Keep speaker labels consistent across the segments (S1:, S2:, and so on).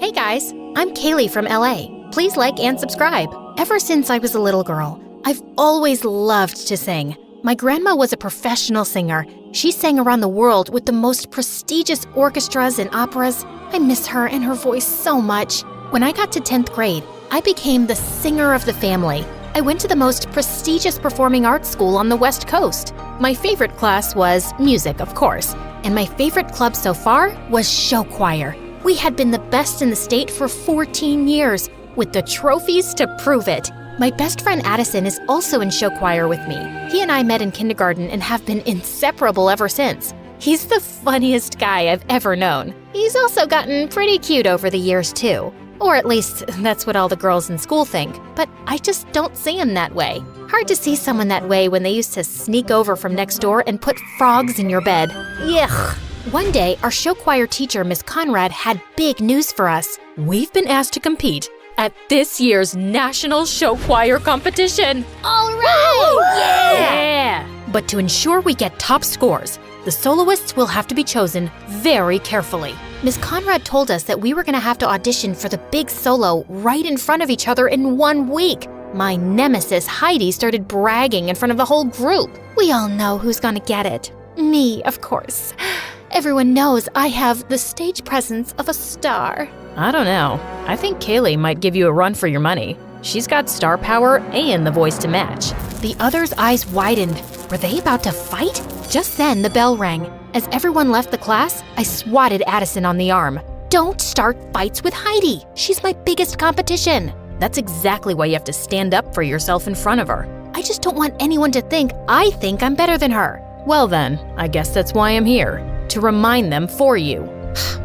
S1: Hey guys, I'm Kaylee from LA. Please like and subscribe. Ever since I was a little girl, I've always loved to sing. My grandma was a professional singer. She sang around the world with the most prestigious orchestras and operas. I miss her and her voice so much. When I got to 10th grade, I became the singer of the family. I went to the most prestigious performing arts school on the West Coast. My favorite class was music, of course, and my favorite club so far was show choir. We had been the best in the state for 14 years, with the trophies to prove it. My best friend Addison is also in show choir with me. He and I met in kindergarten and have been inseparable ever since. He's the funniest guy I've ever known. He's also gotten pretty cute over the years too. Or at least, that's what all the girls in school think. But I just don't see him that way. Hard to see someone that way when they used to sneak over from next door and put frogs in your bed. Yuck! One day, our show choir teacher, Miss Conrad, had big news for us. We've been asked to compete at this year's National Show Choir Competition. All right! Yeah! But to ensure we get top scores, the soloists will have to be chosen very carefully. Miss Conrad told us that we were going to have to audition for the big solo right in front of each other in 1 week. My nemesis, Heidi, started bragging in front of the whole group. We all know who's going to get it. Me, of course. Everyone knows I have the stage presence of a star.
S2: I don't know. I think Kaylee might give you a run for your money. She's got star power and the voice to match.
S1: The others' eyes widened. Were they about to fight? Just then, the bell rang. As everyone left the class, I swatted Addison on the arm. Don't start fights with Heidi. She's my biggest competition.
S2: That's exactly why you have to stand up for yourself in front of her.
S1: I just don't want anyone to think I'm better than her.
S2: Well then, I guess that's why I'm here. To remind them for you.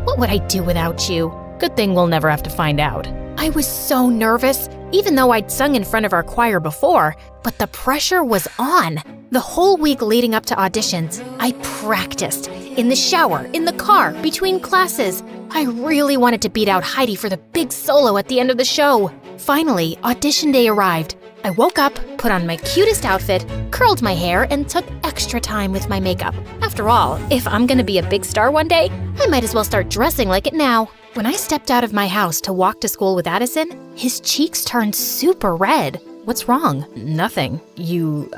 S1: What would I do without you?
S2: Good thing we'll never have to find out.
S1: I was so nervous, even though I'd sung in front of our choir before, but the pressure was on. The whole week leading up to auditions, I practiced. In the shower, in the car, between classes. I really wanted to beat out Heidi for the big solo at the end of the show. Finally, audition day arrived. I woke up, put on my cutest outfit, curled my hair, and took extra time with my makeup. After all, if I'm gonna be a big star one day, I might as well start dressing like it now. When I stepped out of my house to walk to school with Addison, his cheeks turned super red. What's wrong?
S2: Nothing. You,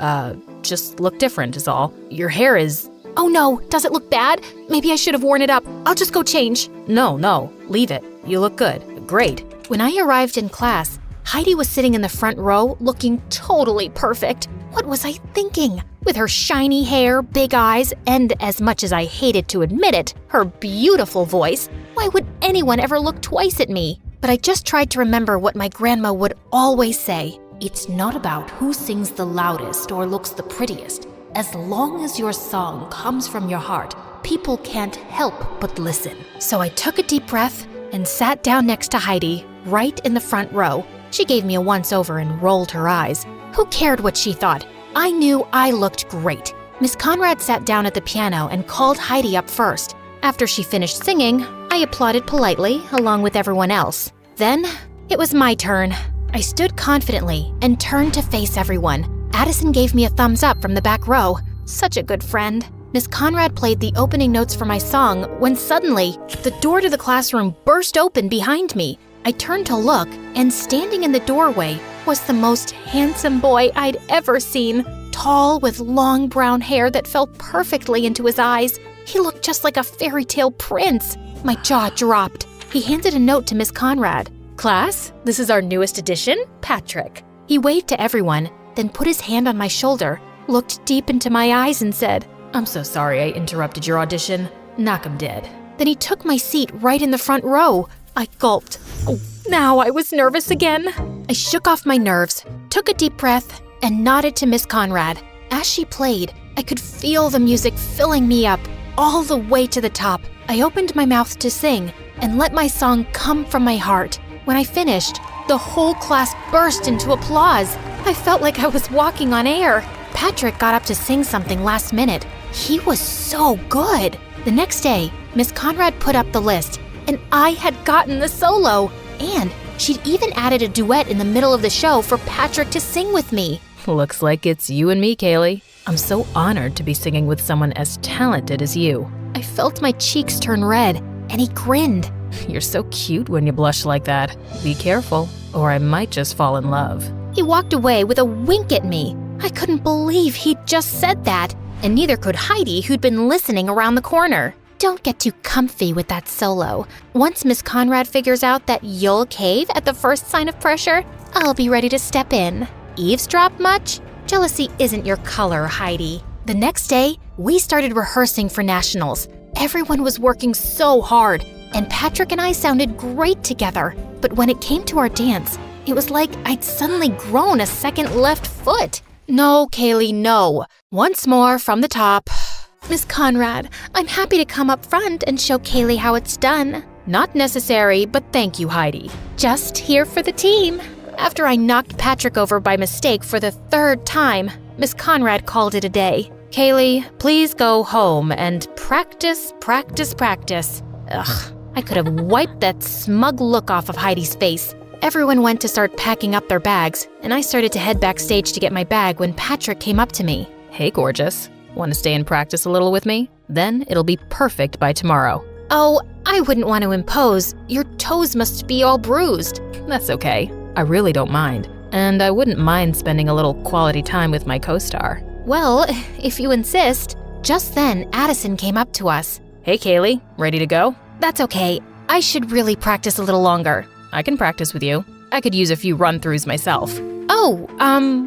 S2: just look different is all. Your hair is…
S1: Oh no, does it look bad? Maybe I should have worn it up. I'll just go change.
S2: No, leave it. You look good. Great.
S1: When I arrived in class, Heidi was sitting in the front row, looking totally perfect. What was I thinking? With her shiny hair, big eyes, and as much as I hated to admit it, her beautiful voice, why would anyone ever look twice at me? But I just tried to remember what my grandma would always say. It's not about who sings the loudest or looks the prettiest. As long as your song comes from your heart, people can't help but listen. So I took a deep breath and sat down next to Heidi, right in the front row. She gave me a once-over and rolled her eyes. Who cared what she thought? I knew I looked great. Miss Conrad sat down at the piano and called Heidi up first. After she finished singing, I applauded politely, along with everyone else. Then, it was my turn. I stood confidently and turned to face everyone. Addison gave me a thumbs up from the back row. Such a good friend. Miss Conrad played the opening notes for my song when suddenly, the door to the classroom burst open behind me. I turned to look, and standing in the doorway was the most handsome boy I'd ever seen. Tall, with long brown hair that fell perfectly into his eyes. He looked just like a fairy tale prince. My jaw dropped. He handed a note to Miss Conrad. "Class, this is our newest addition, Patrick." He waved to everyone, then put his hand on my shoulder, looked deep into my eyes and said,
S2: "I'm so sorry I interrupted your audition. Knock 'em dead."
S1: Then he took my seat right in the front row. I gulped. Oh, now I was nervous again. I shook off my nerves, took a deep breath, and nodded to Miss Conrad. As she played, I could feel the music filling me up, all the way to the top. I opened my mouth to sing and let my song come from my heart. When I finished, the whole class burst into applause. I felt like I was walking on air. Patrick got up to sing something last minute. He was so good. The next day, Miss Conrad put up the list, and I had gotten the solo. And she'd even added a duet in the middle of the show for Patrick to sing with me.
S2: Looks like it's you and me, Kaylee. I'm so honored to be singing with someone as talented as you.
S1: I felt my cheeks turn red, and he grinned.
S2: You're so cute when you blush like that. Be careful, or I might just fall in love.
S1: He walked away with a wink at me. I couldn't believe he'd just said that, and neither could Heidi, who'd been listening around the corner. Don't get too comfy with that solo. Once Miss Conrad figures out that you'll cave at the first sign of pressure, I'll be ready to step in. Eavesdrop much? Jealousy isn't your color, Heidi. The next day, we started rehearsing for nationals. Everyone was working so hard, and Patrick and I sounded great together. But when it came to our dance, it was like I'd suddenly grown a second left foot. No, Kaylee, no. Once more from the top. Miss Conrad, I'm happy to come up front and show Kaylee how it's done.
S2: Not necessary, but thank you, Heidi.
S1: Just here for the team. After I knocked Patrick over by mistake for the third time, Miss Conrad called it a day.
S2: Kaylee, please go home and practice. Ugh,
S1: I could have wiped that smug look off of Heidi's face. Everyone went to start packing up their bags, and I started to head backstage to get my bag when Patrick came up to me.
S2: Hey, gorgeous. Want to stay and practice a little with me? Then it'll be perfect by tomorrow.
S1: Oh, I wouldn't want to impose. Your toes must be all bruised.
S2: That's okay. I really don't mind. And I wouldn't mind spending a little quality time with my co-star.
S1: Well, if you insist. Just then, Addison came up to us.
S2: Hey, Kaylee, ready to go?
S1: That's okay. I should really practice a little longer.
S2: I can practice with you. I could use a few run-throughs myself.
S1: Oh,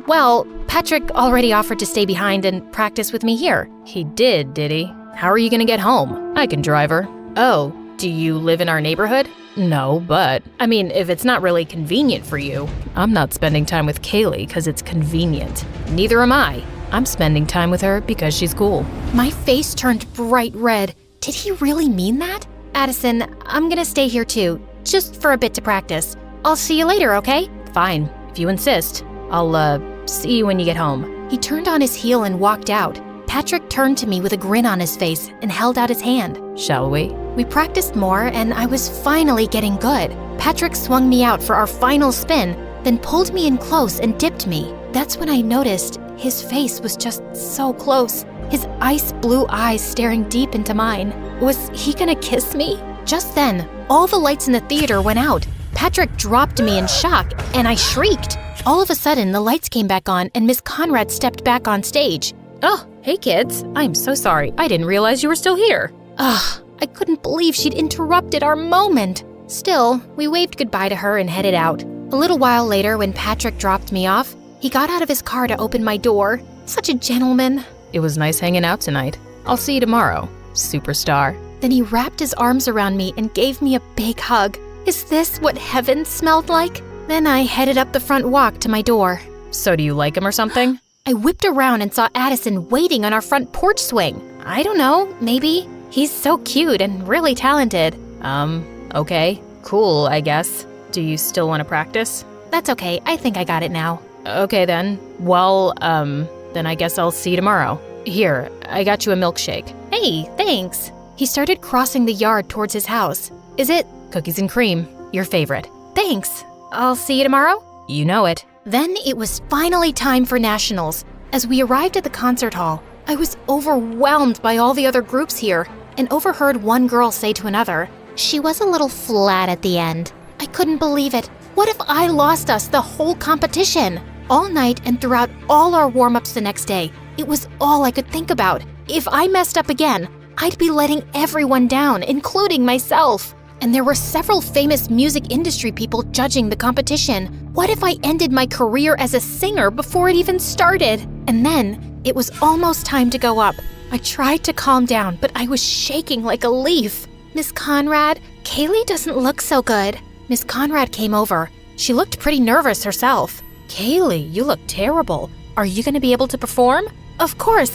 S1: well, Patrick already offered to stay behind and practice with me here.
S2: He did he? How are you gonna get home? I can drive her. Oh, do you live in our neighborhood? No, but, I mean, if it's not really convenient for you. I'm not spending time with Kaylee because it's convenient. Neither am I. I'm spending time with her because she's cool.
S1: My face turned bright red. Did he really mean that? Addison, I'm gonna stay here too, just for a bit to practice. I'll see you later, okay?
S2: Fine, if you insist. I'll, see you when you get home.
S1: He turned on his heel and walked out. Patrick turned to me with a grin on his face and held out his hand.
S2: Shall we?
S1: We practiced more, and I was finally getting good. Patrick swung me out for our final spin, then pulled me in close and dipped me. That's when I noticed his face was just so close, his ice blue eyes staring deep into mine. Was he gonna kiss me? Just then, all the lights in the theater went out. Patrick dropped me in shock, and I shrieked. All of a sudden, the lights came back on, and Miss Conrad stepped back on stage.
S2: Oh, hey kids. I'm so sorry. I didn't realize you were still here.
S1: Ugh, I couldn't believe she'd interrupted our moment. Still, we waved goodbye to her and headed out. A little while later, when Patrick dropped me off, he got out of his car to open my door. Such a gentleman.
S2: It was nice hanging out tonight. I'll see you tomorrow, superstar.
S1: Then he wrapped his arms around me and gave me a big hug. Is this what heaven smelled like? Then I headed up the front walk to my door.
S2: So do you like him or something?
S1: I whipped around and saw Addison waiting on our front porch swing. I don't know, maybe. He's so cute and really talented.
S2: Okay. Cool, I guess. Do you still want to practice?
S1: That's okay, I think I got it now.
S2: Okay then. Well, then I guess I'll see you tomorrow. Here, I got you a milkshake.
S1: Hey, thanks. He started crossing the yard towards his house. Is it?
S2: Cookies and cream, your favorite.
S1: Thanks. I'll see you tomorrow?
S2: You know it.
S1: Then it was finally time for nationals. As we arrived at the concert hall, I was overwhelmed by all the other groups here and overheard one girl say to another, "She was a little flat at the end." I couldn't believe it. What if I lost us the whole competition? All night and throughout all our warm-ups the next day, it was all I could think about. If I messed up again, I'd be letting everyone down, including myself. And there were several famous music industry people judging the competition. What if I ended my career as a singer before it even started? And then, it was almost time to go up. I tried to calm down, but I was shaking like a leaf. Miss Conrad, Kaylee doesn't look so good. Miss Conrad came over. She looked pretty nervous herself.
S2: Kaylee, you look terrible. Are you going to be able to perform?
S1: Of course,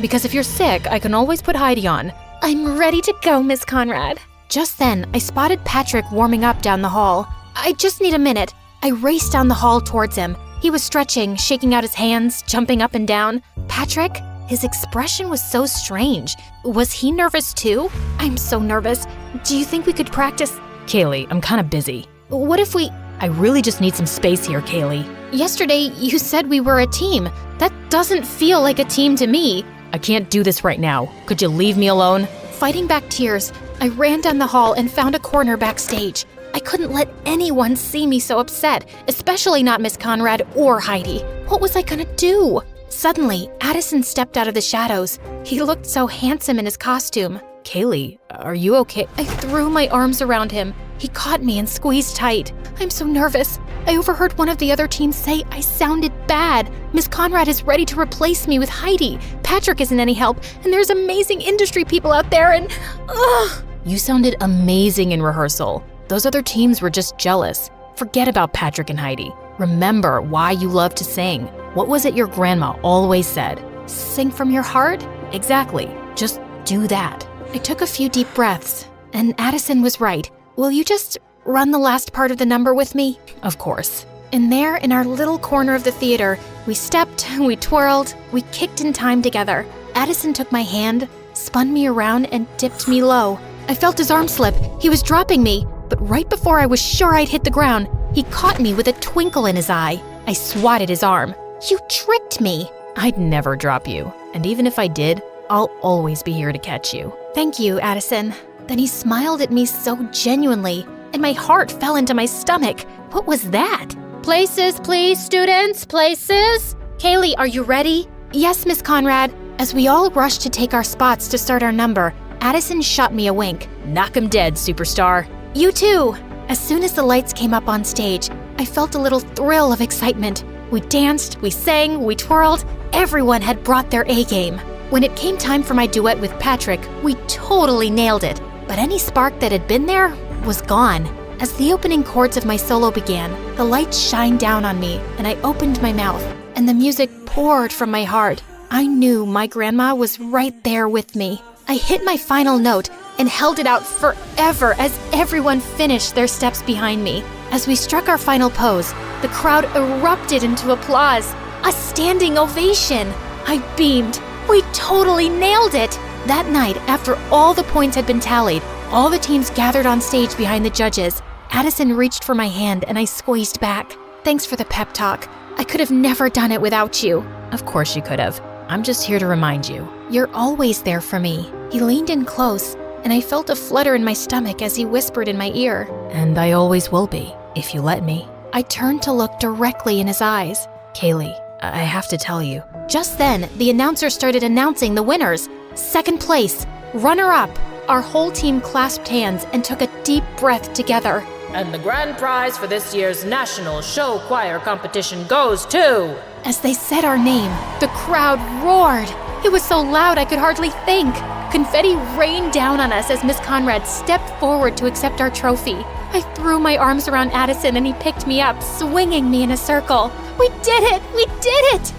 S2: Because if you're sick, I can always put Heidi on.
S1: I'm ready to go, Miss Conrad. Just then, I spotted Patrick warming up down the hall. I just need a minute. I raced down the hall towards him. He was stretching, shaking out his hands, jumping up and down. Patrick? His expression was so strange. Was he nervous too? I'm so nervous. Do you think we could practice?
S2: Kaylee, I'm kind of busy.
S1: What if we...
S2: I really just need some space here, Kaylee.
S1: Yesterday, you said we were a team. That doesn't feel like a team to me.
S2: I can't do this right now. Could you leave me alone?
S1: Fighting back tears, I ran down the hall and found a corner backstage. I couldn't let anyone see me so upset, especially not Miss Conrad or Heidi. What was I gonna do? Suddenly, Addison stepped out of the shadows. He looked so handsome in his costume.
S2: Kaylee, are you okay?
S1: I threw my arms around him. He caught me and squeezed tight. I'm so nervous. I overheard one of the other teams say I sounded bad. Miss Conrad is ready to replace me with Heidi. Patrick isn't any help, and there's amazing industry people out there, and ugh.
S2: You sounded amazing in rehearsal. Those other teams were just jealous. Forget about Patrick and Heidi. Remember why you love to sing. What was it your grandma always said?
S1: Sing from your heart?
S2: Exactly. Just do that.
S1: I took a few deep breaths, and Addison was right. Will you just run the last part of the number with me?
S2: Of course.
S1: And there, in our little corner of the theater, we stepped, we twirled, we kicked in time together. Addison took my hand, spun me around, and dipped me low. I felt his arm slip. He was dropping me, but right before I was sure I'd hit the ground, he caught me with a twinkle in his eye. I swatted his arm. You tricked me.
S2: I'd never drop you, and even if I did, I'll always be here to catch you.
S1: Thank you, Addison. Then he smiled at me so genuinely, and my heart fell into my stomach. What was that?
S3: Places, please, students, places.
S1: Kaylee, are you ready? Yes, Miss Conrad. As we all rushed to take our spots to start our number, Addison shot me a wink.
S2: Knock 'em dead, superstar.
S1: You too. As soon as the lights came up on stage, I felt a little thrill of excitement. We danced, we sang, we twirled. Everyone had brought their A-game. When it came time for my duet with Patrick, we totally nailed it. But any spark that had been there was gone. As the opening chords of my solo began, the lights shined down on me, and I opened my mouth, and the music poured from my heart. I knew my grandma was right there with me. I hit my final note and held it out forever as everyone finished their steps behind me. As we struck our final pose, the crowd erupted into applause, a standing ovation. I beamed. We totally nailed it! That night, after all the points had been tallied, all the teams gathered on stage behind the judges. Addison reached for my hand and I squeezed back. Thanks for the pep talk. I could have never done it without you.
S2: Of course you could have. I'm just here to remind you.
S1: You're always there for me. He leaned in close, and I felt a flutter in my stomach as he whispered in my ear.
S2: And I always will be, if you let me.
S1: I turned to look directly in his eyes.
S2: Kaylee, I have to tell you.
S1: Just then, the announcer started announcing the winners. Second place, runner-up. Our whole team clasped hands and took a deep breath together.
S3: And the grand prize for this year's National Show Choir Competition goes to...
S1: As they said our name, the crowd roared. It was so loud I could hardly think. Confetti rained down on us as Miss Conrad stepped forward to accept our trophy. I threw my arms around Addison and he picked me up, swinging me in a circle. We did it! We did it!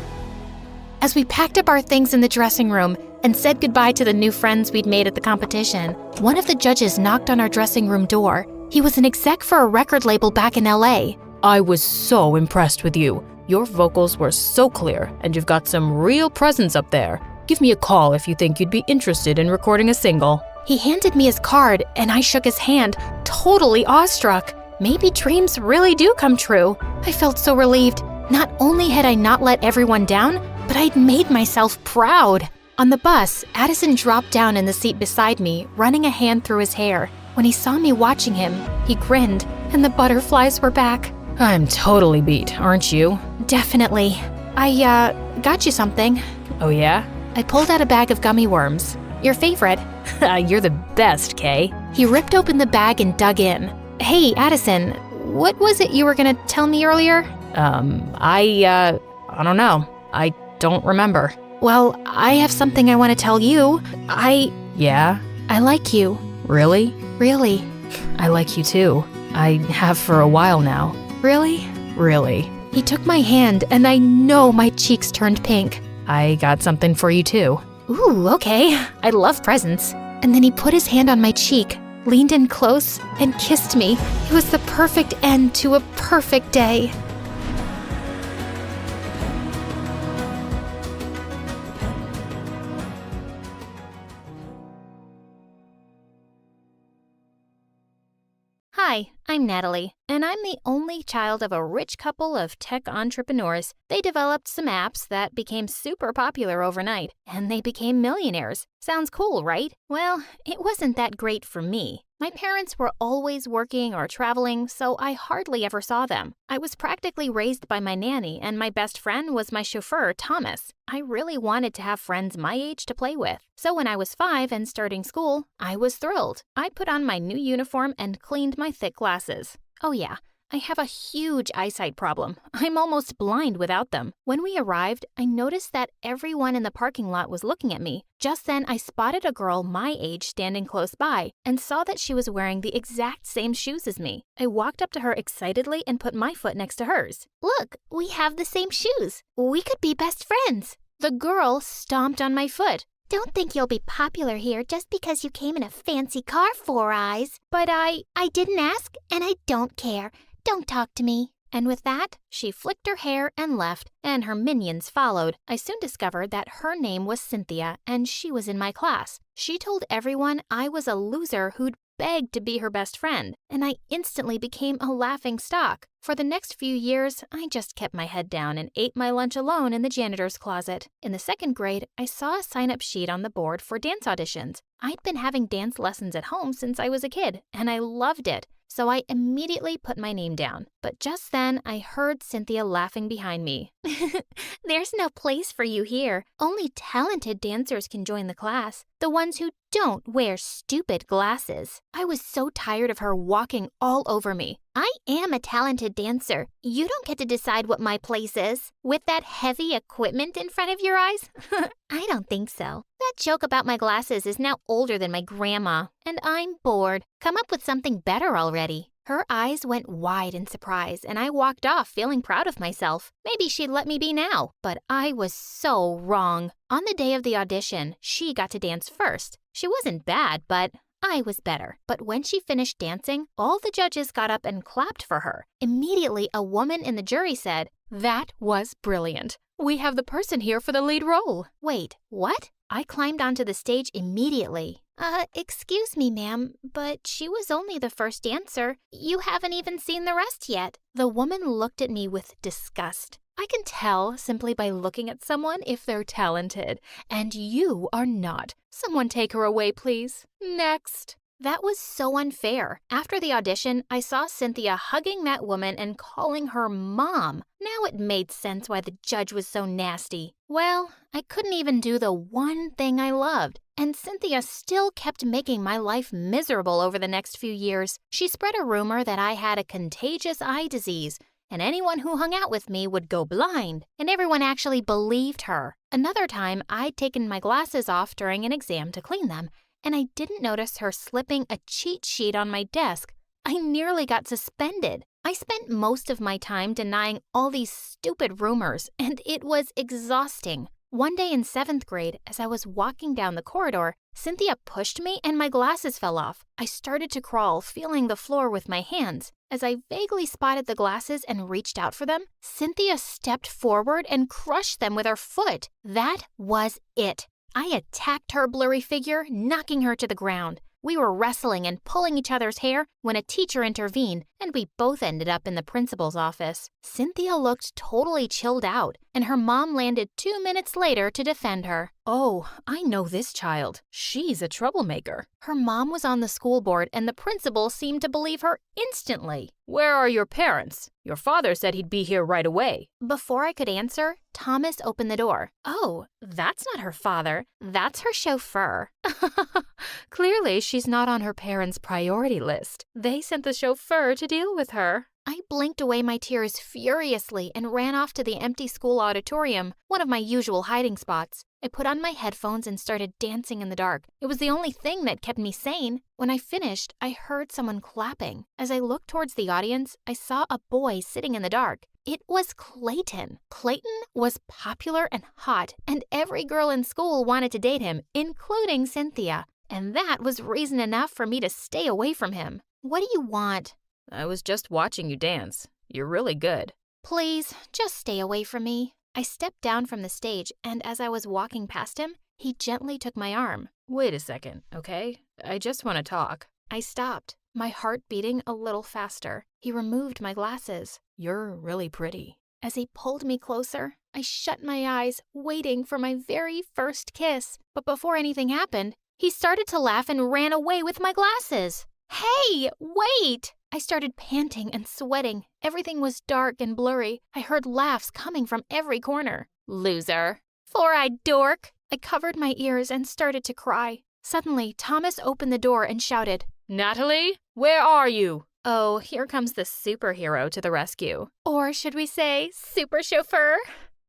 S1: As we packed up our things in the dressing room and said goodbye to the new friends we'd made at the competition, one of the judges knocked on our dressing room door. He was an exec for a record label back in LA.
S2: I was so impressed with you. Your vocals were so clear, and you've got some real presence up there. Give me a call if you think you'd be interested in recording a single.
S1: He handed me his card, and I shook his hand, totally awestruck. Maybe dreams really do come true. I felt so relieved. Not only had I not let everyone down, but I'd made myself proud. On the bus, Addison dropped down in the seat beside me, running a hand through his hair. When he saw me watching him, he grinned, and the butterflies were back.
S2: I'm totally beat, aren't you?
S1: Definitely. I, got you something.
S2: Oh yeah?
S1: I pulled out a bag of gummy worms. Your favorite.
S2: You're the best, Kay.
S1: He ripped open the bag and dug in. Hey, Addison, what was it you were gonna tell me earlier?
S2: I don't know. I don't remember.
S1: Well, I have something I want to tell you.
S2: Yeah?
S1: I like you.
S2: Really?
S1: Really.
S2: I like you too. I have for a while now.
S1: Really?
S2: Really.
S1: He took my hand, and I know my cheeks turned pink.
S2: I got something for you too.
S1: Ooh, okay. I love presents. And then he put his hand on my cheek, leaned in close, and kissed me. It was the perfect end to a perfect day.
S4: Hi,
S1: I'm Natalie, and I'm the only child of a rich couple of tech entrepreneurs. They developed some apps that became super popular overnight, and they became millionaires. Sounds cool, right? Well, it wasn't that great for me. My parents were always working or traveling, so I hardly ever saw them. I was practically raised by my nanny, and my best friend was my chauffeur, Thomas. I really wanted to have friends my age to play with. So when I was 5 and starting school, I was thrilled. I put on my new uniform and cleaned my thick glasses. Oh yeah, I have a huge eyesight problem. I'm almost blind without them. When we arrived, I noticed that everyone in the parking lot was looking at me. Just then, I spotted a girl my age standing close by and saw that she was wearing the exact same shoes as me. I walked up to her excitedly and put my foot next to hers. Look, we have the same shoes. We could be best friends. The girl stomped on my foot. Don't think you'll be popular here just because you came in a fancy car, Four Eyes. But I didn't ask, and I don't care. Don't talk to me. And with that, she flicked her hair and left, and her minions followed. I soon discovered that her name was Cynthia, and she was in my class. She told everyone I was a loser who'd begged to be her best friend, and I instantly became a laughing stock. For the next few years, I just kept my head down and ate my lunch alone in the janitor's closet. In the 2nd grade, I saw a sign-up sheet on the board for dance auditions. I'd been having dance lessons at home since I was a kid, and I loved it. So I immediately put my name down. But just then, I heard Cynthia laughing behind me. There's no place for you here. Only talented dancers can join the class. The ones who don't wear stupid glasses. I was so tired of her walking all over me. I am a talented dancer. You don't get to decide what my place is. With that heavy equipment in front of your eyes? I don't think so. That joke about my glasses is now older than my grandma, and I'm bored. Come up with something better already. Her eyes went wide in surprise, and I walked off feeling proud of myself. Maybe she'd let me be now, but I was so wrong. On the day of the audition, she got to dance first. She wasn't bad, but I was better. But when she finished dancing, all the judges got up and clapped for her. Immediately, a woman in the jury said,
S2: That was brilliant. We have the person here for the lead role.
S1: Wait, what? I climbed onto the stage immediately. Excuse me, ma'am, but she was only the first dancer. You haven't even seen the rest yet. The woman looked at me with disgust.
S2: I can tell simply by looking at someone if they're talented, and you are not. Someone take her away, please. Next.
S1: That was so unfair. After the audition, I saw Cynthia hugging that woman and calling her mom. Now it made sense why the judge was so nasty. Well, I couldn't even do the one thing I loved, and Cynthia still kept making my life miserable over the next few years. She spread a rumor that I had a contagious eye disease, and anyone who hung out with me would go blind, and everyone actually believed her. Another time, I'd taken my glasses off during an exam to clean them, and I didn't notice her slipping a cheat sheet on my desk. I nearly got suspended. I spent most of my time denying all these stupid rumors, and it was exhausting. One day in 7th grade, as I was walking down the corridor, Cynthia pushed me and my glasses fell off. I started to crawl, feeling the floor with my hands. As I vaguely spotted the glasses and reached out for them, Cynthia stepped forward and crushed them with her foot. That was it. I attacked her blurry figure, knocking her to the ground. We were wrestling and pulling each other's hair when a teacher intervened, and we both ended up in the principal's office. Cynthia looked totally chilled out, and her mom landed 2 minutes later to defend her.
S2: Oh, I know this child. She's a troublemaker.
S1: Her mom was on the school board, and the principal seemed to believe her instantly.
S2: Where are your parents? Your father said he'd be here right away.
S1: Before I could answer, Thomas opened the door. Oh, that's not her father. That's her chauffeur.
S2: Clearly, she's not on her parents' priority list. They sent the chauffeur to deal with her.
S1: I blinked away my tears furiously and ran off to the empty school auditorium, one of my usual hiding spots. I put on my headphones and started dancing in the dark. It was the only thing that kept me sane. When I finished, I heard someone clapping. As I looked towards the audience, I saw a boy sitting in the dark. It was Clayton. Clayton was popular and hot, and every girl in school wanted to date him, including Cynthia. And that was reason enough for me to stay away from him. What do you want?
S2: I was just watching you dance. You're really good.
S1: Please, just stay away from me. I stepped down from the stage, and as I was walking past him, he gently took my arm.
S2: Wait a second, okay? I just want to talk.
S1: I stopped. my heart beating a little faster. He removed my glasses.
S2: You're really pretty.
S1: As he pulled me closer, I shut my eyes, waiting for my very first kiss. But before anything happened, he started to laugh and ran away with my glasses. Hey, wait! I started panting and sweating. Everything was dark and blurry. I heard laughs coming from every corner. Loser. Four-eyed dork. I covered my ears and started to cry. Suddenly, Thomas opened the door and shouted,
S3: Natalie, where are you?
S1: Oh, here comes the superhero to the rescue. Or should we say, super chauffeur?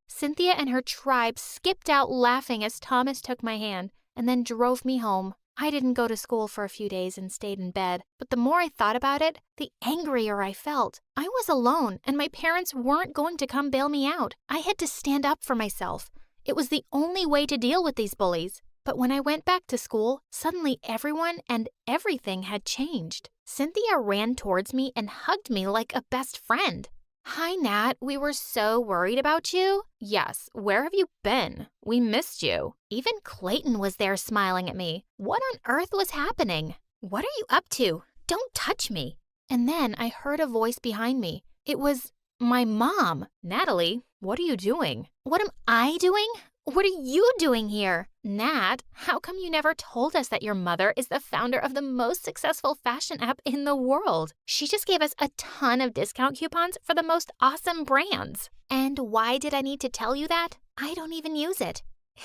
S1: Cynthia and her tribe skipped out laughing as Thomas took my hand and then drove me home. I didn't go to school for a few days and stayed in bed, but the more I thought about it, the angrier I felt. I was alone, and my parents weren't going to come bail me out. I had to stand up for myself. It was the only way to deal with these bullies. But when I went back to school, suddenly everyone and everything had changed. Cynthia ran towards me and hugged me like a best friend. Hi, Nat. We were so worried about you. Yes, where have you been? We missed you. Even Clayton was there smiling at me. What on earth was happening? What are you up to? Don't touch me. And then I heard a voice behind me. It was my mom. Natalie, what are you doing? What am I doing? What are you doing here? Nat, how come you never told us that your mother is the founder of the most successful fashion app in the world? She just gave us a ton of discount coupons for the most awesome brands. And why did I need to tell you that? I don't even use it.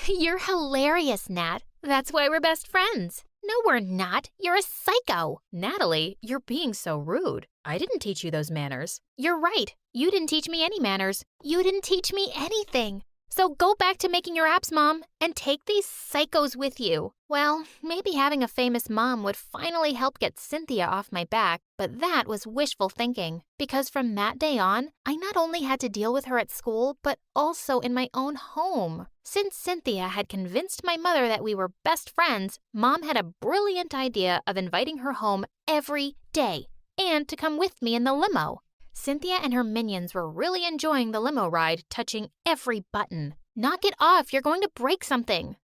S1: You're hilarious, Nat. That's why we're best friends. No, we're not. You're a psycho.
S2: Natalie, you're being so rude. I didn't teach you those manners.
S1: You're right. You didn't teach me any manners. You didn't teach me anything. So go back to making your apps, Mom, and take these psychos with you. Well, maybe having a famous mom would finally help get Cynthia off my back, but that was wishful thinking. Because from that day on, I not only had to deal with her at school, but also in my own home. Since Cynthia had convinced my mother that we were best friends, Mom had a brilliant idea of inviting her home every day and to come with me in the limo. Cynthia and her minions were really enjoying the limo ride, touching every button. Knock it off, you're going to break something.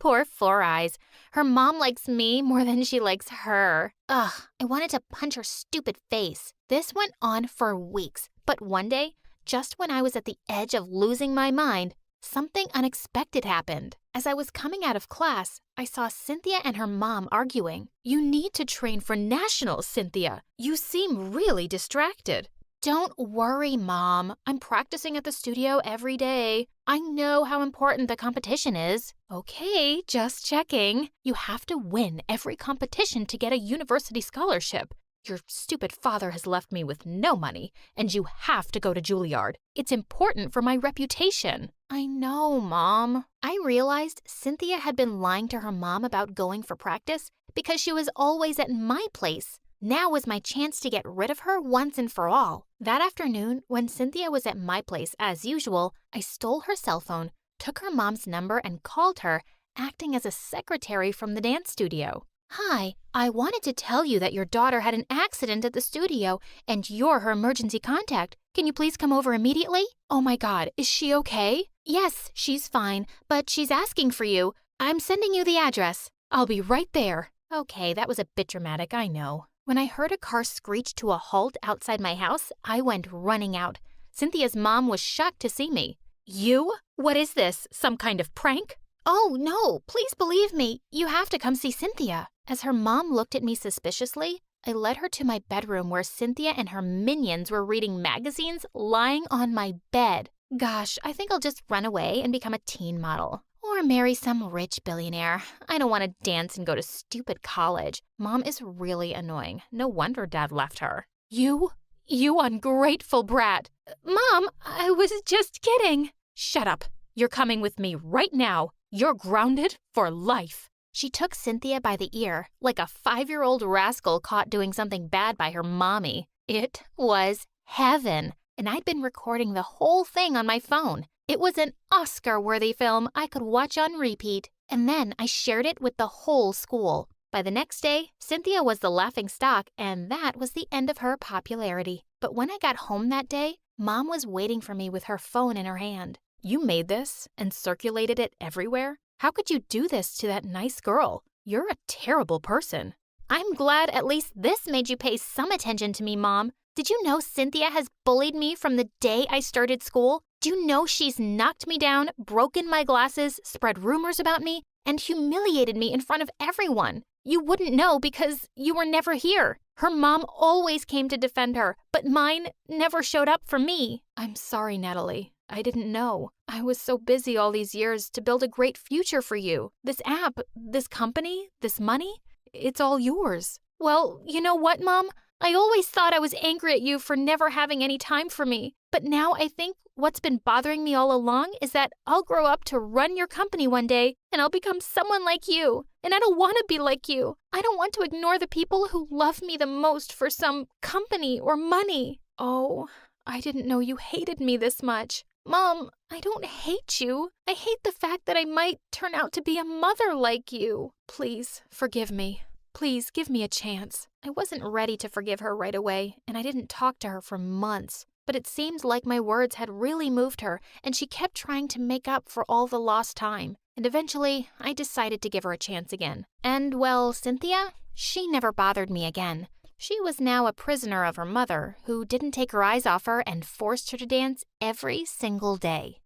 S1: Poor Four Eyes. Her mom likes me more than she likes her. Ugh, I wanted to punch her stupid face. This went on for weeks, but one day, just when I was at the edge of losing my mind, something unexpected happened. As I was coming out of class, I saw Cynthia and her mom arguing.
S2: You need to train for nationals, Cynthia. You seem really distracted.
S1: Don't worry, Mom. I'm practicing at the studio every day. I know how important the competition is.
S2: Okay, just checking. You have to win every competition to get a university scholarship. Your stupid father has left me with no money, and you have to go to Juilliard. It's important for my reputation.
S1: I know, Mom. I realized Cynthia had been lying to her mom about going for practice because she was always at my place. Now was my chance to get rid of her once and for all. That afternoon, when Cynthia was at my place as usual, I stole her cell phone, took her mom's number, and called her, acting as a secretary from the dance studio. Hi, I wanted to tell you that your daughter had an accident at the studio and you're her emergency contact. Can you please come over immediately?
S2: Oh my God, is she okay?
S1: Yes, she's fine, but she's asking for you. I'm sending you the address.
S2: I'll be right there.
S1: Okay, that was a bit dramatic, I know. When I heard a car screech to a halt outside my house, I went running out. Cynthia's mom was shocked to see me.
S2: You? What is this? Some kind of prank?
S1: Oh, no, please believe me. You have to come see Cynthia. As her mom looked at me suspiciously, I led her to my bedroom where Cynthia and her minions were reading magazines lying on my bed. Gosh, I think I'll just run away and become a teen model. Or marry some rich billionaire. I don't want to dance and go to stupid college. Mom is really annoying. No wonder Dad left her.
S2: You ungrateful brat.
S1: Mom, I was just kidding.
S2: Shut up. You're coming with me right now. You're grounded for life.
S1: She took Cynthia by the ear, like a 5-year-old rascal caught doing something bad by her mommy. It was heaven, and I'd been recording the whole thing on my phone. It was an Oscar-worthy film I could watch on repeat, and then I shared it with the whole school. By the next day, Cynthia was the laughingstock, and that was the end of her popularity. But when I got home that day, Mom was waiting for me with her phone in her hand.
S2: You made this and circulated it everywhere? How could you do this to that nice girl? You're a terrible person.
S1: I'm glad at least this made you pay some attention to me, Mom. Did you know Cynthia has bullied me from the day I started school? Do you know she's knocked me down, broken my glasses, spread rumors about me, and humiliated me in front of everyone? You wouldn't know because you were never here. Her mom always came to defend her, but mine never showed up for me. I'm sorry, Natalie. I didn't know. I was so busy all these years to build a great future for you. This app, this company, this money, it's all yours. Well, you know what, Mom? I always thought I was angry at you for never having any time for me. But now I think what's been bothering me all along is that I'll grow up to run your company one day and I'll become someone like you. And I don't want to be like you. I don't want to ignore the people who love me the most for some company or money. Oh, I didn't know you hated me this much. Mom, I don't hate you. I hate the fact that I might turn out to be a mother like you. Please, forgive me. Please, give me a chance. I wasn't ready to forgive her right away, and I didn't talk to her for months. But it seemed like my words had really moved her, and she kept trying to make up for all the lost time. And eventually, I decided to give her a chance again. And, well, Cynthia, she never bothered me again. She was now a prisoner of her mother, who didn't take her eyes off her and forced her to dance every single day.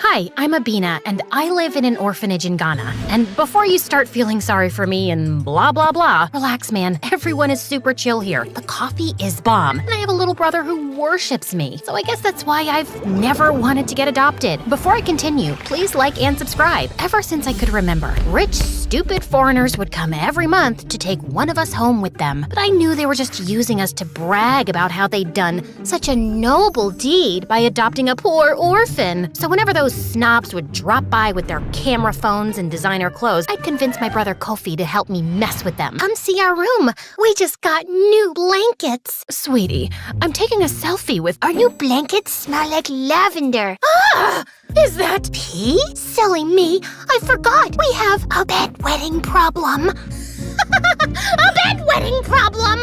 S1: Hi, I'm Abina, and I live in an orphanage in Ghana. And before you start feeling sorry for me and blah, blah, blah, relax, man. Everyone is super chill here. The coffee is bomb, and I have a little brother who worships me. So I guess that's why I've never wanted to get adopted. Before I continue, please like and subscribe. Ever since I could remember, rich, stupid foreigners would come every month to take one of us home with them. But I knew they were just using us to brag about how they'd done such a noble deed by adopting a poor orphan. So whenever those snobs would drop by with their camera phones and designer clothes, I'd convince my brother Kofi to help me mess with them. Come see our room. We just got new blankets. Sweetie, I'm taking a selfie with... Our new blankets smell like lavender. Ah! Is that pee? Silly me. I forgot. We have a bedwetting problem. A bedwetting problem!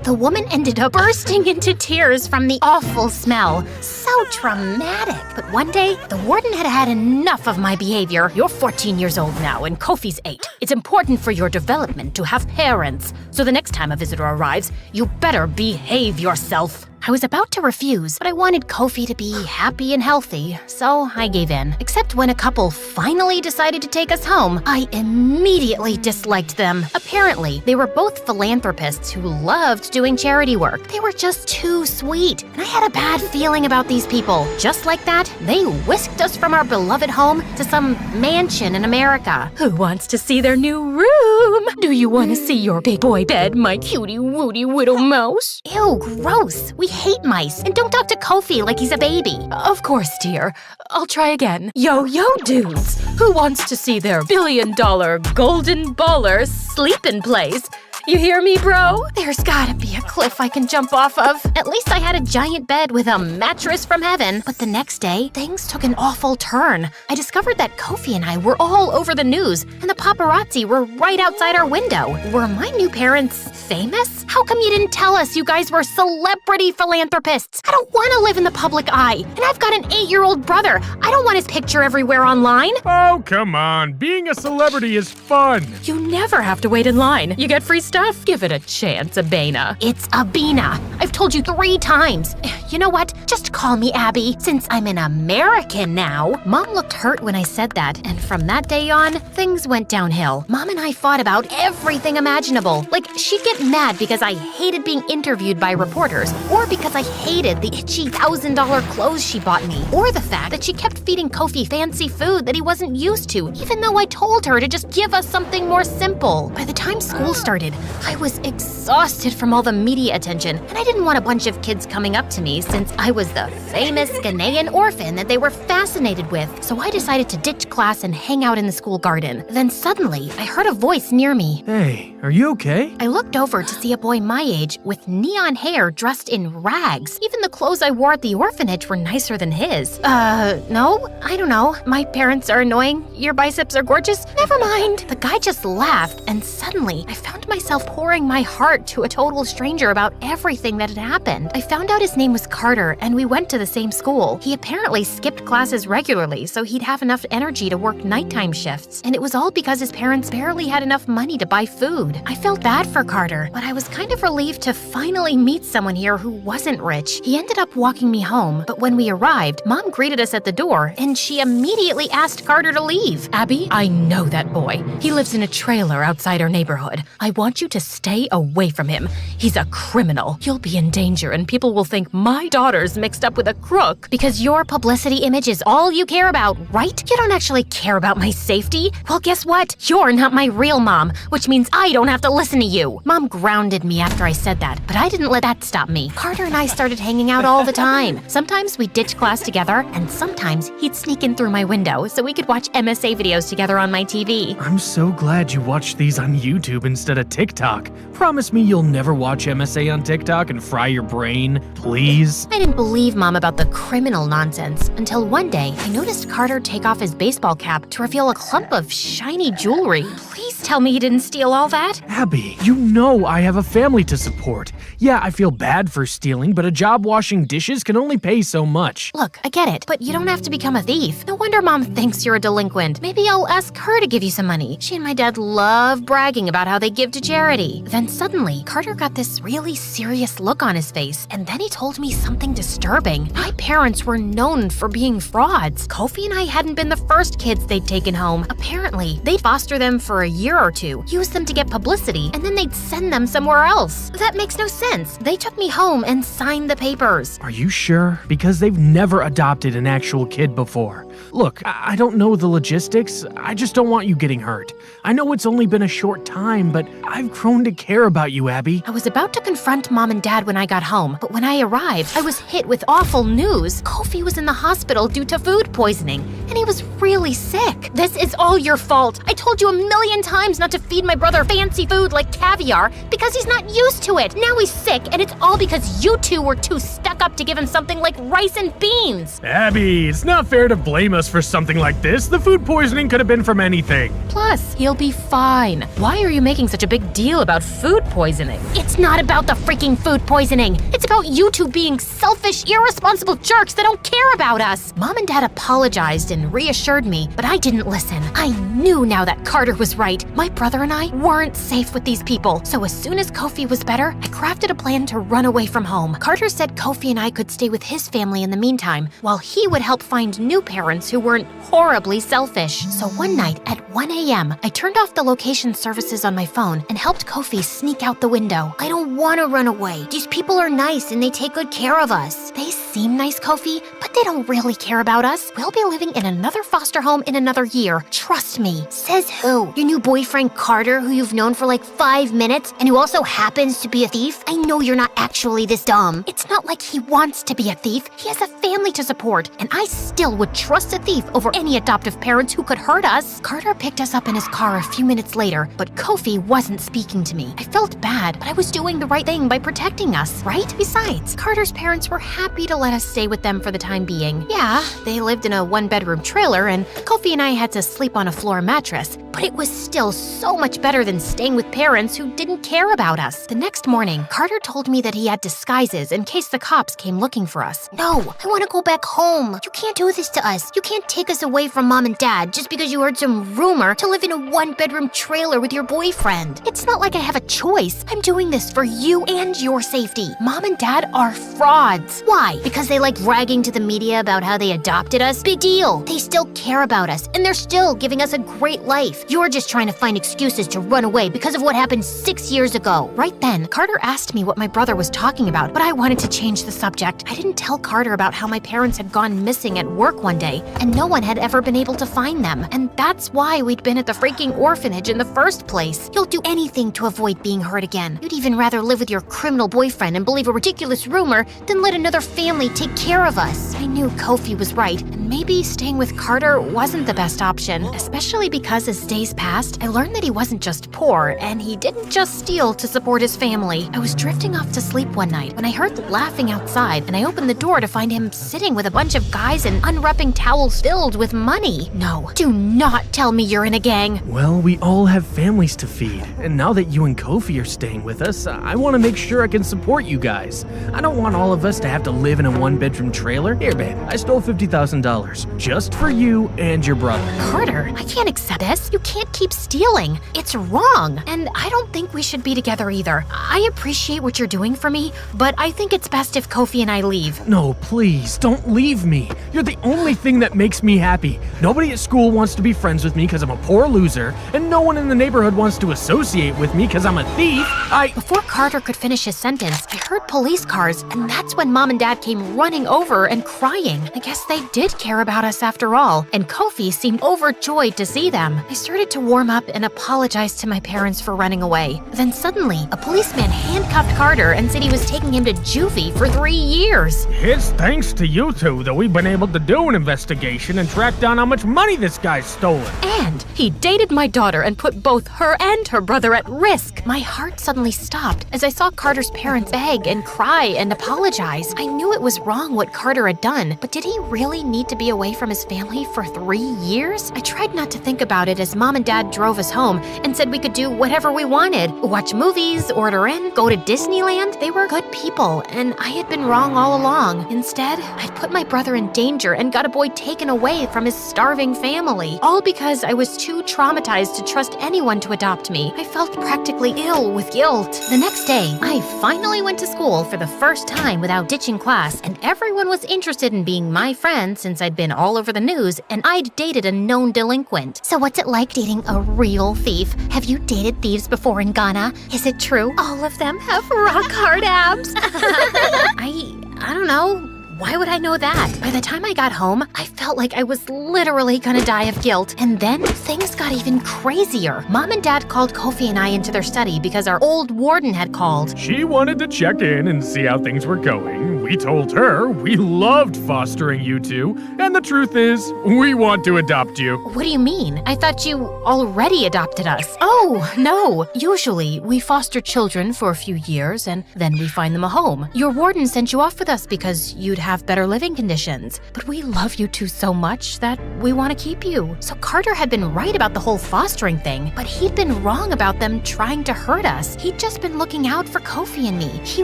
S1: The woman ended up bursting into tears from the awful smell. So traumatic. But one day, the warden had had enough of my behavior. You're 14 years old now, and Kofi's 8. It's important for your development to have parents. So the next time a visitor arrives, you better behave yourself. I was about to refuse, but I wanted Kofi to be happy and healthy, so I gave in. Except when a couple finally decided to take us home, I immediately disliked them. Apparently, they were both philanthropists who loved doing charity work. They were just too sweet, and I had a bad feeling about these people. Just like that, they whisked us from our beloved home to some mansion in America. Who wants to see their new room? Do you want to see your big boy bed, my cutie-wootie widow mouse? Ew, gross. We hate mice, and don't talk to Kofi like he's a baby. Of course, dear. I'll try again. Yo, dudes. Who wants to see their billion-dollar golden baller sleeping place? You hear me, bro? There's gotta be a cliff I can jump off of. At least I had a giant bed with a mattress from heaven. But the next day, things took an awful turn. I discovered that Kofi and I were all over the news, and the paparazzi were right outside our window. Were my new parents famous? How come you didn't tell us you guys were celebrity philanthropists? I don't want to live in the public eye, and I've got an 8-year-old brother. I don't want his picture everywhere online.
S4: Oh, come on. Being a celebrity is fun.
S2: You never have to wait in line. You get free stuff. Give it a chance, Abena.
S1: It's Abina. I've told you 3 times. You know what? Just call me Abby, since I'm an American now. Mom looked hurt when I said that, and from that day on, things went downhill. Mom and I fought about everything imaginable. Like, she'd get mad because I hated being interviewed by reporters, or because I hated the itchy $1,000 clothes she bought me, or the fact that she kept feeding Kofi fancy food that he wasn't used to, even though I told her to just give us something more simple. By the time school started, I was exhausted from all the media attention, and I didn't want a bunch of kids coming up to me since I was the famous Ghanaian orphan that they were fascinated with. So I decided to ditch class and hang out in the school garden. Then suddenly, I heard a voice near me.
S4: Hey, are you okay?
S1: I looked over to see a boy my age with neon hair dressed in rags. Even the clothes I wore at the orphanage were nicer than his. No? I don't know. My parents are annoying. Your biceps are gorgeous. Never mind. The guy just laughed, and suddenly I found myself pouring my heart to a total stranger about everything that had happened. I found out his name was Carter, and we went to the same school. He apparently skipped classes regularly so he'd have enough energy to work nighttime shifts, and it was all because his parents barely had enough money to buy food. I felt bad for Carter, but I was kind of relieved to finally meet someone here who wasn't rich. He ended up walking me home, but when we arrived, Mom greeted us at the door, and she immediately asked Carter to leave.
S2: Abby, I know that boy. He lives in a trailer outside our neighborhood. I want you to stay away from him. He's a criminal. You'll be in danger, and people will think my daughter's mixed up with a crook.
S1: Because your publicity image is all you care about, right? You don't actually care about my safety. Well, guess what? You're not my real mom, which means I don't have to listen to you. Mom grounded me after I said that, but I didn't let that stop me. Carter and I started hanging out all the time. Sometimes we'd ditch class together, and sometimes he'd sneak in through my window so we could watch MSA videos together on my TV.
S4: I'm so glad you watch these on YouTube instead of TikTok. Promise me you'll never watch MSA on TikTok and fry your brain, please.
S1: I didn't believe Mom about the criminal nonsense until one day I noticed Carter take off his baseball cap to reveal a clump of shiny jewelry. Please tell me he didn't steal all that.
S4: Abby, you know I have a family to support. Yeah, I feel bad for stealing, but a job washing dishes can only pay so much.
S1: Look, I get it, but you don't have to become a thief. No wonder Mom thinks you're a delinquent. Maybe I'll ask her to give you some money. She and my dad love bragging about how they give to charity. Then suddenly, Carter got this really serious look on his face, and then he told me something disturbing. My parents were known for being frauds. Kofi and I hadn't been the first kids they'd taken home. Apparently, they'd foster them for a year or two, use them to get publicity, and then they'd send them somewhere else. That makes no sense. They took me home and signed the papers.
S4: Are you sure? Because they've never adopted an actual kid before. Look, I don't know the logistics. I just don't want you getting hurt. I know it's only been a short time, but I've grown to care about you, Abby.
S1: I was about to confront Mom and Dad when I got home, but when I arrived, I was hit with awful news. Kofi was in the hospital due to food poisoning, and he was really sick. This is all your fault. I told you a million times not to feed my brother fancy food like caviar because he's not used to it. Now he's sick, and it's all because you two were too stuck up to give him something like rice and beans.
S4: Abby, it's not fair to blame us for something like this. The food poisoning could have been from anything.
S2: Plus, he'll be fine. Why are you making such a big deal about food poisoning?
S1: It's not about the freaking food poisoning. It's about you two being selfish, irresponsible jerks that don't care about us. Mom and Dad apologized and reassured me, but I didn't listen. I knew now that Carter was right. My brother and I weren't safe with these people. So as soon as Kofi was better, I crafted a plan to run away from home. Carter said Kofi and I could stay with his family in the meantime, while he would help find new parents who weren't horribly selfish. So one night at 1 a.m., I turned off the location services on my phone and helped Kofi sneak out the window. I don't want to run away. These people are nice and they take good care of us. They seem nice, Kofi, but they don't really care about us. We'll be living in another foster home in another year. Trust me. Says who? Your new boyfriend Carter, who you've known for like 5 minutes and who also happens to be a thief? I know you're not actually this dumb. It's not like he wants to be a thief. He has a family to support, and I still would trust a thief over any adoptive parents who could hurt us. Carter picked us up in his car a few minutes later, but Kofi wasn't speaking to me. I felt bad, but I was doing the right thing by protecting us, right? Besides, Carter's parents were happy to let us stay with them for the time being. Yeah, they lived in a one-bedroom trailer, and Kofi and I had to sleep on a floor mattress, but it was still so much better than staying with parents who didn't care about us. The next morning, Carter told me that he had disguises in case the cops came looking for us. No, I want to go back home. You can't do this to us. You can't take us away from Mom and Dad just because you heard some rumor to live in a one-bedroom trailer with your boyfriend. It's not like I have a choice. I'm doing this for you and your safety. Mom and Dad are frauds. Why? Because they like bragging to the media about how they adopted us? Big deal. They still care about us, and they're still giving us a great life. You're just trying to find excuses to run away because of what happened 6 years ago. Right then, Carter asked me what my brother was talking about, but I wanted to change the subject. I didn't tell Carter about how my parents had gone missing at work one day, and no one had ever been able to find them. And that's why we'd been at the freaking orphanage in the first place. You'll do anything to avoid being hurt again. You'd even rather live with your criminal boyfriend and believe a ridiculous rumor than let another family take care of us. I knew Kofi was right, and and maybe staying with Carter wasn't the best option, especially because as days passed, I learned that he wasn't just poor, and he didn't just steal to support his family. I was drifting off to sleep one night when I heard laughing outside, and I opened the door to find him sitting with a bunch of guys and unwrapping towels filled with money. No, do not tell me you're in a gang.
S4: Well, we all have families to feed, and now that you and Kofi are staying with us, I want to make sure I can support you guys. I don't want all of us to have to live in a one-bedroom trailer. Here, babe, I stole $50,000 just for you and your brother.
S1: Carter, I can't accept this. You can't keep stealing. It's wrong, and I don't think we should be together either. I appreciate what you're doing for me, but I think it's best if Kofi and I leave.
S4: No, please, don't leave me. You're the only thing that makes me happy. Nobody at school wants to be friends with me because I'm a poor loser, and no one in the neighborhood wants to associate with me because I'm a thief.
S1: Before Carter could finish his sentence, I heard police cars, and that's when Mom and Dad came running over and crying. I guess they did care about us after all, and Kofi seemed overjoyed to see them. I started to warm up and apologize to my parents for running away. Then suddenly, a policeman handcuffed Carter and said he was taking him to juvie for 3 years.
S4: It's thanks to you two that we've been able to do an investigation and track down how much money this guy's stolen.
S1: And he dated my daughter and put both her and her brother at risk. My heart suddenly stopped as I saw Carter's parents beg and cry and apologize. I knew it was wrong what Carter had done, but did he really need to be away from his family for 3 years? I tried not to think about it as Mom and Dad drove us home and said we could do whatever we wanted. Watch movies, order in, go to Disneyland. They were good people, and I had been wrong all along. Instead, I'd put my brother in danger and got a boy taken away from his starving family, all because I was too traumatized to trust anyone to adopt me. I felt practically ill with guilt. The next day, I finally went to school for the first time without ditching class, and everyone was interested in being my friend since I'd been all over the news and I'd dated a known delinquent. So what's it like dating a real thief? Have you dated thieves before in Ghana? Is it true all of them have rock hard abs? I don't know. Why would I know that? By the time I got home, I felt like I was literally gonna die of guilt. And then things got even crazier. Mom and Dad called Kofi and I into their study because our old warden had called.
S4: She wanted to check in and see how things were going. We told her we loved fostering you two, and the truth is, we want to adopt you.
S1: What do you mean? I thought you already adopted us. Oh, no. Usually, we foster children for a few years and then we find them a home. Your warden sent you off with us because you'd have better living conditions. But we love you two so much that we want to keep you. So Carter had been right about the whole fostering thing, but he'd been wrong about them trying to hurt us. He'd just been looking out for Kofi and me. He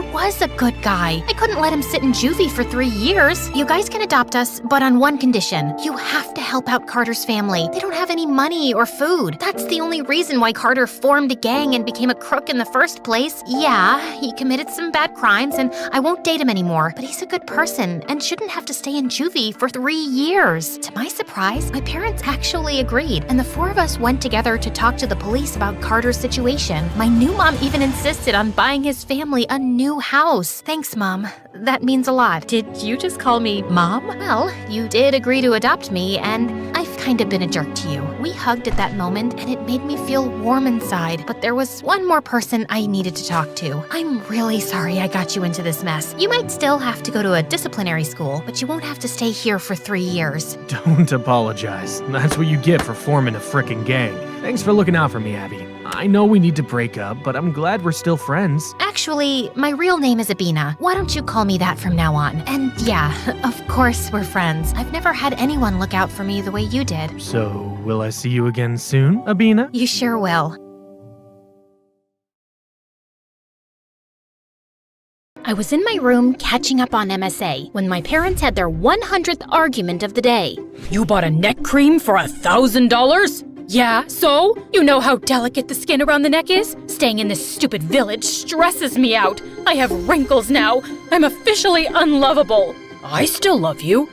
S1: was a good guy. I couldn't let him sit in juvie for 3 years. You guys can adopt us, but on one condition. You have to help out Carter's family. They don't have any money or food. That's the only reason why Carter formed a gang and became a crook in the first place. Yeah, he committed some bad crimes and I won't date him anymore, but he's a good person and shouldn't have to stay in juvie for 3 years. To my surprise, my parents actually agreed, and the 4 of us went together to talk to the police about Carter's situation. My new mom even insisted on buying his family a new house. Thanks, Mom. That means a lot. Did you just call me Mom? Well, you did agree to adopt me, and I've kind of been a jerk to you. We hugged at that moment, and it made me feel warm inside, but there was one more person I needed to talk to. I'm really sorry I got you into this mess. You might still have to go to a disciplinary school, but you won't have to stay here for 3 years.
S4: Don't apologize. That's what you get for forming a frickin' gang. Thanks for looking out for me, Abby. I know we need to break up, but I'm glad we're still friends.
S1: Actually, my real name is Abina. Why don't you call me that from now on? And yeah, of course we're friends. I've never had anyone look out for me the way you did.
S4: So, will I see you again soon, Abina?
S1: You sure will. I was in my room catching up on MSA when my parents had their 100th argument of the day.
S3: You bought a neck cream for $1,000? Yeah, so? You know how delicate the skin around the neck is? Staying in this stupid village stresses me out. I have wrinkles now. I'm officially unlovable. I still love you.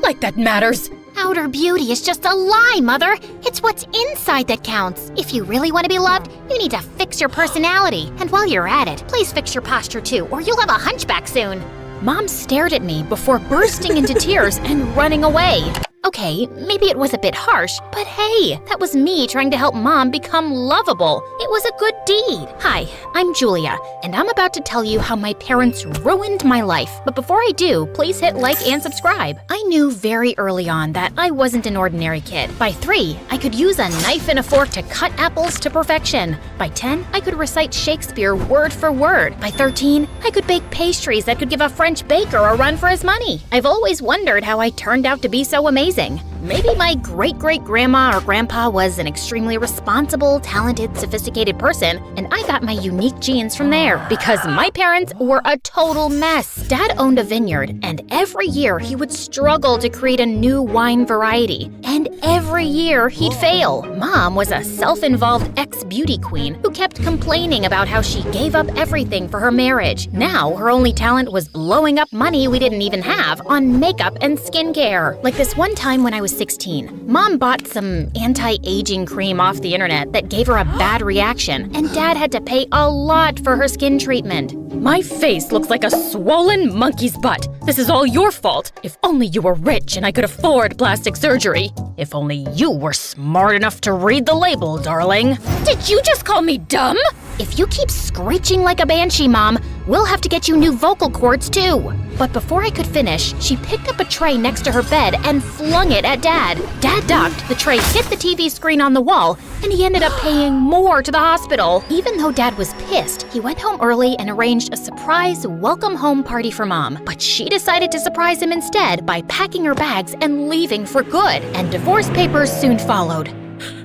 S3: Like that matters.
S1: Outer beauty is just a lie, Mother. It's what's inside that counts. If you really want to be loved, you need to fix your personality. And while you're at it, please fix your posture too, or you'll have a hunchback soon. Mom stared at me before bursting into tears and running away. Okay, maybe it was a bit harsh, but hey, that was me trying to help Mom become lovable. It was a good deed. Hi, I'm Julia, and I'm about to tell you how my parents ruined my life. But before I do, please hit like and subscribe. I knew very early on that I wasn't an ordinary kid. By 3, I could use a knife and a fork to cut apples to perfection. By 10, I could recite Shakespeare word for word. By 13, I could bake pastries that could give a French baker a run for his money. I've always wondered how I turned out to be so amazing. Maybe my great-great-grandma or grandpa was an extremely responsible, talented, sophisticated person, and I got my unique genes from there, because my parents were a total mess. Dad owned a vineyard, and every year he would struggle to create a new wine variety, and every year he'd fail. Mom was a self-involved ex-beauty queen who kept complaining about how she gave up everything for her marriage. Now, her only talent was blowing up money we didn't even have on makeup and skincare. Like this one time when I was 16, Mom bought some anti-aging cream off the internet that gave her a bad reaction, and Dad had to pay a lot for her skin treatment.
S3: My face looks like a swollen monkey's butt. This is all your fault. If only you were rich and I could afford plastic surgery. If only you were smart enough to read the label, darling. Did you just call me dumb?
S1: If you keep screeching like a banshee, Mom, we'll have to get you new vocal cords too. But before I could finish, she picked up a tray next to her bed and flung it at Dad. Dad ducked, the tray hit the TV screen on the wall, and he ended up paying more to the hospital. Even though Dad was pissed, he went home early and arranged a surprise welcome home party for Mom. But she decided to surprise him instead by packing her bags and leaving for good. And divorce papers soon followed.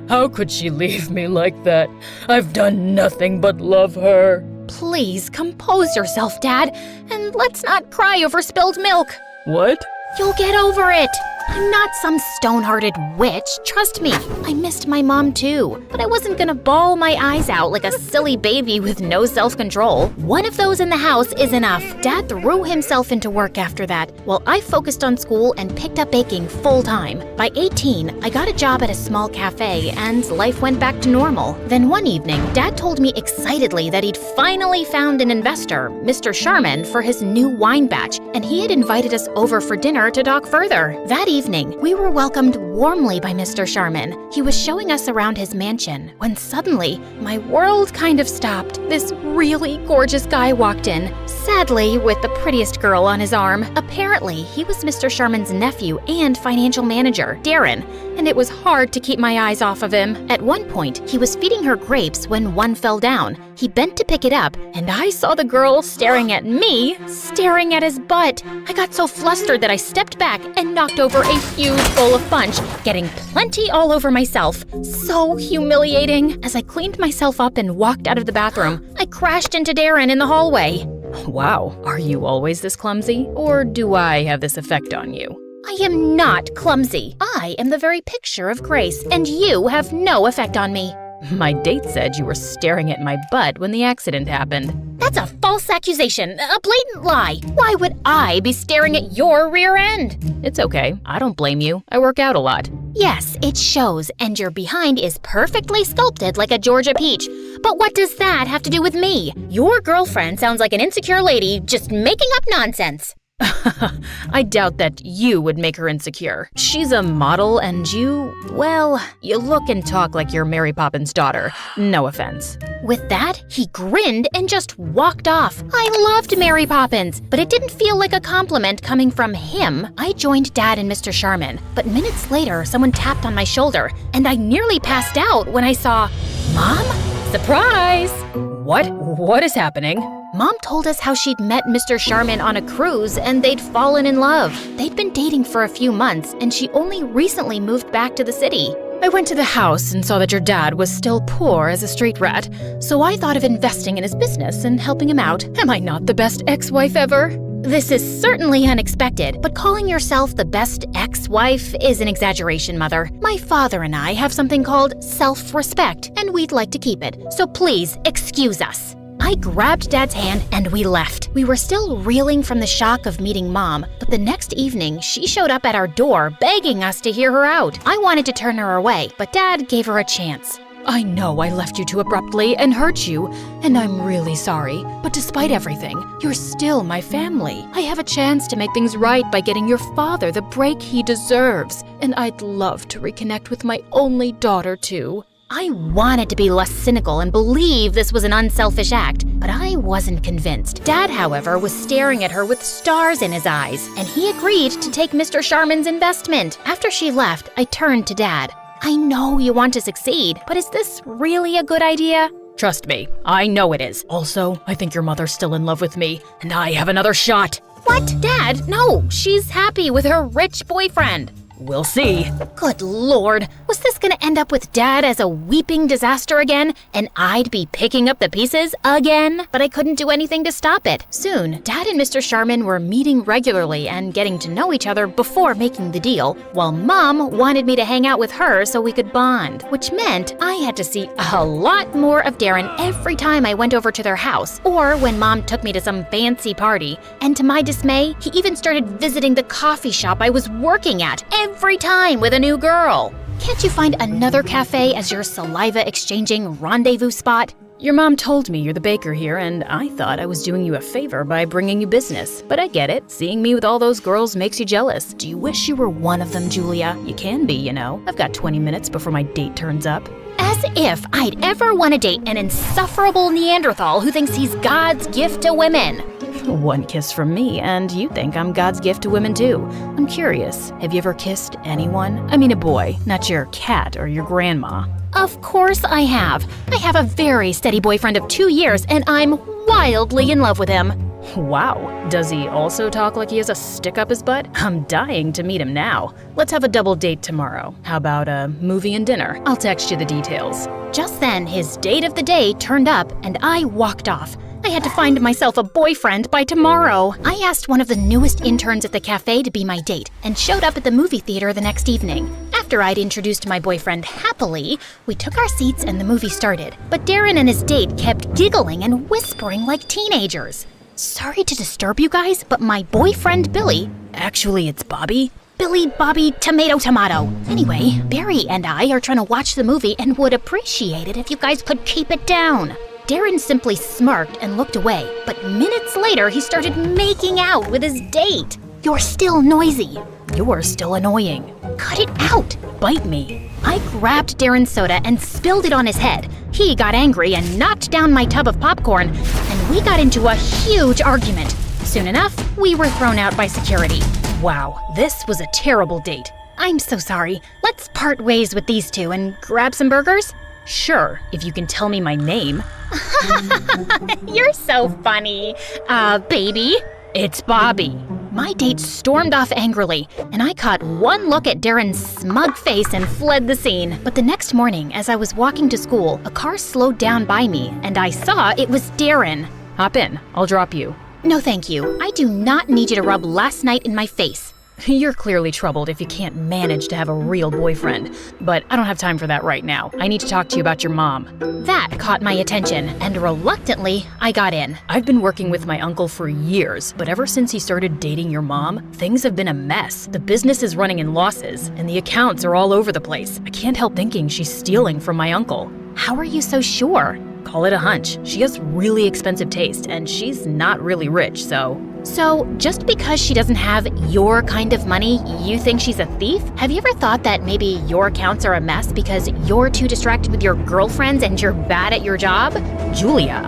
S3: How could she leave me like that? I've done nothing but love her.
S1: Please compose yourself, Dad, and let's not cry over spilled milk.
S3: What?
S1: You'll get over it. I'm not some stone-hearted witch, trust me. I missed my mom too, but I wasn't gonna bawl my eyes out like a silly baby with no self-control. One of those in the house is enough. Dad threw himself into work after that, while I focused on school and picked up baking full-time. By 18, I got a job at a small cafe, and life went back to normal. Then one evening, Dad told me excitedly that he'd finally found an investor, Mr. Sharman, for his new wine batch, and he had invited us over for dinner to talk further. That evening, we were welcomed warmly by Mr. Sharman. He was showing us around his mansion, when suddenly, my world kind of stopped. This really gorgeous guy walked in, sadly with the prettiest girl on his arm. Apparently, he was Mr. Sharman's nephew and financial manager, Darren, and it was hard to keep my eyes off of him. At one point, he was feeding her grapes when one fell down. He bent to pick it up, and I saw the girl staring at me, staring at his butt. I got so flustered that I stepped back and knocked over a huge bowl of punch, getting plenty all over myself. So humiliating. As I cleaned myself up and walked out of the bathroom, I crashed into Darren in the hallway.
S2: Wow, are you always this clumsy? Or do I have this effect on you?
S1: I am not clumsy. I am the very picture of grace, and you have no effect on me.
S2: My date said you were staring at my butt when the accident happened.
S1: That's a false accusation, a blatant lie. Why would I be staring at your rear end?
S2: It's okay, I don't blame you. I work out a lot.
S1: Yes, it shows, and your behind is perfectly sculpted like a Georgia peach. But what does that have to do with me? Your girlfriend sounds like an insecure lady just making up nonsense.
S2: I doubt that you would make her insecure. She's a model and you, well, you look and talk like you're Mary Poppins' daughter. No offense.
S1: With that, he grinned and just walked off. I loved Mary Poppins, but it didn't feel like a compliment coming from him. I joined Dad and Mr. Sharman, but minutes later, someone tapped on my shoulder, and I nearly passed out when I saw Mom?
S3: Surprise!
S2: What is happening?
S1: Mom told us how she'd met Mr. Sharman on a cruise and they'd fallen in love. They'd been dating for a few months and she only recently moved back to the city.
S2: I went to the house and saw that your dad was still poor as a street rat, so I thought of investing in his business and helping him out. Am I not the best ex-wife ever?
S1: This is certainly unexpected, but calling yourself the best ex-wife is an exaggeration, Mother. My father and I have something called self-respect, and we'd like to keep it, so please excuse us. I grabbed Dad's hand and we left. We were still reeling from the shock of meeting Mom, but the next evening, she showed up at our door begging us to hear her out. I wanted to turn her away, but Dad gave her a chance.
S3: I know I left you too abruptly and hurt you, and I'm really sorry. But despite everything, you're still my family. I have a chance to make things right by getting your father the break he deserves, and I'd love to reconnect with my only daughter too.
S1: I wanted to be less cynical and believe this was an unselfish act, but I wasn't convinced. Dad, however, was staring at her with stars in his eyes, and he agreed to take Mr. Sharman's investment. After she left, I turned to Dad. I know you want to succeed, but is this really a good idea?
S3: Trust me, I know it is. Also, I think your mother's still in love with me, and I have another shot.
S1: What? Dad, no, she's happy with her rich boyfriend.
S3: We'll see.
S1: Good Lord, was this gonna end up with Dad as a weeping disaster again, and I'd be picking up the pieces again? But I couldn't do anything to stop it. Soon, Dad and Mr. Sharman were meeting regularly and getting to know each other before making the deal, while Mom wanted me to hang out with her so we could bond, which meant I had to see a lot more of Darren every time I went over to their house, or when Mom took me to some fancy party. And to my dismay, he even started visiting the coffee shop I was working at every time with a new girl. Can't you find another cafe as your saliva-exchanging rendezvous spot?
S2: Your mom told me you're the baker here, and I thought I was doing you a favor by bringing you business. But I get it. Seeing me with all those girls makes you jealous. Do you wish you were one of them, Julia? You can be, you know. I've got 20 minutes before my date turns up.
S1: As if I'd ever want to date an insufferable Neanderthal who thinks he's God's gift to women.
S2: One kiss from me, and you think I'm God's gift to women too. I'm curious, have you ever kissed anyone? I mean a boy, not your cat or your grandma.
S1: Of course I have. I have a very steady boyfriend of 2 years, and I'm wildly in love with him.
S2: Wow, does he also talk like he has a stick up his butt? I'm dying to meet him now. Let's have a double date tomorrow. How about a movie and dinner? I'll text you the details.
S1: Just then, his date of the day turned up, and I walked off. I had to find myself a boyfriend by tomorrow. I asked one of the newest interns at the cafe to be my date and showed up at the movie theater the next evening. After I'd introduced my boyfriend happily, we took our seats and the movie started. But Darren and his date kept giggling and whispering like teenagers. Sorry to disturb you guys, but my boyfriend Billy—
S2: Actually, it's Bobby.
S1: Billy, Bobby, tomato. Anyway, Barry and I are trying to watch the movie and would appreciate it if you guys could keep it down. Darren simply smirked and looked away, but minutes later he started making out with his date. You're still noisy.
S2: You're still annoying.
S1: Cut it out.
S2: Bite me.
S1: I grabbed Darren's soda and spilled it on his head. He got angry and knocked down my tub of popcorn, and we got into a huge argument. Soon enough, we were thrown out by security.
S2: Wow, this was a terrible date.
S1: I'm so sorry. Let's part ways with these two and grab some burgers?
S2: Sure, if you can tell me my name.
S1: You're so funny. Baby?
S2: It's Bobby.
S1: My date stormed off angrily, and I caught one look at Darren's smug face and fled the scene. But the next morning, as I was walking to school, a car slowed down by me, and I saw it was Darren.
S2: Hop in, I'll drop you.
S1: No, thank you. I do not need you to rub last night in my face.
S2: You're clearly troubled if you can't manage to have a real boyfriend, but I don't have time for that right now. I need to talk to you about your mom.
S1: That caught my attention, and reluctantly, I got in.
S2: I've been working with my uncle for years, but ever since he started dating your mom, things have been a mess. The business is running in losses, and the accounts are all over the place. I can't help thinking she's stealing from my uncle.
S1: How are you so sure?
S2: Call it a hunch. She has really expensive taste, and she's not really rich, so...
S1: So, just because she doesn't have your kind of money, you think she's a thief? Have you ever thought that maybe your accounts are a mess because you're too distracted with your girlfriends and you're bad at your job?
S2: Julia,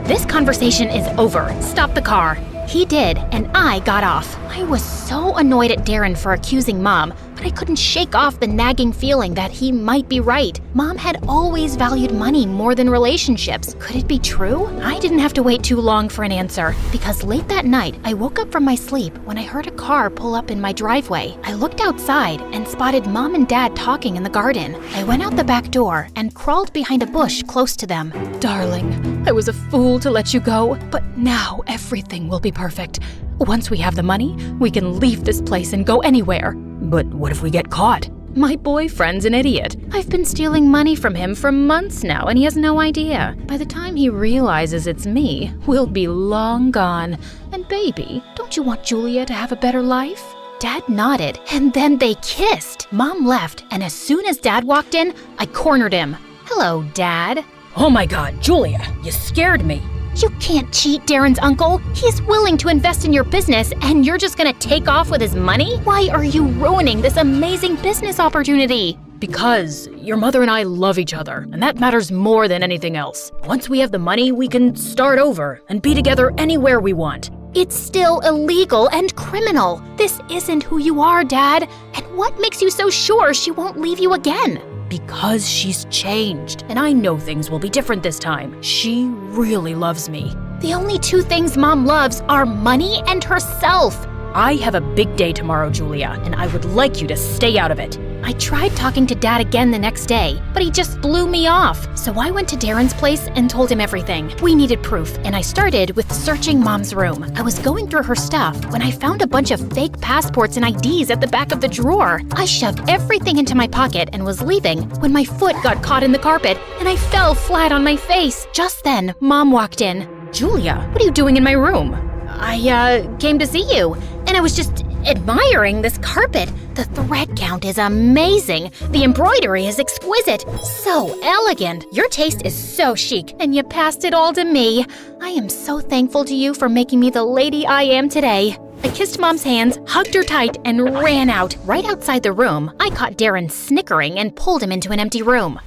S1: This conversation is over. Stop the car. He did, and I got off. I was so annoyed at Darren for accusing Mom, but I couldn't shake off the nagging feeling that he might be right. Mom had always valued money more than relationships. Could it be true? I didn't have to wait too long for an answer, because late that night, I woke up from my sleep when I heard a car pull up in my driveway. I looked outside and spotted Mom and Dad talking in the garden. I went out the back door and crawled behind a bush close to them.
S3: Darling, I was a fool to let you go, but now everything will be perfect. Once we have the money, we can leave this place and go anywhere.
S2: but what if we get caught?
S3: My boyfriend's an idiot. I've been stealing money from him for months now, and he has no idea. By the time he realizes it's me, we'll be long gone. And baby, don't you want Julia to have a better life?
S1: Dad nodded, and then they kissed. Mom left, and as soon as Dad walked in, I cornered him. Hello, Dad.
S3: Oh my god, Julia, you scared me.
S1: You can't cheat Darren's uncle. He's willing to invest in your business, and you're just gonna take off with his money? Why are you ruining this amazing business opportunity?
S2: Because your mother and I love each other, and that matters more than anything else. Once we have the money, we can start over and be together anywhere we want.
S1: It's still illegal and criminal. This isn't who you are, Dad. And what makes you so sure she won't leave you again?
S2: Because she's changed, and I know things will be different this time. She really loves me.
S1: The only two things Mom loves are money and herself.
S2: I have a big day tomorrow, Julia, and I would like you to stay out of it.
S1: I tried talking to Dad again the next day, but he just blew me off. So I went to Darren's place and told him everything. We needed proof, and I started with searching Mom's room. I was going through her stuff when I found a bunch of fake passports and IDs at the back of the drawer. I shoved everything into my pocket and was leaving when my foot got caught in the carpet and I fell flat on my face. Just then, Mom walked in.
S2: Julia, what are you doing in my room?
S1: I came to see you, and I was just admiring this carpet. The thread count is amazing. The embroidery is exquisite. So elegant. Your taste is so chic, and you passed it all to me. I am so thankful to you for making me the lady I am today. I kissed Mom's hands, hugged her tight, and ran out. Right outside the room, I caught Darren snickering and pulled him into an empty room.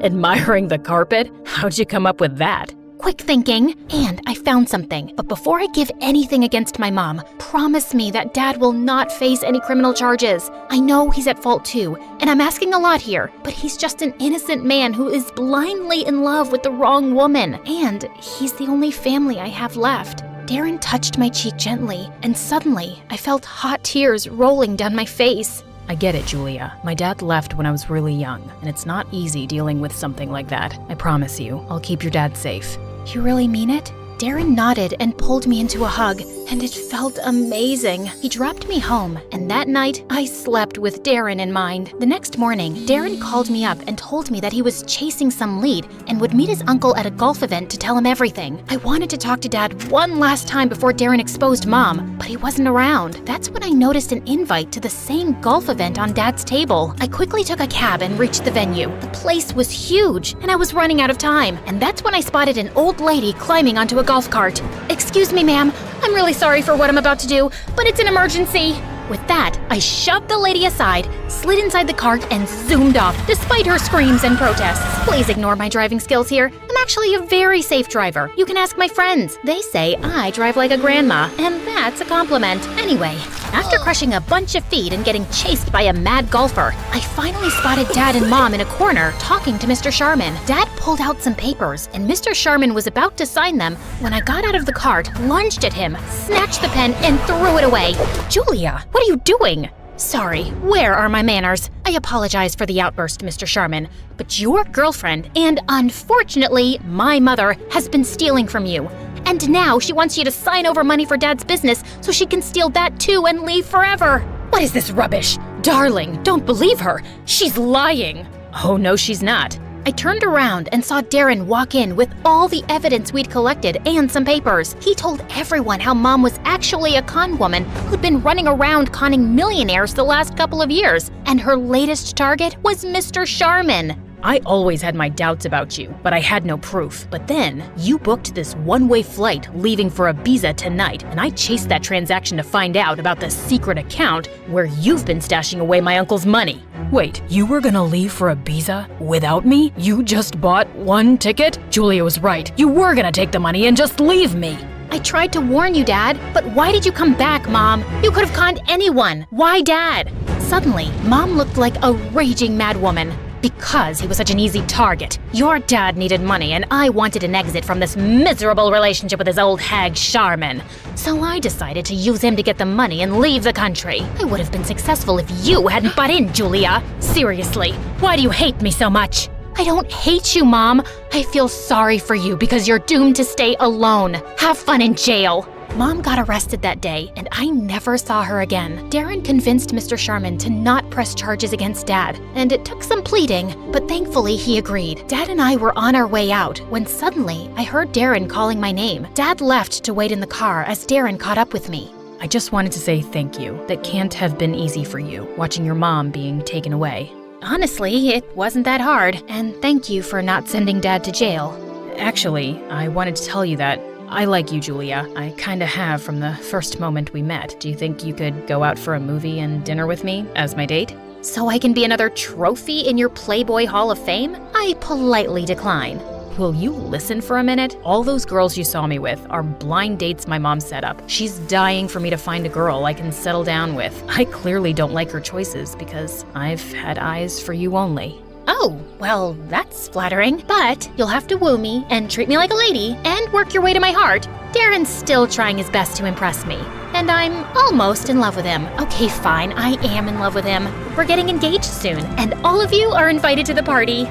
S2: Admiring the carpet? How'd you come up with that?
S1: Quick thinking, and I found something. But before I give anything against my mom, promise me that Dad will not face any criminal charges. I know he's at fault too, and I'm asking a lot here, but he's just an innocent man who is blindly in love with the wrong woman, and he's the only family I have left. Darren touched my cheek gently, and suddenly I felt hot tears rolling down my face.
S2: I get it, Julia. My dad left when I was really young, and it's not easy dealing with something like that. I promise you, I'll keep your dad safe.
S1: You really mean it? Darren nodded and pulled me into a hug, and it felt amazing. He dropped me home, and that night, I slept with Darren in mind. The next morning, Darren called me up and told me that he was chasing some lead and would meet his uncle at a golf event to tell him everything. I wanted to talk to Dad one last time before Darren exposed Mom, but he wasn't around. That's when I noticed an invite to the same golf event on Dad's table. I quickly took a cab and reached the venue. The place was huge, and I was running out of time, and that's when I spotted an old lady climbing onto a golf cart. "Excuse me, ma'am. I'm really sorry for what I'm about to do, but it's an emergency." With that, I shoved the lady aside, slid inside the cart, and zoomed off, despite her screams and protests. Please ignore my driving skills here. I'm actually a very safe driver. You can ask my friends. They say I drive like a grandma, and that's a compliment. Anyway, after crushing a bunch of feet and getting chased by a mad golfer, I finally spotted Dad and Mom in a corner talking to Mr. Sharman. Dad pulled out some papers, and Mr. Sharman was about to sign them when I got out of the cart, lunged at him, snatched the pen, and threw it away. "Julia, what are you doing?" "Sorry, where are my manners? I apologize for the outburst, Mr. Sharman, but your girlfriend, and unfortunately, my mother, has been stealing from you. And now she wants you to sign over money for Dad's business so she can steal that too and leave forever."
S3: What is this rubbish? Darling, don't believe her. She's lying.
S2: Oh, no, she's not.
S1: I turned around and saw Darren walk in with all the evidence we'd collected and some papers. He told everyone how Mom was actually a con woman who'd been running around conning millionaires the last couple of years, and her latest target was Mr. Sharman.
S2: I always had my doubts about you, but I had no proof. But then, you booked this one-way flight leaving for Ibiza tonight, and I chased that transaction to find out about the secret account where you've been stashing away my uncle's money. Wait, you were gonna leave for Ibiza without me? You just bought one ticket? Julia was right. You were gonna take the money and just leave me.
S1: I tried to warn you, Dad, but why did you come back, Mom? You could have conned anyone. Why Dad? Suddenly, Mom looked like a raging mad woman. Because he was such an easy target. Your dad needed money, and I wanted an exit from this miserable relationship with his old hag Sharman. So I decided to use him to get the money and leave the country. I would have been successful if you hadn't butt in, Julia. Seriously, why do you hate me so much? I don't hate you, Mom. I feel sorry for you because you're doomed to stay alone. Have fun in jail. Mom got arrested that day, and I never saw her again. Darren convinced Mr. Sharman to not press charges against Dad, and it took some pleading, but thankfully he agreed. Dad and I were on our way out when suddenly I heard Darren calling my name. Dad left to wait in the car as Darren caught up with me.
S2: I just wanted to say thank you. That can't have been easy for you, watching your mom being taken away.
S1: Honestly, it wasn't that hard, and thank you for not sending Dad to jail.
S2: Actually, I wanted to tell you that I like you, Julia. I kinda have from the first moment we met. Do you think you could go out for a movie and dinner with me as my date?
S1: So I can be another trophy in your Playboy Hall of Fame? I politely decline.
S2: Will you listen for a minute? All those girls you saw me with are blind dates my mom set up. She's dying for me to find a girl I can settle down with. I clearly don't like her choices because I've had eyes for you only.
S1: Oh, well, that's flattering, but you'll have to woo me and treat me like a lady and work your way to my heart. Darren's still trying his best to impress me, and I'm almost in love with him. Okay, fine, I am in love with him. We're getting engaged soon, and all of you are invited to the party.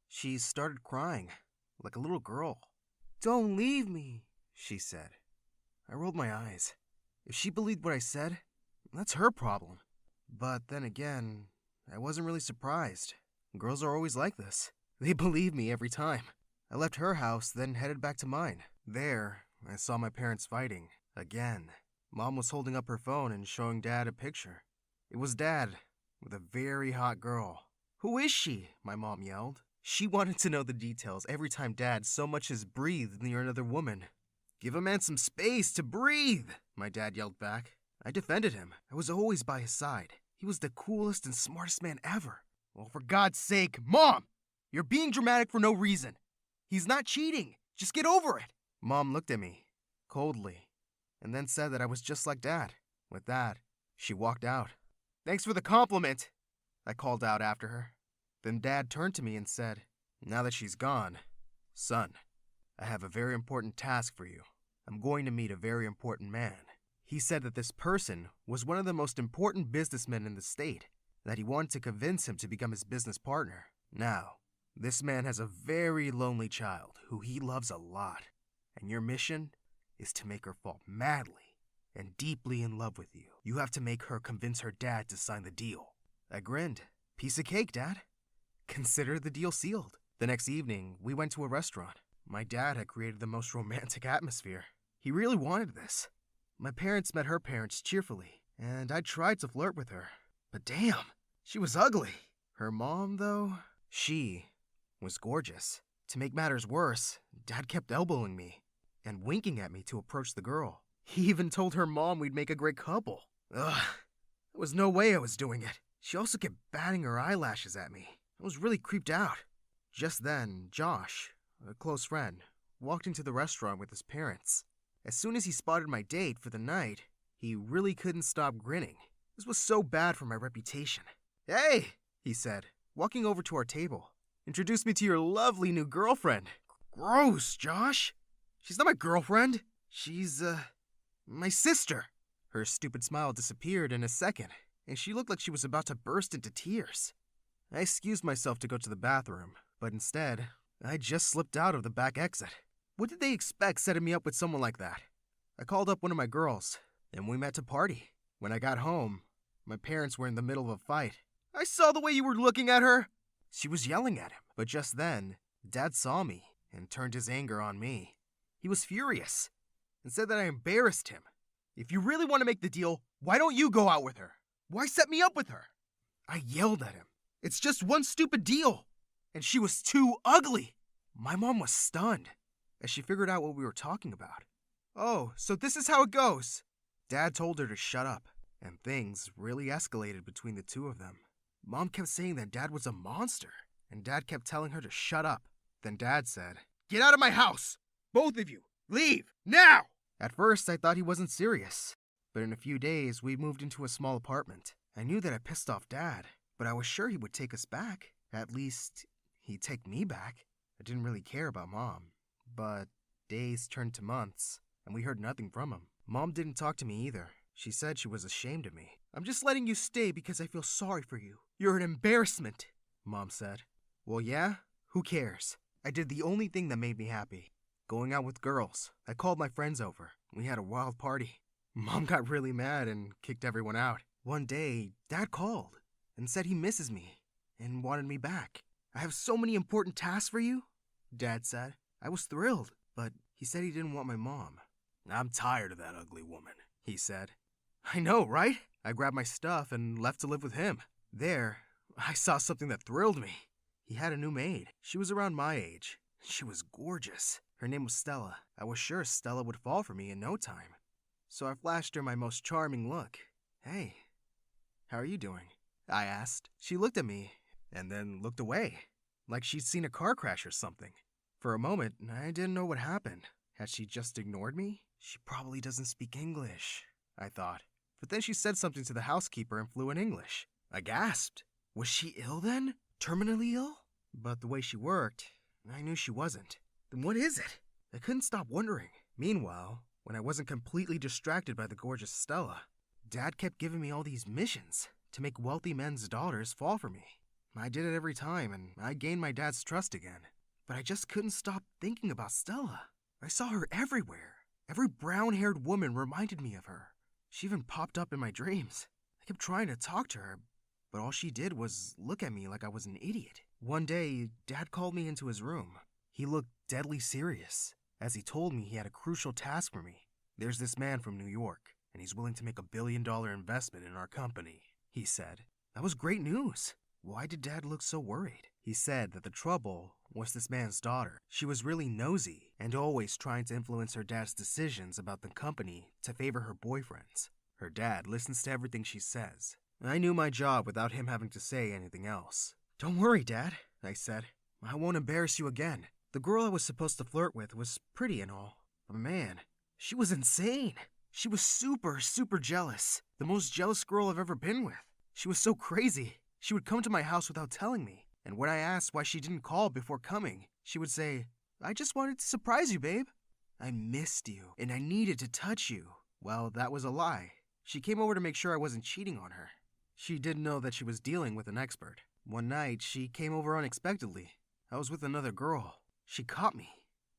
S5: She started crying, like a little girl. "Don't leave me," she said. I rolled my eyes. If she believed what I said, that's her problem. But then again, I wasn't really surprised. Girls are always like this. They believe me every time. I left her house, then headed back to mine. There, I saw my parents fighting. Again. Mom was holding up her phone and showing Dad a picture. It was Dad, with a very hot girl. "Who is she?" my mom yelled. She wanted to know the details every time Dad so much as breathed near another woman. "Give a man some space to breathe," my dad yelled back. I defended him. I was always by his side. He was the coolest and smartest man ever. "Well, for God's sake, Mom! You're being dramatic for no reason. He's not cheating. Just get over it." Mom looked at me, coldly, and then said that I was just like Dad. With that, she walked out. "Thanks for the compliment," I called out after her. Then Dad turned to me and said, "Now that she's gone, son, I have a very important task for you. I'm going to meet a very important man." He said that this person was one of the most important businessmen in the state, that he wanted to convince him to become his business partner. Now, this man has a very lonely child who he loves a lot, and your mission is to make her fall madly and deeply in love with you. You have to make her convince her dad to sign the deal. I grinned. "Piece of cake, Dad. Consider the deal sealed." The next evening, we went to a restaurant. My dad had created the most romantic atmosphere. He really wanted this. My parents met her parents cheerfully, and I tried to flirt with her. But damn, she was ugly. Her mom, though, she was gorgeous. To make matters worse, Dad kept elbowing me and winking at me to approach the girl. He even told her mom we'd make a great couple. Ugh, there was no way I was doing it. She also kept batting her eyelashes at me. I was really creeped out. Just then, Josh, a close friend, walked into the restaurant with his parents. As soon as he spotted my date for the night, he really couldn't stop grinning. This was so bad for my reputation. "Hey," he said, walking over to our table. "Introduce me to your lovely new girlfriend." "Gross, Josh. She's not my girlfriend. She's, my sister." Her stupid smile disappeared in a second, and she looked like she was about to burst into tears. I excused myself to go to the bathroom, but instead, I just slipped out of the back exit. What did they expect setting me up with someone like that? I called up one of my girls, and we met to party. When I got home, my parents were in the middle of a fight. "I saw the way you were looking at her." She was yelling at him, but just then, Dad saw me and turned his anger on me. He was furious and said that I embarrassed him. "If you really want to make the deal, why don't you go out with her? Why set me up with her?" I yelled at him. "It's just one stupid deal." And she was too ugly. My mom was stunned as she figured out what we were talking about. "Oh, so this is how it goes." Dad told her to shut up, and things really escalated between the two of them. Mom kept saying that Dad was a monster, and Dad kept telling her to shut up. Then Dad said, "Get out of my house! Both of you! Leave! Now!" At first, I thought he wasn't serious, but in a few days, we moved into a small apartment. I knew that I pissed off Dad, but I was sure he would take us back. At least, he'd take me back. I didn't really care about Mom, but days turned to months, and we heard nothing from him. Mom didn't talk to me either. She said she was ashamed of me. "I'm just letting you stay because I feel sorry for you. You're an embarrassment," Mom said. Well, yeah? Who cares? I did the only thing that made me happy. Going out with girls. I called my friends over. We had a wild party. Mom got really mad and kicked everyone out. One day, Dad called and said he misses me and wanted me back. "I have so many important tasks for you." Dad said. I was thrilled, but he said he didn't want my mom. I'm tired of that ugly woman, he said. I know, right? I grabbed my stuff and left to live with him. There, I saw something that thrilled me. He had a new maid. She was around my age. She was gorgeous. Her name was Stella. I was sure Stella would fall for me in no time. So I flashed her my most charming look. Hey, how are you doing? I asked. She looked at me and then looked away, like she'd seen a car crash or something. For a moment, I didn't know what happened. Had she just ignored me? She probably doesn't speak English, I thought. But then she said something to the housekeeper in fluent English. I gasped. Was she ill then? Terminally ill? But the way she worked, I knew she wasn't. Then what is it? I couldn't stop wondering. Meanwhile, when I wasn't completely distracted by the gorgeous Stella, Dad kept giving me all these missions to make wealthy men's daughters fall for me. I did it every time, and I gained my dad's trust again. But I just couldn't stop thinking about Stella. I saw her everywhere. Every brown-haired woman reminded me of her. She even popped up in my dreams. I kept trying to talk to her, but all she did was look at me like I was an idiot. One day, Dad called me into his room. He looked deadly serious, as he told me he had a crucial task for me. There's this man from New York, and he's willing to make $1 billion investment in our company, he said. That was great news. Why did Dad look so worried? He said that the trouble was this man's daughter. She was really nosy and always trying to influence her dad's decisions about the company to favor her boyfriends. Her dad listens to everything she says. I knew my job without him having to say anything else. Don't worry, Dad, I said. I won't embarrass you again. The girl I was supposed to flirt with was pretty and all. But man, she was insane. She was super jealous. The most jealous girl I've ever been with. She was so crazy. She would come to my house without telling me. And when I asked why she didn't call before coming, she would say, I just wanted to surprise you, babe. I missed you, and I needed to touch you. Well, that was a lie. She came over to make sure I wasn't cheating on her. She didn't know that she was dealing with an expert. One night, she came over unexpectedly. I was with another girl. She caught me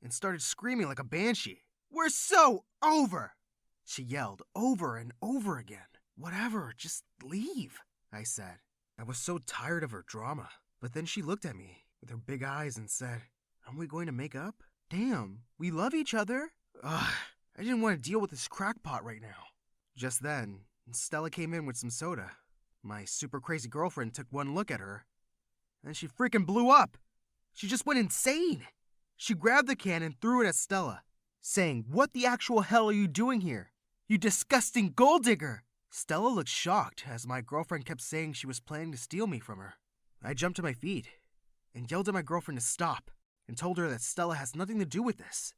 S5: and started screaming like a banshee. We're so over! She yelled over and over again. Whatever, just leave, I said. I was so tired of her drama. But then she looked at me with her big eyes and said, aren't we going to make up? Damn, we love each other. Ugh, I didn't want to deal with this crackpot right now. Just then, Stella came in with some soda. My super crazy girlfriend took one look at her, and she freaking blew up. She just went insane. She grabbed the can and threw it at Stella, saying, what the actual hell are you doing here? You disgusting gold digger! Stella looked shocked as my girlfriend kept saying she was planning to steal me from her. I jumped to my feet and yelled at my girlfriend to stop and told her that Stella has nothing to do with this.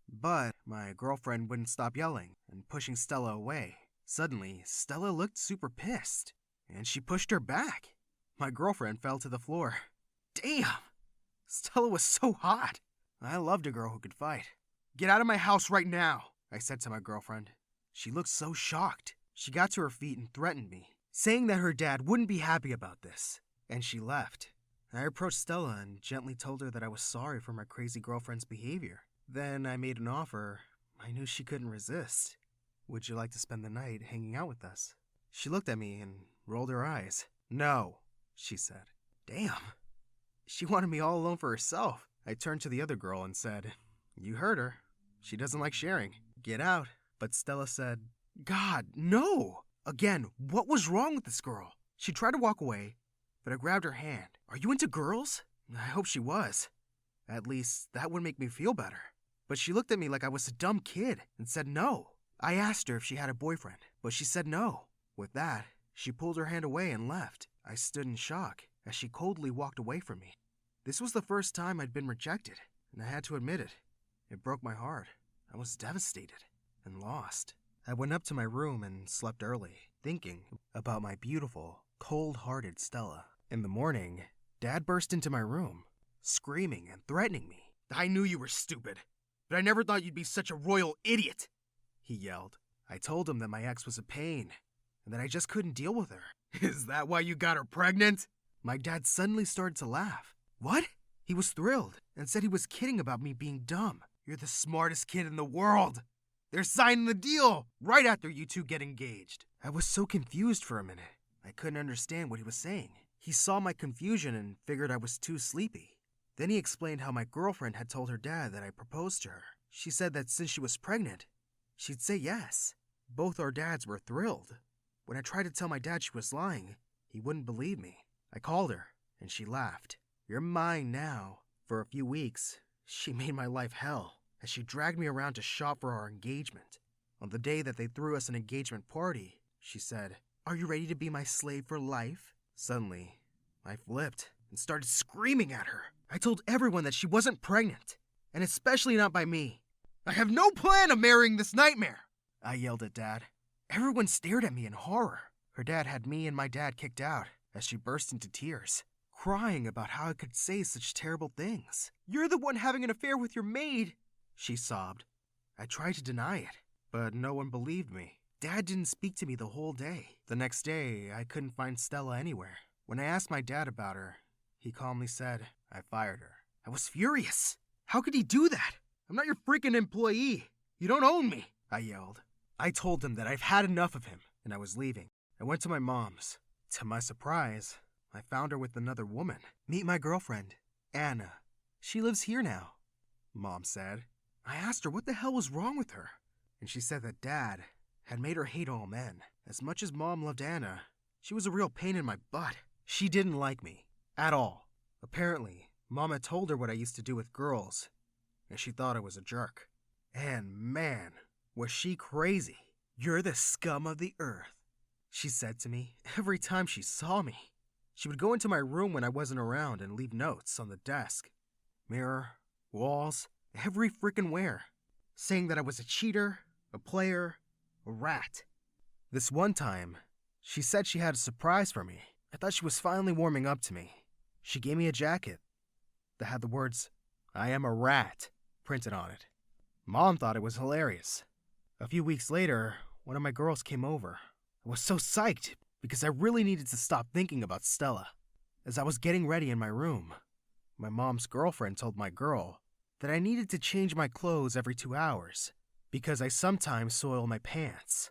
S5: But my girlfriend wouldn't stop yelling and pushing Stella away. Suddenly, Stella looked super pissed and she pushed her back. My girlfriend fell to the floor. Damn! Stella was so hot. I loved a girl who could fight. Get out of my house right now, I said to my girlfriend. She looked so shocked. She got to her feet and threatened me, saying that her dad wouldn't be happy about this. And she left. I approached Stella and gently told her that I was sorry for my crazy girlfriend's behavior. Then I made an offer I knew she couldn't resist. Would you like to spend the night hanging out with us? She looked at me and rolled her eyes. No, she said. Damn. She wanted me all alone for herself. I turned to the other girl and said, you heard her. She doesn't like sharing. Get out. But Stella said, God, no. Again, what was wrong with this girl? She tried to walk away, but I grabbed her hand. Are you into girls? I hope she was. At least, that would make me feel better. But she looked at me like I was a dumb kid and said no. I asked her if she had a boyfriend, but she said no. With that, she pulled her hand away and left. I stood in shock as she coldly walked away from me. This was the first time I'd been rejected, and I had to admit it. It broke my heart. I was devastated and lost. I went up to my room and slept early, thinking about my beautiful, cold-hearted Stella. In the morning, Dad burst into my room, screaming and threatening me. I knew you were stupid, but I never thought you'd be such a royal idiot, he yelled. I told him that my ex was a pain, and that I just couldn't deal with her. Is that why you got her pregnant? My dad suddenly started to laugh. What? He was thrilled and said he was kidding about me being dumb. You're the smartest kid in the world. They're signing the deal right after you two get engaged. I was so confused for a minute. I couldn't understand what he was saying. He saw my confusion and figured I was too sleepy. Then he explained how my girlfriend had told her dad that I proposed to her. She said that since she was pregnant, she'd say yes. Both our dads were thrilled. When I tried to tell my dad she was lying, he wouldn't believe me. I called her, and she laughed. "You're mine now." For a few weeks, she made my life hell as she dragged me around to shop for our engagement. On the day that they threw us an engagement party, she said, "Are you ready to be my slave for life?" Suddenly, I flipped and started screaming at her. I told everyone that she wasn't pregnant, and especially not by me. "I have no plan of marrying this nightmare," I yelled at Dad. Everyone stared at me in horror. Her dad had me and my dad kicked out as she burst into tears, crying about how I could say such terrible things. "You're the one having an affair with your maid," she sobbed. I tried to deny it, but no one believed me. Dad didn't speak to me the whole day. The next day, I couldn't find Stella anywhere. When I asked my dad about her, he calmly said, "I fired her." I was furious. "How could he do that? I'm not your freaking employee. You don't own me," I yelled. I told him that I've had enough of him, and I was leaving. I went to my mom's. To my surprise, I found her with another woman. "Meet my girlfriend, Anna. She lives here now," Mom said. I asked her what the hell was wrong with her, and she said that Dad had made her hate all men. As much as Mom loved Anna, she was a real pain in my butt. She didn't like me, at all. Apparently, Mom had told her what I used to do with girls, and she thought I was a jerk. And man, was she crazy. "You're the scum of the earth," she said to me every time she saw me. She would go into my room when I wasn't around and leave notes on the desk, mirror, walls, every frickin' where, saying that I was a cheater, a player, a rat. This one time, she said she had a surprise for me. I thought she was finally warming up to me. She gave me a jacket that had the words, "I am a rat," printed on it. Mom thought it was hilarious. A few weeks later, one of my girls came over. I was so psyched because I really needed to stop thinking about Stella. As I was getting ready in my room, my mom's girlfriend told my girl that I needed to change my clothes every 2 hours because I sometimes soil my pants.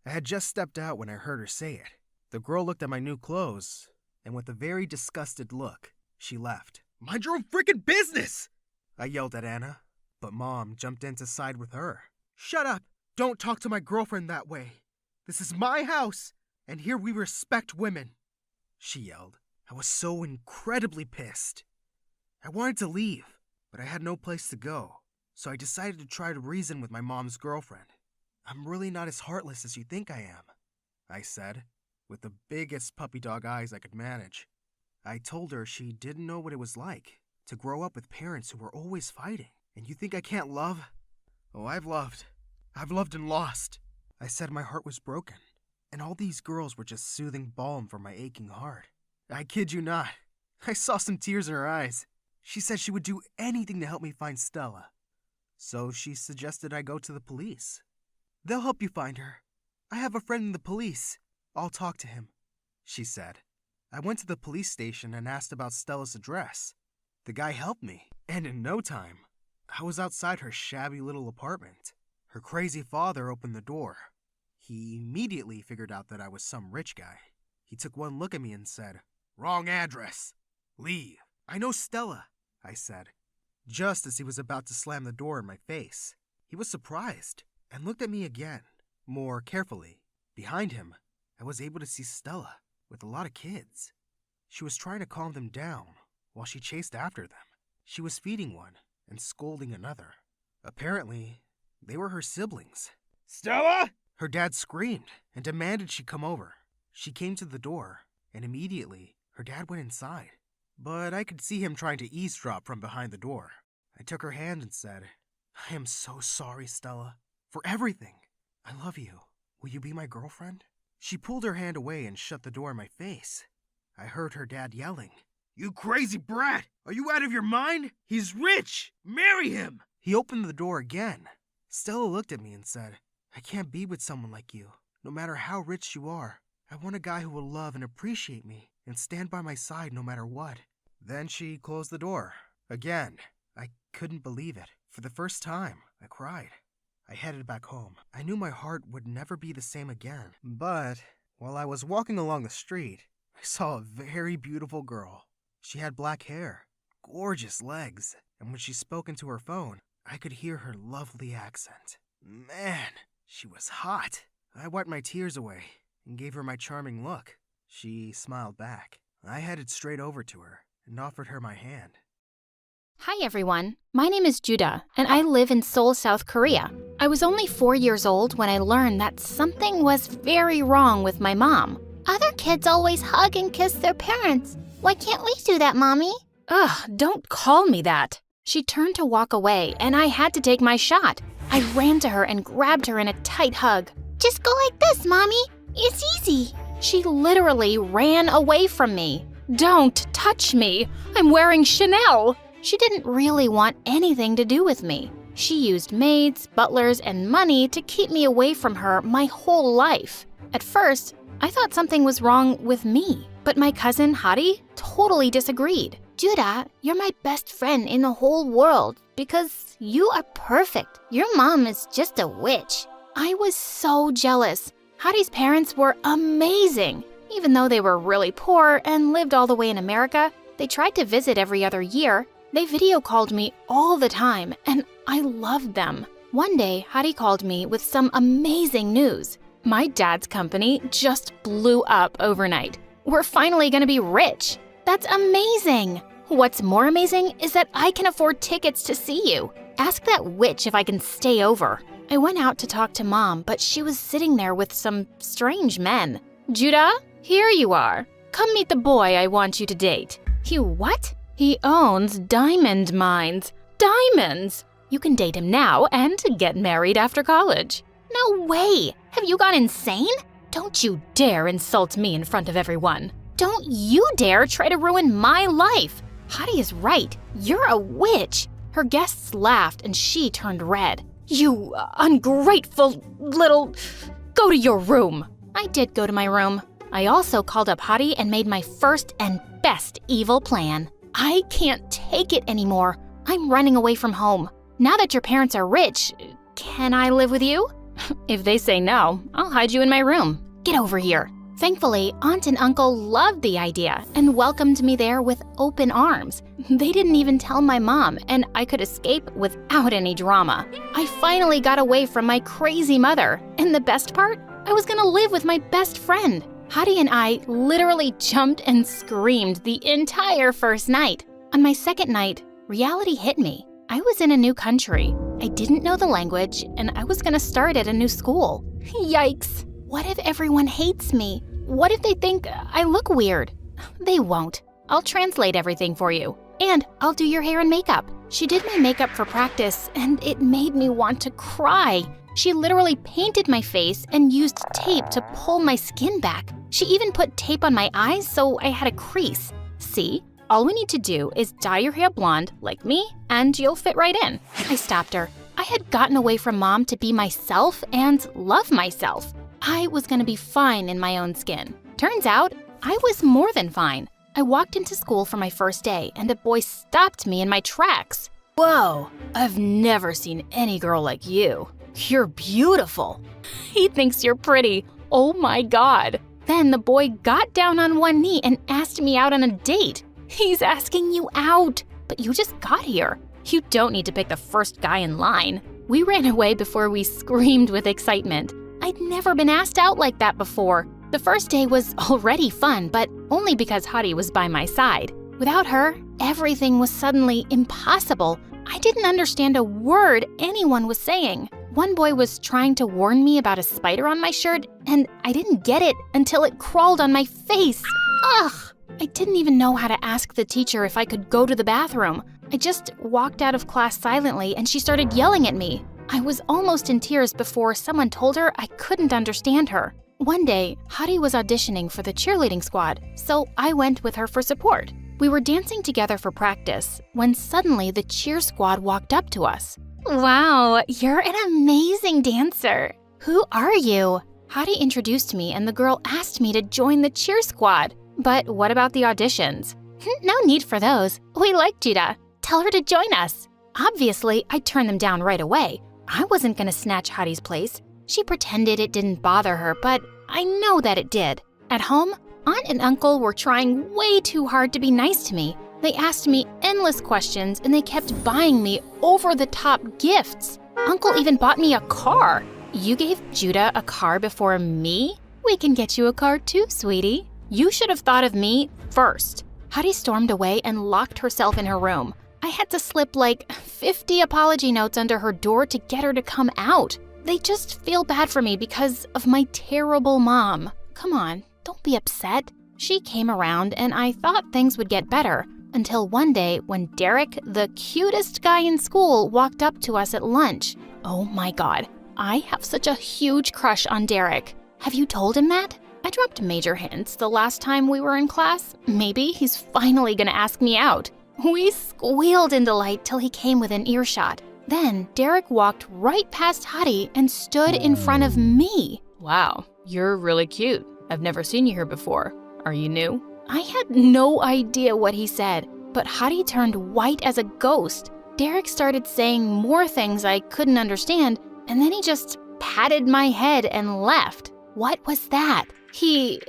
S5: I had just stepped out when I heard her say it. The girl looked at my new clothes, and with a very disgusted look, she left. "Mind your own freaking business!" I yelled at Anna, but Mom jumped in to side with her. "Shut up! Don't talk to my girlfriend that way. This is my house, and here we respect women," she yelled. I was so incredibly pissed. I wanted to leave, but I had no place to go, so I decided to try to reason with my mom's girlfriend. "I'm really not as heartless as you think I am," I said, with the biggest puppy dog eyes I could manage. I told her she didn't know what it was like to grow up with parents who were always fighting. "And you think I can't love? Oh, I've loved. I've loved and lost." I said my heart was broken, and all these girls were just soothing balm for my aching heart. I kid you not. I saw some tears in her eyes. She said she would do anything to help me find Stella. So she suggested I go to the police. "They'll help you find her. I have a friend in the police. I'll talk to him," she said. I went to the police station and asked about Stella's address. The guy helped me, and in no time, I was outside her shabby little apartment. Her crazy father opened the door. He immediately figured out that I was some rich guy. He took one look at me and said, "Wrong address. Leave." "I know Stella," I said, just as he was about to slam the door in my face. He was surprised and looked at me again, more carefully. Behind him, I was able to see Stella with a lot of kids. She was trying to calm them down while she chased after them. She was feeding one and scolding another. Apparently, they were her siblings. "Stella!" Her dad screamed and demanded she come over. She came to the door, and immediately, her dad went inside. But I could see him trying to eavesdrop from behind the door. I took her hand and said, "I am so sorry, Stella, for everything. I love you. Will you be my girlfriend?" She pulled her hand away and shut the door in my face. I heard her dad yelling, "You crazy brat! Are you out of your mind? He's rich! Marry him!" He opened the door again. Stella looked at me and said, "I can't be with someone like you. No matter how rich you are, I want a guy who will love and appreciate me and stand by my side no matter what." Then she closed the door. Again, I couldn't believe it. For the first time, I cried. I headed back home. I knew my heart would never be the same again. But while I was walking along the street, I saw a very beautiful girl. She had black hair, gorgeous legs, and when she spoke into her phone, I could hear her lovely accent. Man, she was hot. I wiped my tears away and gave her my charming look. She smiled back. I headed straight over to her and offered her my hand.
S1: Hi everyone, my name is Judah, and I live in Seoul, South Korea. I was only 4 years old when I learned that something was very wrong with my mom. Other kids always hug and kiss their parents. Why can't we do that, Mommy?
S2: Ugh, don't call me that.
S1: She turned to walk away, and I had to take my shot. I ran to her and grabbed her in a tight hug. Just go like this, Mommy. It's easy. She literally ran away from me.
S2: Don't touch me. I'm wearing Chanel.
S1: She didn't really want anything to do with me. She used maids, butlers, and money to keep me away from her my whole life. At first, I thought something was wrong with me, but my cousin Hadi totally disagreed. Judah, you're my best friend in the whole world because you are perfect. Your mom is just a witch. I was so jealous. Hadi's parents were amazing. Even though they were really poor and lived all the way in America, they tried to visit every other year. They video called me all the time, and I loved them. One day, Hadi called me with some amazing news. My dad's company just blew up overnight. We're finally gonna be rich. That's amazing. What's more amazing is that I can afford tickets to see you. Ask that witch if I can stay over. I went out to talk to Mom, but she was sitting there with some strange men.
S2: Judah, here you are. Come meet the boy I want you to date.
S1: You what?
S2: He owns diamond mines. Diamonds!
S1: You can date him now and get married after college. No way! Have you gone insane?
S2: Don't you dare insult me in front of everyone.
S1: Don't you dare try to ruin my life. Hadi is right. You're a witch. Her guests laughed and she turned red.
S2: You ungrateful little... Go to your room.
S1: I did go to my room. I also called up Hadi and made my first and best evil plan. I can't take it anymore. I'm running away from home. Now that your parents are rich, can I live with you?
S2: If they say no, I'll hide you in my room.
S1: Get over here. Thankfully, Aunt and Uncle loved the idea and welcomed me there with open arms. They didn't even tell my mom, and I could escape without any drama. I finally got away from my crazy mother. And the best part? I was gonna live with my best friend. Hadi and I literally jumped and screamed the entire first night. On my second night, reality hit me. I was in a new country. I didn't know the language, and I was gonna start at a new school. Yikes! What if everyone hates me? What if they think I look weird? They won't. I'll translate everything for you. And I'll do your hair and makeup. She did my makeup for practice, and it made me want to cry. She literally painted my face and used tape to pull my skin back. She even put tape on my eyes so I had a crease. See? All we need to do is dye your hair blonde, like me, and you'll fit right in. I stopped her. I had gotten away from Mom to be myself and love myself. I was gonna be fine in my own skin. Turns out, I was more than fine. I walked into school for my first day, and a boy stopped me in my tracks.
S2: Whoa, I've never seen any girl like you. You're beautiful.
S1: He thinks you're pretty. Oh my God. Then the boy got down on one knee and asked me out on a date. He's asking you out, but you just got here. You don't need to pick the first guy in line. We ran away before we screamed with excitement. I'd never been asked out like that before. The first day was already fun, but only because Hadi was by my side. Without her, everything was suddenly impossible. I didn't understand a word anyone was saying. One boy was trying to warn me about a spider on my shirt, and I didn't get it until it crawled on my face. Ugh! I didn't even know how to ask the teacher if I could go to the bathroom. I just walked out of class silently, and she started yelling at me. I was almost in tears before someone told her I couldn't understand her. One day, Hadi was auditioning for the cheerleading squad, so I went with her for support. We were dancing together for practice when suddenly the cheer squad walked up to us. Wow, you're an amazing dancer. Who are you? Hadi introduced me and the girl asked me to join the cheer squad. But what about the auditions? No need for those. We like Judah. Tell her to join us. Obviously, I turned them down right away. I wasn't gonna snatch Hadi's place. She pretended it didn't bother her, but I know that it did. At home, Aunt and Uncle were trying way too hard to be nice to me. They asked me endless questions and they kept buying me over-the-top gifts. Uncle even bought me a car. You gave Judah a car before me? We can get you a car too, sweetie. You should have thought of me first. Hadi stormed away and locked herself in her room. I had to slip like 50 apology notes under her door to get her to come out. They just feel bad for me because of my terrible mom. Come on, don't be upset. She came around and I thought things would get better until one day when Derek, the cutest guy in school, walked up to us at lunch. Oh my God, I have such a huge crush on Derek. Have you told him that? I dropped major hints the last time we were in class. Maybe he's finally gonna ask me out. We squealed in delight till he came within earshot. Then Derek walked right past Hadi and stood in front of me.
S2: Wow, you're really cute. I've never seen you here before. Are you new?
S1: I had no idea what he said, but Hadi turned white as a ghost. Derek started saying more things I couldn't understand, and then he just patted my head and left. What was that? He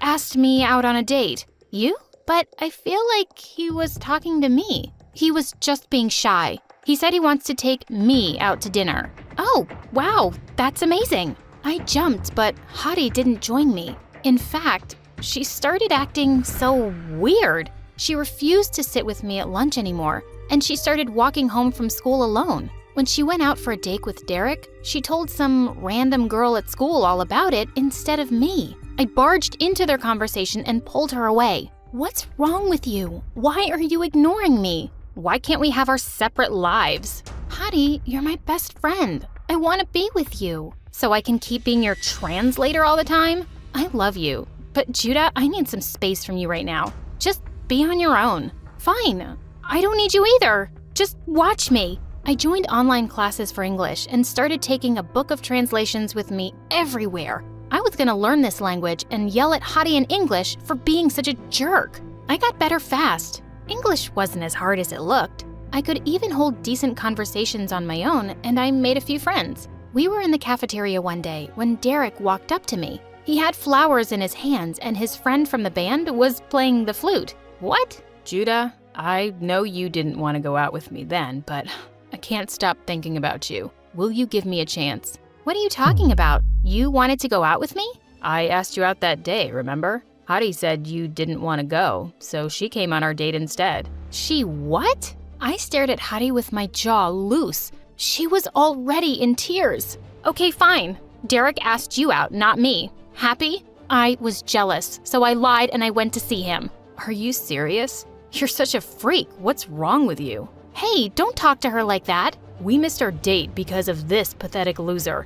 S1: asked me out on a date. You? But I feel like he was talking to me. He was just being shy. He said he wants to take me out to dinner. Oh, wow, that's amazing. I jumped, but Hadi didn't join me. In fact, she started acting so weird. She refused to sit with me at lunch anymore, and she started walking home from school alone. When she went out for a date with Derek, she told some random girl at school all about it instead of me. I barged into their conversation and pulled her away. What's wrong with you? Why are you ignoring me?
S2: Why can't we have our separate lives?
S1: Hadi, you're my best friend. I want to be with you.
S2: So I can keep being your translator all the time?
S1: I love you. But Judah, I need some space from you right now. Just be on your own. Fine. I don't need you either. Just watch me. I joined online classes for English and started taking a book of translations with me everywhere. I was gonna learn this language and yell at Hadi in English for being such a jerk. I got better fast. English wasn't as hard as it looked. I could even hold decent conversations on my own, and I made a few friends. We were in the cafeteria one day when Derek walked up to me. He had flowers in his hands, and his friend from the band was playing the flute.
S2: What? Judah, I know you didn't want to go out with me then, but I can't stop thinking about you. Will you give me a chance?
S1: What are you talking about? You wanted to go out with me?
S2: I asked you out that day, remember? Hadi said you didn't want to go, so she came on our date instead.
S1: She what? I stared at Hadi with my jaw loose. She was already in tears. Okay, fine. Derek asked you out, not me. Happy? I was jealous, so I lied and I went to see him.
S2: Are you serious? You're such a freak. What's wrong with you?
S1: Hey, don't talk to her like that.
S2: We missed our date because of this pathetic loser.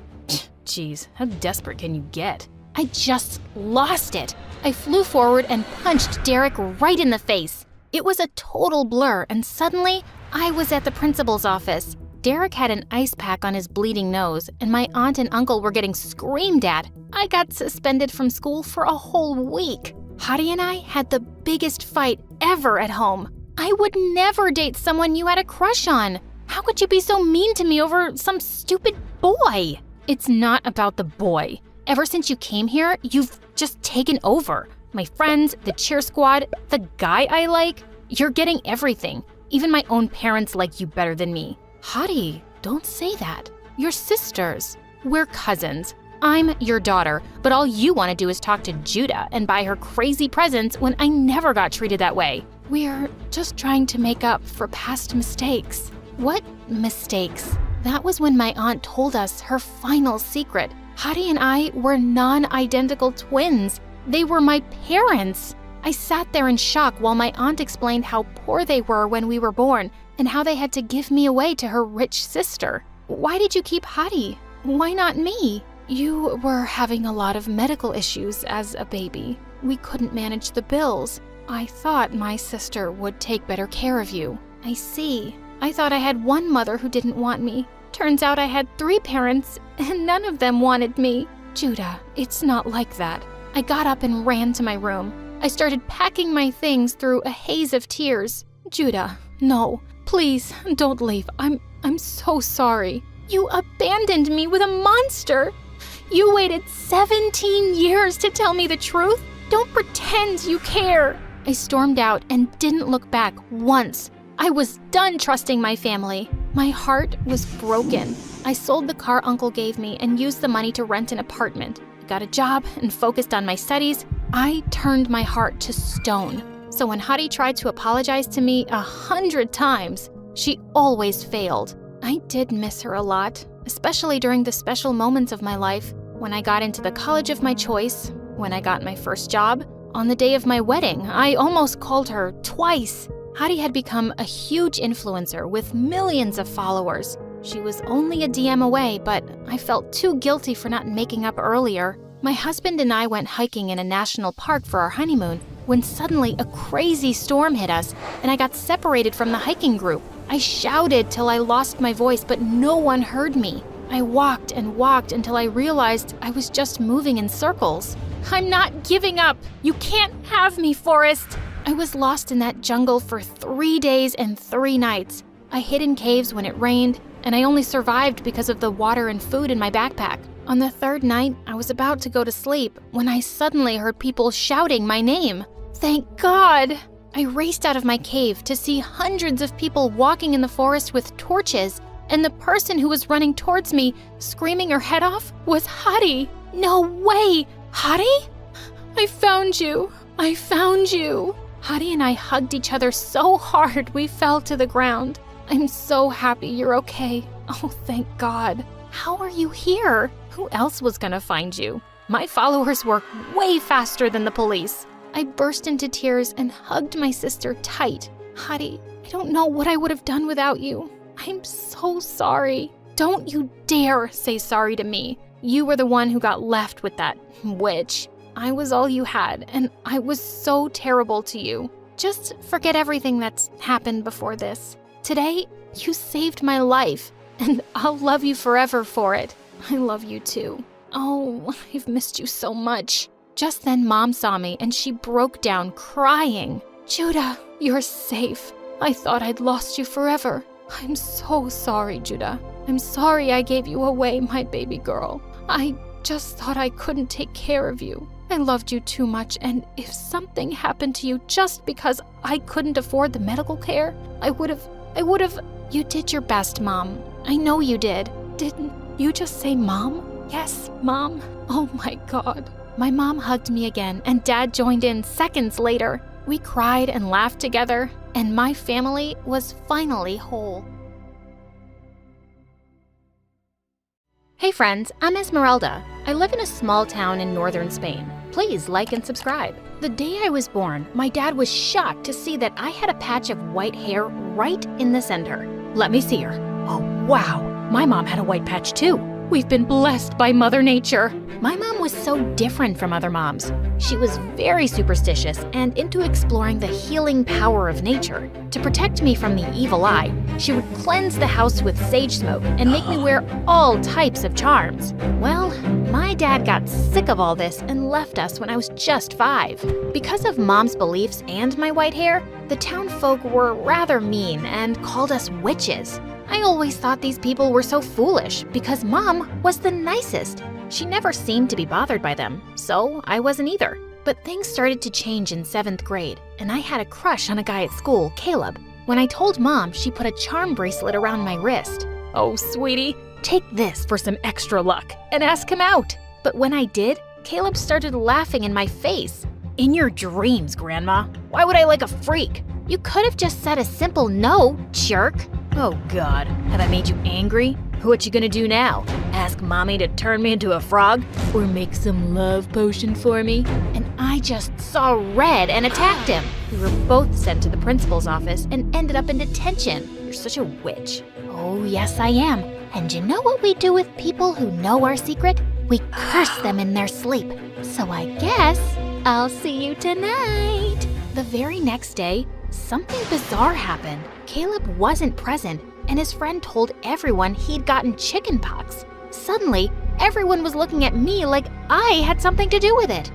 S2: Jeez, how desperate can you get?
S1: I just lost it. I flew forward and punched Derek right in the face. It was a total blur, and suddenly, I was at the principal's office. Derek had an ice pack on his bleeding nose, and my aunt and uncle were getting screamed at. I got suspended from school for a whole week. Hadi and I had the biggest fight ever at home. I would never date someone you had a crush on. How could you be so mean to me over some stupid boy? It's not about the boy. Ever since you came here, you've just taken over. My friends, the cheer squad, the guy I like, you're getting everything. Even my own parents like you better than me. Hadi, don't say that. You're sisters. We're cousins. I'm your daughter, but all you want to do is talk to Judah and buy her crazy presents when I never got treated that way. We're just trying to make up for past mistakes. What mistakes? That was when my aunt told us her final secret. Hadi and I were non-identical twins. They were my parents. I sat there in shock while my aunt explained how poor they were when we were born and how they had to give me away to her rich sister. Why did you keep Hadi? Why not me? You were having a lot of medical issues as a baby. We couldn't manage the bills. I thought my sister would take better care of you. I see. I thought I had one mother who didn't want me. Turns out I had 3 parents, and none of them wanted me. Judah, it's not like that. I got up and ran to my room. I started packing my things through a haze of tears. Judah, no, please, don't leave. I'm so sorry. You abandoned me with a monster. You waited 17 years to tell me the truth. Don't pretend you care. I stormed out and didn't look back once. I was done trusting my family. My heart was broken. I sold the car Uncle gave me and used the money to rent an apartment. I got a job and focused on my studies. I turned my heart to stone. So when Hadi tried to apologize to me 100 times, she always failed. I did miss her a lot, especially during the special moments of my life, when I got into the college of my choice, when I got my first job. On the day of my wedding, I almost called her twice. Hadi had become a huge influencer with millions of followers. She was only a DM away, but I felt too guilty for not making up earlier. My husband and I went hiking in a national park for our honeymoon when suddenly a crazy storm hit us and I got separated from the hiking group. I shouted till I lost my voice, but no one heard me. I walked and walked until I realized I was just moving in circles. I'm not giving up. You can't have me, Forrest. I was lost in that jungle for 3 days and 3 nights. I hid in caves when it rained, and I only survived because of the water and food in my backpack. On the 3rd night, I was about to go to sleep when I suddenly heard people shouting my name. Thank God! I raced out of my cave to see hundreds of people walking in the forest with torches, and the person who was running towards me, screaming her head off, was Hadi. No way! Hadi? I found you. I found you. Hadi and I hugged each other so hard we fell to the ground. I'm so happy you're okay. Oh, thank God. How are you here? Who else was gonna find you? My followers work way faster than the police. I burst into tears and hugged my sister tight. Hadi, I don't know what I would have done without you. I'm so sorry. Don't you dare say sorry to me. You were the one who got left with that witch. I was all you had, and I was so terrible to you. Just forget everything that's happened before this. Today, you saved my life, and I'll love you forever for it. I love you too. Oh, I've missed you so much. Just then, Mom saw me, and she broke down crying. Judah, you're safe. I thought I'd lost you forever. I'm so sorry, Judah. I'm sorry I gave you away, my baby girl. I just thought I couldn't take care of you. I loved you too much, and if something happened to you just because I couldn't afford the medical care, I would have. You did your best, Mom. I know you did. Didn't you just say Mom? Yes, Mom. Oh my God. My mom hugged me again, and Dad joined in seconds later. We cried and laughed together, and my family was finally whole. Hey friends, I'm Esmeralda. I live in a small town in northern Spain. Please like and subscribe. The day I was born, my dad was shocked to see that I had a patch of white hair right in the center. Let me see her. Oh wow, my mom had a white patch too. We've been blessed by Mother Nature. My mom was so different from other moms. She was very superstitious and into exploring the healing power of nature. To protect me from the evil eye, she would cleanse the house with sage smoke and make me wear all types of charms. Well, my dad got sick of all this and left us when I was just 5. Because of Mom's beliefs and my white hair, the town folk were rather mean and called us witches. I always thought these people were so foolish because Mom was the nicest. She never seemed to be bothered by them, so I wasn't either. But things started to change in 7th grade, and I had a crush on a guy at school, Caleb. When I told Mom, she put a charm bracelet around my wrist. Oh, sweetie, take this for some extra luck and ask him out. But when I did, Caleb started laughing in my face. In your dreams, Grandma. Why would I like a freak? You could have just said a simple no, jerk. Oh God, have I made you angry? What you gonna do now? Ask Mommy to turn me into a frog? Or make some love potion for me? And I just saw red and attacked him. We were both sent to the principal's office and ended up in detention. You're such a witch. Oh yes I am. And you know what we do with people who know our secret? We curse them in their sleep. So I guess I'll see you tonight. The very next day, something bizarre happened. Caleb wasn't present, and his friend told everyone he'd gotten chickenpox. Suddenly, everyone was looking at me like I had something to do with it.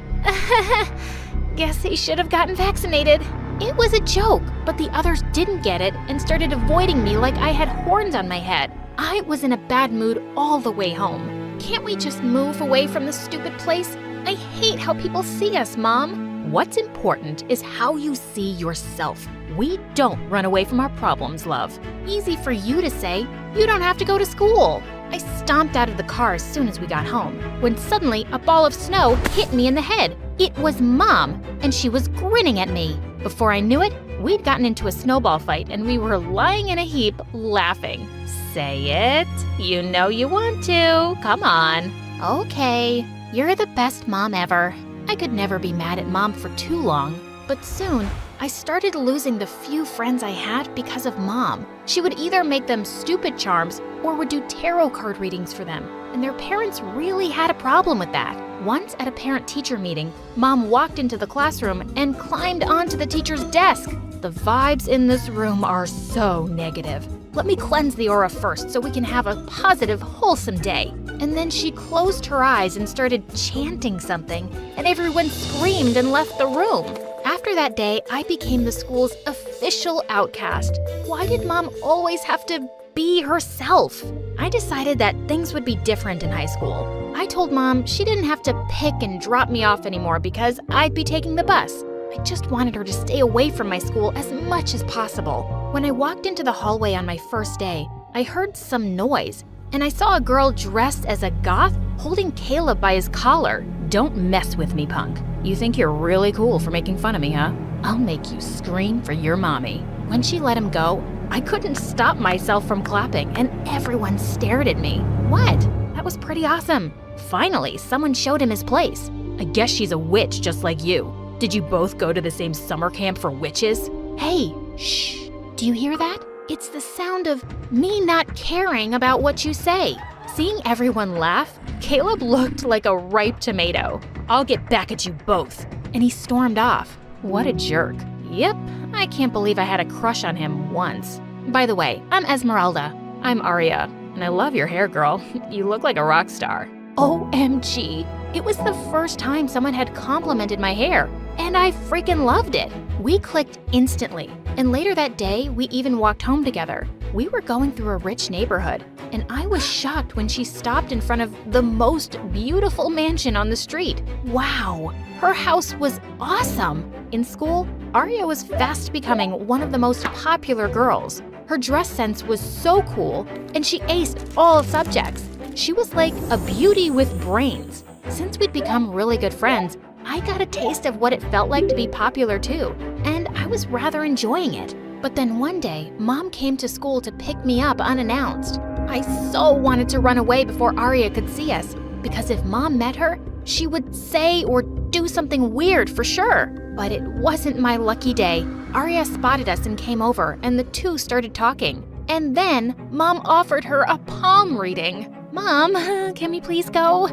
S1: Guess he should have gotten vaccinated. It was a joke, but the others didn't get it and started avoiding me like I had horns on my head. I was in a bad mood all the way home. Can't we just move away from this stupid place? I hate how people see us, Mom. What's important is how you see yourself. We don't run away from our problems, love. Easy for you to say. You don't have to go to school. I stomped out of the car as soon as we got home, when suddenly a ball of snow hit me in the head. It was Mom, and she was grinning at me. Before I knew it, we'd gotten into a snowball fight and we were lying in a heap laughing. Say it. You know you want to. Come on. Okay. You're the best mom ever. I could never be mad at Mom for too long, but soon I started losing the few friends I had because of Mom. She would either make them stupid charms or would do tarot card readings for them, and their parents really had a problem with that. Once at a parent-teacher meeting, Mom walked into the classroom and climbed onto the teacher's desk. The vibes in this room are so negative. Let me cleanse the aura first so we can have a positive, wholesome day. And then she closed her eyes and started chanting something, and everyone screamed and left the room. After that day, I became the school's official outcast. Why did Mom always have to be herself? I decided that things would be different in high school. I told Mom she didn't have to pick and drop me off anymore because I'd be taking the bus. I just wanted her to stay away from my school as much as possible. When I walked into the hallway on my first day, I heard some noise, and I saw a girl dressed as a goth holding Caleb by his collar. Don't mess with me, punk. You think you're really cool for making fun of me, huh? I'll make you scream for your mommy. When she let him go, I couldn't stop myself from clapping, and everyone stared at me. What? That was pretty awesome. Finally, someone showed him his place. I guess she's a witch just like you. Did you both go to the same summer camp for witches? Hey, shh. Do you hear that? It's the sound of me not caring about what you say. Seeing everyone laugh, Caleb looked like a ripe tomato. I'll get back at you both. And he stormed off. What a jerk. Yep, I can't believe I had a crush on him once. By the way, I'm Esmeralda. I'm Aria, and I love your hair, girl. You look like a rock star. OMG. It was the first time someone had complimented my hair, and I freaking loved it. We clicked instantly, and later that day, we even walked home together. We were going through a rich neighborhood, and I was shocked when she stopped in front of the most beautiful mansion on the street. Wow, her house was awesome. In school, Aria was fast becoming one of the most popular girls. Her dress sense was so cool, and she aced all subjects. She was like a beauty with brains. Since we'd become really good friends, I got a taste of what it felt like to be popular too, and I was rather enjoying it. But then one day, Mom came to school to pick me up unannounced. I so wanted to run away before Aria could see us, because if Mom met her, she would say or do something weird for sure. But it wasn't my lucky day. Aria spotted us and came over, and the two started talking. And then, Mom offered her a palm reading. Mom, can we please go?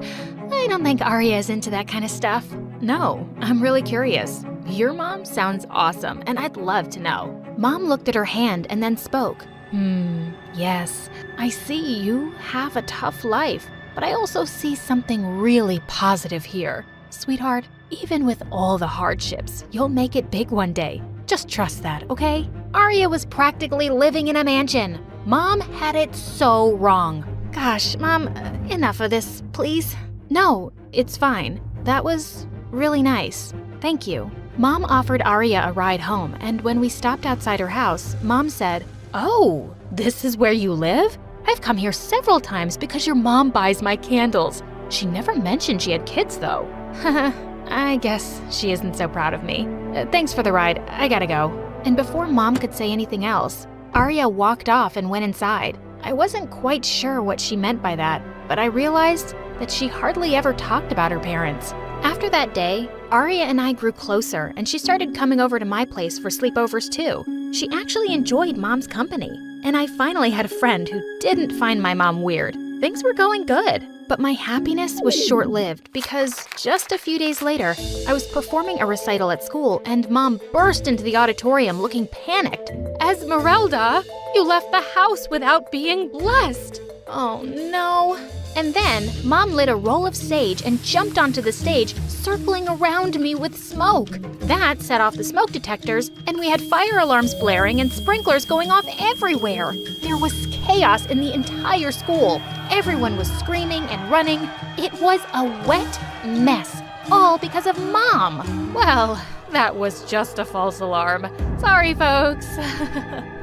S1: I don't think Aria is into that kind of stuff. No, I'm really curious. Your mom sounds awesome, and I'd love to know. Mom looked at her hand and then spoke. Yes, I see you have a tough life, but I also see something really positive here. Sweetheart, even with all the hardships, you'll make it big one day. Just trust that, okay? Aria was practically living in a mansion. Mom had it so wrong. Gosh, Mom, enough of this, please. No, it's fine. That was really nice. Thank you. Mom offered Aria a ride home, and when we stopped outside her house, Mom said, "Oh, this is where you live? I've come here several times because your mom buys my candles." She never mentioned she had kids, though. I guess she isn't so proud of me. Thanks for the ride. I gotta go. And before Mom could say anything else, Aria walked off and went inside. I wasn't quite sure what she meant by that, but I realized that she hardly ever talked about her parents. After that day, Aria and I grew closer, and she started coming over to my place for sleepovers too. She actually enjoyed Mom's company, and I finally had a friend who didn't find my mom weird. Things were going good, but my happiness was short-lived because just a few days later, I was performing a recital at school, and Mom burst into the auditorium looking panicked. "Esmeralda, you left the house without being blessed." Oh no. And then, Mom lit a roll of sage and jumped onto the stage, circling around me with smoke. That set off the smoke detectors, and we had fire alarms blaring and sprinklers going off everywhere. There was chaos in the entire school. Everyone was screaming and running. It was a wet mess. all because of Mom.
S3: Well, that was just a false alarm. Sorry, folks.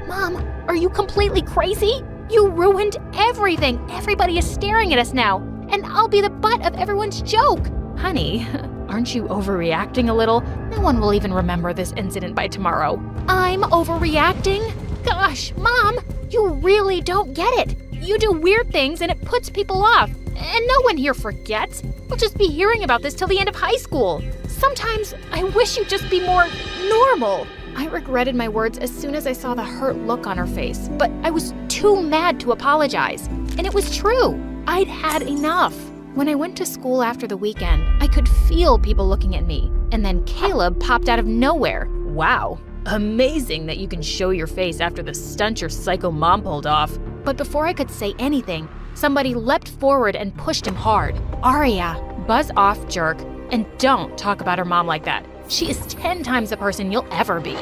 S1: Mom, are you completely crazy? You ruined everything. Everybody is staring at us now, and I'll be the butt of everyone's joke.
S3: Honey, aren't you overreacting a little? No one will even remember this incident by tomorrow.
S1: I'm overreacting? Gosh, Mom, you really don't get it. You do weird things and it puts people off, and no one here forgets. We'll just be hearing about this till the end of high school. Sometimes I wish you'd just be more normal.
S2: I regretted my words as soon as I saw the hurt look on her face, but I was too mad to apologize. And it was true. I'd had enough. When I went to school after the weekend, I could feel people looking at me, and then Caleb popped out of nowhere.
S3: Wow, amazing that you can show your face after the stunt your psycho mom pulled off.
S2: But before I could say anything, somebody leapt forward and pushed him hard.
S1: Aria,
S2: Buzz off, jerk, and don't talk about her mom like that. She is 10 times the person you'll ever be.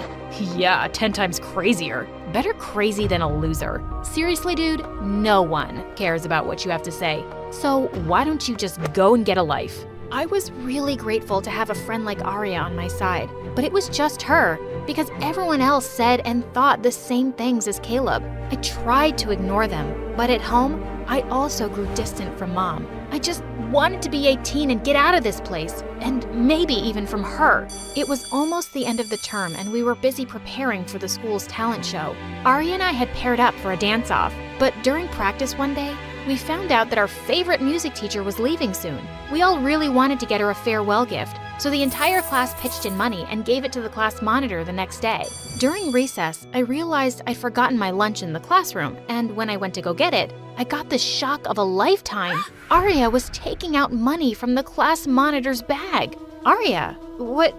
S3: Yeah, 10 times crazier.
S2: Better crazy than a loser. Seriously, dude, no one cares about what you have to say. So why don't you just go and get a life? I was really grateful to have a friend like Aria on my side, but it was just her, because everyone else said and thought the same things as Caleb. I tried to ignore them, but at home, I also grew distant from Mom. I just wanted to be 18 and get out of this place, and maybe even from her. It was almost the end of the term, and we were busy preparing for the school's talent show. Aria and I had paired up for a dance-off, but during practice one day, we found out that our favorite music teacher was leaving soon. We all really wanted to get her a farewell gift, so the entire class pitched in money and gave it to the class monitor the next day. During recess, I realized I'd forgotten my lunch in the classroom, and when I went to go get it, I got the shock of a lifetime. Aria was taking out money from the class monitor's bag. Aria, what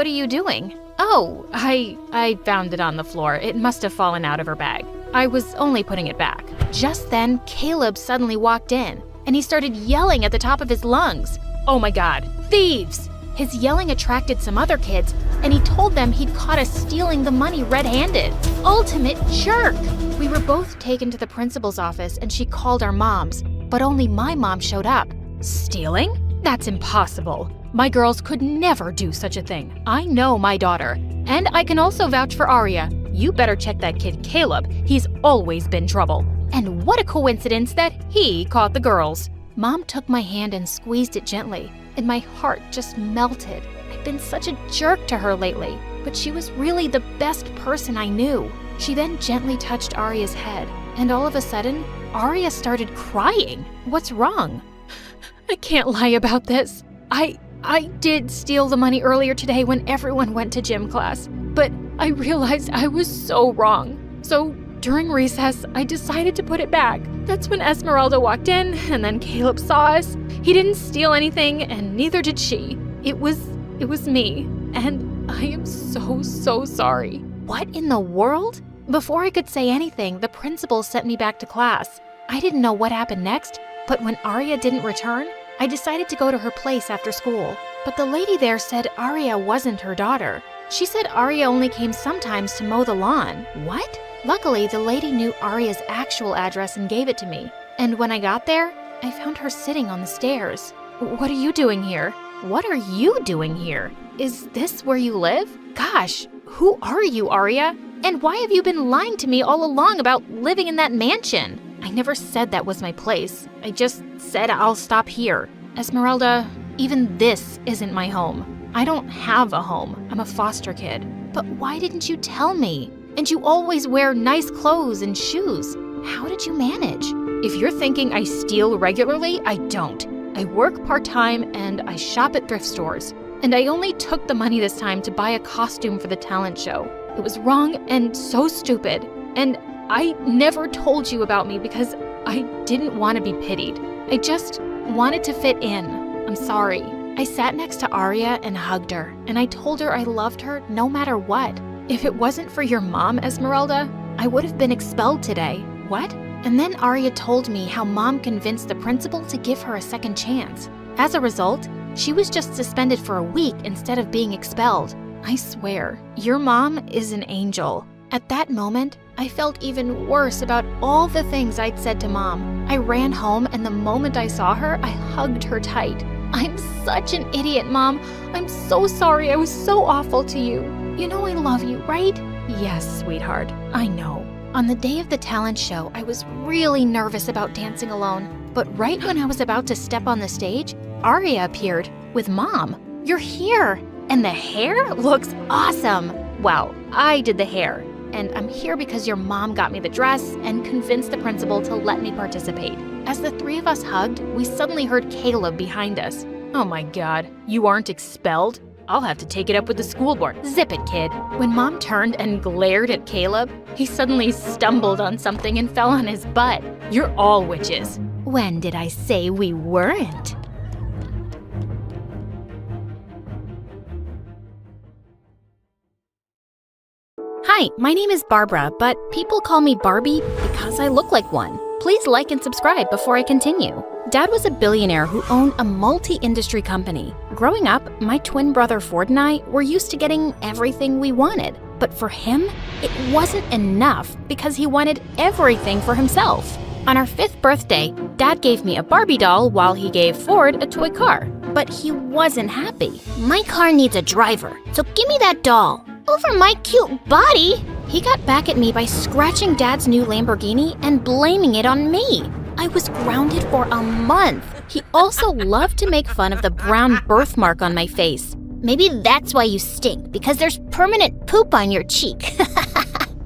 S2: are you doing?
S3: Oh, I found it on the floor. It must have fallen out of her bag. I was only putting it back.
S2: Just then, Caleb suddenly walked in, and he started yelling at the top of his lungs.
S3: Oh my God, thieves!
S2: His yelling attracted some other kids, and he told them he'd caught us stealing the money red-handed. Ultimate jerk! We were both taken to the principal's office, and she called our moms, but only my mom showed up.
S3: Stealing? That's impossible. My girls could never do such a thing. I know my daughter. And I can also vouch for Aria. You better check that kid Caleb. He's always been trouble.
S2: And what a coincidence that he caught the girls. Mom took my hand and squeezed it gently, and my heart just melted. I've been such a jerk to her lately, but she was really the best person I knew. She then gently touched Aria's head, and all of a sudden, Aria started crying. What's wrong?
S3: I can't lie about this. I did steal the money earlier today when everyone went to gym class, but I realized I was so wrong. So during recess, I decided to put it back. That's when Esmeralda walked in, and then Caleb saw us. He didn't steal anything, and neither did she. It was me, and I am so sorry.
S2: What in the world? Before I could say anything, the principal sent me back to class. I didn't know what happened next, but when Aria didn't return, I decided to go to her place after school. But the lady there said Aria wasn't her daughter. She said Aria only came sometimes to mow the lawn. What? Luckily, the lady knew Aria's actual address and gave it to me. And when I got there, I found her sitting on the stairs.
S3: What are you doing here?
S2: What are you doing here? Is this where you live? Gosh, who are you, Aria? And why have you been lying to me all along about living in that mansion? I never said that was my place. I just said I'll stop here. Esmeralda, even this isn't my home. I don't have a home. I'm a foster kid. But why didn't you tell me? And you always wear nice clothes and shoes. How did you manage?
S3: If you're thinking I steal regularly, I don't. I work part-time and I shop at thrift stores. And I only took the money this time to buy a costume for the talent show. It was wrong and so stupid. And I never told you about me because I didn't want to be pitied. I just wanted to fit in. I'm sorry.
S2: I sat next to Aria and hugged her, and I told her I loved her no matter what. If it wasn't for your mom, Esmeralda, I would have been expelled today. What? And then Aria told me how Mom convinced the principal to give her a second chance. As a result, she was just suspended for a week instead of being expelled. I swear, your mom is an angel. At that moment, I felt even worse about all the things I'd said to Mom. I ran home, and the moment I saw her, I hugged her tight. I'm
S1: such an idiot, Mom. I'm so sorry. I was so awful to you. You know I love you, right?
S2: Yes, sweetheart, I know.
S1: On the day of the talent show, I was really nervous about dancing alone. But right when I was about to step on the stage, Aria appeared with Mom. You're here! And the hair looks awesome! Wow, I did the hair. And I'm here because your mom got me the dress and convinced the principal to let me participate. As the three of us hugged, we suddenly heard Caleb behind us.
S2: Oh my God, you aren't expelled? I'll have to take it up with the school board.
S1: Zip it, kid. When Mom turned and glared at Caleb, he suddenly stumbled on something and fell on his butt.
S2: You're all witches.
S1: When did I say we weren't? Hi, my name is Barbara, but people call me Barbie because I look like one. Please like and subscribe before I continue. Dad was a billionaire who owned a multi-industry company. Growing up, my twin brother Ford and I were used to getting everything we wanted. But for him, it wasn't enough because he wanted everything for himself. On our 5th birthday, Dad gave me a Barbie doll while he gave Ford a toy car. But he wasn't happy. My car needs a driver, so give me that doll. Over my cute body! He got back at me by scratching Dad's new Lamborghini and blaming it on me. I was grounded for a month. He also loved to make fun of the brown birthmark on my face. Maybe that's why you stink, because there's permanent poop on your cheek.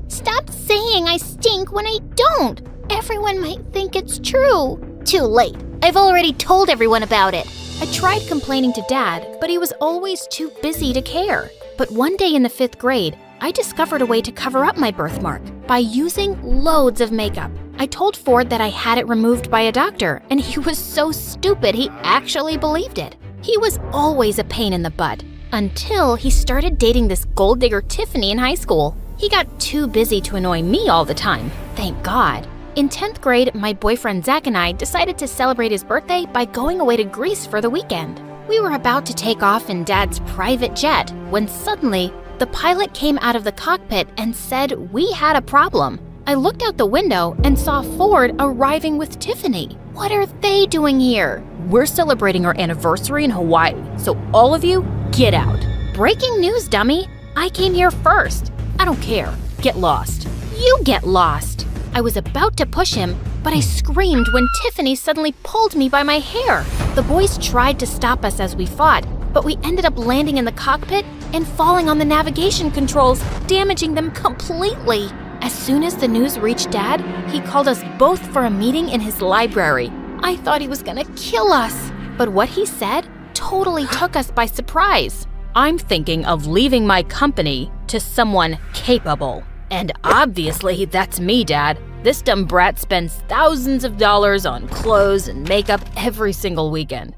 S1: Stop saying I stink when I don't. Everyone might think it's true. Too late. I've already told everyone about it. I tried complaining to Dad, but he was always too busy to care. But one day in the 5th grade, I discovered a way to cover up my birthmark by using loads of makeup. I told Ford that I had it removed by a doctor, and he was so stupid he actually believed it. He was always a pain in the butt, until he started dating this gold digger Tiffany in high school. He got too busy to annoy me all the time, thank God. In 10th grade, my boyfriend Zach and I decided to celebrate his birthday by going away to Greece for the weekend. We were about to take off in Dad's private jet when suddenly, the pilot came out of the cockpit and said we had a problem. I looked out the window and saw Ford arriving with Tiffany. What are they doing here?
S2: We're celebrating our anniversary in Hawaii, so all of you, get out.
S1: Breaking news, dummy. I came here first.
S2: I don't care. Get lost.
S1: You get lost. I was about to push him, but I screamed when Tiffany suddenly pulled me by my hair. The boys tried to stop us as we fought, but we ended up landing in the cockpit and falling on the navigation controls, damaging them completely. As soon as the news reached Dad, he called us both for a meeting in his library. I thought he was gonna kill us, but what he said totally took us by surprise.
S2: I'm thinking of leaving my company to someone capable. And obviously, that's me, Dad. This dumb brat spends thousands of dollars on clothes and makeup every single weekend.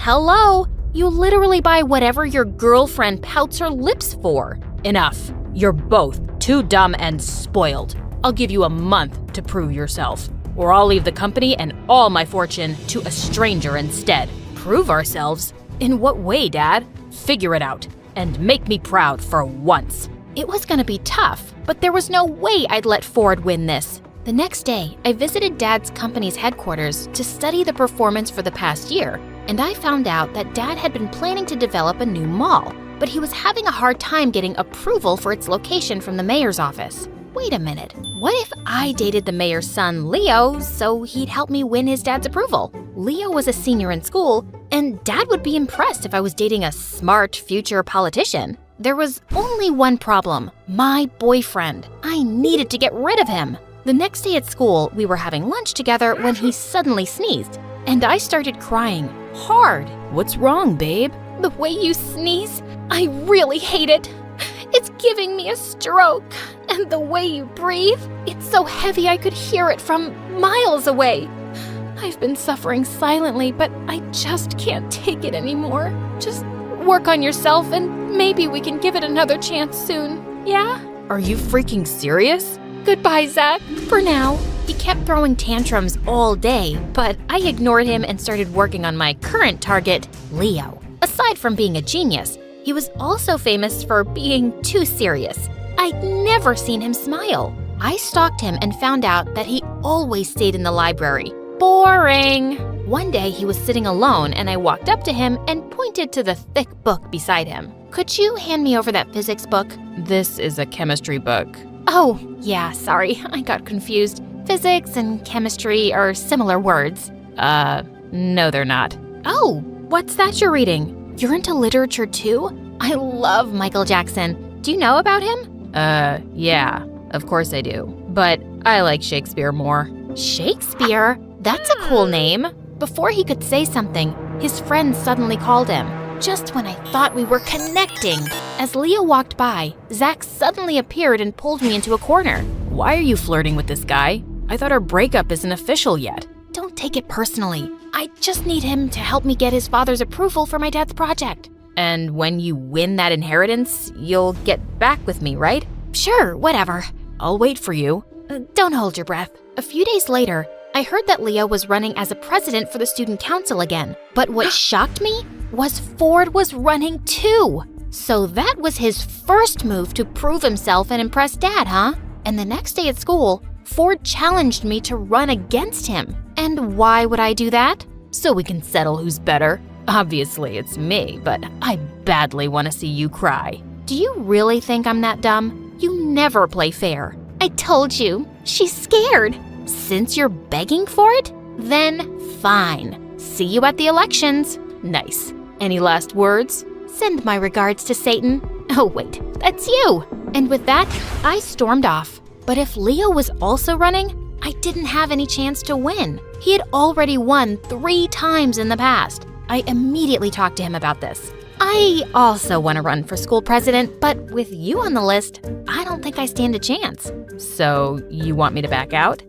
S1: Hello? You literally buy whatever your girlfriend pouts her lips for.
S2: Enough. You're both too dumb and spoiled. I'll give you a month to prove yourself, or I'll leave the company and all my fortune to a stranger instead. Prove ourselves? In what way, Dad? Figure it out, and make me proud for once.
S1: It was gonna be tough, but there was no way I'd let Ford win this. The next day, I visited Dad's company's headquarters to study the performance for the past year, and I found out that Dad had been planning to develop a new mall, but he was having a hard time getting approval for its location from the mayor's office. Wait a minute, what if I dated the mayor's son, Leo, so he'd help me win his dad's approval? Leo was a senior in school, and Dad would be impressed if I was dating a smart future politician. There was only one problem, my boyfriend. I needed to get rid of him. The next day at school, we were having lunch together when he suddenly sneezed, and I started crying hard.
S2: What's wrong, babe?
S1: The way you sneeze, I really hate it. It's giving me a stroke. And the way you breathe, it's so heavy I could hear it from miles away. I've been suffering silently, but I just can't take it anymore. Just work on yourself and maybe we can give it another chance soon, yeah?
S2: Are you freaking serious?
S1: Goodbye, Zach, for now. He kept throwing tantrums all day, but I ignored him and started working on my current target, Leo. Aside from being a genius, he was also famous for being too serious. I'd never seen him smile. I stalked him and found out that he always stayed in the library. Boring. One day he was sitting alone and I walked up to him and pointed to the thick book beside him. "Could you hand me over that physics book?"
S2: This is a chemistry book.
S1: Oh, yeah, sorry, I got confused. Physics and chemistry are similar words.
S2: No, they're not.
S1: Oh, what's that you're reading? You're into literature too? I love Michael Jackson. Do you know about him?
S2: Yeah, of course I do. But I like Shakespeare more.
S1: Shakespeare? That's a cool name. Before he could say something, his friend suddenly called him. Just when I thought we were connecting. As Leo walked by, Zach suddenly appeared and pulled me into a corner.
S2: Why are you flirting with this guy? I thought our breakup isn't official yet.
S1: Don't take it personally. I just need him to help me get his father's approval for my dad's project.
S2: And when you win that inheritance, you'll get back with me, right?
S1: Sure, whatever.
S2: I'll wait for you.
S1: Don't hold your breath. A few days later, I heard that Leo was running as a president for the student council again. But what shocked me was Ford was running too. So that was his first move to prove himself and impress Dad, huh? And the next day at school, Ford challenged me to run against him. And why would I do that?
S2: So we can settle who's better. Obviously, it's me, but I badly want to see you cry.
S1: Do you really think I'm that dumb? You never play fair. I told you, she's scared. Since you're begging for it, then fine. See you at the elections.
S2: Nice. Any last words?
S1: Send my regards to Satan. Oh wait, that's you. And with that, I stormed off. But if Leo was also running, I didn't have any chance to win. He had already won 3 times in the past. I immediately talked to him about this. I also want to run for school president, but with you on the list, I don't think I stand a chance.
S2: So you want me to back out?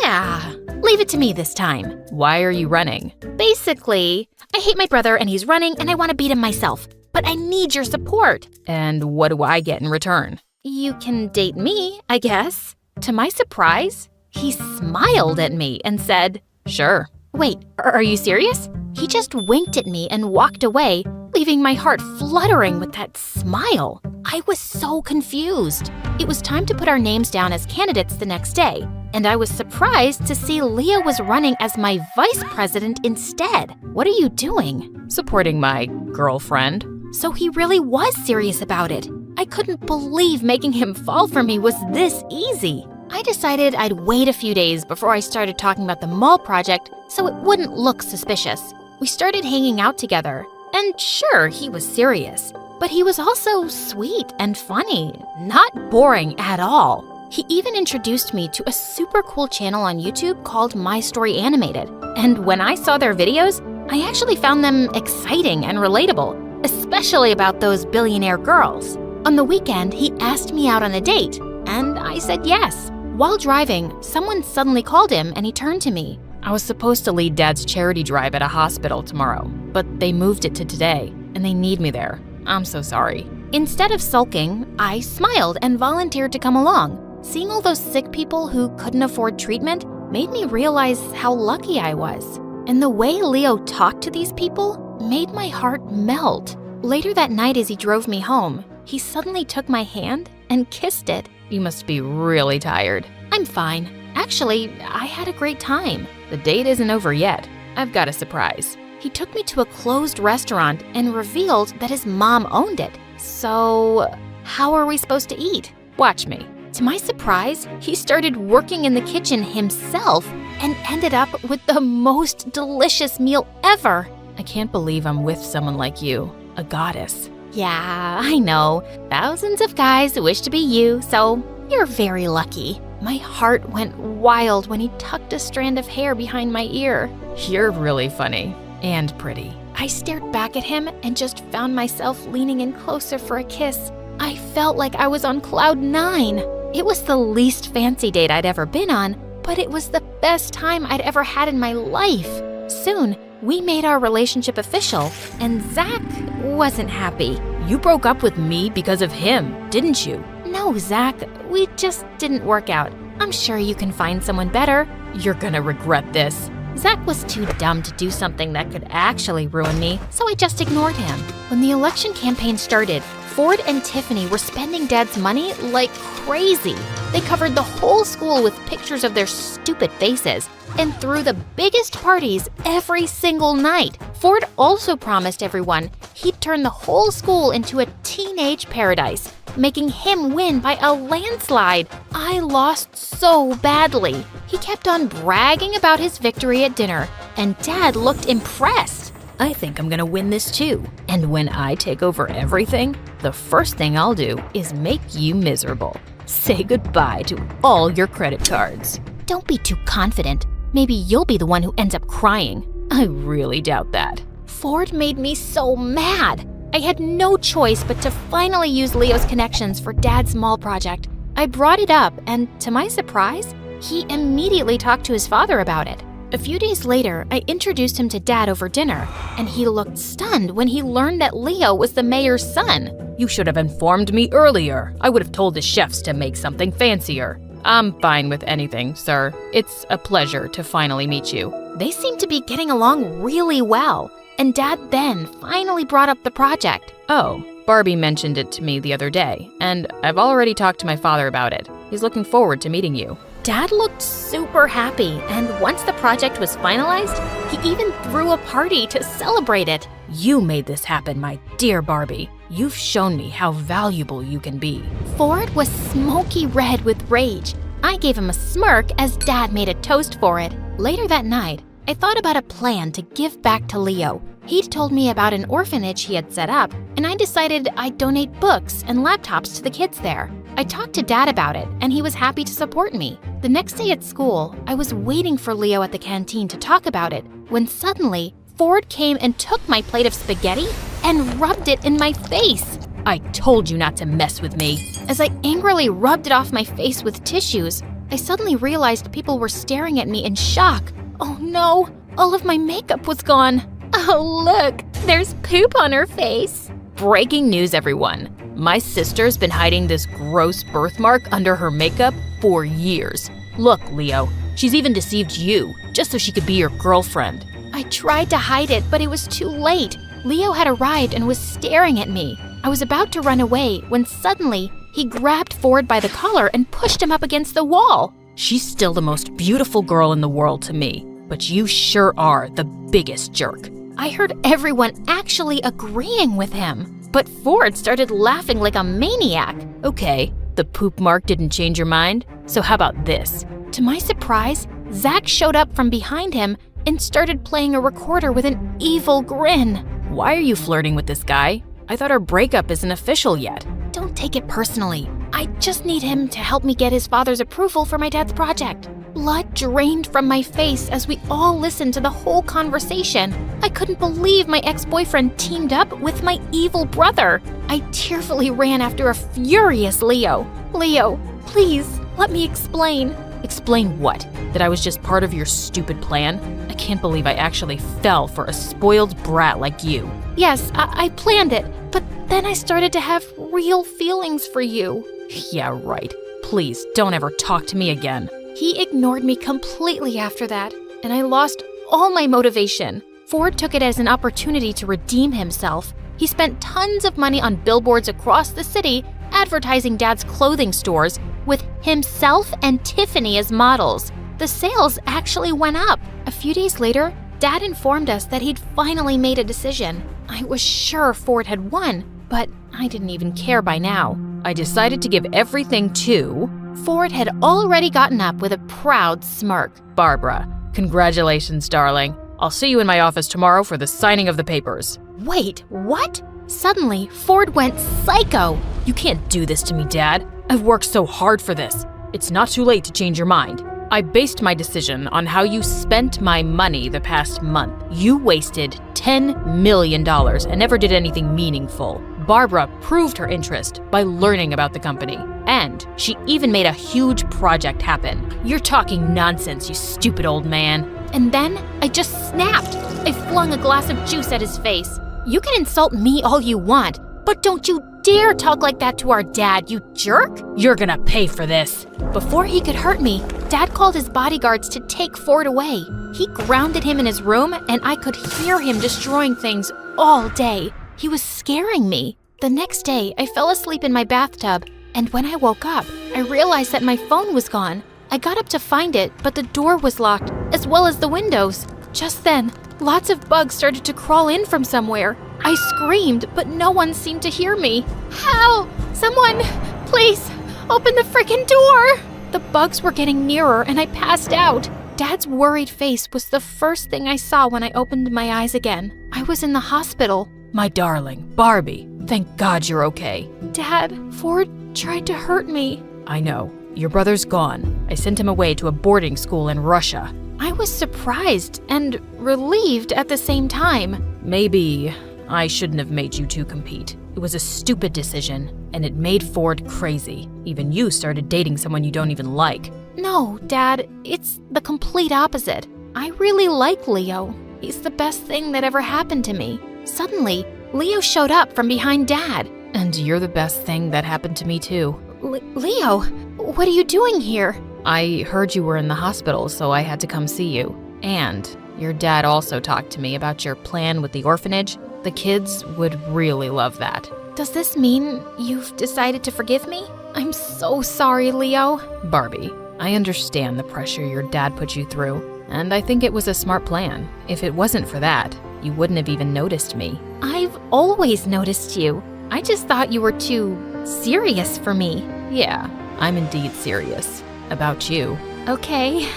S1: Yeah. Leave it to me this time.
S2: Why are you running?
S1: Basically, I hate my brother and he's running and I want to beat him myself. But I need your support.
S2: And what do I get in return?
S1: You can date me, I guess. To my surprise, he smiled at me and said,
S2: "Sure."
S1: Wait, are you serious? He just winked at me and walked away, leaving my heart fluttering with that smile. I was so confused. It was time to put our names down as candidates the next day, and I was surprised to see Leah was running as my vice president instead. What are you doing?
S2: Supporting my girlfriend.
S1: So he really was serious about it. I couldn't believe making him fall for me was this easy. I decided I'd wait a few days before I started talking about the mall project so it wouldn't look suspicious. We started hanging out together, and sure, he was serious, but he was also sweet and funny, not boring at all. He even introduced me to a super cool channel on YouTube called My Story Animated, and when I saw their videos, I actually found them exciting and relatable, especially about those billionaire girls. On the weekend, he asked me out on a date, and I said yes. While driving, someone suddenly called him and he turned to me.
S2: I was supposed to lead Dad's charity drive at a hospital tomorrow, but they moved it to today, and they need me there. I'm so sorry.
S1: Instead of sulking, I smiled and volunteered to come along. Seeing all those sick people who couldn't afford treatment made me realize how lucky I was. And the way Leo talked to these people made my heart melt. Later that night as he drove me home, he suddenly took my hand and kissed it.
S2: You must be really tired.
S1: I'm fine. Actually, I had a great time.
S2: The date isn't over yet. I've got a surprise.
S1: He took me to a closed restaurant and revealed that his mom owned it. So, how are we supposed to eat?
S2: Watch me.
S1: To my surprise, he started working in the kitchen himself and ended up with the most delicious meal ever.
S2: I can't believe I'm with someone like you, a goddess.
S1: Yeah, I know. Thousands of guys wish to be you, so you're very lucky. My heart went wild when he tucked a strand of hair behind my ear.
S2: You're really funny and pretty.
S1: I stared back at him and just found myself leaning in closer for a kiss. I felt like I was on cloud 9. It was the least fancy date I'd ever been on, but it was the best time I'd ever had in my life. Soon, we made our relationship official, and Zach wasn't happy.
S2: You broke up with me because of him, didn't you?
S1: No, Zach, we just didn't work out. I'm sure you can find someone better.
S2: You're gonna regret this.
S1: Zach was too dumb to do something that could actually ruin me, so I just ignored him. When the election campaign started, Ford and Tiffany were spending Dad's money like crazy. They covered the whole school with pictures of their stupid faces and threw the biggest parties every single night. Ford also promised everyone he'd turn the whole school into a teenage paradise, making him win by a landslide. I lost so badly. He kept on bragging about his victory at dinner, and Dad looked impressed.
S2: I think I'm gonna win this too. And when I take over everything, the first thing I'll do is make you miserable. Say goodbye to all your credit cards.
S1: Don't be too confident. Maybe you'll be the one who ends up crying.
S2: I really doubt that.
S1: Ford made me so mad. I had no choice but to finally use Leo's connections for Dad's mall project. I brought it up, and to my surprise, he immediately talked to his father about it. A few days later, I introduced him to Dad over dinner, and he looked stunned when he learned that Leo was the mayor's son.
S2: You should have informed me earlier. I would have told the chefs to make something fancier. I'm fine with anything, sir. It's a pleasure to finally meet you.
S1: They seemed to be getting along really well, and Dad then finally brought up the project.
S2: Oh, Barbie mentioned it to me the other day, and I've already talked to my father about it. He's looking forward to meeting you.
S1: Dad looked super happy, and once the project was finalized, he even threw a party to celebrate it.
S2: You made this happen, my dear Barbie. You've shown me how valuable you can be.
S1: Ford was smoky red with rage. I gave him a smirk as Dad made a toast for it. Later that night, I thought about a plan to give back to Leo. He'd told me about an orphanage he had set up, and I decided I'd donate books and laptops to the kids there. I talked to Dad about it, and he was happy to support me. The next day at school, I was waiting for Leo at the canteen to talk about it, when suddenly, Ford came and took my plate of spaghetti and rubbed it in my face.
S2: I told you not to mess with me.
S1: As I angrily rubbed it off my face with tissues, I suddenly realized people were staring at me in shock. Oh no, all of my makeup was gone. Oh look, there's poop on her face.
S2: Breaking news, everyone. My sister's been hiding this gross birthmark under her makeup for years. Look, Leo, she's even deceived you, just so she could be your girlfriend.
S1: I tried to hide it, but it was too late. Leo had arrived and was staring at me. I was about to run away when suddenly he grabbed Ford by the collar and pushed him up against the wall.
S2: She's still the most beautiful girl in the world to me, but you sure are the biggest jerk.
S1: I heard everyone actually agreeing with him, but Ford started laughing like a maniac.
S2: Okay, the poop mark didn't change your mind, so how about this?
S1: To my surprise, Zach showed up from behind him and started playing a recorder with an evil grin.
S2: Why are you flirting with this guy? I thought our breakup isn't official yet.
S1: Don't take it personally. I just need him to help me get his father's approval for my dad's project. Blood drained from my face as we all listened to the whole conversation. I couldn't believe my ex-boyfriend teamed up with my evil brother. I tearfully ran after a furious Leo. Leo, please, let me explain.
S2: Explain what? That I was just part of your stupid plan? I can't believe I actually fell for a spoiled brat like you.
S1: Yes, I planned it, but then I started to have real feelings for you.
S2: Yeah, right. Please, don't ever talk to me again.
S1: He ignored me completely after that, and I lost all my motivation. Ford took it as an opportunity to redeem himself. He spent tons of money on billboards across the city advertising Dad's clothing stores with himself and Tiffany as models. The sales actually went up. A few days later, Dad informed us that he'd finally made a decision. I was sure Ford had won, but I didn't even care by now.
S2: I decided to give everything to...
S1: Ford had already gotten up with a proud smirk.
S2: Barbara, congratulations, darling. I'll see you in my office tomorrow for the signing of the papers.
S1: Wait, what? Suddenly, Ford went psycho.
S2: You can't do this to me, Dad. I've worked so hard for this. It's not too late to change your mind. I based my decision on how you spent my money the past month. You wasted $10 million and never did anything meaningful. Barbara proved her interest by learning about the company, and she even made a huge project happen. You're talking nonsense, you stupid old man.
S1: And then I just snapped. I flung a glass of juice at his face. You can insult me all you want, but But don't you dare talk like that to our dad, you jerk!
S3: You're gonna pay for this.
S1: Before he could hurt me, Dad called his bodyguards to take Ford away. He grounded him in his room, and I could hear him destroying things all day. He was scaring me. The next day, I fell asleep in my bathtub, and when I woke up, I realized that my phone was gone. I got up to find it, but the door was locked, as well as the windows. Just then, lots of bugs started to crawl in from somewhere. I screamed, but no one seemed to hear me. Help! Someone, please, open the frickin' door! The bugs were getting nearer, and I passed out. Dad's worried face was the first thing I saw when I opened my eyes again. I was in the hospital.
S3: My darling, Barbie, thank God you're okay.
S1: Dad, Ford tried to hurt me.
S3: I know. Your brother's gone. I sent him away to a boarding school in Russia.
S1: I was surprised and relieved at the same time.
S3: Maybe I shouldn't have made you two compete. It was a stupid decision, and it made Ford crazy. Even you started dating someone you don't even like.
S1: No, Dad, it's the complete opposite. I really like Leo. He's the best thing that ever happened to me. Suddenly, Leo showed up from behind Dad.
S3: And you're the best thing that happened to me too.
S1: Leo, what are you doing here?
S3: I heard you were in the hospital, so I had to come see you. And your dad also talked to me about your plan with the orphanage. The kids would really love that.
S1: Does this mean you've decided to forgive me? I'm so sorry, Leo.
S3: Barbie, I understand the pressure your dad put you through, and I think it was a smart plan. If it wasn't for that, you wouldn't have even noticed me.
S1: I've always noticed you. I just thought you were too serious for me.
S3: Yeah, I'm indeed serious about you.
S1: Okay.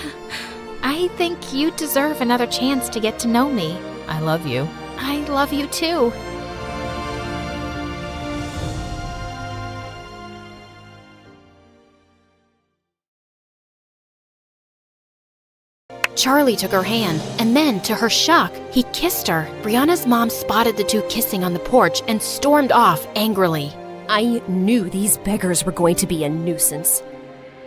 S1: I think you deserve another chance to get to know me.
S3: I love you.
S1: I love you too. Charlie took her hand, and then, to her shock, he kissed her. Brianna's mom spotted the two kissing on the porch and stormed off angrily.
S6: I knew these beggars were going to be a nuisance.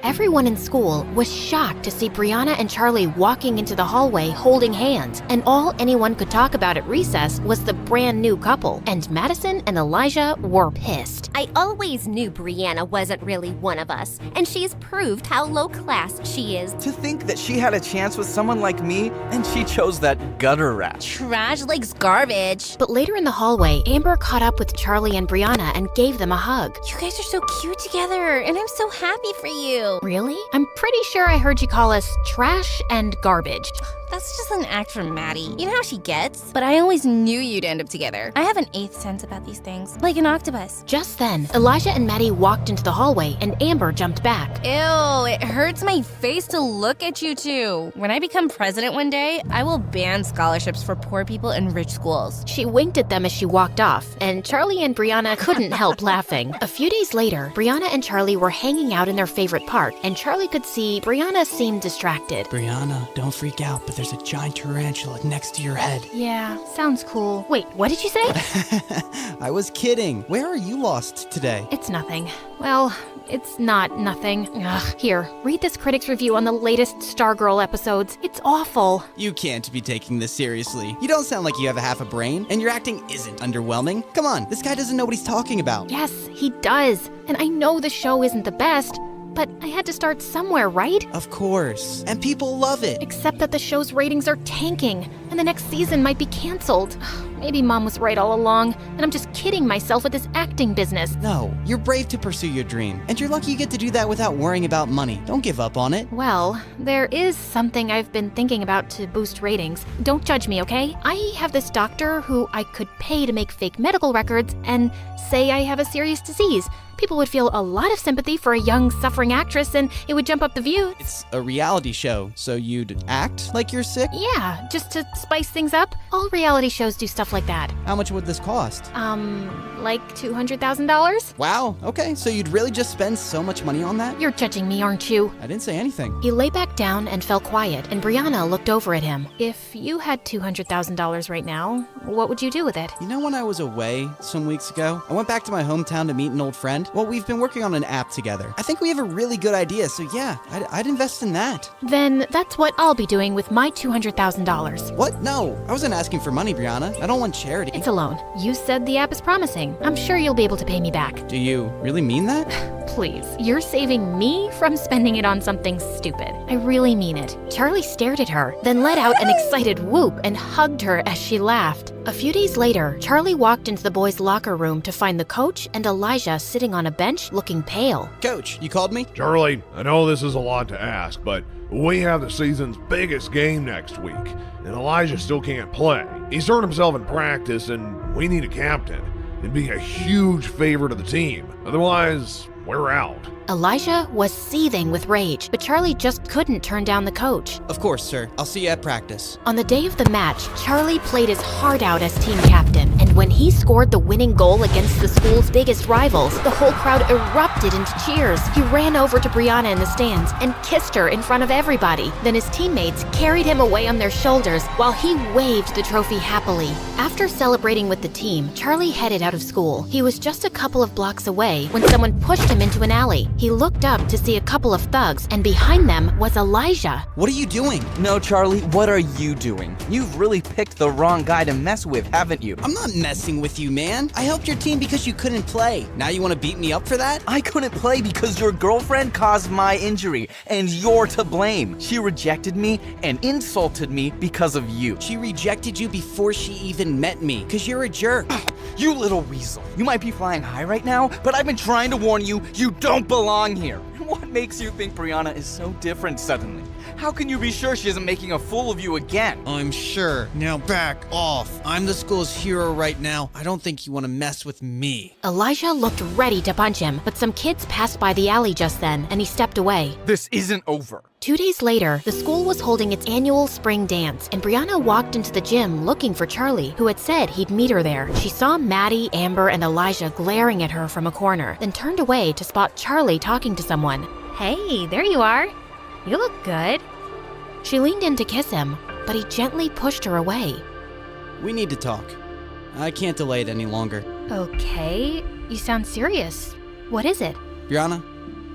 S1: Everyone in school was shocked to see Brianna and Charlie walking into the hallway holding hands, and all anyone could talk about at recess was the brand new couple, and Madison and Elijah were pissed.
S7: I always knew Brianna wasn't really one of us, and she's proved how low class she is.
S8: To think that she had a chance with someone like me, and she chose that gutter rat.
S7: Trash likes garbage.
S1: But later in the hallway, Amber caught up with Charlie and Brianna and gave them a hug.
S7: You guys are so cute together, and I'm so happy for you.
S1: Really? I'm pretty sure I heard you call us trash and garbage.
S9: That's just an act from Maddie. You know how she gets? But I always knew you'd end up together. I have an eighth sense about these things, like an octopus.
S1: Just then, Elijah and Maddie walked into the hallway, and Amber jumped back.
S9: Ew, it hurts my face to look at you two. When I become president one day, I will ban scholarships for poor people in rich schools.
S1: She winked at them as she walked off, and Charlie and Brianna couldn't help laughing. A few days later, Brianna and Charlie were hanging out in their favorite park, and Charlie could see Brianna seemed distracted.
S10: Brianna, don't freak out, but there's a giant tarantula next to your head.
S1: Yeah, sounds cool. Wait, what did you say?
S10: I was kidding. Where are you lost today?
S1: It's nothing. Well, it's not nothing. Ugh. Here, read this critic's review on the latest Stargirl episodes. It's awful.
S10: You can't be taking this seriously. You don't sound like you have a half a brain, and your acting isn't underwhelming. Come on, this guy doesn't know what he's talking about.
S1: Yes, he does. And I know the show isn't the best, but I had to start somewhere, right?
S10: Of course. And people love it.
S1: Except that the show's ratings are tanking, and the next season might be canceled. Maybe Mom was right all along, and I'm just kidding myself with this acting business.
S10: No, you're brave to pursue your dream, and you're lucky you get to do that without worrying about money. Don't give up on it.
S1: Well, there is something I've been thinking about to boost ratings. Don't judge me, okay? I have this doctor who I could pay to make fake medical records and say I have a serious disease. People would feel a lot of sympathy for a young, suffering actress, and it would jump up the views.
S10: It's a reality show, so you'd act like you're sick?
S1: Yeah, just to spice things up. All reality shows do stuff like that.
S10: How much would this cost?
S1: Like $200,000?
S10: Wow, okay, so you'd really just spend so much money on that?
S1: You're judging me, aren't you?
S10: I didn't say anything.
S1: He lay back down and fell quiet, and Brianna looked over at him. If you had $200,000 right now, What would you do with it?
S10: You know when I was away some weeks ago? I went back to my hometown to meet an old friend. Well, we've been working on an app together. I think we have a really good idea, so yeah, I'd invest in that.
S1: Then that's what I'll be doing with my $200,000.
S10: What? No, I wasn't asking for money, Brianna. I don't want charity.
S1: It's a loan. You said the app is promising. I'm sure you'll be able to pay me back.
S10: Do you really mean that?
S1: Please, you're saving me from spending it on something stupid. I really mean it. Charlie stared at her, then let out an excited whoop and hugged her as she laughed. A few days later, Charlie walked into the boys' locker room to find the coach and Elijah sitting on a bench looking pale.
S10: Coach, you called me?
S11: Charlie, I know this is a lot to ask, but we have the season's biggest game next week, and Elijah still can't play. He's hurt himself in practice, and we need a captain. It'd be a huge favor to the team. Otherwise, we're out.
S1: Elijah was seething with rage, but Charlie just couldn't turn down the coach.
S10: Of course, sir. I'll see you at practice.
S1: On the day of the match, Charlie played his heart out as team captain, and when he scored the winning goal against the school's biggest rivals, the whole crowd erupted into cheers. He ran over to Brianna in the stands and kissed her in front of everybody. Then his teammates carried him away on their shoulders while he waved the trophy happily. After celebrating with the team, Charlie headed out of school. He was just a couple of blocks away when someone pushed him into an alley. He looked up to see a couple of thugs, and behind them was Elijah.
S8: What are you doing? No, Charlie, what are you doing? You've really picked the wrong guy to mess with, haven't you?
S10: I'm not messing with you, man. I helped your team because you couldn't play. Now you want to beat me up for that?
S8: I couldn't play because your girlfriend caused my injury, and you're to blame. She rejected me and insulted me because of you.
S10: She rejected you before she even met me, because you're a jerk.
S8: You little weasel. You might be flying high right now, but I've been trying to warn you, you don't belong here. What makes you think Brianna is so different suddenly? How can you be sure she isn't making a fool of you again?
S10: I'm sure. Now back off. I'm the school's hero right now. I don't think you want to mess with me.
S1: Elijah looked ready to punch him, but some kids passed by the alley just then, and he stepped away.
S8: This isn't over.
S1: 2 days later, the school was holding its annual spring dance, and Brianna walked into the gym looking for Charlie, who had said he'd meet her there. She saw Maddie, Amber, and Elijah glaring at her from a corner, then turned away to spot Charlie talking to someone.
S9: Hey, there you are. You look good.
S1: She leaned in to kiss him, but he gently pushed her away.
S10: We need to talk. I can't delay it any longer.
S1: Okay, you sound serious. What is it?
S10: Brianna,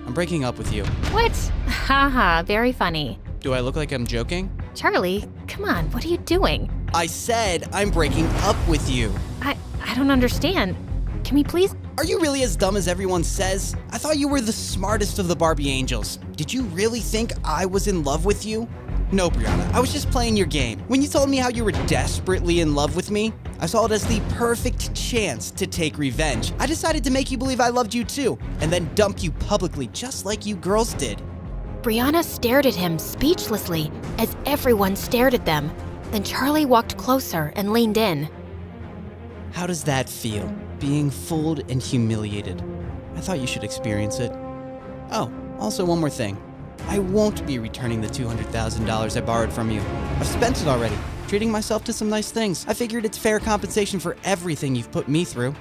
S10: I'm breaking up with you.
S1: What? Haha, very funny.
S10: Do I look like I'm joking?
S1: Charlie, come on, what are you doing?
S10: I said I'm breaking up with you.
S1: I don't understand. Can we please?
S10: Are you really as dumb as everyone says? I thought you were the smartest of the Barbie angels. Did you really think I was in love with you? No, Brianna, I was just playing your game. When you told me how you were desperately in love with me, I saw it as the perfect chance to take revenge. I decided to make you believe I loved you too, and then dump you publicly just like you girls did.
S1: Brianna stared at him speechlessly as everyone stared at them. Then Charlie walked closer and leaned in.
S10: How does that feel? Being fooled and humiliated. I thought you should experience it. Oh, also one more thing. I won't be returning the $200,000 I borrowed from you. I've spent it already, treating myself to some nice things. I figured it's fair compensation for everything you've put me through.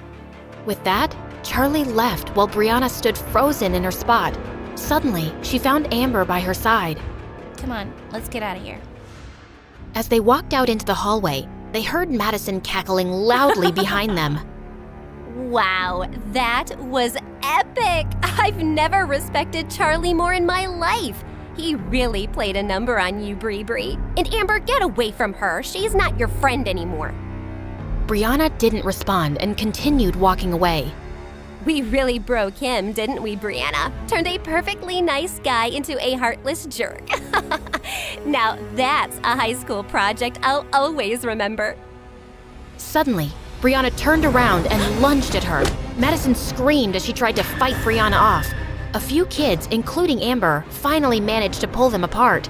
S1: With that, Charlie left while Brianna stood frozen in her spot. Suddenly, she found Amber by her side.
S9: Come on, let's get out of here.
S1: As they walked out into the hallway, they heard Madison cackling loudly behind them.
S7: Wow, that was epic! I've never respected Charlie more in my life. He really played a number on you, Bree. And Amber, get away from her. She's not your friend anymore.
S1: Brianna didn't respond and continued walking away.
S7: We really broke him, didn't we, Brianna? Turned a perfectly nice guy into a heartless jerk. Now that's a high school project I'll always remember.
S1: Suddenly, Brianna turned around and lunged at her. Madison screamed as she tried to fight Brianna off. A few kids, including Amber, finally managed to pull them apart.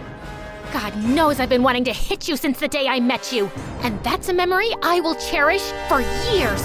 S1: God knows I've been wanting to hit you since the day I met you, and that's a memory I will cherish for years.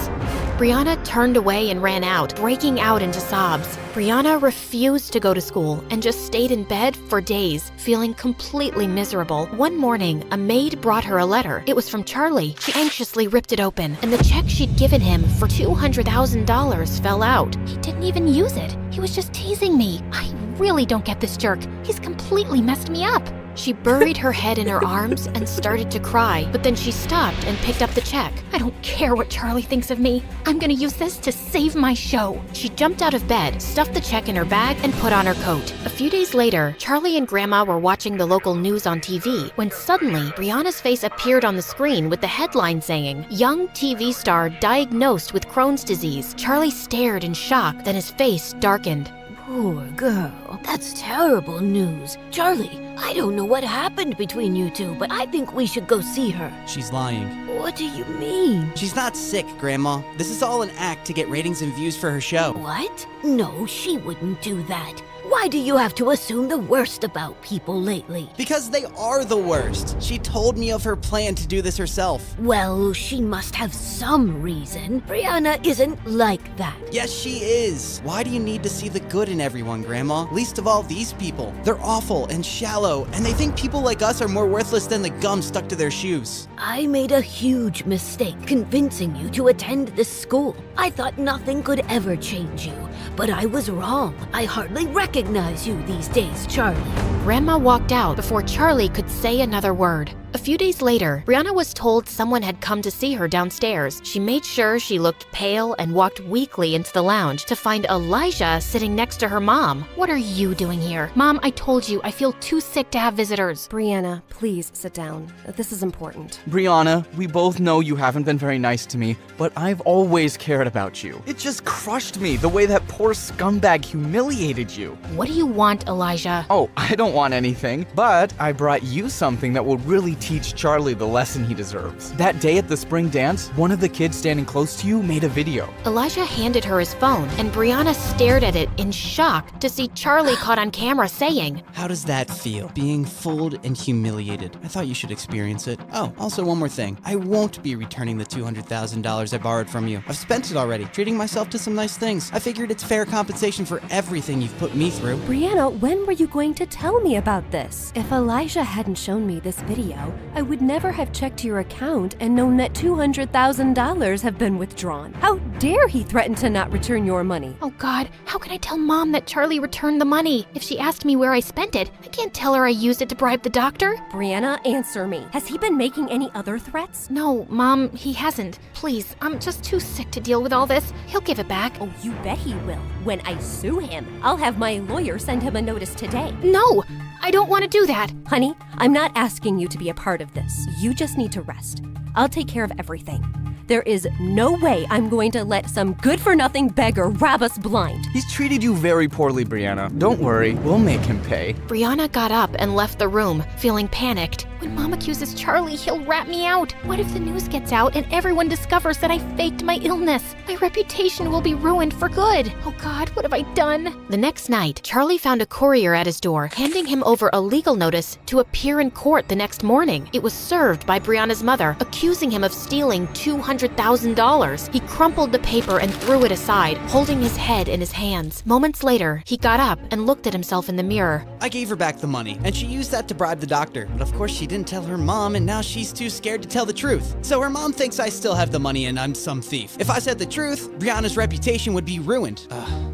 S1: Brianna turned away and ran out, breaking out into sobs. Brianna refused to go to school and just stayed in bed for days, feeling completely miserable. One morning, a maid brought her a letter. It was from Charlie. She anxiously ripped it open, and the check she'd given him for $200,000 fell out. He didn't even use it. He was just teasing me. I really don't get this jerk. He's completely messed me up. She buried her head in her arms and started to cry, but then she stopped and picked up the check.
S3: I don't care what Charlie thinks of me. I'm gonna use this to save my show.
S1: She jumped out of bed, stuffed the check in her bag, and put on her coat. A few days later, Charlie and Grandma were watching the local news on TV when suddenly Brianna's face appeared on the screen with the headline saying, "Young TV star diagnosed with Crohn's disease." Charlie stared in shock, then his face darkened.
S12: Poor girl. That's terrible news. Charlie, I don't know what happened between you two, but I think we should go see her.
S10: She's lying.
S12: What do you mean?
S10: She's not sick, Grandma. This is all an act to get ratings and views for her show.
S12: What? No, she wouldn't do that. Why do you have to assume the worst about people lately?
S10: Because they are the worst. She told me of her plan to do this herself.
S12: Well, she must have some reason. Brianna isn't like that.
S10: Yes, she is. Why do you need to see the good in everyone, Grandma? Least of all these people. They're awful and shallow, and they think people like us are more worthless than the gum stuck to their shoes.
S12: I made a huge mistake convincing you to attend this school. I thought nothing could ever change you, but I was wrong. I hardly recognize you these days, Charlie.
S1: Grandma walked out before Charlie could say another word. A few days later, Brianna was told someone had come to see her downstairs. She made sure she looked pale and walked weakly into the lounge to find Elijah sitting next to her mom. "What are you doing here?" "Mom, I told you, I feel too sick to have visitors."
S6: Brianna, please sit down. This is important.
S8: Brianna, we both know you haven't been very nice to me, but I've always cared about you. It just crushed me the way that poor scumbag humiliated you.
S1: "What do you want, Elijah?"
S8: Oh, I don't want anything, but I brought you something that will really teach Charlie the lesson he deserves. That day at the spring dance, one of the kids standing close to you made a video.
S1: Elijah handed her his phone, and Brianna stared at it in shock to see Charlie caught on camera saying,
S10: How does that feel? Being fooled and humiliated. I thought you should experience it. Oh, also one more thing. I won't be returning the $200,000 I borrowed from you. I've spent it already, treating myself to some nice things. I figured it's fair compensation for everything you've put me through.
S6: Brianna, when were you going to tell me about this? If Elijah hadn't shown me this video, I would never have checked your account and known that $200,000 have been withdrawn. How dare he threaten to not return your money?
S1: "Oh God, how can I tell Mom that Charlie returned the money? If she asked me where I spent it, I can't tell her I used it to bribe the doctor."
S6: Brianna, answer me. Has he been making any other threats?
S1: "No, Mom, he hasn't. Please, I'm just too sick to deal with all this. He'll give it back."
S6: Oh, you bet he will. When I sue him, I'll have my lawyer send him a notice today.
S1: "No, I don't want to do that."
S6: Honey, I'm not asking you to be a part of this. You just need to rest. I'll take care of everything. There is no way I'm going to let some good-for-nothing beggar rob us blind.
S8: He's treated you very poorly, Brianna. Don't worry, we'll make him pay.
S1: Brianna got up and left the room, feeling panicked. When Mom accuses Charlie, he'll rat me out. What if the news gets out and everyone discovers that I faked my illness? My reputation will be ruined for good. Oh God, what have I done? The next night, Charlie found a courier at his door, handing him over a legal notice to appear in court the next morning. It was served by Brianna's mother, accusing him of stealing $200,000. He crumpled the paper and threw it aside, holding his head in his hands. Moments later, he got up and looked at himself in the mirror.
S10: I gave her back the money, and she used that to bribe the doctor. But of course she didn't tell her mom, and now she's too scared to tell the truth. So her mom thinks I still have the money and I'm some thief. If I said the truth, Brianna's reputation would be ruined.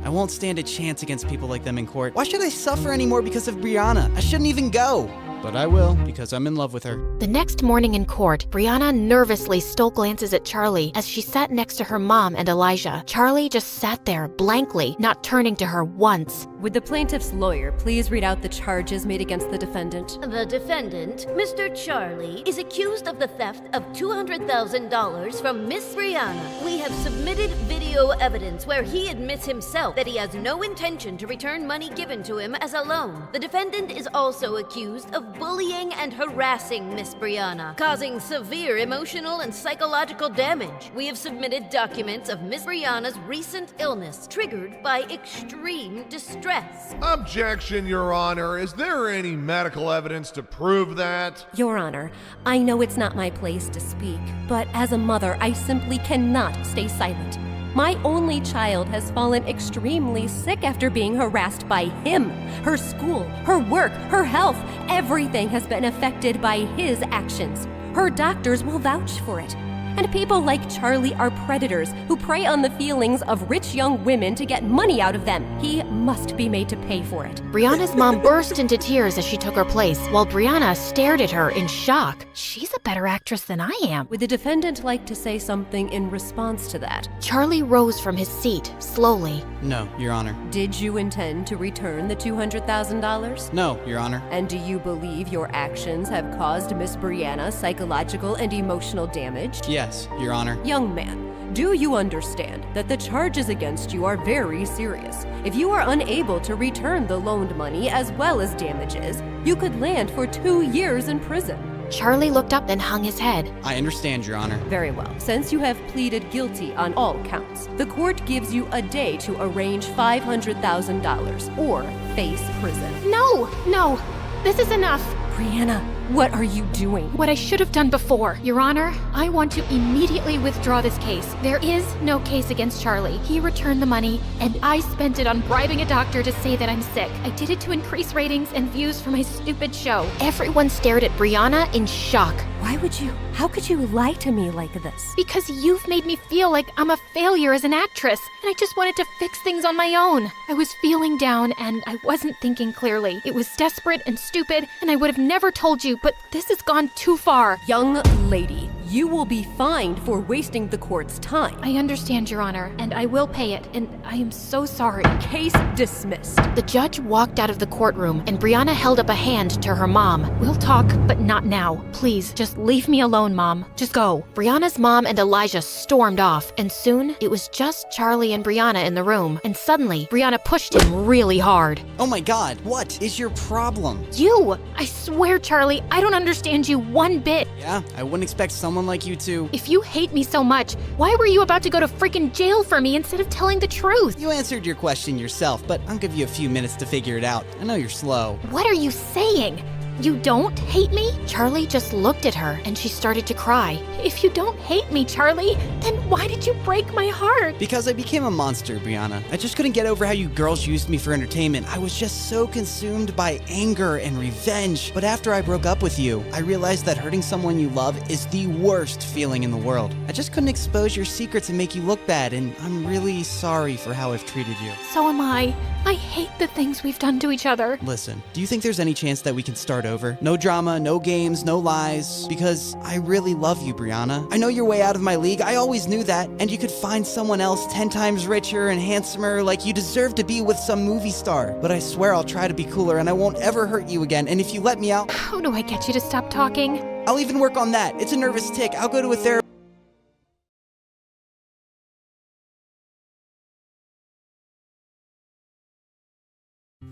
S10: I won't stand a chance against people like them in court. Why should I suffer anymore because of Brianna? I shouldn't even go. But I will, because I'm in love with her.
S1: The next morning in court, Brianna nervously stole glances at Charlie as she sat next to her mom and Elijah. Charlie just sat there blankly, not turning to her once.
S6: Would the plaintiff's lawyer please read out the charges made against the defendant?
S12: The defendant, Mr. Charlie, is accused of the theft of $200,000 from Miss Brianna. We have submitted video evidence where he admits himself that he has no intention to return money given to him as a loan. The defendant is also accused of bullying and harassing Miss Brianna, causing severe emotional and psychological damage. We have submitted documents of Miss Brianna's recent illness triggered by extreme distress.
S11: Objection, Your Honor. Is there any medical evidence to prove that?
S6: Your Honor, I know it's not my place to speak, but as a mother, I simply cannot stay silent. My only child has fallen extremely sick after being harassed by him. Her school, her work, her health, everything has been affected by his actions. Her doctors will vouch for it. And people like Charlie are predators who prey on the feelings of rich young women to get money out of them. He must be made to pay for it.
S1: Brianna's mom burst into tears as she took her place, while Brianna stared at her in shock. She's a better actress than I am.
S6: Would the defendant like to say something in response to that?
S1: Charlie rose from his seat, slowly.
S10: No, Your Honor.
S6: Did you intend to return the $200,000?
S10: No, Your Honor.
S6: And do you believe your actions have caused Miss Brianna psychological and emotional damage?
S10: Yes, Your Honor.
S6: Young man, do you understand that the charges against you are very serious? If you are unable to return the loaned money as well as damages, you could land for 2 years in prison.
S1: Charlie looked up and hung his head.
S10: I understand, Your Honor.
S6: Very well. Since you have pleaded guilty on all counts, the court gives you a day to arrange $500,000 or face prison.
S1: No, this is enough.
S6: Brianna, what are you doing?
S1: What I should have done before. Your Honor, I want to immediately withdraw this case. There is no case against Charlie. He returned the money, and I spent it on bribing a doctor to say that I'm sick. I did it to increase ratings and views for my stupid show. Everyone stared at Brianna in shock.
S6: How could you lie to me like this?
S1: Because you've made me feel like I'm a failure as an actress, and I just wanted to fix things on my own. I was feeling down, and I wasn't thinking clearly. It was desperate and stupid, and I would have never told you, but this has gone too far.
S6: Young lady, you will be fined for wasting the court's time.
S1: I understand, Your Honor, and I will pay it, and I am so sorry.
S6: Case dismissed.
S1: The judge walked out of the courtroom, and Brianna held up a hand to her mom. We'll talk, but not now. Please, just leave me alone, Mom. Just go. Brianna's mom and Elijah stormed off, and soon it was just Charlie and Brianna in the room. And suddenly, Brianna pushed him really hard.
S10: Oh my God, what is your problem?
S1: You! I swear, Charlie, I don't understand you one bit.
S10: Yeah, I wouldn't expect someone like you to.
S1: If you hate me so much, why were you about to go to freaking jail for me instead of telling the truth?
S10: You answered your question yourself, but I'll give you a few minutes to figure it out. I know you're slow.
S1: What are you saying? You don't hate me? Charlie just looked at her and she started to cry. If you don't hate me, Charlie, then why did you break my heart?
S10: Because I became a monster, Brianna. I just couldn't get over how you girls used me for entertainment. I was just so consumed by anger and revenge. But after I broke up with you, I realized that hurting someone you love is the worst feeling in the world. I just couldn't expose your secrets and make you look bad, and I'm really sorry for how I've treated you.
S1: So am I. I hate the things we've done to each other.
S10: Listen, do you think there's any chance that we can start over? No drama, no games, no lies. Because I really love you, Brianna. I know you're way out of my league. I always knew that. And you could find someone else 10 times richer and handsomer, like you deserve to be with some movie star. But I swear I'll try to be cooler and I won't ever hurt you again. And if you let me out...
S1: How do I get you to stop talking?
S10: I'll even work on that. It's a nervous tick. I'll go to a therapist.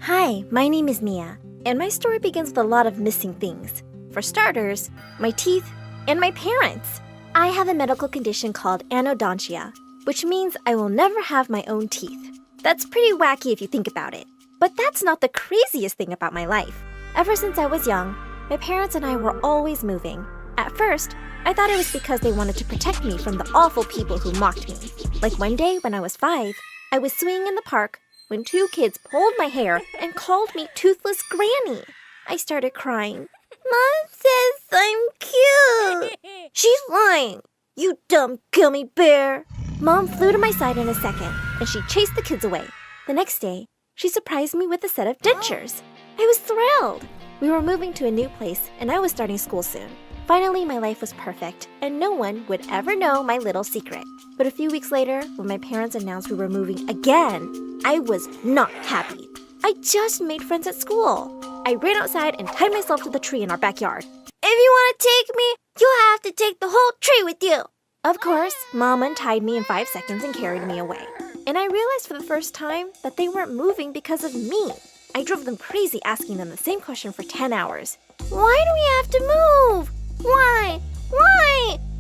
S13: Hi, my name is Mia, and my story begins with a lot of missing things. For starters, my teeth and my parents. I have a medical condition called anodontia, which means I will never have my own teeth. That's pretty wacky if you think about it. But that's not the craziest thing about my life. Ever since I was young, my parents and I were always moving. At first, I thought it was because they wanted to protect me from the awful people who mocked me. Like one day when I was 5, I was swinging in the park when 2 kids pulled my hair and called me Toothless Granny. I started crying. Mom says I'm cute. She's lying. You dumb gummy bear. Mom flew to my side in a second, and she chased the kids away. The next day, she surprised me with a set of dentures. I was thrilled. We were moving to a new place, and I was starting school soon. Finally, my life was perfect, and no one would ever know my little secret. But a few weeks later, when my parents announced we were moving again, I was not happy. I just made friends at school. I ran outside and tied myself to the tree in our backyard. If you want to take me, you have to take the whole tree with you. Of course, Mom untied me in 5 seconds and carried me away. And I realized for the first time that they weren't moving because of me. I drove them crazy asking them the same question for 10 hours. Why do we have to move? Why?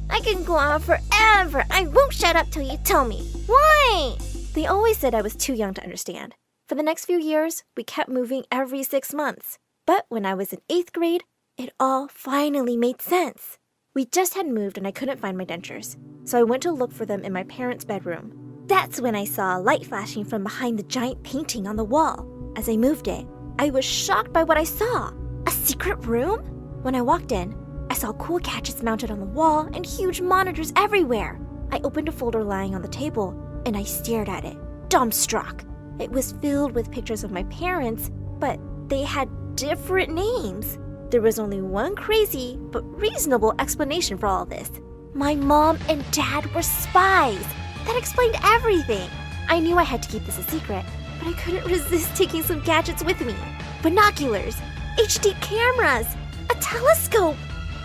S13: I can go on forever. I won't shut up till you tell me. Why? They always said I was too young to understand. For the next few years, we kept moving every 6 months. But when I was in 8th grade, it all finally made sense. We just had moved and I couldn't find my dentures. So I went to look for them in my parents' bedroom. That's when I saw a light flashing from behind the giant painting on the wall. As I moved it, I was shocked by what I saw. A secret room? When I walked in, I saw cool gadgets mounted on the wall and huge monitors everywhere. I opened a folder lying on the table and I stared at it, dumbstruck. It was filled with pictures of my parents, but they had different names. There was only one crazy but reasonable explanation for all this. My mom and dad were spies. That explained everything. I knew I had to keep this a secret, but I couldn't resist taking some gadgets with me. Binoculars, HD cameras, a telescope.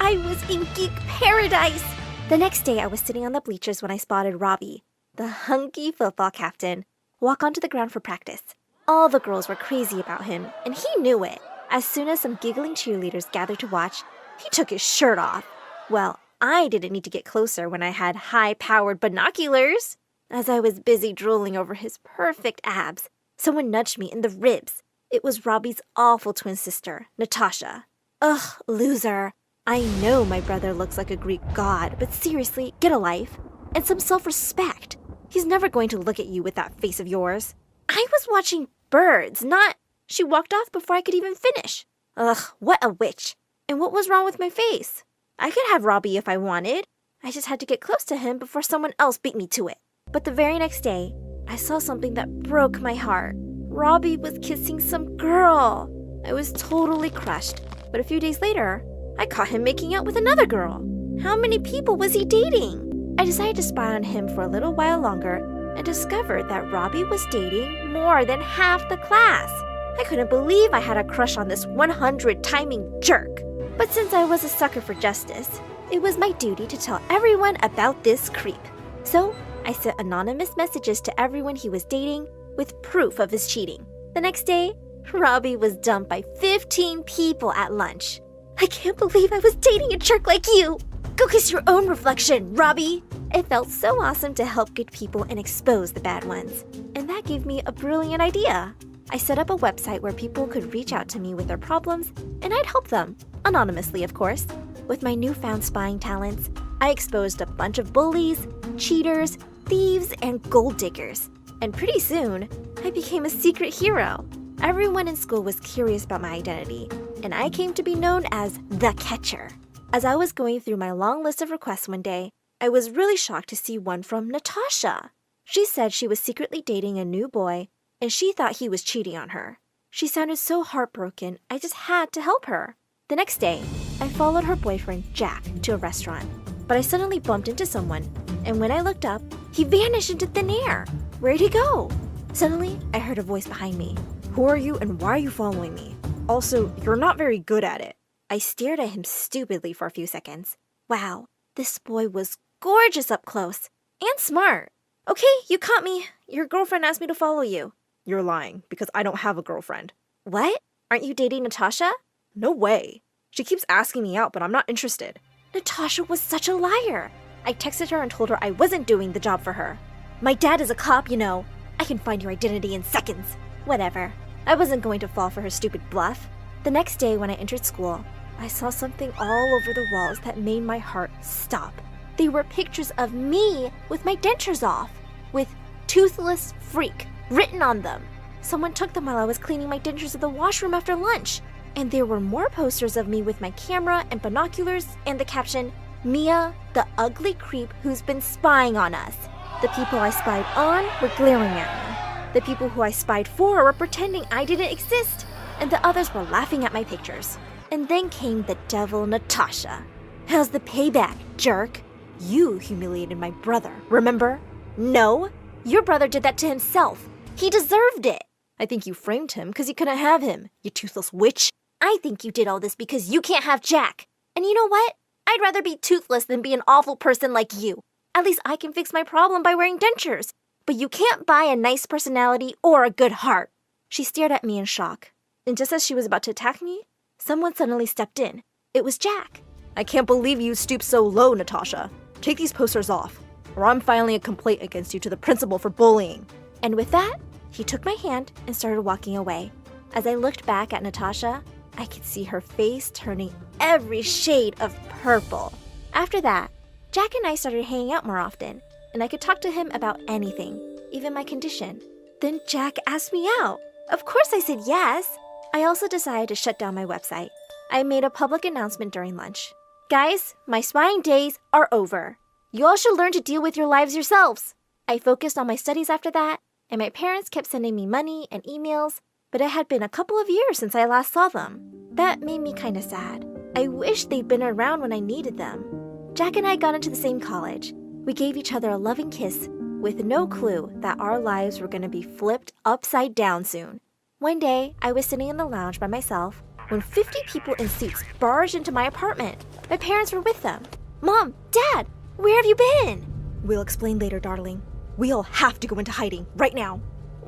S13: I was in geek paradise. The next day, I was sitting on the bleachers when I spotted Robbie, the hunky football captain, walk onto the ground for practice. All the girls were crazy about him, and he knew it. As soon as some giggling cheerleaders gathered to watch, he took his shirt off. Well, I didn't need to get closer when I had high-powered binoculars. As I was busy drooling over his perfect abs, someone nudged me in the ribs. It was Robbie's awful twin sister, Natasha. Ugh, loser. I know my brother looks like a Greek god, but seriously, get a life. And some self-respect. He's never going to look at you with that face of yours. I was watching birds, not... She walked off before I could even finish. Ugh, what a witch. And what was wrong with my face? I could have Robbie if I wanted. I just had to get close to him before someone else beat me to it. But the very next day, I saw something that broke my heart. Robbie was kissing some girl. I was totally crushed. But a few days later, I caught him making out with another girl. How many people was he dating? I decided to spy on him for a little while longer and discovered that Robbie was dating more than half the class. I couldn't believe I had a crush on this 100 timing jerk. But since I was a sucker for justice, it was my duty to tell everyone about this creep. So I sent anonymous messages to everyone he was dating with proof of his cheating. The next day, Robbie was dumped by 15 people at lunch. I can't believe I was dating a jerk like you. Go kiss your own reflection, Robbie. It felt so awesome to help good people and expose the bad ones. And that gave me a brilliant idea. I set up a website where people could reach out to me with their problems, and I'd help them, anonymously of course. With my newfound spying talents, I exposed a bunch of bullies, cheaters, thieves, and gold diggers. And pretty soon, I became a secret hero. Everyone in school was curious about my identity, and I came to be known as the Catcher. As I was going through my long list of requests one day, I was really shocked to see one from Natasha. She said she was secretly dating a new boy, and she thought he was cheating on her. She sounded so heartbroken, I just had to help her. The next day, I followed her boyfriend, Jack, to a restaurant. But I suddenly bumped into someone, and when I looked up, he vanished into thin air. Where'd he go? Suddenly, I heard a voice behind me. Who are you and why are you following me? Also, you're not very good at it. I stared at him stupidly for a few seconds. Wow, this boy was gorgeous up close and smart. Okay, you caught me. Your girlfriend asked me to follow you. You're lying, because I don't have a girlfriend. What? Aren't you dating Natasha? No way. She keeps asking me out, but I'm not interested. Natasha was such a liar. I texted her and told her I wasn't doing the job for her. My dad is a cop, you know. I can find your identity in seconds. Whatever. I wasn't going to fall for her stupid bluff. The next day when I entered school, I saw something all over the walls that made my heart stop. They were pictures of me with my dentures off, with toothless freak written on them. Someone took them while I was cleaning my dentures at the washroom after lunch. And there were more posters of me with my camera and binoculars and the caption, Mia, the ugly creep who's been spying on us. The people I spied on were glaring at me. The people who I spied for were pretending I didn't exist, and the others were laughing at my pictures. And then came the devil Natasha. How's the payback, jerk? You humiliated my brother, remember? No, your brother did that to himself. He deserved it. I think you framed him because you couldn't have him, you toothless witch. I think you did all this because you can't have Jack. And you know what? I'd rather be toothless than be an awful person like you. At least I can fix my problem by wearing dentures. But you can't buy a nice personality or a good heart. She stared at me in shock. And just as she was about to attack me, someone suddenly stepped in. It was Jack. I can't believe you stooped so low, Natasha. Take these posters off, or I'm filing a complaint against you to the principal for bullying. And with that, he took my hand and started walking away. As I looked back at Natasha, I could see her face turning every shade of purple. After that, Jack and I started hanging out more often, and I could talk to him about anything, even my condition. Then Jack asked me out. Of course I said yes. I also decided to shut down my website. I made a public announcement during lunch. Guys, my spying days are over. You all should learn to deal with your lives yourselves. I focused on my studies after that, and my parents kept sending me money and emails, but it had been a couple of years since I last saw them. That made me kind of sad. I wish they'd been around when I needed them. Jack and I got into the same college. We gave each other a loving kiss with no clue that our lives were going to be flipped upside down soon. One day, I was sitting in the lounge by myself when 50 people in suits barged into my apartment. My parents were with them. Mom, Dad, where have you been? We'll explain later, darling. We all have to go into hiding right now.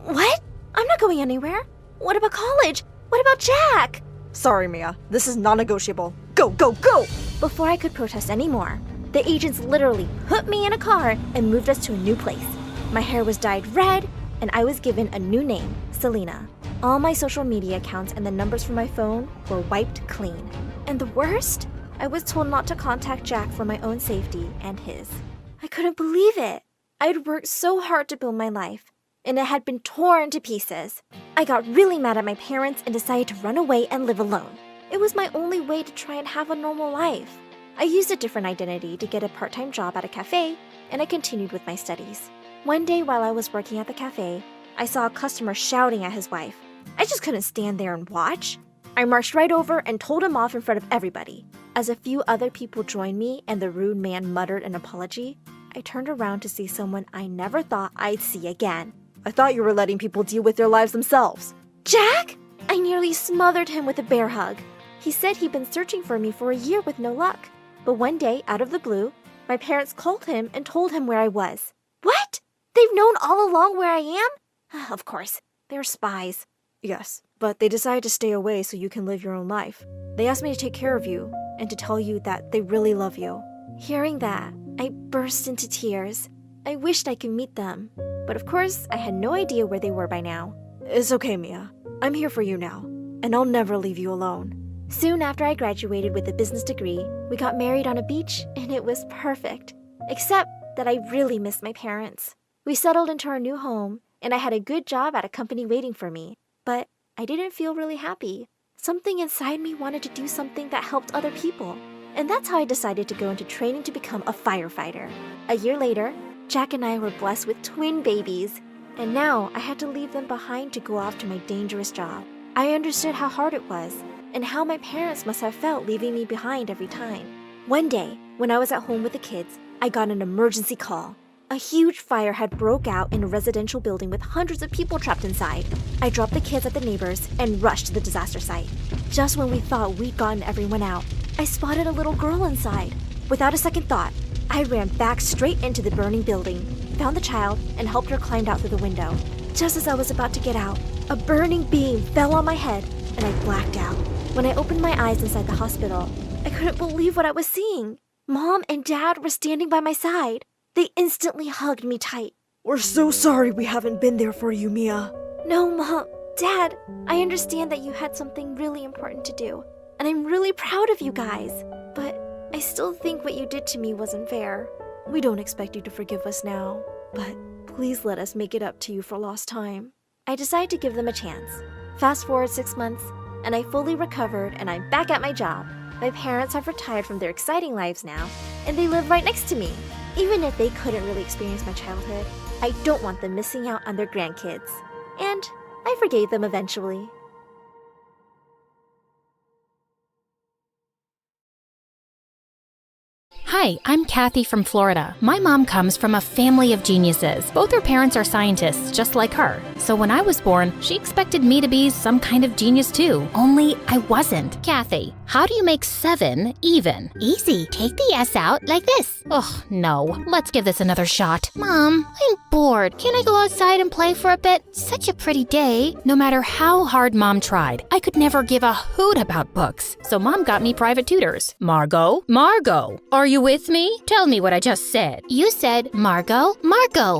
S13: What? I'm not going anywhere. What about college? What about Jack? Sorry, Mia. This is non-negotiable. Go, go, go! Before I could protest anymore, the agents literally put me in a car and moved us to a new place. My hair was dyed red, and I was given a new name, Selena. All my social media accounts and the numbers from my phone were wiped clean. And the worst? I was told not to contact Jack for my own safety and his. I couldn't believe it. I'd worked so hard to build my life, and it had been torn to pieces. I got really mad at my parents and decided to run away and live alone. It was my only way to try and have a normal life. I used a different identity to get a part-time job at a cafe, and I continued with my studies. One day while I was working at the cafe, I saw a customer shouting at his wife. I just couldn't stand there and watch. I marched right over and told him off in front of everybody. As a few other people joined me and the rude man muttered an apology, I turned around to see someone I never thought I'd see again. I thought you were letting people deal with their lives themselves. Jack? I nearly smothered him with a bear hug. He said he'd been searching for me for a year with no luck. But one day, out of the blue, my parents called him and told him where I was. What? They've known all along where I am? Of course, they're spies. Yes, but they decided to stay away so you can live your own life. They asked me to take care of you and to tell you that they really love you. Hearing that, I burst into tears. I wished I could meet them. But of course, I had no idea where they were by now. It's okay, Mia. I'm here for you now, and I'll never leave you alone. Soon after I graduated with a business degree, we got married on a beach, and it was perfect. Except that I really missed my parents. We settled into our new home, and I had a good job at a company waiting for me. But I didn't feel really happy. Something inside me wanted to do something that helped other people. And that's how I decided to go into training to become a firefighter. A year later, Jack and I were blessed with twin babies. And now I had to leave them behind to go off to my dangerous job. I understood how hard it was, and how my parents must have felt leaving me behind every time. One day, when I was at home with the kids, I got an emergency call. A huge fire had broke out in a residential building with hundreds of people trapped inside. I dropped the kids at the neighbors and rushed to the disaster site. Just when we thought we'd gotten everyone out, I spotted a little girl inside. Without a second thought, I ran back straight into the burning building, found the child, and helped her climb out through the window. Just as I was about to get out, a burning beam fell on my head, and I blacked out. When I opened my eyes inside the hospital, I couldn't believe what I was seeing. Mom and Dad were standing by my side. They instantly hugged me tight. We're so sorry we haven't been there for you, Mia. No, Mom. Dad, I understand that you had something really important to do, and I'm really proud of you guys. But I still think what you did to me wasn't fair. We don't expect you to forgive us now, but please let us make it up to you for lost time. I decided to give them a chance. Fast forward 6 months, and I fully recovered, and I'm back at my job. My parents have retired from their exciting lives now, and they live right next to me. Even if they couldn't really experience my childhood, I don't want them missing out on their grandkids. And I forgave them eventually.
S1: Hi, I'm Kathy from Florida. My mom comes from a family of geniuses. Both her parents are scientists, just like her. So when I was born, she expected me to be some kind of genius too. Only I wasn't. Kathy, how do you make 7 even? Easy. Take the S out like this. Ugh, no. Let's give this another shot. Mom, I'm bored. Can I go outside and play for a bit? Such a pretty day. No matter how hard Mom tried, I could never give a hoot about books. So Mom got me private tutors. Margot, are you with me? Tell me what I just said. You said, Margot,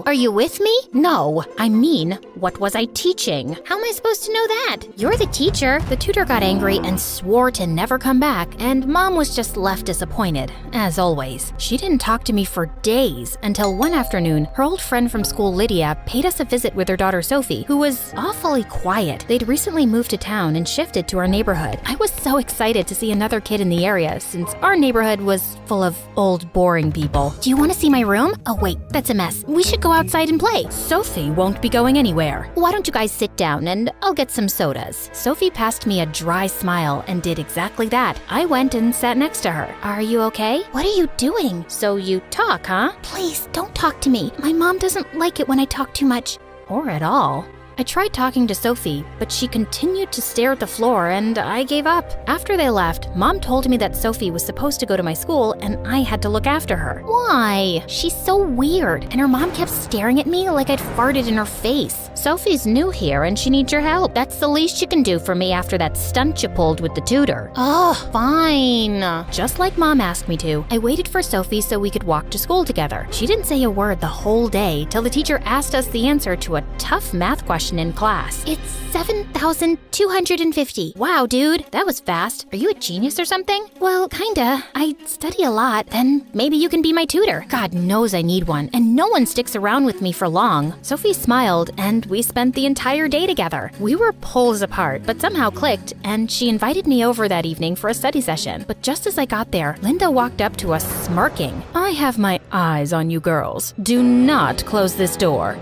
S1: are you with me? No, I mean, what was I teaching? How am I supposed to know that? You're the teacher. The tutor got angry and swore to never never come back, and Mom was just left disappointed, as always. She didn't talk to me for days until one afternoon, her old friend from school, Lydia, paid us a visit with her daughter Sophie, who was awfully quiet. They'd recently moved to town and shifted to our neighborhood. I was so excited to see another kid in the area since our neighborhood was full of old, boring people. Do you want to see my room? Oh wait, that's a mess. We should go outside and play.
S2: Sophie won't be going anywhere.
S1: Why don't you guys sit down and I'll get some sodas. Sophie passed me a dry smile and did exactly that. I went and sat next to her. Are you okay? What are you doing?
S2: So you talk, huh?
S1: Please, don't talk to me. My mom doesn't like it when I talk too much.
S2: Or at all. I tried talking to Sophie, but she continued to stare at the floor and I gave up. After they left, Mom told me that Sophie was supposed to go to my school and I had to look after her.
S1: Why? She's so weird, and her mom kept staring at me like I'd farted in her face.
S2: Sophie's new here and she needs your help. That's the least you can do for me after that stunt you pulled with the tutor.
S1: Oh, fine.
S2: Just like Mom asked me to, I waited for Sophie so we could walk to school together. She didn't say a word the whole day till the teacher asked us the answer to a tough math question in class.
S1: It's 7,250.
S2: Wow, dude, that was fast. Are you a genius or something?
S1: Well, kinda. I study a lot.
S2: Then maybe you can be my tutor. God knows I need one, and no one sticks around with me for long. Sophie smiled, and we spent the entire day together. We were poles apart, but somehow clicked, and she invited me over that evening for a study session. But just as I got there, Linda walked up to us smirking. I have my eyes on you girls. Do not close this door.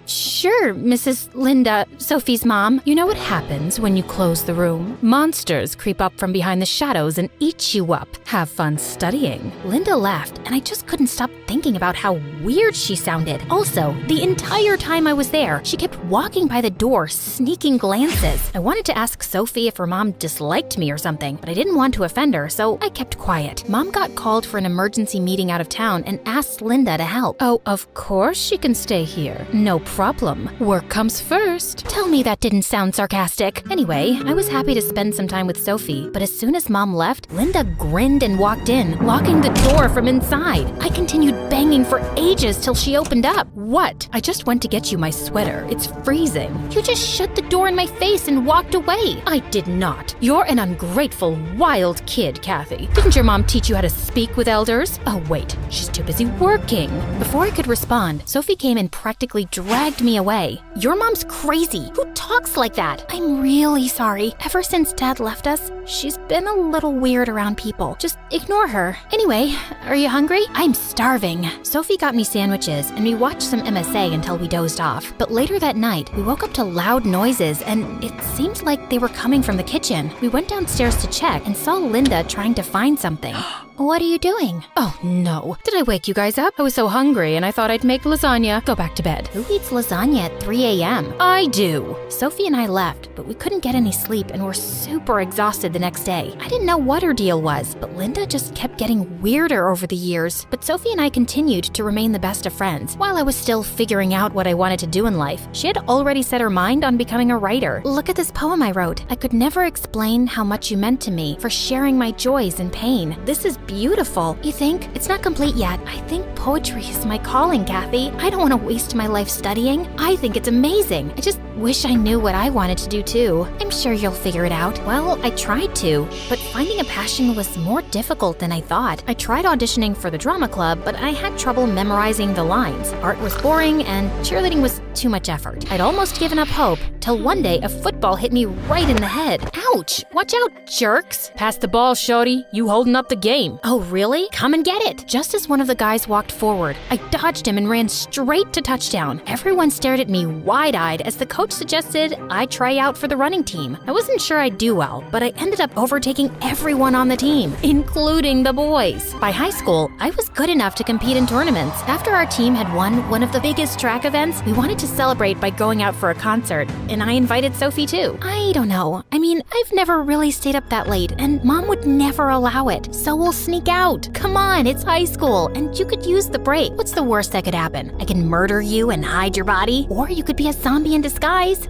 S1: Sure, Mrs. Linda, Sophie's mom.
S2: You know what happens when you close the room? Monsters creep up from behind the shadows and eat you up. Have fun studying.
S1: Linda laughed, and I just couldn't stop thinking about how weird she sounded. Also, the entire time I was there, she kept walking by the door, sneaking glances.
S2: I wanted to ask Sophie if her mom disliked me or something, but I didn't want to offend her, so I kept quiet. Mom got called for an emergency meeting out of town and asked Linda to help. Oh, of course she can stay here. No problem. Work comes first.
S1: Tell me that didn't sound sarcastic.
S2: Anyway, I was happy to spend some time with Sophie, but as soon as Mom left, Linda grinned and walked in, locking the door from inside. I continued banging for ages till she opened up. What? I just went to get you my sweater. It's freezing.
S1: You just shut the door in my face and walked away.
S2: I did not. You're an ungrateful, wild kid, Kathy. Didn't your mom teach you how to speak with elders? Oh, wait. She's too busy working. Before I could respond, Sophie came and practically dragged me away.
S1: Your mom's crazy. Who talks like that? I'm really sorry. Ever since Dad left us, she's been a little weird around people. Just ignore her. Anyway, are you hungry? I'm starving.
S2: Sophie got me sandwiches and we watched some MSA until we dozed off. But later that night, we woke up to loud noises and it seemed like they were coming from the kitchen. We went downstairs to check and saw Linda trying to find something.
S1: What are you doing?
S2: Oh no. Did I wake you guys up? I was so hungry and I thought I'd make lasagna. Go back to bed.
S1: Who eats lasagna at 3 a.m.?
S2: I do. Sophie and I left, but we couldn't get any sleep and were super exhausted the next day. I didn't know what her deal was, but Linda just kept getting weirder over the years. But Sophie and I continued to remain the best of friends. While I was still figuring out what I wanted to do in life, she had already set her mind on becoming a writer.
S1: Look at this poem I wrote. I could never explain how much you meant to me, for sharing my joys and pain. This is beautiful. You think? It's not complete yet. I think poetry is my calling, Kathy. I don't want to waste my life studying. I think it's amazing. I just wish I knew what I wanted to do too. I'm sure you'll figure it out.
S2: Well, I tried to, but finding a passion was more difficult than I thought. I tried auditioning for the drama club, but I had trouble memorizing the lines. Art was boring and cheerleading was too much effort. I'd almost given up hope till one day a football hit me right in the head. Ouch! Watch out, jerks!
S3: Pass the ball, shorty. You holding up the game.
S2: Oh, really? Come and get it. Just as one of the guys walked forward, I dodged him and ran straight to touchdown. Everyone stared at me wide-eyed as the coach suggested I try out for the running team. I wasn't sure I'd do well, but I ended up overtaking everyone on the team, including the boys. By high school, I was good enough to compete in tournaments. After our team had won one of the biggest track events, we wanted to celebrate by going out for a concert, and I invited Sophie too.
S1: I don't know. I mean, I've never really stayed up that late, and Mom would never allow it. So we'll sneak out. Come on, it's high school, and you could use the break.
S2: What's the worst that could happen? I can murder you and hide your body?
S1: Or you could be a zombie in disguise.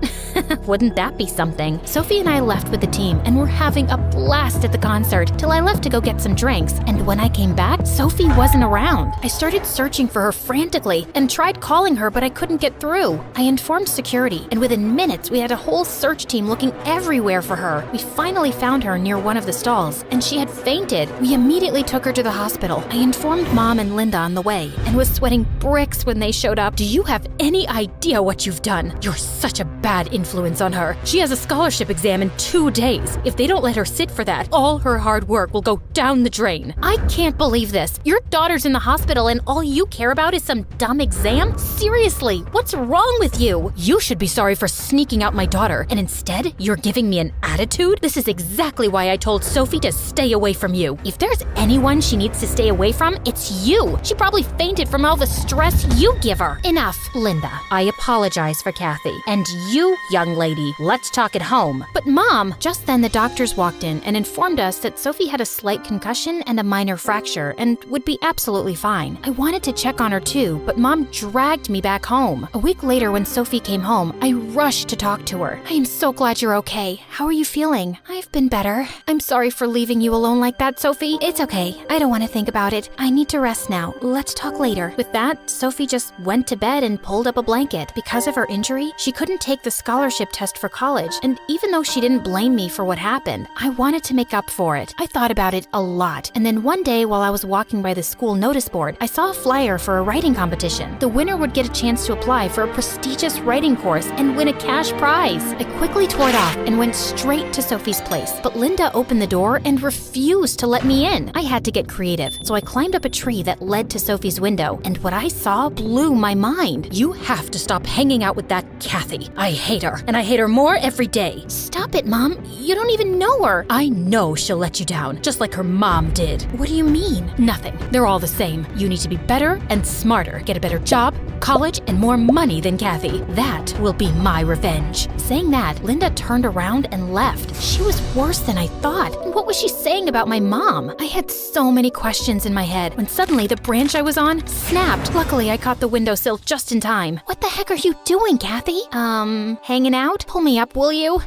S2: Wouldn't that be something? Sophie and I left with the team and were having a blast at the concert till I left to go get some drinks. And when I came back, Sophie wasn't around. I started searching for her frantically and tried calling her, but I couldn't get through. I informed security, and within minutes,
S1: minutes. We had a whole search team looking everywhere for her. We finally found her near one of the stalls, and she had fainted. We immediately took her to the hospital. I informed Mom and Linda on the way and was sweating bricks when they showed up.
S3: Do you have any idea what you've done? You're such a bad influence on her. She has a scholarship exam in 2 days. If they don't let her sit for that, all her hard work will go down the drain.
S1: I can't believe this. Your daughter's in the hospital and all you care about is some dumb exam? Seriously, what's wrong with you?
S3: You should be sorry for sneaking out my daughter, and instead, you're giving me an attitude? This is exactly why I told Sophie to stay away from you.
S1: If there's anyone she needs to stay away from, it's you. She probably fainted from all the stress you give her. Enough, Linda. I apologize for Kathy. And you, young lady, let's talk at home. But Mom, just then the doctors walked in and informed us that Sophie had a slight concussion and a minor fracture and would be absolutely fine. I wanted to check on her too, but Mom dragged me back home. A week later, when Sophie came home, I rushed to talk to her. I am so glad you're okay. How are you feeling? I've been better. I'm sorry for leaving you alone like that, Sophie. It's okay. I don't want to think about it. I need to rest now. Let's talk later. With that, Sophie just went to bed and pulled up a blanket. Because of her injury, she couldn't take the scholarship test for college, and even though she didn't blame me for what happened, I wanted to make up for it. I thought about it a lot, and then one day while I was walking by the school notice board, I saw a flyer for a writing competition. The winner would get a chance to apply for a prestigious writing course and win a cash prize. I quickly tore it off and went straight to Sophie's place, but Linda opened the door and refused to let me in. I had to get creative, so I climbed up a tree that led to Sophie's window, and what I saw blew my mind.
S3: You have to stop hanging out with that Kathy. I hate her, and I hate her more every day.
S1: Stop it, Mom. You don't even know her.
S3: I know she'll let you down, just like her mom did.
S1: What do you mean?
S3: Nothing. They're all the same. You need to be better and smarter. Get a better job, college, and more money than Kathy. That will be my revenge.
S1: Saying that, Linda turned around and left. She was worse than I thought. And what was she saying about my mom? I had so many questions in my head when suddenly the branch I was on snapped. Luckily, I caught the windowsill just in time. What the heck are you doing, Kathy? Hanging out? Pull me up, will you?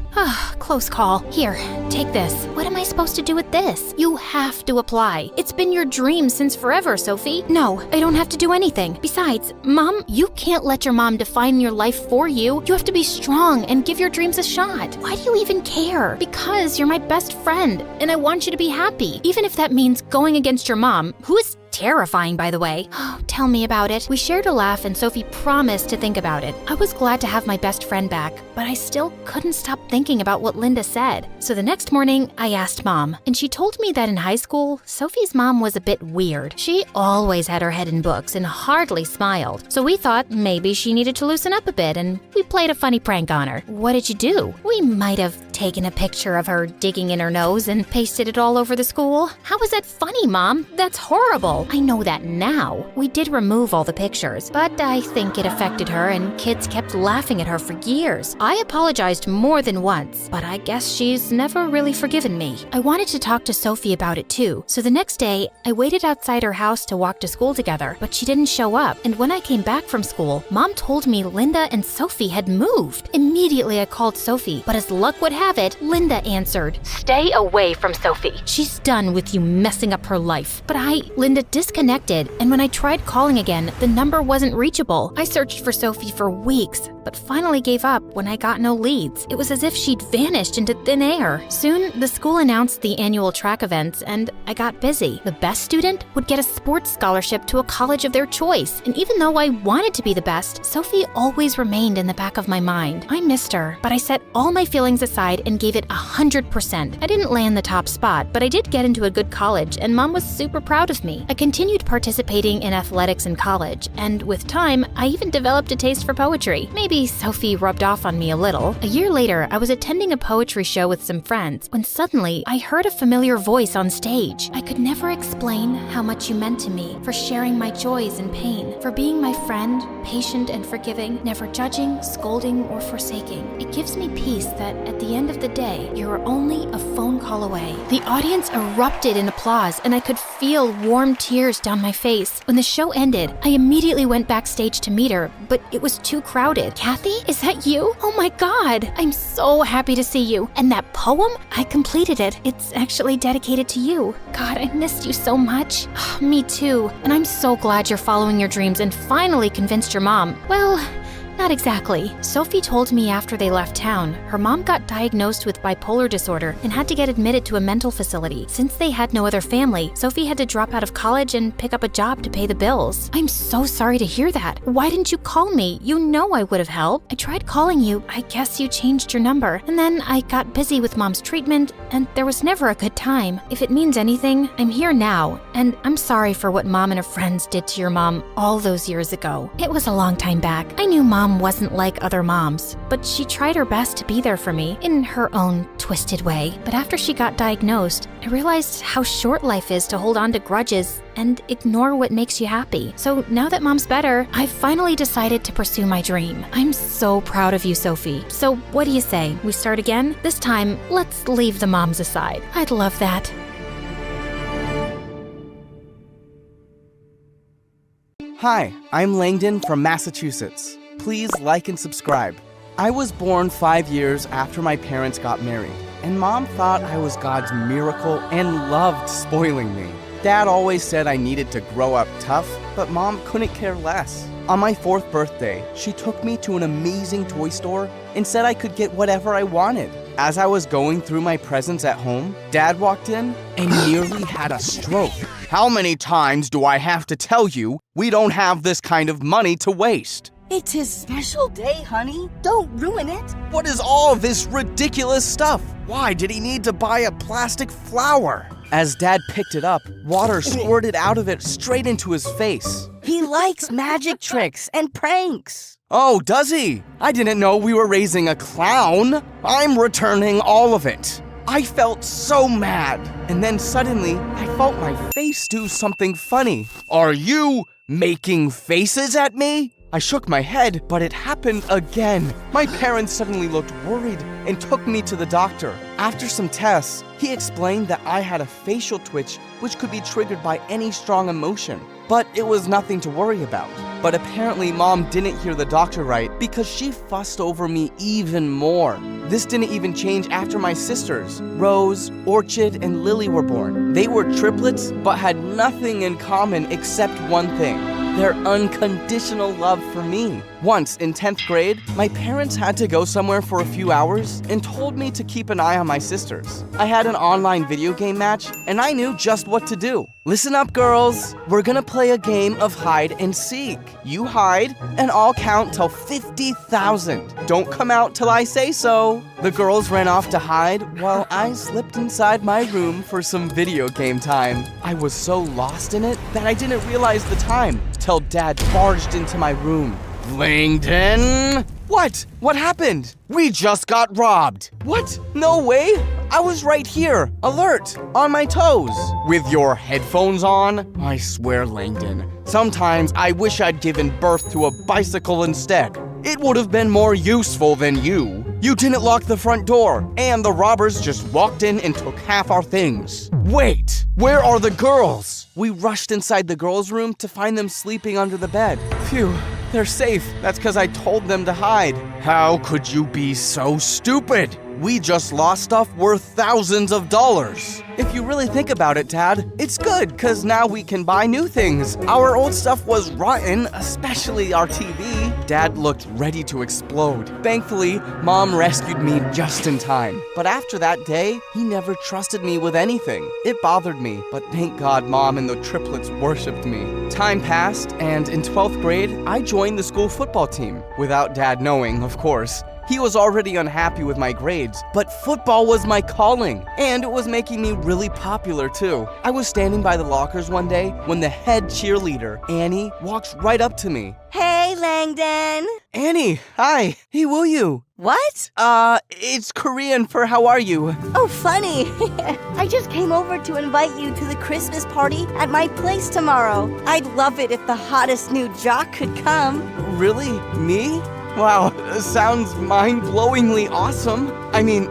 S1: Close call. Here, take this. What am I supposed to do with this? You have to apply. It's been your dream since forever, Sophie. No, I don't have to do anything. Besides, Mom, you can't let your mom define your life for you. You have to be strong and give your dreams a shot. Why do you even care? Because you're my best friend, and I want you to be happy. Even if that means going against your mom, who is terrifying, by the way. Oh, tell me about it. We shared a laugh and Sophie promised to think about it. I was glad to have my best friend back, but I still couldn't stop thinking about what Linda said. So the next morning, I asked Mom, and she told me that in high school, Sophie's mom was a bit weird. She always had her head in books and hardly smiled. So we thought maybe she needed to loosen up a bit, and we played a funny prank on her. What did you do? We might have taken a picture of her digging in her nose and pasted it all over the school. How was that funny, Mom? That's horrible. I know that now. We did remove all the pictures, but I think it affected her and kids kept laughing at her for years. I apologized more than once, but I guess she's never really forgiven me. I wanted to talk to Sophie about it too, so the next day, I waited outside her house to walk to school together, but she didn't show up, and when I came back from school, Mom told me Linda and Sophie had moved. Immediately, I called Sophie, but as luck would have it, Linda answered.
S3: Stay away from Sophie. She's done with you messing up her life.
S1: But Linda disconnected, and when I tried calling again, the number wasn't reachable. I searched for Sophie for weeks, but finally gave up when I got no leads. It was as if she'd vanished into thin air. Soon, the school announced the annual track events, and I got busy. The best student would get a sports scholarship to a college of their choice, and even though I wanted to be the best, Sophie always remained in the back of my mind. I missed her, but I set all my feelings aside and gave it 100%. I didn't land the top spot, but I did get into a good college, and Mom was super proud of me. I continued participating in athletics in college, and with time, I even developed a taste for poetry. Maybe Sophie rubbed off on me a little. A year later, I was attending a poetry show with some friends when suddenly I heard a familiar voice on stage. I could never explain how much you meant to me, for sharing my joys and pain, for being my friend, patient and forgiving, never judging, scolding, or forsaking. It gives me peace that at the end of the day, you're only a phone call away. The audience erupted in applause, and I could feel warm tears down my face. When the show ended, I immediately went backstage to meet her, but it was too crowded. Kathy, is that you? Oh my God, I'm so happy to see you. And that poem? I completed it. It's actually dedicated to you. God, I missed you so much. Me too. And I'm so glad you're following your dreams and finally convinced your mom. Well, Not exactly. Sophie told me after they left town, her mom got diagnosed with bipolar disorder and had to get admitted to a mental facility. Since they had no other family, Sophie had to drop out of college and pick up a job to pay the bills. I'm so sorry to hear that. Why didn't you call me? You know I would have helped. I tried calling you. I guess you changed your number. And then I got busy with Mom's treatment, and there was never a good time. If it means anything, I'm here now, and I'm sorry for what Mom and her friends did to your mom all those years ago. It was a long time back. I knew Mom wasn't like other moms, but she tried her best to be there for me in her own twisted way. But after she got diagnosed, I realized how short life is to hold on to grudges and ignore what makes you happy. So now that Mom's better, I've finally decided to pursue my dream. I'm so proud of you, Sophie. So what do you say? We start again? This time, let's leave the moms aside. I'd love that.
S8: Hi, I'm Langdon from Massachusetts. Please like and subscribe. I was born 5 years after my parents got married, and Mom thought I was God's miracle and loved spoiling me. Dad always said I needed to grow up tough, but Mom couldn't care less. On my 4th birthday, she took me to an amazing toy store and said I could get whatever I wanted. As I was going through my presents at home, Dad walked in and nearly had a stroke. How many times do I have to tell you we don't have this kind of money to waste?
S14: It's his special day, honey. Don't ruin it.
S8: What is all this ridiculous stuff? Why did he need to buy a plastic flower? As Dad picked it up, water squirted out of it straight into his face.
S14: He likes magic tricks and pranks.
S8: Oh, does he? I didn't know we were raising a clown. I'm returning all of it. I felt so mad. And then suddenly, I felt my face do something funny. Are you making faces at me? I shook my head, but it happened again. My parents suddenly looked worried and took me to the doctor. After some tests, he explained that I had a facial twitch which could be triggered by any strong emotion, but it was nothing to worry about. But apparently Mom didn't hear the doctor right because she fussed over me even more. This didn't even change after my sisters, Rose, Orchid, and Lily were born. They were triplets, but had nothing in common except one thing: their unconditional love for me. Once, in 10th grade, my parents had to go somewhere for a few hours and told me to keep an eye on my sisters. I had an online video game match, and I knew just what to do. Listen up, girls. We're gonna play a game of hide and seek. You hide, and I'll count till 50,000. Don't come out till I say so. The girls ran off to hide while I slipped inside my room for some video game time. I was so lost in it that I didn't realize the time till Dad barged into my room. Langdon? What? What happened? We just got robbed. What? No way. I was right here, alert, on my toes. With your headphones on? I swear, Langdon, sometimes I wish I'd given birth to a bicycle instead. It would have been more useful than you. You didn't lock the front door, and the robbers just walked in and took half our things. Wait, where are the girls? We rushed inside the girls' room to find them sleeping under the bed. Phew, they're safe. That's because I told them to hide. How could you be so stupid? We just lost stuff worth thousands of dollars. If you really think about it, Dad, it's good, because now we can buy new things. Our old stuff was rotten, especially our TV. Dad looked ready to explode. Thankfully, Mom rescued me just in time. But after that day, he never trusted me with anything. It bothered me, but thank God Mom and the triplets worshipped me. Time passed, and in 12th grade, I joined the school football team. Without Dad knowing, of course. He was already unhappy with my grades, but football was my calling, and it was making me really popular too. I was standing by the lockers one day when the head cheerleader, Annie, walks right up to me.
S14: Hey, Langdon.
S8: Annie, hi. Hey, will you?
S14: What?
S8: It's Korean for how are you?
S14: Oh, funny. I just came over to invite you to the Christmas party at my place tomorrow. I'd love it if the hottest new jock could come.
S8: Really? Me? Wow, sounds mind-blowingly awesome. I mean,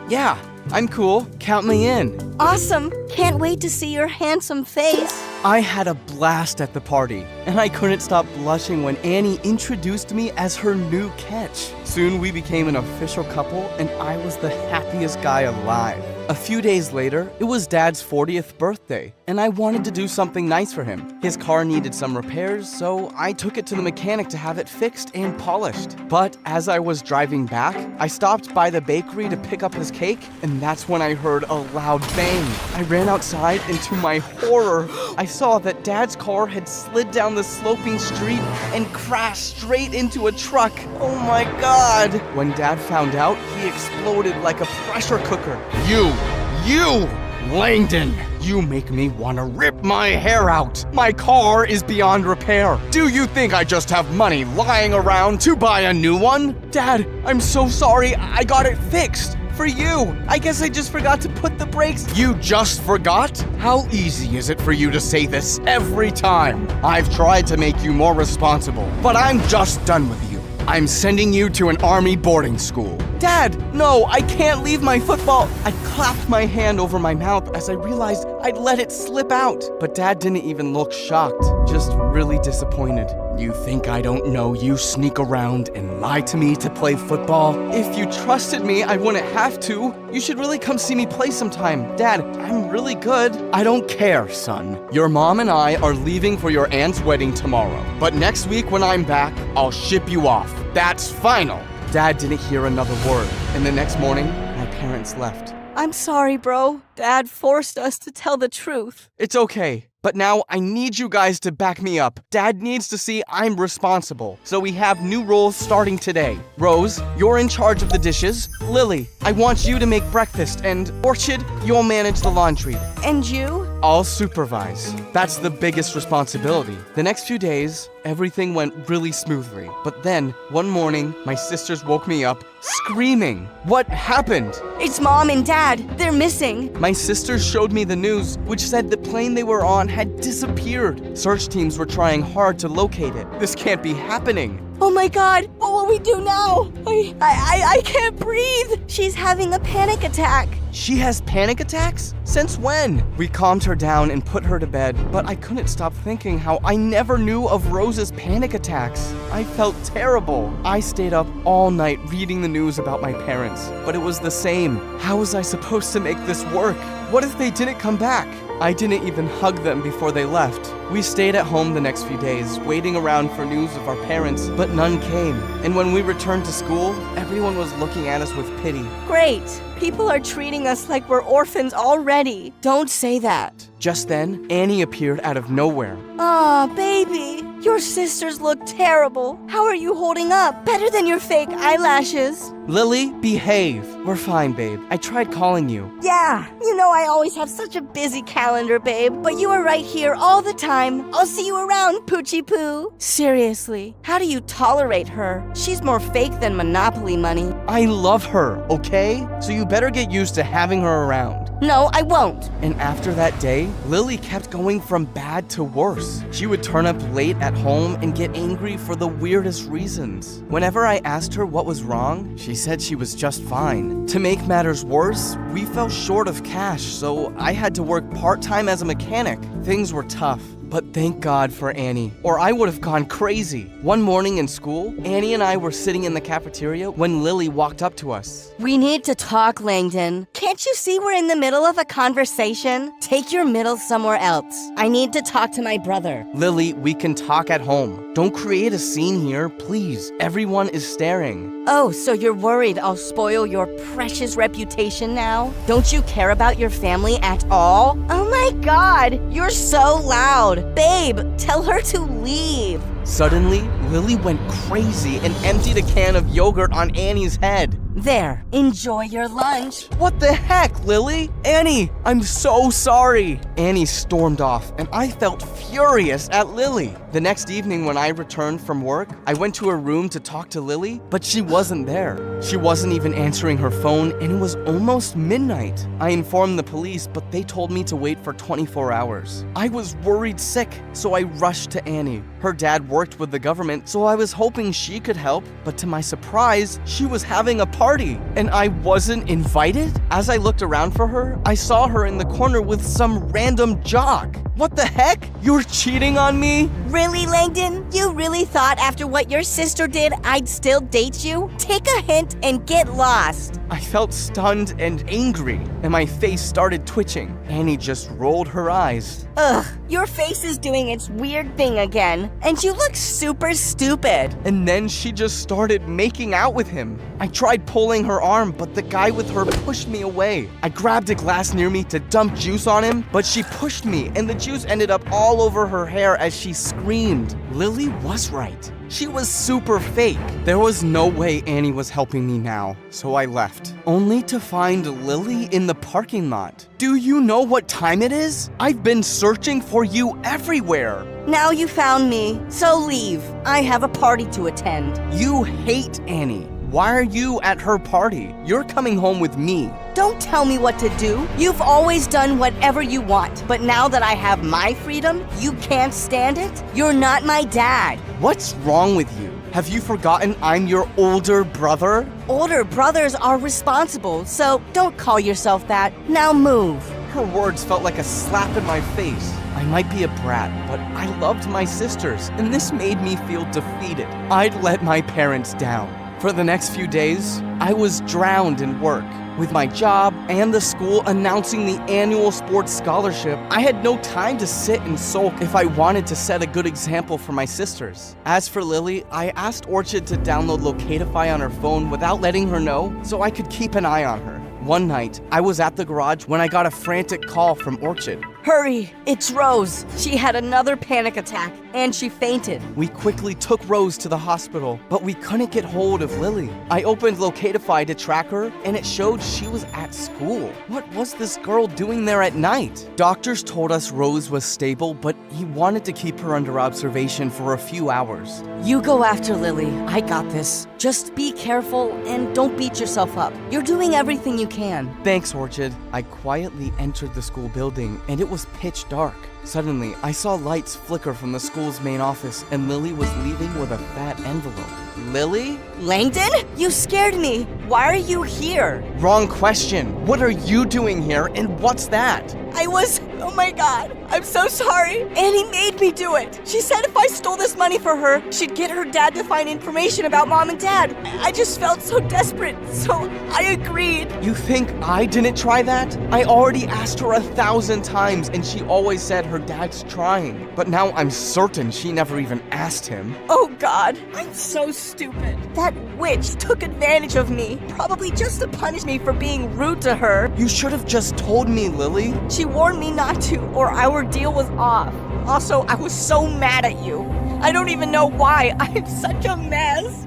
S8: yeah, I'm cool. Count me in.
S14: Awesome. Can't wait to see your handsome face.
S8: I had a blast at the party, and I couldn't stop blushing when Annie introduced me as her new catch. Soon we became an official couple, and I was the happiest guy alive. A few days later, it was Dad's 40th birthday, and I wanted to do something nice for him. His car needed some repairs, so I took it to the mechanic to have it fixed and polished. But as I was driving back, I stopped by the bakery to pick up his cake, and that's when I heard a loud bang. I ran outside, and to my horror, I saw that Dad's car had slid down the sloping street and crashed straight into a truck. Oh my God! When Dad found out, he exploded like a pressure cooker. You, Langdon! You make me want to rip my hair out. My car is beyond repair. Do you think I just have money lying around to buy a new one? Dad, I'm so sorry. I got it fixed. For you. I guess I just forgot to put the brakes. You just forgot? How easy is it for you to say this every time? I've tried to make you more responsible, but I'm just done with you. I'm sending you to an army boarding school. Dad, no, I can't leave my football. I clapped my hand over my mouth as I realized I'd let it slip out. But Dad didn't even look shocked, just really disappointed. You think I don't know you sneak around and lie to me to play football? If you trusted me, I wouldn't have to. You should really come see me play sometime. Dad, I'm really good. I don't care, son. Your mom and I are leaving for your aunt's wedding tomorrow. But next week when I'm back, I'll ship you off. That's final. Dad didn't hear another word, and the next morning, my parents left.
S14: I'm sorry, bro. Dad forced us to tell the truth.
S8: It's okay. But now I need you guys to back me up. Dad needs to see I'm responsible. So we have new roles starting today. Rose, you're in charge of the dishes. Lily, I want you to make breakfast. And Orchid, you'll manage the laundry.
S14: And you?
S8: I'll supervise. That's the biggest responsibility. The next few days, everything went really smoothly. But then, one morning, my sisters woke me up screaming. What happened?
S14: It's Mom and Dad. They're missing.
S8: My sisters showed me the news, which said the plane they were on had disappeared. Search teams were trying hard to locate it. This can't be happening.
S14: Oh my God, what will we do now? I can't breathe. She's having a panic attack.
S8: She has panic attacks? Since when? We calmed her down and put her to bed, but I couldn't stop thinking how I never knew of Rose's panic attacks. I felt terrible. I stayed up all night reading the news about my parents, but it was the same. How was I supposed to make this work? What if they didn't come back? I didn't even hug them before they left. We stayed at home the next few days, waiting around for news of our parents, but none came. And when we returned to school, everyone was looking at us with pity.
S14: Great. People are treating us like we're orphans already. Don't say that.
S8: Just then, Annie appeared out of nowhere.
S14: Aw, baby. Your sisters look terrible. How are you holding up? Better than your fake eyelashes.
S8: Lily, behave. We're fine, babe. I tried calling you.
S14: Yeah, you know I always have such a busy calendar, babe, but you are right here all the time. I'll see you around, Poochie Poo. Seriously, how do you tolerate her? She's more fake than Monopoly money.
S8: I love her, okay? So you better get used to having her around.
S14: No, I won't.
S8: And after that day, Lily kept going from bad to worse. She would turn up late at home and get angry for the weirdest reasons. Whenever I asked her what was wrong, she said she was just fine. To make matters worse, we fell short of cash, so I had to work part-time as a mechanic. Things were tough. But thank God for Annie, or I would have gone crazy. One morning in school, Annie and I were sitting in the cafeteria when Lily walked up to us.
S14: We need to talk, Langdon. Can't you see we're in the middle of a conversation? Take your middle somewhere else. I need to talk to my brother.
S8: Lily, we can talk at home. Don't create a scene here, please. Everyone is staring.
S14: Oh, so you're worried I'll spoil your precious reputation now? Don't you care about your family at all? Oh my God, you're so loud. Babe, tell her to leave.
S8: Suddenly, Lily went crazy and emptied a can of yogurt on Annie's head.
S14: There, enjoy your lunch.
S8: What the heck, Lily? Annie, I'm so sorry. Annie stormed off, and I felt furious at Lily. The next evening when I returned from work, I went to her room to talk to Lily, but she wasn't there. She wasn't even answering her phone, and it was almost midnight. I informed the police, but they told me to wait for 24 hours. I was worried sick, so I rushed to Annie. Her dad worked with the government, so I was hoping she could help, but to my surprise, she was having a party, and I wasn't invited? As I looked around for her, I saw her in the corner with some random jock. What the heck? You're cheating on me?
S14: Really, Langdon? You really thought after what your sister did, I'd still date you? Take a hint and get lost.
S8: I felt stunned and angry, and my face started twitching. Annie just rolled her eyes.
S14: Ugh, your face is doing its weird thing again, and you look super stupid.
S8: And then she just started making out with him. I tried pulling her arm, but the guy with her pushed me away. I grabbed a glass near me to dump juice on him, but she pushed me, and the juice ended up all over her hair as she screamed. Lily was right. She was super fake. There was no way Annie was helping me now, so I left, only to find Lily in the parking lot. Do you know what time it is? I've been searching for you everywhere.
S14: Now you found me, so leave. I have a party to attend.
S8: You hate Annie. Why are you at her party? You're coming home with me.
S14: Don't tell me what to do. You've always done whatever you want, but now that I have my freedom, you can't stand it? You're not my dad.
S8: What's wrong with you? Have you forgotten I'm your older brother?
S14: Older brothers are responsible, so don't call yourself that. Now move.
S8: Her words felt like a slap in my face. I might be a brat, but I loved my sisters, and this made me feel defeated. I'd let my parents down. For the next few days, I was drowned in work. With my job and the school announcing the annual sports scholarship, I had no time to sit and sulk if I wanted to set a good example for my sisters. As for Lily, I asked Orchid to download Locatify on her phone without letting her know so I could keep an eye on her. One night, I was at the garage when I got a frantic call from Orchid.
S14: Hurry, it's Rose. She had another panic attack, and she fainted.
S8: We quickly took Rose to the hospital, but we couldn't get hold of Lily. I opened Locatify to track her, and it showed she was at school. What was this girl doing there at night? Doctors told us Rose was stable, but he wanted to keep her under observation for a few hours.
S14: You go after Lily. I got this. Just be careful and don't beat yourself up. You're doing everything you can.
S8: Thanks, Orchid. I quietly entered the school building, and it was pitch dark. Suddenly, I saw lights flicker from the school's main office, and Lily was leaving with a fat envelope. Lily?
S14: Langdon? You scared me. Why are you here?
S8: Wrong question. What are you doing here, and what's that?
S14: Oh my god, I'm so sorry. Annie made me do it. She said if I stole this money for her, she'd get her dad to find information about Mom and Dad. I just felt so desperate, so I agreed.
S8: You think I didn't try that? I already asked her 1,000 times, and she always said her dad's trying. But now I'm certain she never even asked him.
S14: Oh god, I'm so stupid. That witch took advantage of me, probably just to punish me for being rude to her.
S8: You should have just told me, Lily.
S14: She warned me not to, or our deal was off. Also, I was so mad at you. I don't even know why. I'm such a mess.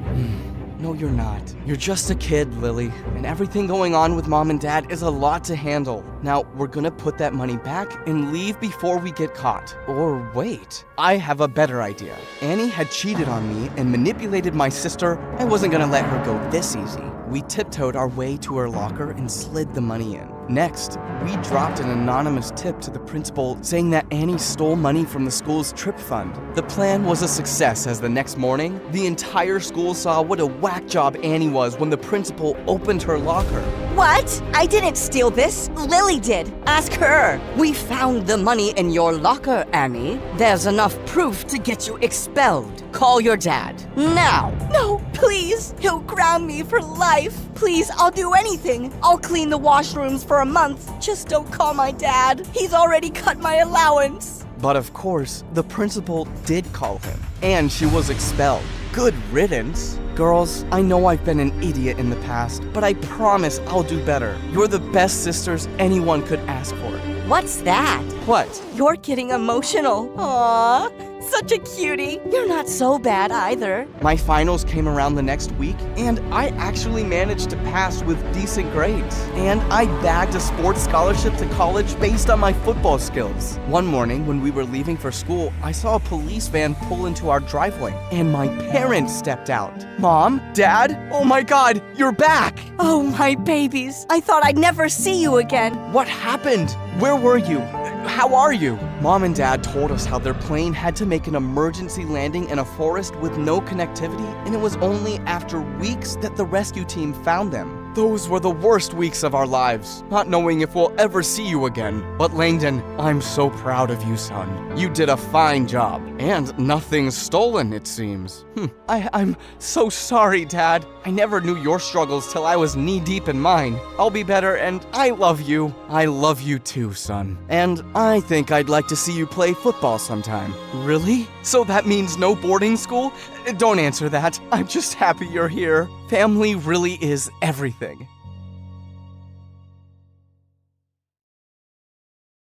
S8: No, you're not. You're just a kid, Lily, and everything going on with Mom and Dad is a lot to handle. Now, we're gonna put that money back and leave before we get caught. Or wait, I have a better idea. Annie had cheated on me and manipulated my sister. I wasn't gonna let her go this easy. We tiptoed our way to her locker and slid the money in. Next, we dropped an anonymous tip to the principal saying that Annie stole money from the school's trip fund. The plan was a success as the next morning, the entire school saw what a whack job Annie was when the principal opened her locker.
S14: What? I didn't steal this. Lily did. Ask her. We found the money in your locker, Annie. There's enough proof to get you expelled. Call your dad. Now. No, please. He'll ground me for life. Please, I'll do anything. I'll clean the washrooms for a month. Just don't call my dad. He's already cut my allowance.
S8: But of course, the principal did call him, and she was expelled. Good riddance. Girls, I know I've been an idiot in the past, but I promise I'll do better. You're the best sisters anyone could ask for.
S14: What's that?
S8: What?
S14: You're getting emotional. Aww. Such a cutie. You're not so bad either.
S8: My finals came around the next week, and I actually managed to pass with decent grades. And I bagged a sports scholarship to college based on my football skills. One morning, when we were leaving for school, I saw a police van pull into our driveway, and my parents stepped out. Mom? Dad? Oh my god, you're back!
S14: Oh, my babies. I thought I'd never see you again.
S8: What happened? Where were you? How are you? Mom and Dad told us how their plane had to make an emergency landing in a forest with no connectivity, and it was only after weeks that the rescue team found them. Those were the worst weeks of our lives, not knowing if we'll ever see you again. But Langdon, I'm so proud of you, son. You did a fine job. And nothing's stolen, it seems. I'm so sorry, Dad. I never knew your struggles till I was knee-deep in mine. I'll be better, and I love you. I love you too, son. And I think I'd like to see you play football sometime. Really? So that means no boarding school? Don't answer that. I'm just happy you're here. Family really is everything.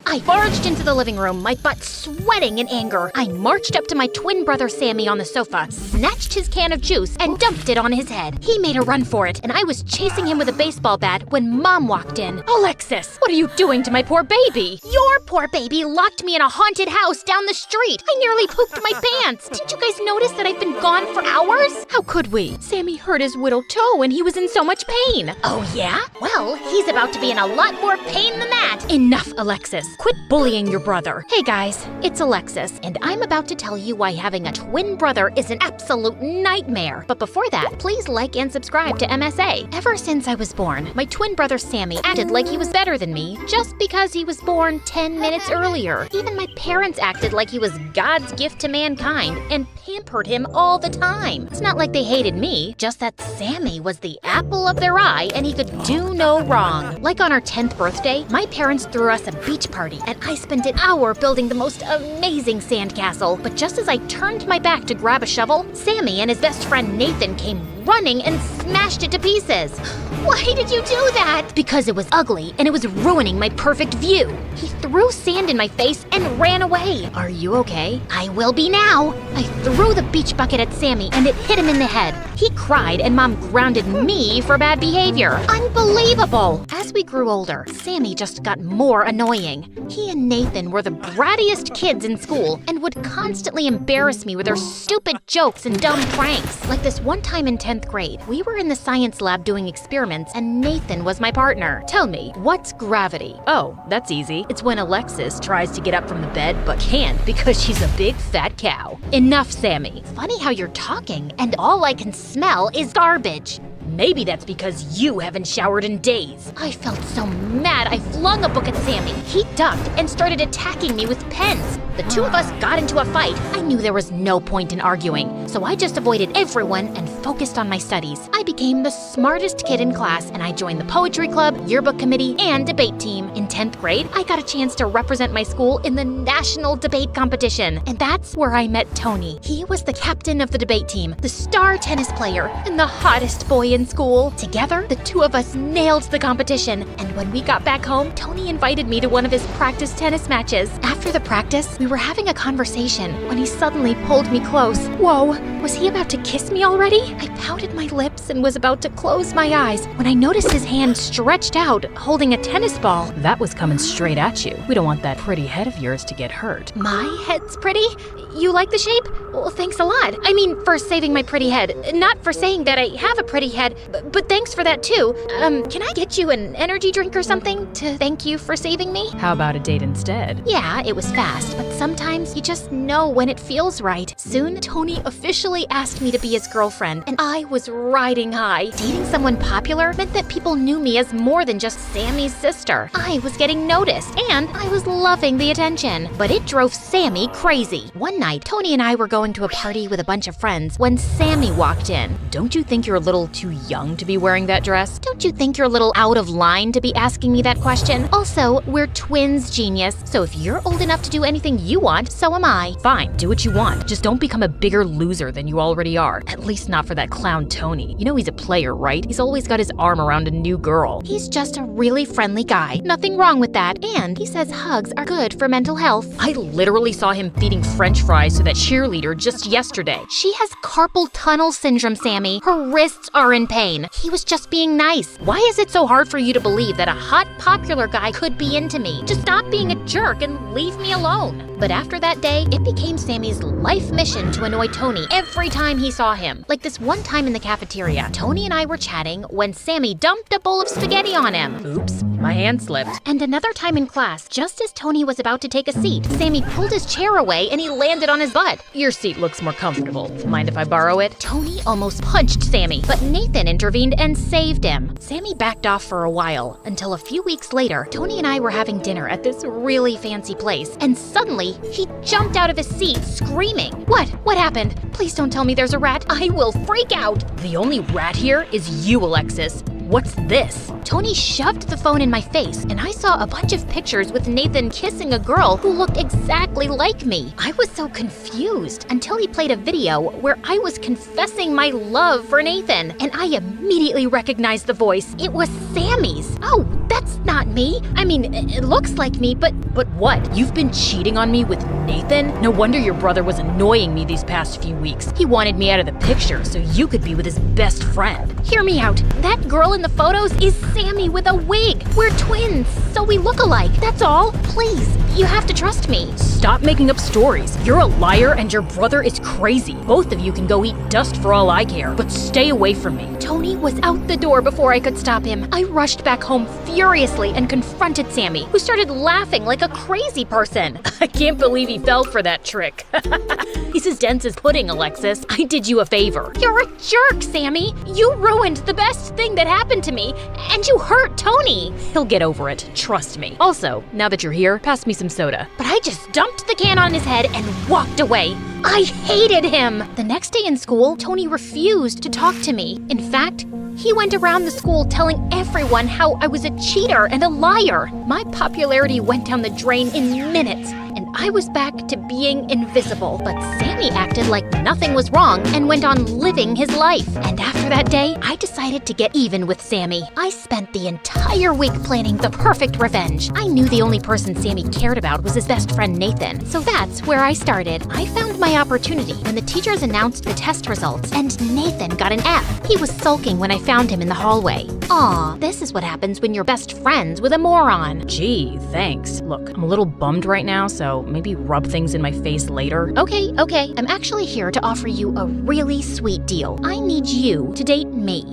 S1: I barged into the living room, my butt sweating in anger. I marched up to my twin brother Sammy on the sofa, snatched his can of juice, and dumped it on his head. He made a run for it, and I was chasing him with a baseball bat when Mom walked in.
S3: Alexis, what are you doing to my poor baby?
S1: Your poor baby locked me in a haunted house down the street. I nearly pooped my pants. Didn't you guys notice that I've been gone for hours?
S3: How could we? Sammy hurt his little toe and he was in so much pain.
S1: Oh yeah? Well, he's about to be in a lot more pain than that.
S3: Enough, Alexis. Quit bullying your brother.
S1: Hey guys, it's Alexis, and I'm about to tell you why having a twin brother is an absolute nightmare. But before that, please like and subscribe to MSA. Ever since I was born, my twin brother Sammy acted like he was better than me just because he was born 10 minutes earlier. Even my parents acted like he was God's gift to mankind and pampered him all the time. It's not like they hated me, just that Sammy was the apple of their eye and he could do no wrong. Like on our 10th birthday, my parents threw us a beach party and I spent an hour building the most amazing sandcastle. But just as I turned my back to grab a shovel, Sammy and his best friend Nathan came running and smashed it to pieces. Why did you do that? Because it was ugly and it was ruining my perfect view. He threw sand in my face and ran away. Are you okay? I will be now. I threw the beach bucket at Sammy and it hit him in the head. He cried and Mom grounded me for bad behavior. Unbelievable. As we grew older, Sammy just got more annoying. He and Nathan were the brattiest kids in school and would constantly embarrass me with their stupid jokes and dumb pranks. Like this one time in 10th grade, we were in the science lab doing experiments and Nathan was my partner.
S2: Tell me, what's gravity? Oh, that's easy. It's when Alexis tries to get up from the bed but can't because she's a big fat cow. Enough, Sammy.
S1: Funny how you're talking and all I can smell is garbage.
S3: Maybe that's because you haven't showered in days.
S1: I felt so mad I flung a book at Sammy. He ducked and started attacking me with pens. The two of us got into a fight. I knew there was no point in arguing, so I just avoided everyone and focused on my studies. I became the smartest kid in class and I joined the poetry club, yearbook committee, and debate team. In 10th grade, I got a chance to represent my school in the national debate competition. And that's where I met Tony. He was the captain of the debate team, the star tennis player, and the hottest boy in school. Together, the two of us nailed the competition. And when we got back home, Tony invited me to one of his practice tennis matches. After the practice, we were having a conversation when he suddenly pulled me close. Whoa, was he about to kiss me already? I pouted my lips and was about to close my eyes when I noticed his hand stretched out, holding a tennis ball.
S2: That was coming straight at you. We don't want that pretty head of yours to get hurt.
S1: My head's pretty? You like the shape? Well, thanks a lot. I mean, for saving my pretty head. Not for saying that I have a pretty head, but thanks for that too. Can I get you an energy drink or something to thank you for saving me?
S2: How about a date instead?
S1: Yeah, it was fast, but sometimes you just know when it feels right. Soon, Tony officially asked me to be his girlfriend, and I was riding high. Dating someone popular meant that people knew me as more than just Sammy's sister. I was getting noticed, and I was loving the attention. But it drove Sammy crazy. One night, Tony and I were going to a party with a bunch of friends when Sammy walked in.
S2: Don't you think you're a little too young to be wearing that dress?
S1: Don't you think you're a little out of line to be asking me that question? Also, we're twins, genius, so if you're old enough to do anything you want, so am I.
S2: Fine, do what you want. Just don't become a bigger loser than you already are. At least not for that clown Tony. You know he's a player, right? He's always got his arm around a new girl.
S1: He's just a really friendly guy. Nothing wrong with that. And he says hugs are good for mental health.
S2: I literally saw him feeding French fries to that cheerleader just yesterday.
S1: She has carpal tunnel syndrome, Sammy. Her wrists are in pain. He was just being nice. Why is it so hard for you to believe that a hot, popular guy could be into me? Just stop being a jerk and leave me alone. But after that day, it became Sammy's life mission to annoy Tony every time he saw him. Like this one time in the cafeteria, Tony and I were chatting when Sammy dumped a bowl of spaghetti on him.
S2: Oops, my hand slipped.
S1: And another time in class, just as Tony was about to take a seat, Sammy pulled his chair away and he landed on his butt.
S2: Your seat looks more comfortable. Mind if I borrow it?
S1: Tony almost punched Sammy, but Nathan intervened and saved him. Sammy backed off for a while, until a few weeks later, Tony and I were having dinner at this really fancy place, and suddenly, he jumped out of his seat screaming. What happened? Please don't tell me there's a rat. I will freak out.
S2: The only rat here is you, Alexis. What's this?
S1: Tony shoved the phone in my face, and I saw a bunch of pictures with Nathan kissing a girl who looked exactly like me. I was so confused until he played a video where I was confessing my love for Nathan, and I immediately recognized the voice. It was Sammy's. Oh, that's not me. I mean, it looks like me, but
S2: what? You've been cheating on me with Nathan? No wonder your brother was annoying me these past few weeks. He wanted me out of the picture so you could be with his best friend.
S1: Hear me out. That girl in the photos is Sammy with a wig. We're twins, so we look alike. That's all. Please, you have to trust me.
S2: Stop making up stories. You're a liar and your brother is crazy. Both of you can go eat dust for all I care, but stay away from me.
S1: Tony was out the door before I could stop him. I rushed back home furiously and confronted Sammy, who started laughing like a crazy person.
S2: I can't believe he fell for that trick. He's as dense as pudding, Alexis. I did you a favor.
S1: You're a jerk, Sammy. You ruined the best thing that happened to me, and you hurt Tony.
S2: He'll get over it, trust me. Also, now that you're here, pass me some soda.
S1: But I just dumped the can on his head and walked away. I hated him. The next day in school, Tony refused to talk to me. In fact, he went around the school telling everyone how I was a cheater and a liar. My popularity went down the drain in minutes, and I was back to being invisible. But Sammy acted like nothing was wrong and went on living his life. And after that day, I decided to get even with Sammy. I spent the entire week planning the perfect revenge. I knew the only person Sammy cared about was his best friend Nathan, so that's where I started. I found my opportunity when the teachers announced the test results, and Nathan got an F. He was sulking when I found him in the hallway. Aw, this is what happens when you're best friends with a moron.
S2: Gee, thanks. Look, I'm a little bummed right now, so maybe rub things in my face later.
S1: Okay. I'm actually here to offer you a really sweet deal. I need you to date me.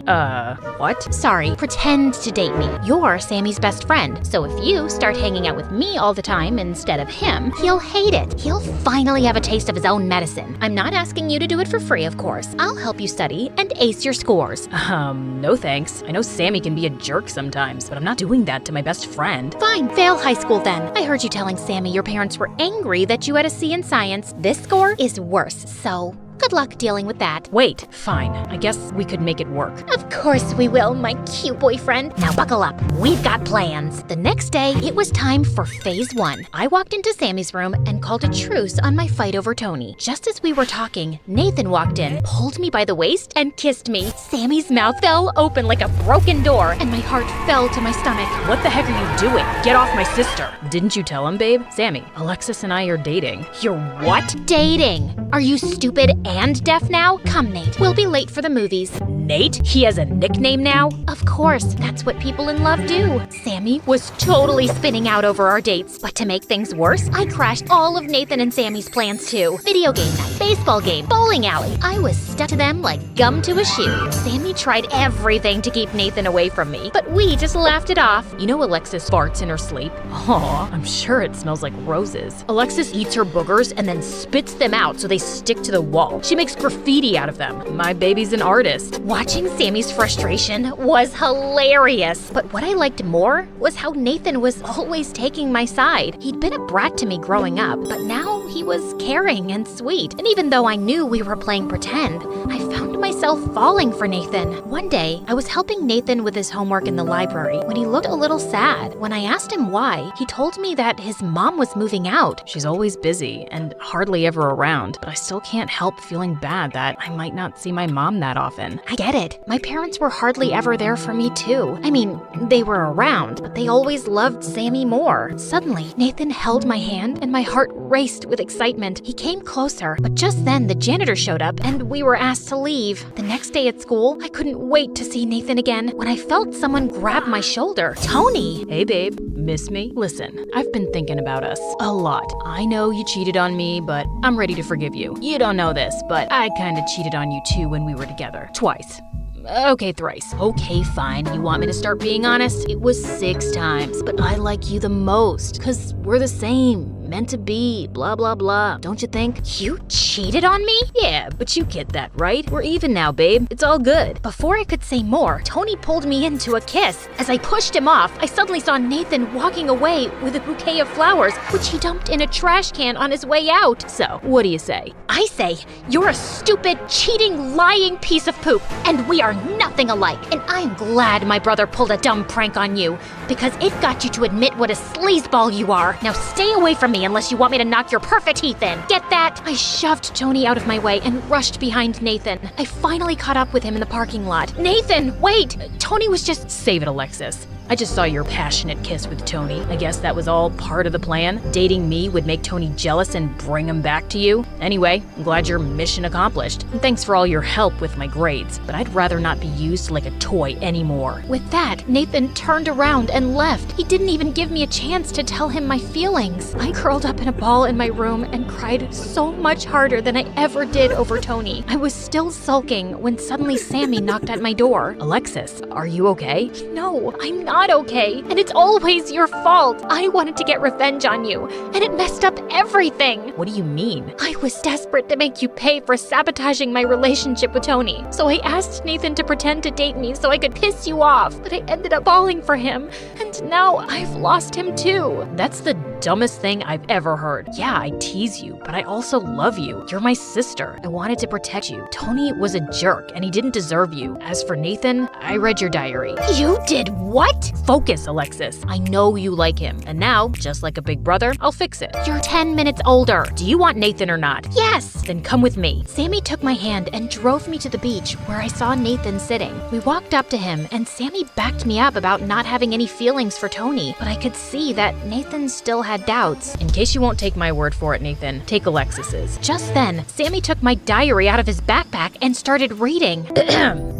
S2: What?
S1: Sorry, pretend to date me. You're Sammy's best friend, so if you start hanging out with me all the time instead of him, he'll hate it. He'll finally have a taste of his own medicine. I'm not asking you to do it for free, of course. I'll help you study and ace your scores.
S2: No thanks. I know Sammy can be a jerk sometimes, but I'm not doing that to my best friend.
S1: Fine, fail high school then. I heard you telling Sammy your parents were angry that you had a C in science. This score is worse, so good luck dealing with that.
S2: Wait, fine. I guess we could make it work.
S1: Of course we will, my cute boyfriend. Now buckle up. We've got plans. The next day, it was time for phase 1. I walked into Sammy's room and called a truce on my fight over Tony. Just as we were talking, Nathan walked in, pulled me by the waist, and kissed me. Sammy's mouth fell open like a broken door, and my heart fell to my stomach.
S2: What the heck are you doing? Get off my sister. Didn't you tell him, babe? Sammy, Alexis and I are dating.
S1: You're what? Dating? Are you stupid and deaf now? Come, Nate. We'll be late for the movies.
S2: Nate? He has a nickname now?
S1: Of course. That's what people in love do. Sammy was totally spinning out over our dates. But to make things worse, I crashed all of Nathan and Sammy's plans too. Video game night, baseball game, bowling alley. I was stuck to them like gum to a shoe. Sammy tried everything to keep Nathan away from me, but we just laughed it off.
S2: You know Alexis farts in her sleep? Aw, I'm sure it smells like roses. Alexis eats her boogers and then spits them out so they stick to the wall. She makes graffiti out of them. My baby's an artist.
S1: Watching Sammy's frustration was hilarious. But what I liked more was how Nathan was always taking my side. He'd been a brat to me growing up, but now he was caring and sweet. And even though I knew we were playing pretend, I found myself falling for Nathan. One day, I was helping Nathan with his homework in the library when he looked a little sad. When I asked him why, he told me that his mom was moving out.
S2: She's always busy and hardly ever around, but I still can't help feeling bad that I might not see my mom that often.
S1: I get it. My parents were hardly ever there for me too. I mean, they were around, but they always loved Sammy more. Suddenly, Nathan held my hand and my heart raced with excitement. He came closer, but just then the janitor showed up and we were asked to leave. The next day at school, I couldn't wait to see Nathan again when I felt someone grab my shoulder. Tony!
S2: Hey babe, miss me? Listen, I've been thinking about us a lot. I know you cheated on me, but I'm ready to forgive you. You don't know this, but I kinda cheated on you too when we were together. Twice. Okay, thrice. Okay, fine. You want me to start being honest? It was 6 times, but I like you the most, 'cause we're the same. Meant to be, blah, blah, blah. Don't you think?
S1: You cheated on me?
S2: Yeah, but you get that, right? We're even now, babe. It's all good.
S1: Before I could say more, Tony pulled me into a kiss. As I pushed him off, I suddenly saw Nathan walking away with a bouquet of flowers, which he dumped in a trash can on his way out.
S2: So, what do you say?
S1: I say, you're a stupid, cheating, lying piece of poop, and we are nothing alike. And I'm glad my brother pulled a dumb prank on you, because it got you to admit what a sleazeball you are. Now stay away from me unless you want me to knock your perfect teeth in. Get that? I shoved Tony out of my way and rushed behind Nathan. I finally caught up with him in the parking lot. Nathan, wait! Tony was just...
S2: Save it, Alexis. I just saw your passionate kiss with Tony. I guess that was all part of the plan. Dating me would make Tony jealous and bring him back to you. Anyway, I'm glad your mission accomplished. And thanks for all your help with my grades, but I'd rather not be used like a toy anymore.
S1: With that, Nathan turned around and left. He didn't even give me a chance to tell him my feelings. I curled up in a ball in my room and cried so much harder than I ever did over Tony. I was still sulking when suddenly Sammy knocked at my door.
S2: Alexis, are you okay?
S1: No, I'm not okay, and it's always your fault. I wanted to get revenge on you, and it messed up everything.
S2: What do you mean?
S1: I was desperate to make you pay for sabotaging my relationship with Tony, so I asked Nathan to pretend to date me so I could piss you off, but I ended up falling for him, and now I've lost him too.
S2: That's the dumbest thing I've ever heard. Yeah, I tease you, but I also love you. You're my sister. I wanted to protect you. Tony was a jerk, and he didn't deserve you. As for Nathan, I read your diary.
S1: You did what?
S2: Focus, Alexis. I know you like him, and now, just like a big brother, I'll fix it.
S1: You're 10 minutes older.
S2: Do you want Nathan or not?
S1: Yes!
S2: Then come with me.
S1: Sammy took my hand and drove me to the beach where I saw Nathan sitting. We walked up to him, and Sammy backed me up about not having any feelings for Tony, but I could see that Nathan still had doubts.
S2: In case you won't take my word for it, Nathan, take Alexis's.
S1: Just then, Sammy took my diary out of his backpack and started reading.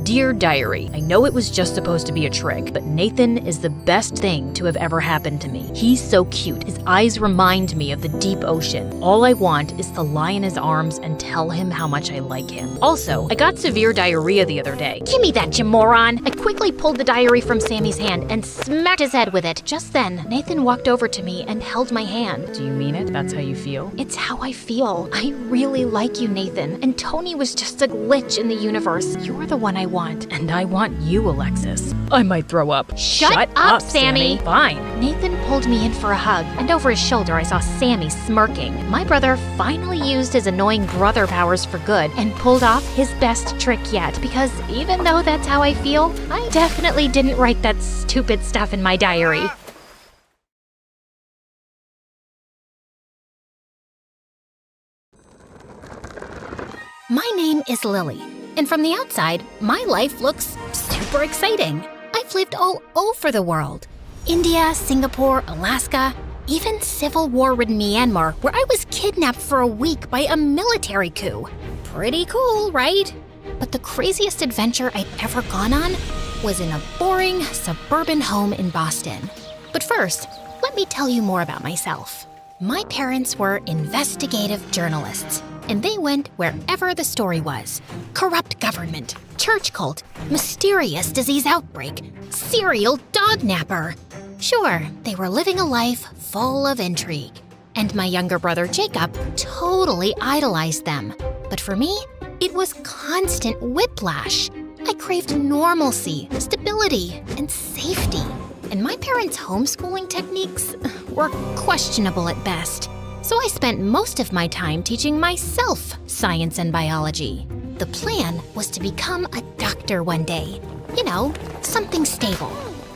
S2: Dear Diary, I know it was just supposed to be a trick, but Nathan is the best thing to have ever happened to me. He's so cute. His eyes remind me of the deep ocean. All I want is to lie in his arms and tell him how much I like him. Also, I got severe diarrhea the other day.
S1: Give me that, you moron! I quickly pulled the diary from Sammy's hand and smacked his head with it. Just then, Nathan walked over to me and held my hand.
S2: Do you mean it? That's how you feel?
S1: It's how I feel. I really like you, Nathan. And Tony was just a glitch in the universe. You're the one I want.
S2: And I want you, Alexis. I might throw up.
S1: Shut up, Sammy!
S2: Fine.
S1: Nathan pulled me in for a hug, and over his shoulder I saw Sammy smirking. My brother finally used his annoying brother powers for good and pulled off his best trick yet, because even though that's how I feel, I definitely didn't write that stupid stuff in my diary. My name is Lily, and from the outside, my life looks super exciting. I've lived all over the world. India, Singapore, Alaska, even civil war-ridden Myanmar, where I was kidnapped for a week by a military coup. Pretty cool, right? But the craziest adventure I'd ever gone on was in a boring, suburban home in Boston. But first, let me tell you more about myself. My parents were investigative journalists, and they went wherever the story was. Corrupt government, church cult, mysterious disease outbreak, serial dog napper. Sure, they were living a life full of intrigue. And my younger brother Jacob totally idolized them. But for me, it was constant whiplash. I craved normalcy, stability, and safety. And my parents' homeschooling techniques were questionable at best. So I spent most of my time teaching myself science and biology. The plan was to become a doctor one day. You know, something stable.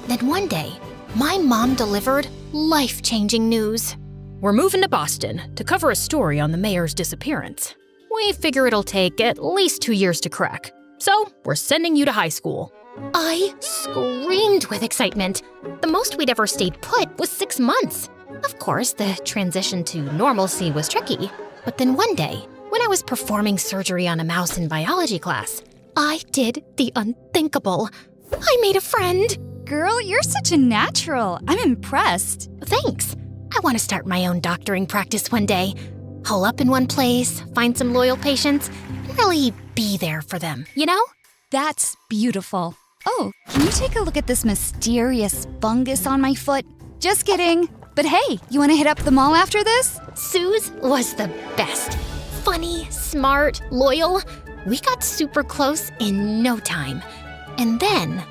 S1: Then one day, my mom delivered life-changing news.
S2: We're moving to Boston to cover a story on the mayor's disappearance. We figure it'll take at least 2 years to crack. So, we're sending you to high school.
S1: I screamed with excitement. The most we'd ever stayed put was 6 months. Of course, the transition to normalcy was tricky. But then one day, when I was performing surgery on a mouse in biology class, I did the unthinkable. I made a friend.
S15: Girl, you're such a natural. I'm impressed.
S1: Thanks. I want to start my own doctoring practice one day. Hole up in one place, find some loyal patients, and really be there for them, you know?
S15: That's beautiful. Oh, can you take a look at this mysterious fungus on my foot? Just kidding. But hey, you want to hit up the mall after this?
S1: Suze was the best. Funny, smart, loyal. We got super close in no time. And then,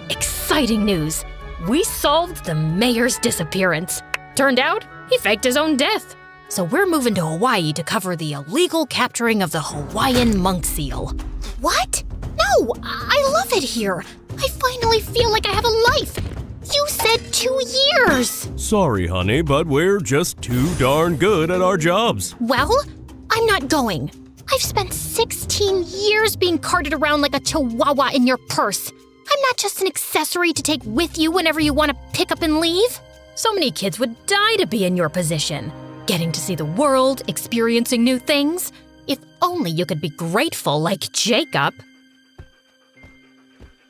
S3: Exciting news! We solved the mayor's disappearance. Turned out, he faked his own death. So we're moving to Hawaii to cover the illegal capturing of the Hawaiian monk seal.
S1: what? No, I love it here. I finally feel like I have a life. You said 2 years.
S16: Sorry, honey, but we're just too darn good at our jobs.
S1: Well, I'm not going. I've spent 16 years being carted around like a chihuahua in your purse. I'm not just an accessory to take with you whenever you want to pick up and leave.
S3: So many kids would die to be in your position. Getting to see the world, experiencing new things. If only you could be grateful like Jacob.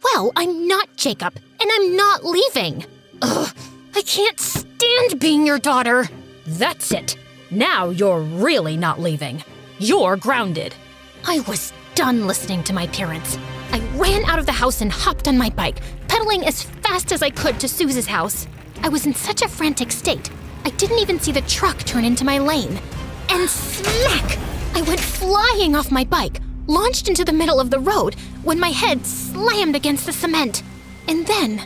S1: Well, I'm not Jacob, and I'm not leaving. Ugh, I can't stand being your daughter.
S3: That's it. Now you're really not leaving. You're grounded.
S1: I was done listening to my parents. I ran out of the house and hopped on my bike, pedaling as fast as I could to Suze's house. I was in such a frantic state, I didn't even see the truck turn into my lane. And smack! I went flying off my bike, launched into the middle of the road when my head slammed against the cement. And then,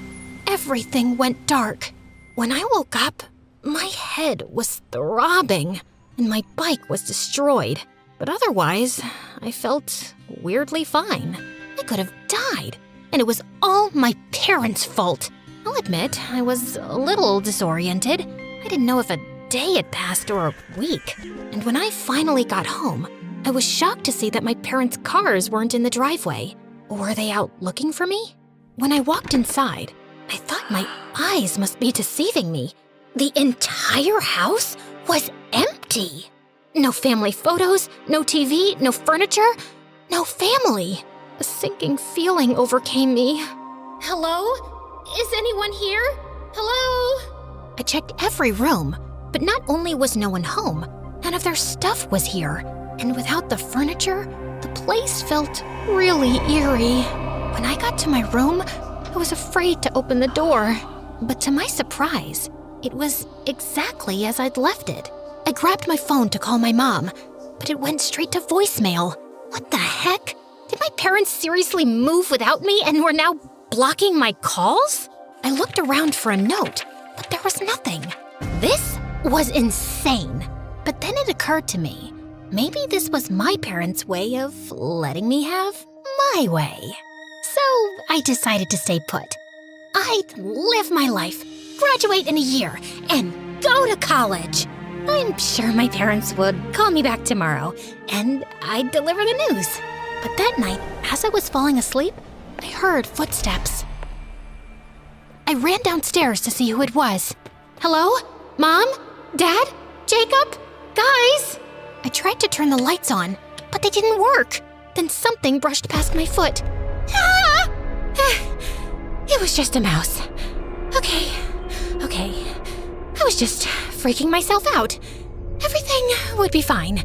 S1: everything went dark. When I woke up, my head was throbbing, and my bike was destroyed. But otherwise, I felt weirdly fine. I could have died, and it was all my parents' fault. I'll admit, I was a little disoriented. I didn't know if a day had passed or a week. And when I finally got home, I was shocked to see that my parents' cars weren't in the driveway. Were they out looking for me? When I walked inside, I thought my eyes must be deceiving me. The entire house was empty. No family photos, no TV, no furniture, no family. A sinking feeling overcame me. Hello? Is anyone here? Hello? I checked every room, but not only was no one home, none of their stuff was here. And without the furniture, the place felt really eerie. When I got to my room, I was afraid to open the door. But to my surprise, it was exactly as I'd left it. I grabbed my phone to call my mom, but it went straight to voicemail. What the heck? Did my parents seriously move without me and were now blocking my calls? I looked around for a note, but there was nothing. This was insane. But then it occurred to me, maybe this was my parents' way of letting me have my way. So I decided to stay put. I'd live my life, graduate in a year, and go to college. I'm sure my parents would call me back tomorrow, and I'd deliver the news. But that night, as I was falling asleep, I heard footsteps. I ran downstairs to see who it was. Hello? Mom? Dad? Jacob? Guys? I tried to turn the lights on, but they didn't work. Then something brushed past my foot. Ah! It was just a mouse. Okay. I was just freaking myself out. Everything would be fine.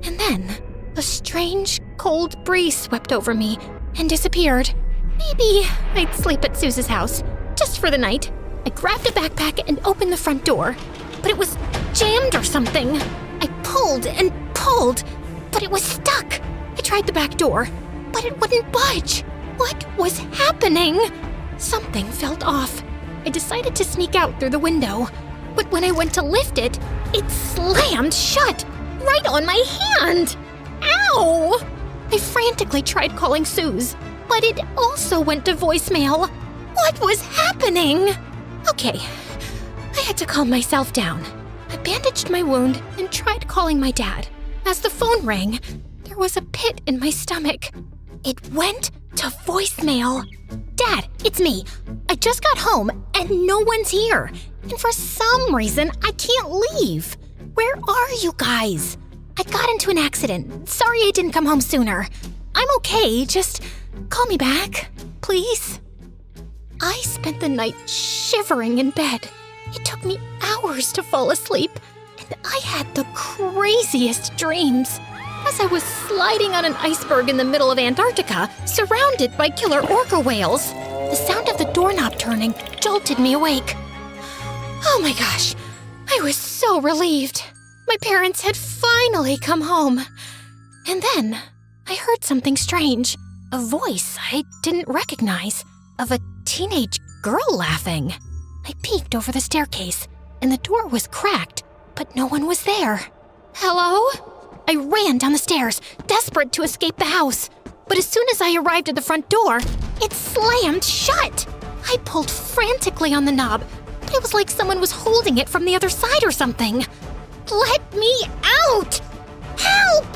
S1: And then, a strange, cold breeze swept over me and disappeared. Maybe I'd sleep at Suze's house, just for the night. I grabbed a backpack and opened the front door, but it was jammed or something. I pulled and pulled, but it was stuck. I tried the back door, but it wouldn't budge. What was happening? Something felt off. I decided to sneak out through the window, but when I went to lift it, it slammed shut, right on my hand. Ow! I frantically tried calling Suze, but it also went to voicemail. What was happening? Okay, I had to calm myself down. I bandaged my wound and tried calling my dad. As the phone rang, there was a pit in my stomach. It went to voicemail. Dad, it's me. I just got home and no one's here. And for some reason, I can't leave. Where are you guys? I got into an accident. Sorry I didn't come home sooner. I'm okay, just Call me back, please. I spent the night shivering in bed. It took me hours to fall asleep, and I had the craziest dreams. As I was sliding on an iceberg in the middle of Antarctica, surrounded by killer orca whales, the sound of the doorknob turning jolted me awake. Oh my gosh, I was so relieved. My parents had finally come home. And then I heard something strange, a voice I didn't recognize, of a teenage girl laughing. I peeked over the staircase, and the door was cracked, but no one was there. Hello? I ran down the stairs, desperate to escape the house. But as soon as I arrived at the front door, it slammed shut. I pulled frantically on the knob, but it was like someone was holding it from the other side or something. Let me out! Help!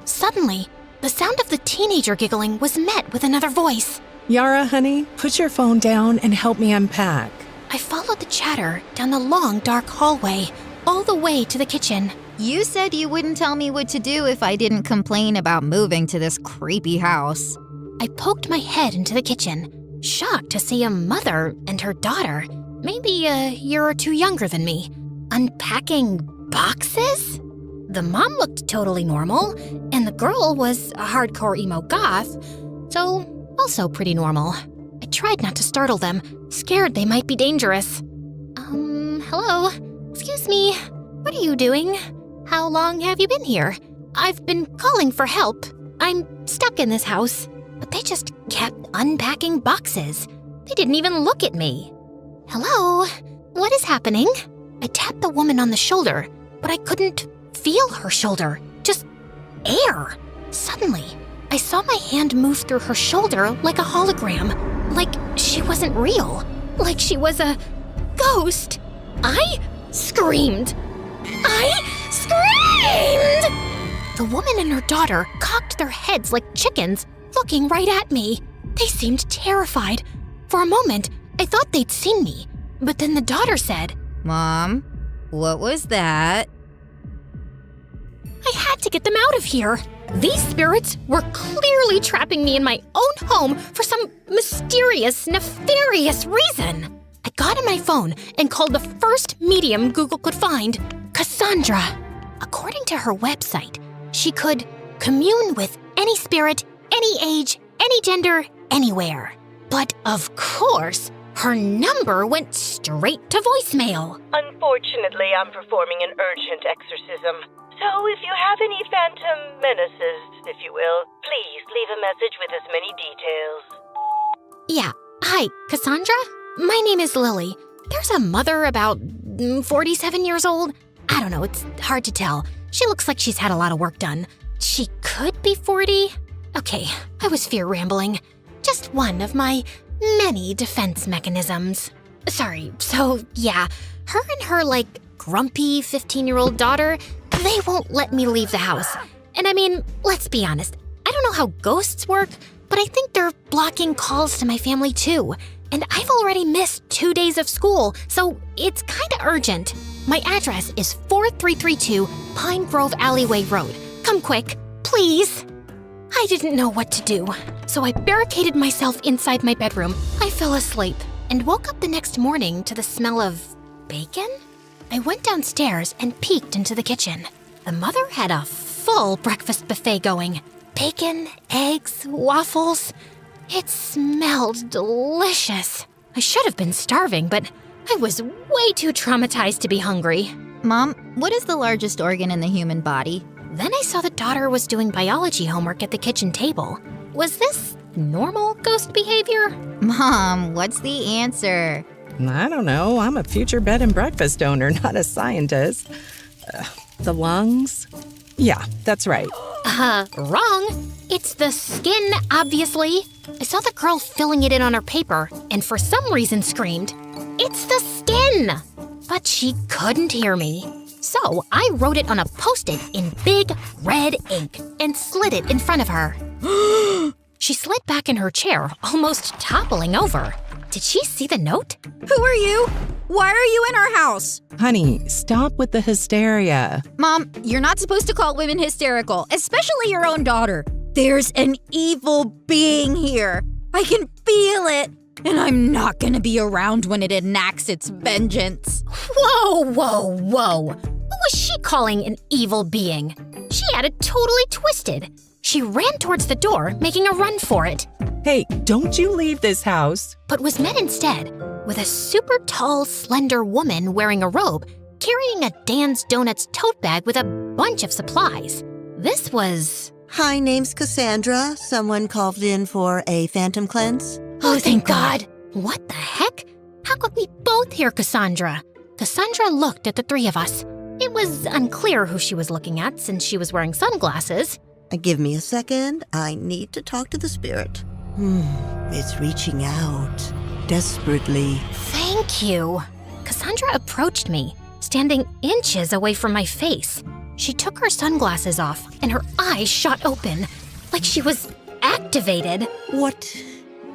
S1: Suddenly, the sound of the teenager giggling was met with another voice.
S17: Yara, honey, put your phone down and help me unpack.
S1: I followed the chatter down the long, dark hallway, all the way to the kitchen.
S15: You said you wouldn't tell me what to do if I didn't complain about moving to this creepy house.
S1: I poked my head into the kitchen, shocked to see a mother and her daughter, maybe a year or two younger than me, unpacking boxes? The mom looked totally normal, and the girl was a hardcore emo goth, so also pretty normal. I tried not to startle them, scared they might be dangerous. Hello? Excuse me, what are you doing? How long have you been here? I've been calling for help. I'm stuck in this house, but they just kept unpacking boxes. They didn't even look at me. Hello? What is happening? I tapped the woman on the shoulder, but I couldn't feel her shoulder, just air. Suddenly, I saw my hand move through her shoulder like a hologram, like she wasn't real, like she was a ghost. I screamed. The woman and her daughter cocked their heads like chickens, looking right at me. They seemed terrified. For a moment, I thought they'd seen me, but then the daughter said,
S15: Mom, what was that?
S1: I had to get them out of here. These spirits were clearly trapping me in my own home for some mysterious, nefarious reason. I got on my phone and called the first medium Google could find, Cassandra. According to her website, she could commune with any spirit, any age, any gender, anywhere. But of course, her number went straight to voicemail.
S18: Unfortunately, I'm performing an urgent exorcism. So if you have any phantom menaces, if you will, please leave a message with as many details.
S1: Yeah, hi, Cassandra? My name is Lily. There's a mother about 47 years old. I don't know, it's hard to tell. She looks like she's had a lot of work done. She could be 40? Okay, I was fear rambling. Just one of my many defense mechanisms. Sorry, so yeah, her and her, grumpy 15-year-old daughter, they won't let me leave the house. And I mean, let's be honest, I don't know how ghosts work, but I think they're blocking calls to my family too. And I've already missed 2 days of school, so it's kinda urgent. My address is 4332 Pine Grove Alleyway Road. Come quick, please. I didn't know what to do, so I barricaded myself inside my bedroom. I fell asleep and woke up the next morning to the smell of bacon? I went downstairs and peeked into the kitchen. The mother had a full breakfast buffet going. Bacon, eggs, waffles. It smelled delicious. I should have been starving, but I was way too traumatized to be hungry.
S15: Mom, what is the largest organ in the human body?
S1: Then I saw the daughter was doing biology homework at the kitchen table. Was this normal ghost behavior?
S15: Mom, what's the answer?
S17: I don't know. I'm a future bed and breakfast owner, not a scientist. The lungs? Yeah, that's right.
S1: Wrong. It's the skin, obviously. I saw the girl filling it in on her paper, and for some reason screamed, "It's the skin!" But she couldn't hear me. So I wrote it on a Post-it in big red ink and slid it in front of her. She slid back in her chair, almost toppling over. Did she see the note?
S19: Who are you? Why are you in our house?
S17: Honey, stop with the hysteria.
S9: Mom, you're not supposed to call women hysterical, especially your own daughter.
S19: There's an evil being here. I can feel it. And I'm not gonna be around when it enacts its vengeance.
S1: Whoa, whoa, whoa. Who was she calling an evil being? She had it totally twisted. She ran towards the door, making a run for it.
S17: Hey, don't you leave this house.
S1: But was met instead with a super tall, slender woman wearing a robe, carrying a Dan's Donuts tote bag with a bunch of supplies. This was...
S20: Hi, name's Cassandra. Someone called in for a phantom cleanse.
S1: Oh, thank God. What the heck? How could we both hear Cassandra? Cassandra looked at the three of us. It was unclear who she was looking at since she was wearing sunglasses.
S20: Give me a second. I need to talk to the spirit. It's reaching out. Desperately.
S1: Thank you. Cassandra approached me, standing inches away from my face. She took her sunglasses off, and her eyes shot open, like she was activated.
S20: What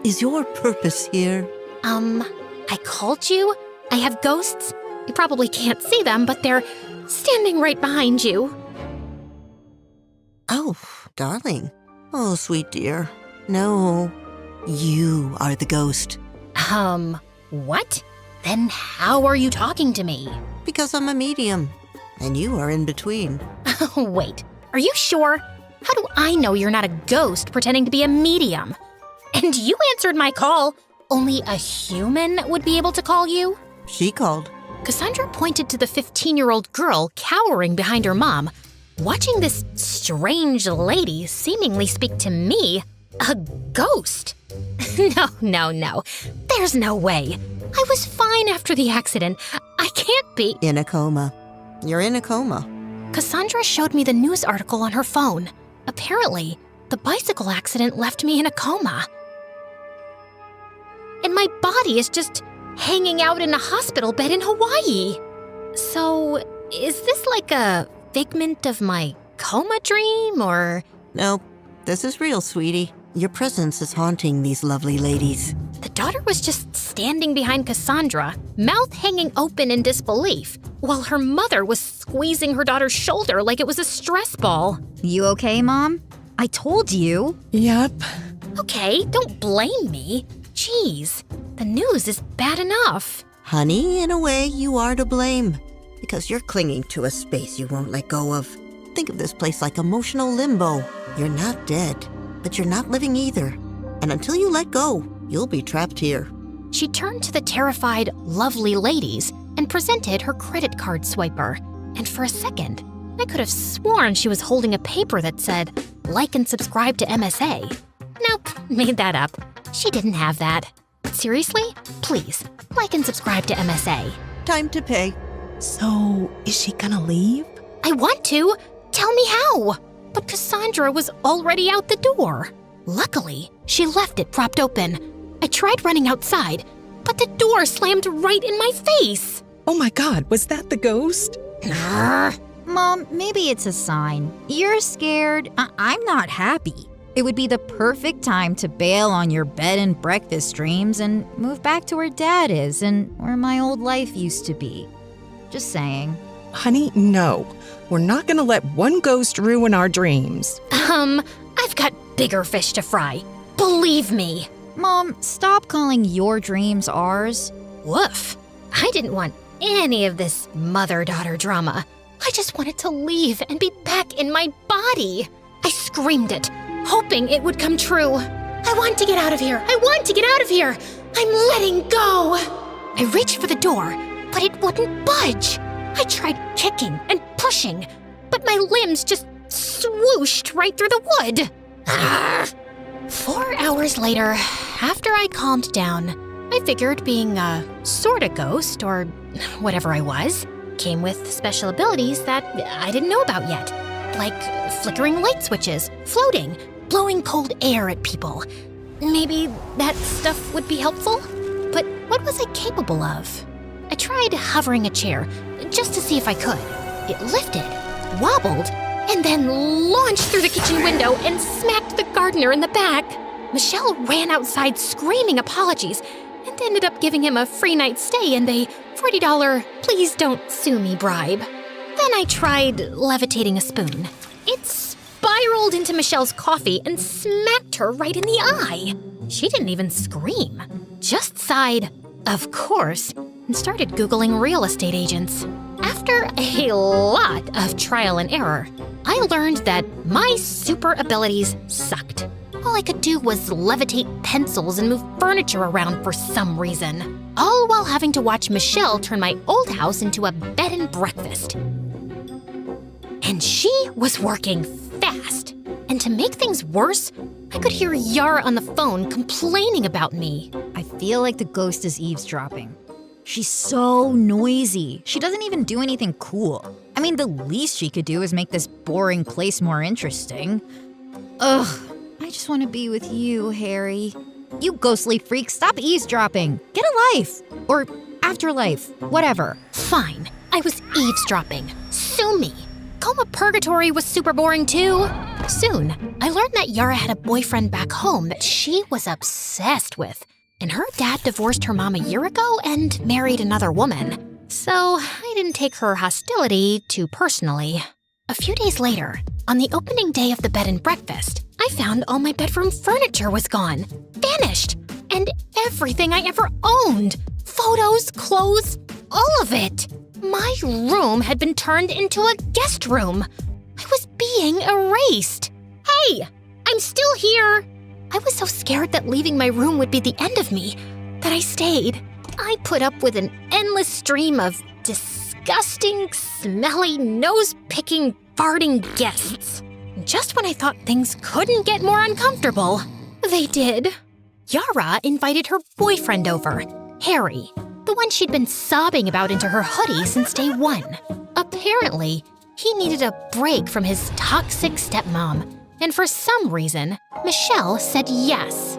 S20: is your purpose here?
S1: I called you. I have ghosts. You probably can't see them, but they're standing right behind you.
S20: Oh, darling. Oh, sweet dear. No, you are the ghost.
S1: What? Then how are you talking to me?
S20: Because I'm a medium, and you are in between.
S1: Wait, are you sure? How do I know you're not a ghost pretending to be a medium? And you answered my call. Only a human would be able to call you?
S20: She called.
S1: Cassandra pointed to the 15-year-old girl cowering behind her mom, watching this strange lady seemingly speak to me, a ghost. No. There's no way. I was fine after the accident. I can't be.
S20: In a coma. You're in a coma.
S1: Cassandra showed me the news article on her phone. Apparently, the bicycle accident left me in a coma. And my body is just hanging out in a hospital bed in Hawaii. So, is this like a figment of my coma dream, or?
S20: Nope, this is real, sweetie. Your presence is haunting these lovely ladies.
S1: The daughter was just standing behind Cassandra, mouth hanging open in disbelief, while her mother was squeezing her daughter's shoulder like it was a stress ball.
S19: You okay, Mom? I told you.
S17: Yep.
S1: Okay, don't blame me. Jeez, the news is bad enough.
S20: Honey, in a way, you are to blame. Because you're clinging to a space you won't let go of. Think of this place like emotional limbo. You're not dead, but you're not living either. And until you let go, you'll be trapped here.
S1: She turned to the terrified, lovely ladies and presented her credit card swiper. And for a second, I could have sworn she was holding a paper that said, "Like and subscribe to MSA." Nope, made that up. She didn't have that. Seriously? Please, like and subscribe to MSA.
S20: Time to pay.
S17: So, is she gonna leave?
S1: I want to. Tell me how. But Cassandra was already out the door. Luckily, she left it propped open. I tried running outside, but the door slammed right in my face.
S17: Oh my God, was that the ghost?
S19: Mom, maybe it's a sign. You're scared. I'm not happy. It would be the perfect time to bail on your bed and breakfast dreams and move back to where Dad is and where my old life used to be. Just saying.
S17: Honey, no. We're not gonna let one ghost ruin our dreams.
S1: I've got bigger fish to fry. Believe me.
S19: Mom, stop calling your dreams ours.
S1: Woof. I didn't want any of this mother-daughter drama. I just wanted to leave and be back in my body. I screamed it, hoping it would come true. I want to get out of here. I want to get out of here. I'm letting go. I reached for the door, but it wouldn't budge. I tried kicking and pushing, but my limbs just swooshed right through the wood. 4 hours later, after I calmed down, I figured being a sorta ghost, or whatever I was, came with special abilities that I didn't know about yet. Like flickering light switches, floating, blowing cold air at people. Maybe that stuff would be helpful? But what was I capable of? I tried hovering a chair, just to see if I could. It lifted, wobbled, and then launched through the kitchen window and smacked the gardener in the back. Michelle ran outside screaming apologies and ended up giving him a free night stay and a $40 please don't sue me bribe. Then I tried levitating a spoon. It spun spiraled into Michelle's coffee and smacked her right in the eye. She didn't even scream, just sighed, of course, and started Googling real estate agents. After a lot of trial and error, I learned that my super abilities sucked. All I could do was levitate pencils and move furniture around for some reason, all while having to watch Michelle turn my old house into a bed and breakfast. And she was working fast. And to make things worse, I could hear Yara on the phone complaining about me.
S19: I feel like the ghost is eavesdropping. She's so noisy. She doesn't even do anything cool. I mean, the least she could do is make this boring place more interesting. Ugh, I just want to be with you, Harry. You ghostly freak, stop eavesdropping. Get a life. Or afterlife, whatever.
S1: Fine, I was eavesdropping. Sue me. Coma Purgatory was super boring too. Soon, I learned that Yara had a boyfriend back home that she was obsessed with. And her dad divorced her mom a year ago and married another woman. So I didn't take her hostility too personally. A few days later, on the opening day of the bed and breakfast, I found all my bedroom furniture was gone, vanished, and everything I ever owned. Photos, clothes, all of it. My room had been turned into a guest room. I was being erased. Hey, I'm still here. I was so scared that leaving my room would be the end of me that I stayed. I put up with an endless stream of disgusting, smelly, nose-picking, farting guests. Just when I thought things couldn't get more uncomfortable, they did. Yara invited her boyfriend over, Harry, the one she'd been sobbing about into her hoodie since day one. Apparently, he needed a break from his toxic stepmom, and for some reason, Michelle said yes.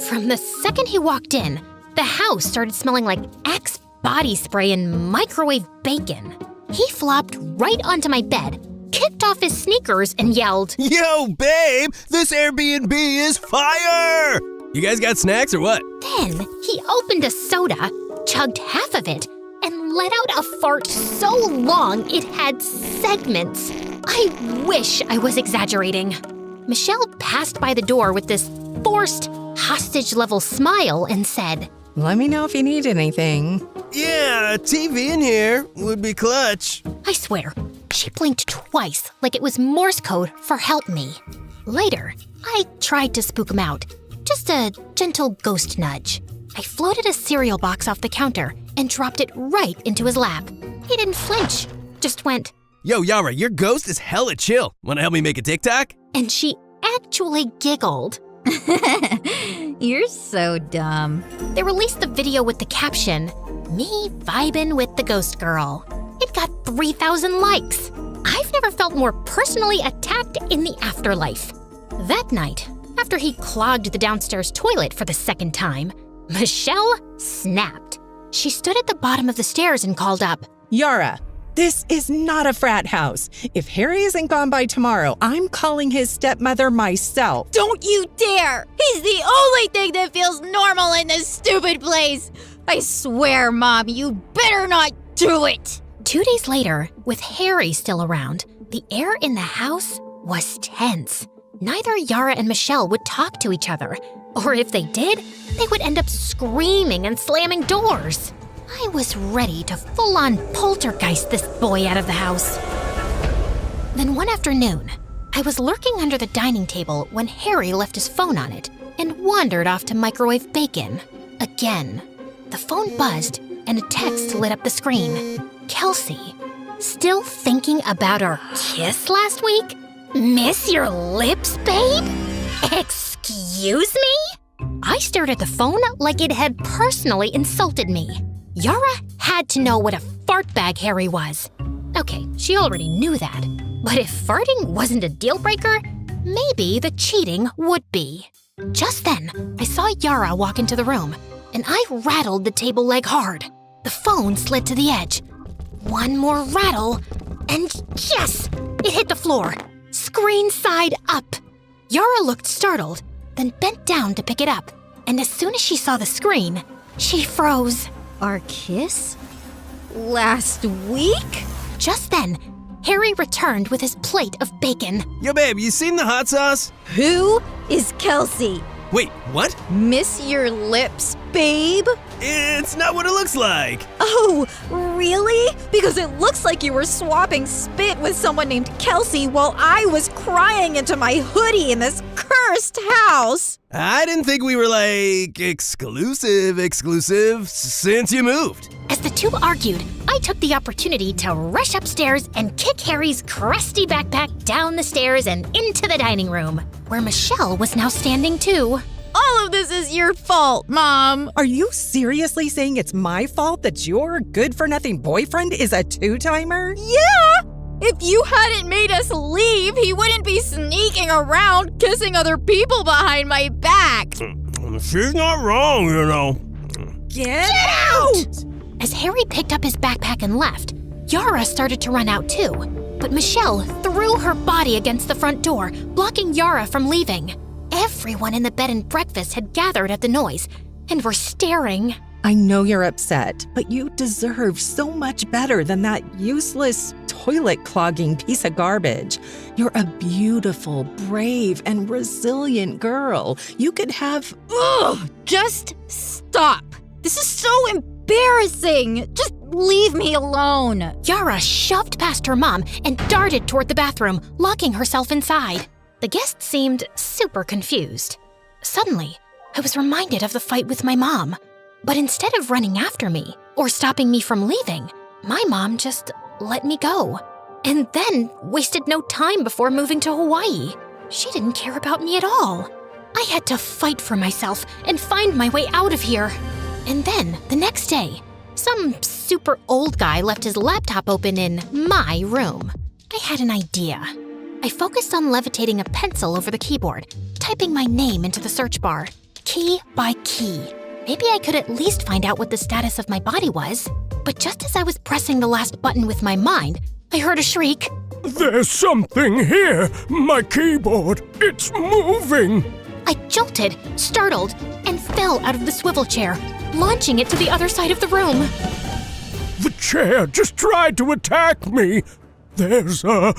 S1: From the second he walked in, the house started smelling like Axe body spray and microwave bacon. He flopped right onto my bed, kicked off his sneakers, and yelled,
S21: "Yo, babe, this Airbnb is fire! You guys got snacks or what?"
S1: Then he opened a soda, chugged half of it, and let out a fart so long it had segments. I wish I was exaggerating. Michelle passed by the door with this forced, hostage-level smile and said,
S17: "Let me know if you need anything."
S21: "Yeah, a TV in here would be clutch."
S1: I swear, she blinked twice like it was Morse code for help me. Later, I tried to spook him out. Just a gentle ghost nudge. I floated a cereal box off the counter and dropped it right into his lap. He didn't flinch, just went,
S21: "Yo, Yara, your ghost is hella chill. Wanna help me make a TikTok?"
S1: And she actually giggled.
S19: You're so dumb.
S1: They released the video with the caption, "Me vibin' with the ghost girl." It got 3,000 likes. I've never felt more personally attacked in the afterlife. That night, after he clogged the downstairs toilet for the second time, Michelle snapped. She stood at the bottom of the stairs and called up,
S17: "Yara, this is not a frat house. If Harry isn't gone by tomorrow, I'm calling his stepmother myself."
S19: Don't you dare! He's the only thing that feels normal in this stupid place. I swear, Mom, you better not do it.
S1: 2 days later, with Harry still around, the air in the house was tense. Neither Yara and Michelle would talk to each other, or if they did, they would end up screaming and slamming doors. I was ready to full-on poltergeist this boy out of the house. Then one afternoon, I was lurking under the dining table when Harry left his phone on it and wandered off to microwave bacon. Again, the phone buzzed and a text lit up the screen. "Kelsey, still thinking about our kiss last week? Miss your lips, babe? Excuse me?" I stared at the phone like it had personally insulted me. Yara had to know what a fart bag Harry was. Okay, she already knew that. But if farting wasn't a deal breaker, maybe the cheating would be. Just then, I saw Yara walk into the room, and I rattled the table leg hard. The phone slid to the edge. One more rattle, and yes! It hit the floor, screen side up. Yara looked startled, then bent down to pick it up. And as soon as she saw the screen, she froze.
S19: Our kiss? Last week?
S1: Just then, Harry returned with his plate of bacon.
S21: Yo, babe, you seen the hot sauce?
S19: Who is Kelsey?
S21: Wait, what?
S19: Miss your lips, babe?
S21: It's not what it looks like.
S19: Oh, really? Because it looks like you were swapping spit with someone named Kelsey while I was crying into my hoodie in this cursed house.
S21: I didn't think we were like exclusive since you moved.
S1: As the two argued, I took the opportunity to rush upstairs and kick Harry's crusty backpack down the stairs and into the dining room, where Michelle was now standing too.
S19: All of this is your fault, Mom.
S17: Are you seriously saying it's my fault that your good-for-nothing boyfriend is a two-timer?
S19: Yeah! If you hadn't made us leave, he wouldn't be sneaking around kissing other people behind my back.
S21: She's not wrong, you know.
S17: Get out!
S1: As Harry picked up his backpack and left, Yara started to run out too, but Michelle threw her body against the front door, blocking Yara from leaving. Everyone in the bed and breakfast had gathered at the noise and were staring.
S17: I know you're upset, but you deserve so much better than that useless, toilet-clogging piece of garbage. You're a beautiful, brave, and resilient girl. You could have...
S19: Ugh! Just stop. This is so embarrassing. Just leave me alone.
S1: Yara shoved past her mom and darted toward the bathroom, locking herself inside. The guest seemed super confused. Suddenly, I was reminded of the fight with my mom. But instead of running after me or stopping me from leaving, my mom just let me go. And then wasted no time before moving to Hawaii. She didn't care about me at all. I had to fight for myself and find my way out of here. And then, the next day, some super old guy left his laptop open in my room. I had an idea. I focused on levitating a pencil over the keyboard, typing my name into the search bar, key by key. Maybe I could at least find out what the status of my body was. But just as I was pressing the last button with my mind, I heard a shriek.
S16: There's something here! My keyboard! It's moving!
S1: I jolted, startled, and fell out of the swivel chair, launching it to the other side of the room.
S16: The chair just tried to attack me! There's a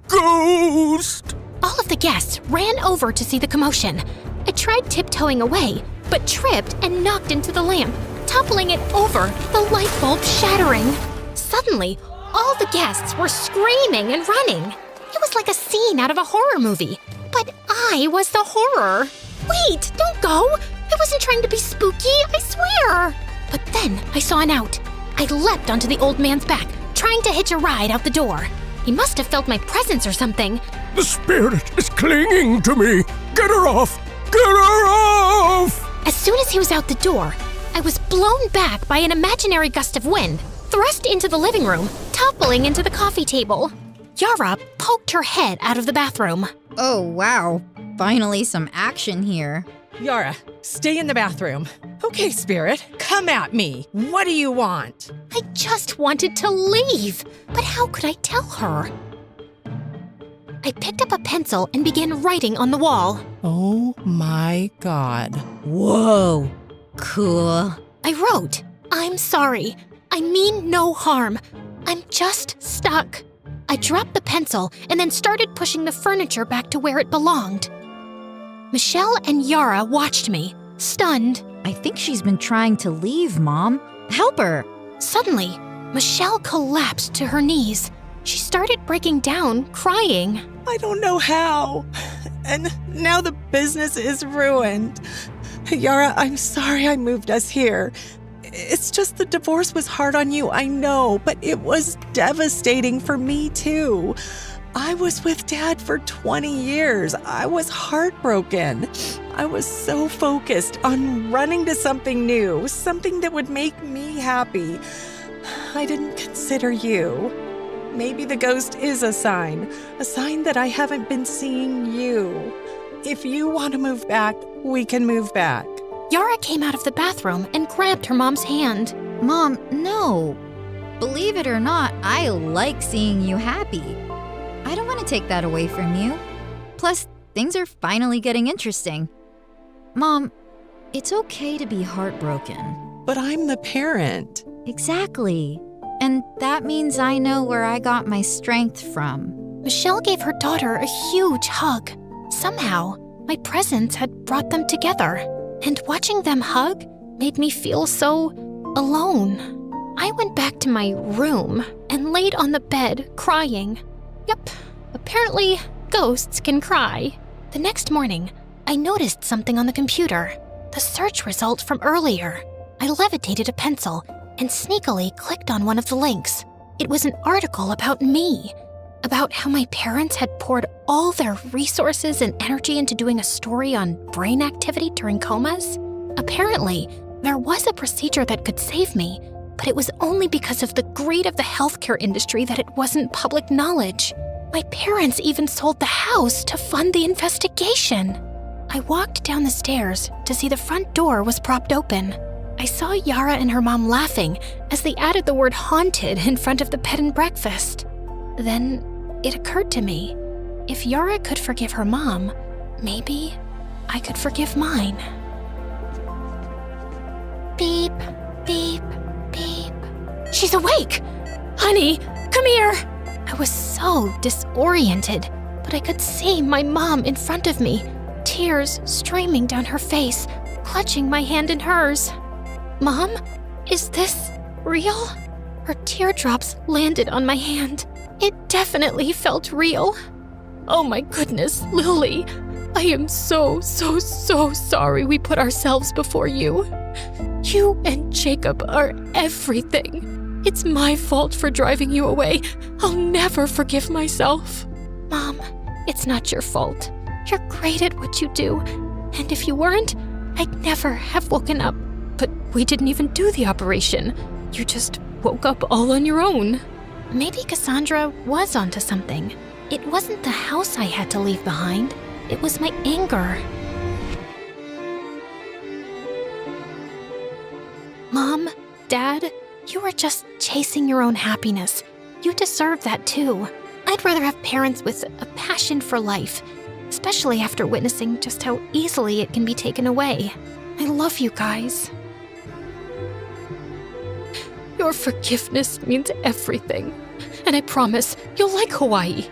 S16: ghost!
S1: All of the guests ran over to see the commotion. I tried tiptoeing away, but tripped and knocked into the lamp, toppling it over, the light bulb shattering. Suddenly, all the guests were screaming and running. It was like a scene out of a horror movie, but I was the horror. Wait, don't go! I wasn't trying to be spooky, I swear! But then I saw an out. I leapt onto the old man's back, trying to hitch a ride out the door. He must have felt my presence or something.
S16: The spirit is clinging to me! Get her off! Get her off!
S1: As soon as he was out the door, I was blown back by an imaginary gust of wind, thrust into the living room, toppling into the coffee table. Yara poked her head out of the bathroom.
S19: Oh, wow. Finally some action here.
S17: Yara, stay in the bathroom. Okay, Spirit, come at me. What do you want?
S1: I just wanted to leave, but how could I tell her? I picked up a pencil and began writing on the wall.
S17: Oh my God.
S19: Whoa. Cool.
S1: I wrote, I'm sorry. I mean no harm. I'm just stuck. I dropped the pencil and then started pushing the furniture back to where it belonged. Michelle and Yara watched me, stunned.
S19: I think she's been trying to leave, Mom. Help her.
S1: Suddenly, Michelle collapsed to her knees. She started breaking down, crying.
S17: I don't know how. And now the business is ruined. Yara, I'm sorry I moved us here. It's just the divorce was hard on you, I know, but it was devastating for me too. I was with Dad for 20 years. I was heartbroken. I was so focused on running to something new, something that would make me happy. I didn't consider you. Maybe the ghost is a sign that I haven't been seeing you. If you want to move back, we can move back.
S1: Yara came out of the bathroom and grabbed her mom's hand.
S19: Mom, no. Believe it or not, I like seeing you happy. I don't want to take that away from you. Plus, things are finally getting interesting. Mom, it's okay to be heartbroken.
S17: But I'm the parent.
S19: Exactly. and that means I know where I got my strength from.
S1: Michelle gave her daughter a huge hug. Somehow, my presence had brought them together, and watching them hug made me feel so alone. I went back to my room and laid on the bed crying. Yep, apparently ghosts can cry. The next morning, I noticed something on the computer. The search result from earlier. I levitated a pencil and sneakily clicked on one of the links. It was an article about me, about how my parents had poured all their resources and energy into doing a story on brain activity during comas. Apparently, there was a procedure that could save me, but it was only because of the greed of the healthcare industry that it wasn't public knowledge. My parents even sold the house to fund the investigation. I walked down the stairs to see the front door was propped open. I saw Yara and her mom laughing as they added the word haunted in front of the bed and breakfast. Then it occurred to me, if Yara could forgive her mom, maybe I could forgive mine. Beep, beep, beep. She's awake! Honey, come here! I was so disoriented, but I could see my mom in front of me, tears streaming down her face, clutching my hand in hers. Mom, is this real? Her teardrops landed on my hand. It definitely felt real. Oh my goodness, Lily. I am so sorry we put ourselves before you. You and Jacob are everything. It's my fault for driving you away. I'll never forgive myself. Mom, it's not your fault. You're great at what you do. And if you weren't, I'd never have woken up. But we didn't even do the operation. You just woke up all on your own. Maybe Cassandra was onto something. It wasn't the house I had to leave behind. It was my anger. Mom, Dad, you were just chasing your own happiness. You deserve that too. I'd rather have parents with a passion for life, especially after witnessing just how easily it can be taken away. I love you guys. Your forgiveness means everything. And I promise you'll like Hawaii.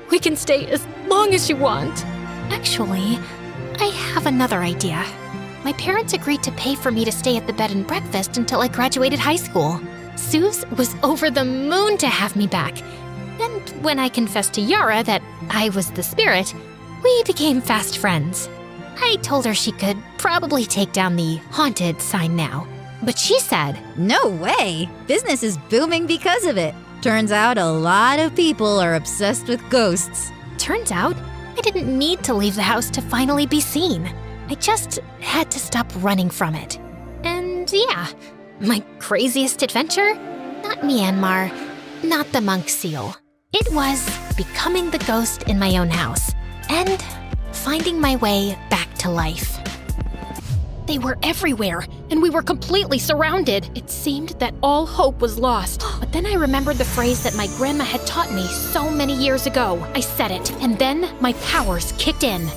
S1: We can stay as long as you want. Actually, I have another idea. My parents agreed to pay for me to stay at the bed and breakfast until I graduated high school. Suze was over the moon to have me back. And when I confessed to Yara that I was the spirit, we became fast friends. I told her she could probably take down the haunted sign now. But she said,
S19: "No way! Business is booming because of it. Turns out a lot of people are obsessed with ghosts."
S1: Turns out, I didn't need to leave the house to finally be seen. I just had to stop running from it. And yeah, my craziest adventure? Not Myanmar, not the monk seal. It was becoming the ghost in my own house and finding my way back to life. They were everywhere, and we were completely surrounded. It seemed that all hope was lost. But then I remembered the phrase that my grandma had taught me so many years ago. I said it, and then my powers kicked in.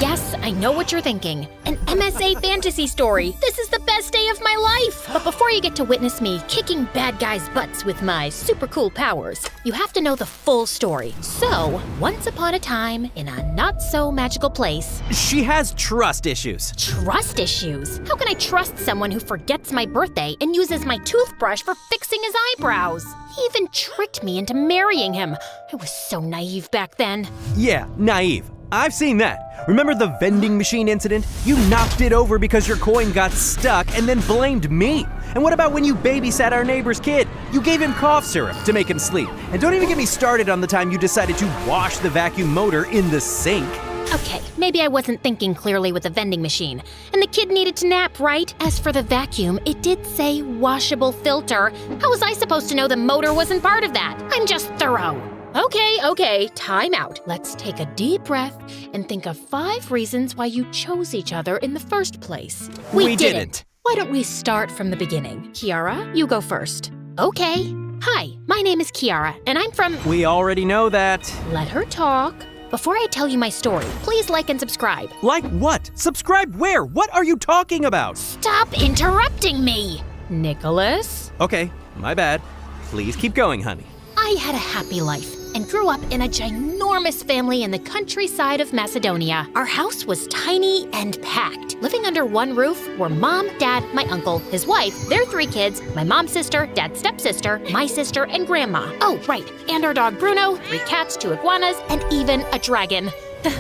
S1: Yes, I know what you're thinking. An MSA fantasy story. This is the best day of my life. But before you get to witness me kicking bad guys' butts with my super cool powers, you have to know the full story. So, once upon a time, in a not-so-magical place...
S4: She has trust issues.
S1: Trust issues? How can I trust someone who forgets my birthday and uses my toothbrush for fixing his eyebrows? He even tricked me into marrying him. I was so naive back then.
S4: Yeah, naive. I've seen that. Remember the vending machine incident? You knocked it over because your coin got stuck and then blamed me. And what about when you babysat our neighbor's kid? You gave him cough syrup to make him sleep. And don't even get me started on the time you decided to wash the vacuum motor in the sink.
S1: Okay, maybe I wasn't thinking clearly with the vending machine. And the kid needed to nap, right? As for the vacuum, it did say washable filter. How was I supposed to know the motor wasn't part of that? I'm just thorough. Okay, time out. Let's take a deep breath and think of 5 reasons why you chose each other in the first place.
S4: We didn't.
S1: Why don't we start from the beginning? Kiara, you go first. Okay. Hi, my name is Kiara, and I'm from...
S4: We already know that.
S1: Let her talk. Before I tell you my story, please like and subscribe.
S4: Like what? Subscribe where? What are you talking about?
S1: Stop interrupting me!
S2: Nicholas?
S4: Okay, my bad. Please keep going, honey.
S1: I had a happy life and grew up in a ginormous family in the countryside of Macedonia. Our house was tiny and packed. Living under one roof were Mom, Dad, my uncle, his wife, their 3 kids, my mom's sister, Dad's stepsister, my sister, and Grandma. Oh, right, and our dog Bruno, 3 cats, 2 iguanas, and even a dragon.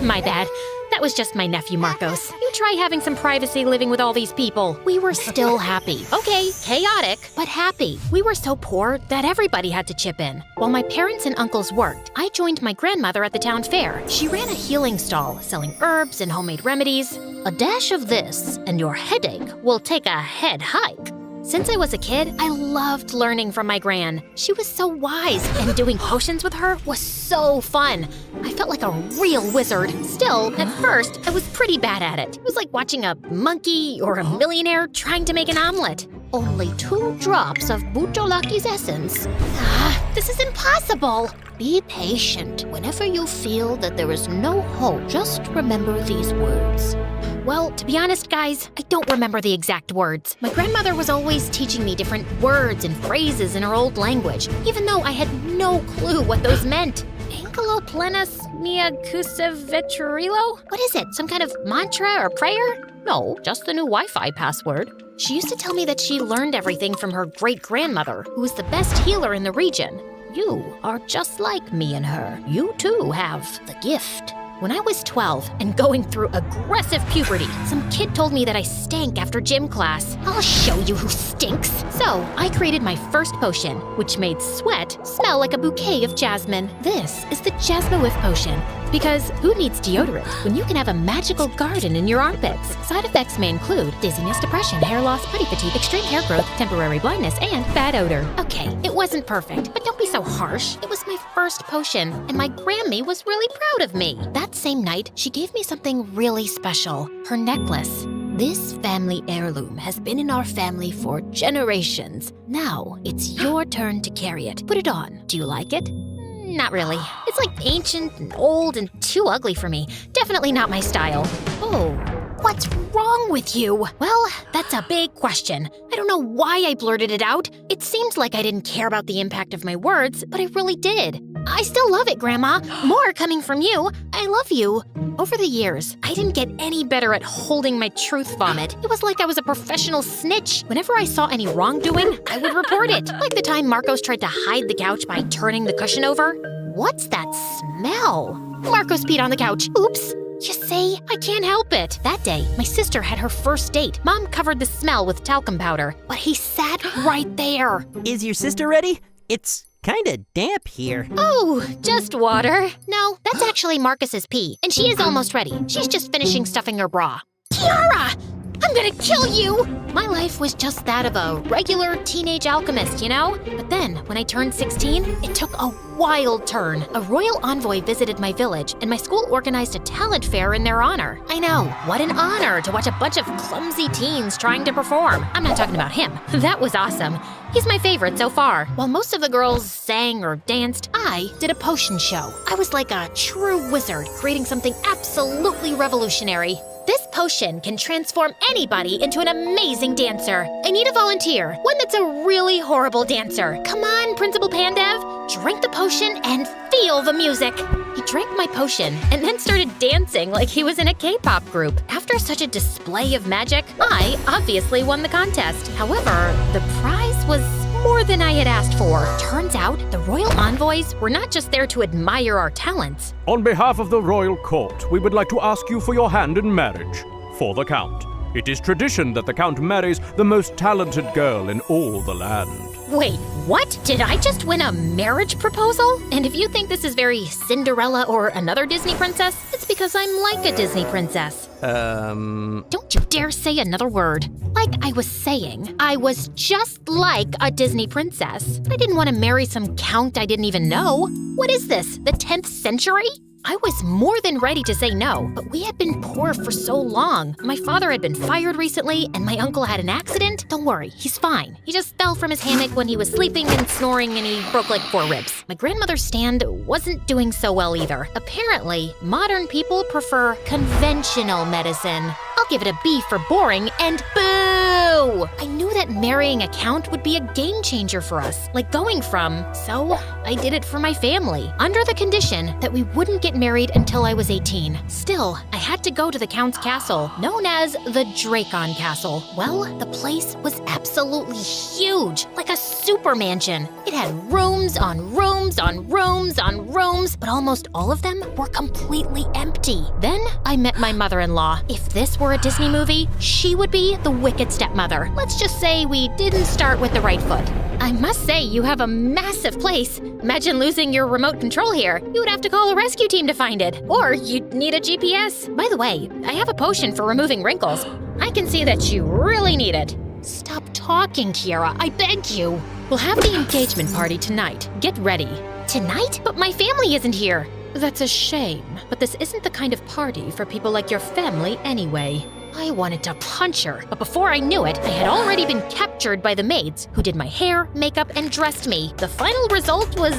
S1: My bad. That was just my nephew Marcos. You try having some privacy living with all these people. We were still happy. Okay, chaotic, but happy. We were so poor that everybody had to chip in. While my parents and uncles worked, I joined my grandmother at the town fair. She ran a healing stall, selling herbs and homemade remedies. A dash of this, and your headache will take a head hike. Since I was a kid, I loved learning from my gran. She was so wise, and doing potions with her was so fun. I felt like a real wizard. Still, at first, I was pretty bad at it. It was like watching a monkey or a millionaire trying to make an omelet. Only 2 drops of Butcholaki's essence. This is impossible. Be patient. Whenever you feel that there is no hope, just remember these words. Well, to be honest, guys, I don't remember the exact words. My grandmother was always teaching me different words and phrases in her old language, even though I had no clue what those meant. Angelo plenus mea cusa vetrilo? What is it, some kind of mantra or prayer? No, just the new Wi-Fi password. She used to tell me that she learned everything from her great-grandmother, who was the best healer in the region. You are just like me and her. You too have the gift. When I was 12 and going through aggressive puberty, some kid told me that I stank after gym class. I'll show you who stinks. So I created my first potion, which made sweat smell like a bouquet of jasmine. This is the Jasmine Whiff Potion. Because who needs deodorant when you can have a magical garden in your armpits? Side effects may include dizziness, depression, hair loss, body fatigue, extreme hair growth, temporary blindness, and bad odor. Okay, it wasn't perfect, but don't be so harsh. It was my first potion, and my Grammy was really proud of me. That same night, she gave me something really special, her necklace. This family heirloom has been in our family for generations. Now, it's your turn to carry it. Put it on. Do you like it? Not really. It's like ancient and old and too ugly for me. Definitely not my style. Oh, what's wrong with you? Well, that's a big question. I don't know why I blurted it out. It seems like I didn't care about the impact of my words, but I really did. I still love it, Grandma. More coming from you. I love you. Over the years, I didn't get any better at holding my truth vomit. It was like I was a professional snitch. Whenever I saw any wrongdoing, I would report it. Like the time Marcos tried to hide the couch by turning the cushion over. What's that smell? Marcos peed on the couch. Oops. You see, I can't help it. That day, my sister had her first date. Mom covered the smell with talcum powder, but he sat right there.
S5: Is your sister ready? It's kinda damp here.
S1: Oh, just water. No, that's actually Marcus's pee, and she is almost ready. She's just finishing stuffing her bra. Kiara! I'm gonna kill you! My life was just that of a regular teenage alchemist, you know? But then, when I turned 16, it took a wild turn. A royal envoy visited my village, and my school organized a talent fair in their honor. I know, what an honor to watch a bunch of clumsy teens trying to perform. I'm not talking about him. That was awesome. He's my favorite so far. While most of the girls sang or danced, I did a potion show. I was like a true wizard, creating something absolutely revolutionary. This potion can transform anybody into an amazing dancer. I need a volunteer, one that's a really horrible dancer. Come on, Principal Pandev, drink the potion and feel the music. He drank my potion and then started dancing like he was in a K-pop group. After such a display of magic, I obviously won the contest. However, the prize was more than I had asked for. Turns out, the royal envoys were not just there to admire our talents.
S22: On behalf of the royal court, we would like to ask you for your hand in marriage for the Count. It is tradition that the Count marries the most talented girl in all the land.
S1: Wait, what? Did I just win a marriage proposal? And if you think this is very Cinderella or another Disney princess, it's because I'm like a Disney princess. Don't you dare say another word. Like I was saying, I was just like a Disney princess. I didn't want to marry some count I didn't even know. What is this, the 10th century? I was more than ready to say no, but we had been poor for so long. My father had been fired recently, and my uncle had an accident. Don't worry, he's fine. He just fell from his hammock when he was sleeping and snoring, and he broke like 4 ribs. My grandmother's stand wasn't doing so well either. Apparently, modern people prefer conventional medicine. I'll give it a B for boring, and boo! I knew that marrying a count would be a game changer for us, like going from, so I did it for my family, under the condition that we wouldn't get married until I was 18. Still, I had to go to the count's castle, known as the Dracon Castle. Well, the place was absolutely huge, like a super mansion. It had rooms on rooms on rooms on rooms, but almost all of them were completely empty. Then I met my mother-in-law. If this were a Disney movie, she would be the wicked stepmother. Let's just say we didn't start with the right foot. I must say, you have a massive place. Imagine losing your remote control here. You would have to call a rescue team to find it. Or you'd need a GPS. By the way, I have a potion for removing wrinkles. I can see that you really need it. Stop talking, Kiara. I beg you. We'll have the engagement party tonight. Get ready. Tonight? But my family isn't here. That's a shame, but this isn't the kind of party for people like your family anyway. I wanted to punch her, but before I knew it, I had already been captured by the maids who did my hair, makeup, and dressed me. The final result was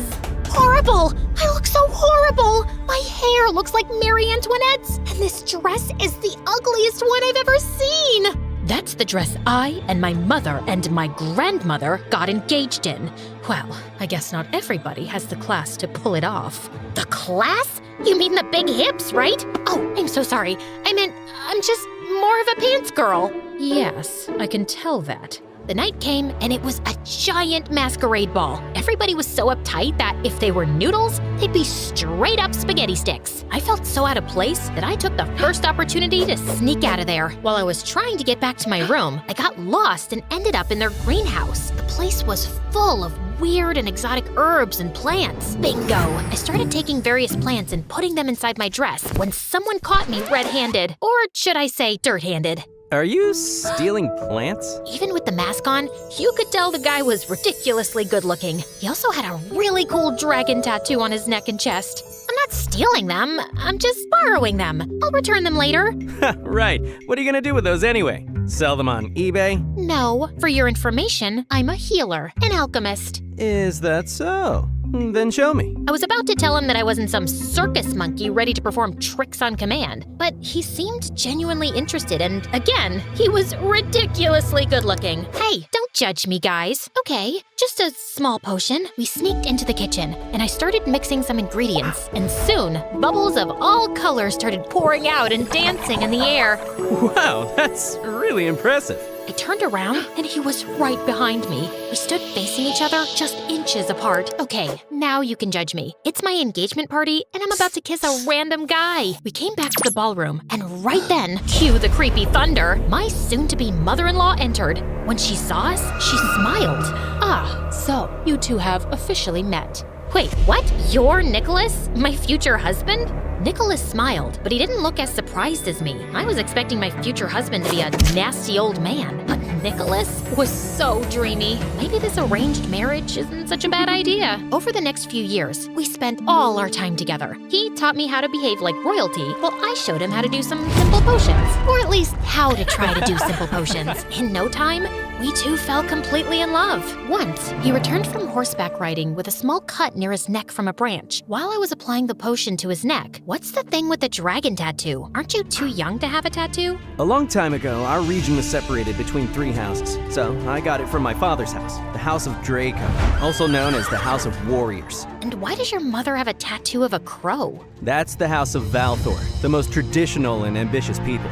S1: horrible. I look so horrible. My hair looks like Marie Antoinette's, and this dress is the ugliest one I've ever seen. That's the dress I and my mother and my grandmother got engaged in. Well, I guess not everybody has the class to pull it off. The class? You mean the big hips, right? Oh, I'm so sorry. I meant, I'm just more of a pants girl. Yes, I can tell that. The night came, and it was a giant masquerade ball. Everybody was so uptight that if they were noodles, they'd be straight up spaghetti sticks. I felt so out of place that I took the first opportunity to sneak out of there. While I was trying to get back to my room, I got lost and ended up in their greenhouse. The place was full of weird and exotic herbs and plants. Bingo! I started taking various plants and putting them inside my dress when someone caught me red-handed. Or should I say dirt-handed.
S4: Are you stealing plants?
S1: Even with the mask on, you could tell the guy was ridiculously good-looking. He also had a really cool dragon tattoo on his neck and chest. I'm not stealing them, I'm just borrowing them. I'll return them later.
S4: Right. What are you gonna do with those anyway? Sell them on eBay?
S1: No, for your information, I'm a healer, an alchemist.
S4: Is that so? Then show me.
S1: I was about to tell him that I wasn't some circus monkey ready to perform tricks on command, but he seemed genuinely interested, and again, he was ridiculously good-looking. Hey, don't judge me, guys. Okay, just a small potion. We sneaked into the kitchen, and I started mixing some ingredients, and soon, bubbles of all colors started pouring out and dancing in the air.
S4: Wow, that's really impressive.
S1: I turned around, and he was right behind me. We stood facing each other, just inches apart. Okay, now you can judge me. It's my engagement party, and I'm about to kiss a random guy. We came back to the ballroom, and right then, cue the creepy thunder, my soon-to-be mother-in-law entered. When she saw us, she smiled. Ah, so you two have officially met. Wait, what? You're Nicholas? My future husband? Nicholas smiled, but he didn't look as surprised as me. I was expecting my future husband to be a nasty old man, but Nicholas was so dreamy. Maybe this arranged marriage isn't such a bad idea. Over the next few years, we spent all our time together. He taught me how to behave like royalty, while I showed him how to do some simple potions. Or at least how to try to do simple potions. In no time, we two fell completely in love. Once, he returned from horseback riding with a small cut near his neck from a branch. While I was applying the potion to his neck, what's the thing with the dragon tattoo? Aren't you too young to have a tattoo?
S4: A long time ago, our region was separated between 3 houses. So I got it from my father's house, the House of Draco, also known as the House of Warriors.
S1: And why does your mother have a tattoo of a crow?
S4: That's the House of Valthor, the most traditional and ambitious people.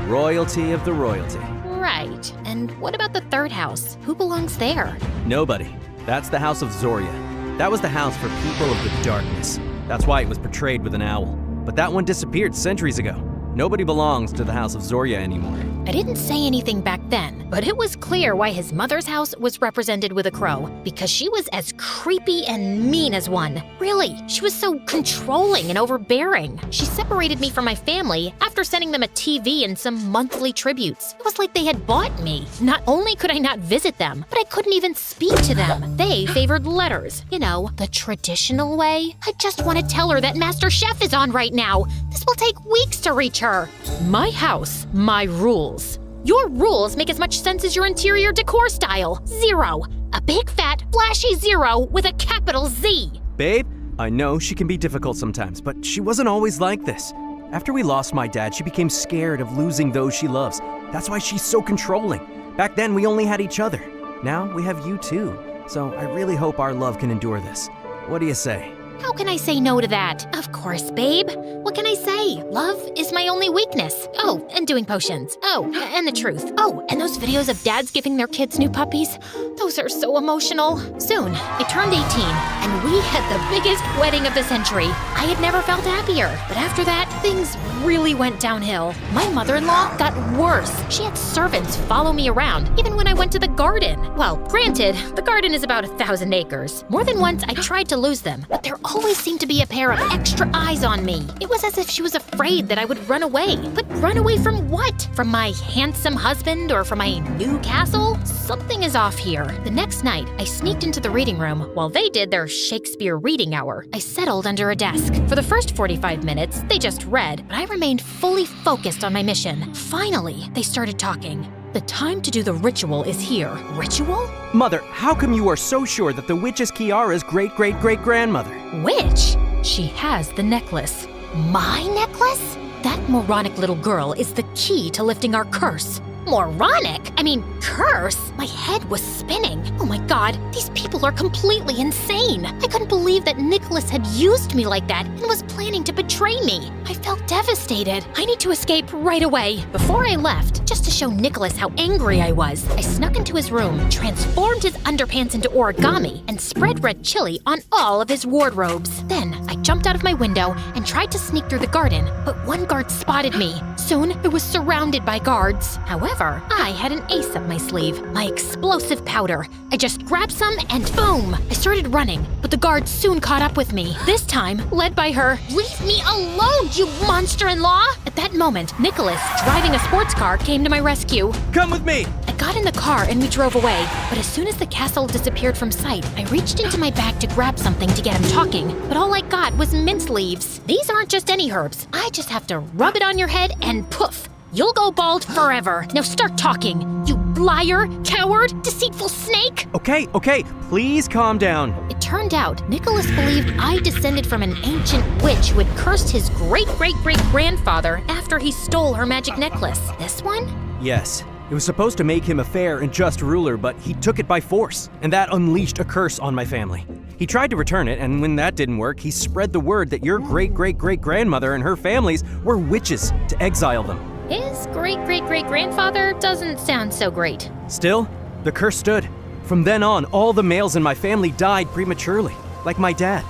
S4: Royalty of the royalty.
S1: Right. And what about the 3rd house? Who belongs there?
S4: Nobody. That's the House of Zoria. That was the house for people of the darkness. That's why it was portrayed with an owl. But that one disappeared centuries ago. Nobody belongs to the House of Zoria anymore.
S1: I didn't say anything back then, but it was clear why his mother's house was represented with a crow, because she was as creepy and mean as one. Really, she was so controlling and overbearing. She separated me from my family after sending them a TV and some monthly tributes. It was like they had bought me. Not only could I not visit them, but I couldn't even speak to them. They favored letters. You know, the traditional way. I just want to tell her that Master Chef is on right now. This will take weeks to reach her. My house, my rules. Your rules make as much sense as your interior decor style. 0. A big fat, flashy 0 with a capital Z.
S4: Babe, I know she can be difficult sometimes, but she wasn't always like this. After we lost my dad, she became scared of losing those she loves. That's why she's so controlling. Back then, we only had each other. Now we have you too. So I really hope our love can endure this. What do you say?
S1: How can I say no to that? Of course, babe. What can I say? Love is my only weakness. Oh, and doing potions. Oh, and the truth. Oh, and those videos of dads giving their kids new puppies. Those are so emotional. Soon, I turned 18, and we had the biggest wedding of the century. I had never felt happier. But after that, things really went downhill. My mother-in-law got worse. She had servants follow me around, even when I went to the garden. Well, granted, the garden is about 1,000 acres. More than once, I tried to lose them, but there always seemed to be a pair of extra eyes on me. It was as if she was afraid that I would run away. But run away from what? From my handsome husband or from my new castle? Something is off here. The next night, I sneaked into the reading room while they did their Shakespeare reading hour. I settled under a desk. For the first 45 minutes, they just read, but I remained fully focused on my mission. Finally, they started talking. The time to do the ritual is here. Ritual?
S4: Mother, how come you are so sure that the witch is Kiara's great-great-great-grandmother?
S1: Witch? She has the necklace. My necklace? That moronic little girl is the key to lifting our curse. Moronic? I mean, curse? My head was spinning. Oh my god, these people are completely insane. I couldn't believe that Nicholas had used me like that and was planning to betray me. I felt devastated. I need to escape right away. Before I left, just to show Nicholas how angry I was, I snuck into his room, transformed his underpants into origami, and spread red chili on all of his wardrobes. Then, I jumped out of my window and tried to sneak through the garden, but one guard spotted me. Soon, I was surrounded by guards. However, I had an ace up my sleeve, my explosive powder. I just grabbed some and boom! I started running, but the guards soon caught up with me. This time, led by her. Leave me alone, you monster-in-law! At that moment, Nicholas, driving a sports car, came to my rescue.
S4: Come with me!
S1: I got in the car and we drove away, but as soon as the castle disappeared from sight, I reached into my bag to grab something to get him talking, but all I got was mint leaves. These aren't just any herbs. I just have to rub it on your head and poof! You'll go bald forever. Now start talking, you liar, coward, deceitful snake!
S4: Okay, please calm down.
S1: It turned out Nicholas believed I descended from an ancient witch who had cursed his great-great-great-grandfather after he stole her magic necklace. This one?
S4: Yes. It was supposed to make him a fair and just ruler, but he took it by force, and that unleashed a curse on my family. He tried to return it, and when that didn't work, he spread the word that your great-great-great-grandmother and her families were witches to exile them.
S1: His great-great-great-grandfather doesn't sound so great.
S4: Still, the curse stood. From then on, all the males in my family died prematurely, like my dad.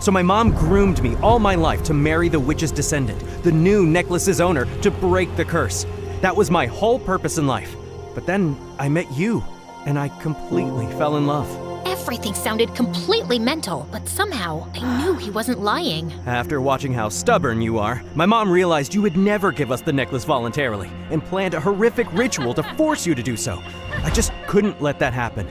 S4: So my mom groomed me all my life to marry the witch's descendant, the new necklace's owner, to break the curse. That was my whole purpose in life. But then I met you, and I completely fell in love.
S1: Everything sounded completely mental, but somehow I knew he wasn't lying.
S4: After watching how stubborn you are, my mom realized you would never give us the necklace voluntarily and planned a horrific ritual to force you to do so. I just couldn't let that happen.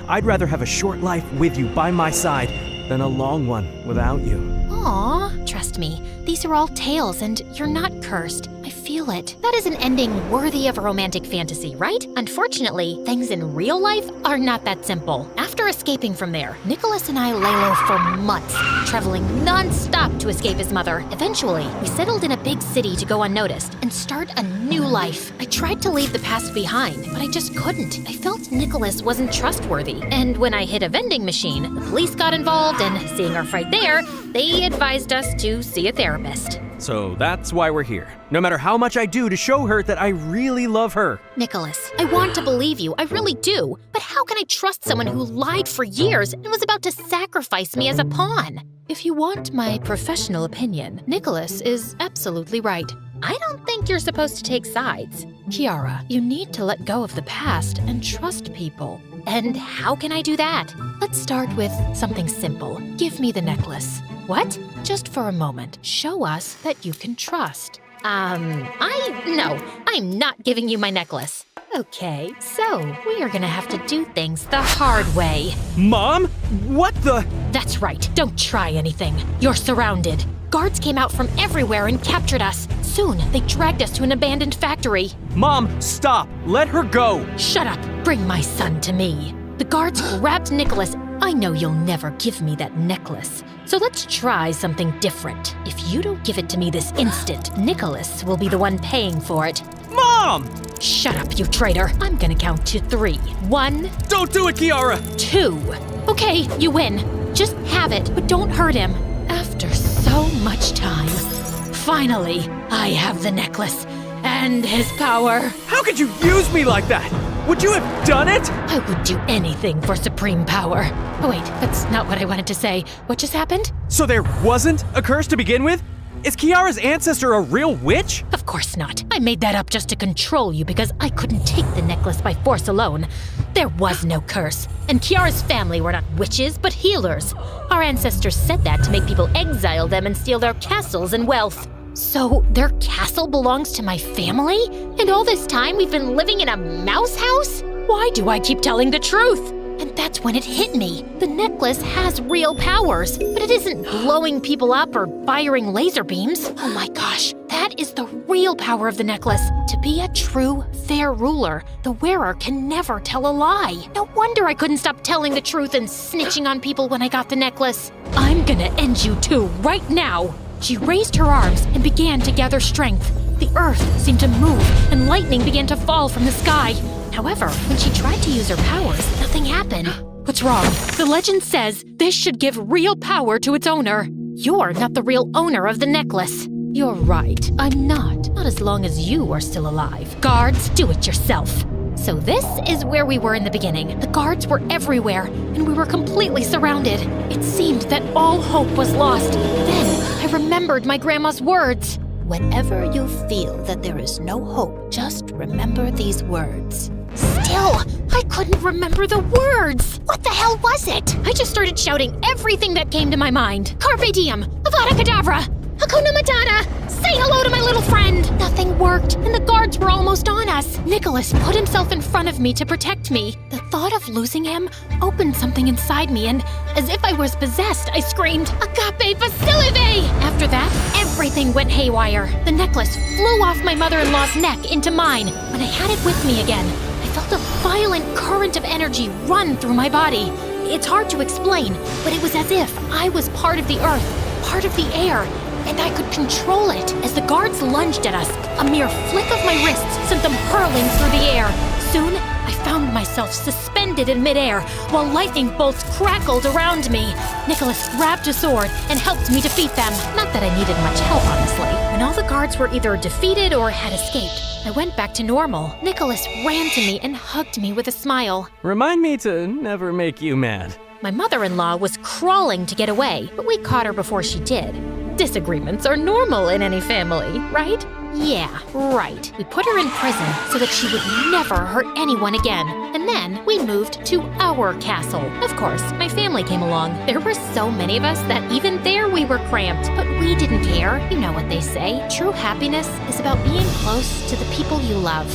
S4: I'd rather have a short life with you by my side than a long one without you.
S1: Aw, trust me, these are all tales and you're not cursed. I feel it. That is an ending worthy of a romantic fantasy, right? Unfortunately, things in real life are not that simple. After escaping from there, Nicholas and I lay low for months, traveling non-stop to escape his mother. Eventually, we settled in a big city to go unnoticed and start a new life. I tried to leave the past behind, but I just couldn't. I felt Nicholas wasn't trustworthy. And when I hit a vending machine, the police got involved, and seeing our fight there, they advised us to see a therapist.
S4: So that's why we're here. No matter how much I do to show her that I really love her.
S1: Nicholas, I want to believe you, I really do. But how can I trust someone who lied for years and was about to sacrifice me as a pawn? If you want my professional opinion, Nicholas is absolutely right. I don't think you're supposed to take sides. Kiara, you need to let go of the past and trust people. And how can I do that? Let's start with something simple. Give me the necklace. What? Just for a moment, show us that you can trust. No, I'm not giving you my necklace. Okay, so we are gonna have to do things the hard way.
S4: Mom? What the?
S1: That's right, don't try anything. You're surrounded. Guards came out from everywhere and captured us. Soon, they dragged us to an abandoned factory.
S4: Mom, stop! Let her go!
S1: Shut up! Bring my son to me. The guards grabbed Nicholas,
S3: I know you'll never give me that necklace, so let's try something different. If you don't give it to me this instant, Nicholas will be the one paying for it.
S4: Mom!
S3: Shut up, you traitor. I'm gonna count to 3. 1.
S4: Don't do it, Kiara!
S3: 2. Okay, you win. Just have it, but don't hurt him. After so much time, finally, I have the necklace and his power.
S4: How could you use me like that? Would you have done it?
S3: I would do anything for supreme power. Oh wait, that's not what I wanted to say. What just happened?
S4: So there wasn't a curse to begin with? Is Kiara's ancestor a real witch?
S3: Of course not. I made that up just to control you because I couldn't take the necklace by force alone. There was no curse, and Kiara's family were not witches, but healers. Our ancestors said that to make people exile them and steal their castles and wealth. So their castle belongs to my family? And all this time we've been living in a mouse house? Why do I keep telling the truth? And that's when it hit me. The necklace has real powers, but it isn't blowing people up or firing laser beams. Oh my gosh, that is the real power of the necklace. To be a true, fair ruler, the wearer can never tell a lie. No wonder I couldn't stop telling the truth and snitching on people when I got the necklace. I'm gonna end you two right now. She raised her arms and began to gather strength. The earth seemed to move and lightning began to fall from the sky. However, when she tried to use her powers, nothing happened. What's wrong? The legend says this should give real power to its owner. You're not the real owner of the necklace. You're right, I'm not. Not as long as you are still alive. Guards, do it yourself. So this is where we were in the beginning. The guards were everywhere, and we were completely surrounded. It seemed that all hope was lost. Then I remembered my grandma's words.
S1: Whenever you feel that there is no hope, just remember these words. Still, I couldn't remember the words. What the hell was it?
S3: I just started shouting everything that came to my mind. Carpe diem, Avada Kedavra, Hakuna Matata, say hello to my little friend. Nothing worked, and the guards were almost on us. Nicholas put himself in front of me to protect me. The thought of losing him opened something inside me, and as if I was possessed, I screamed, Agape Basilive! After that, everything went haywire. The necklace flew off my mother-in-law's neck into mine. When I had it with me again, I felt a violent current of energy run through my body. It's hard to explain, but it was as if I was part of the earth, part of the air, and I could control it. As the guards lunged at us, a mere flick of my wrists sent them hurling through the air. Soon, I found myself suspended in midair, while lightning bolts crackled around me. Nicholas grabbed a sword and helped me defeat them. Not that I needed much help, honestly. When all the guards were either defeated or had escaped, I went back to normal. Nicholas ran to me and hugged me with a smile.
S4: Remind me to never make you mad.
S3: My mother-in-law was crawling to get away, but we caught her before she did. Disagreements are normal in any family, right? Yeah, right. We put her in prison so that she would never hurt anyone again. And then we moved to our castle. Of course, my family came along. There were so many of us that even there we were cramped. But we didn't care. You know what they say. True happiness is about being close to the people you love.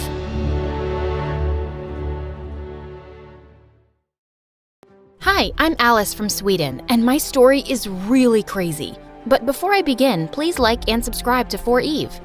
S1: Hi, I'm Alice from Sweden, and my story is really crazy. But before I begin, please like and subscribe to For Eve.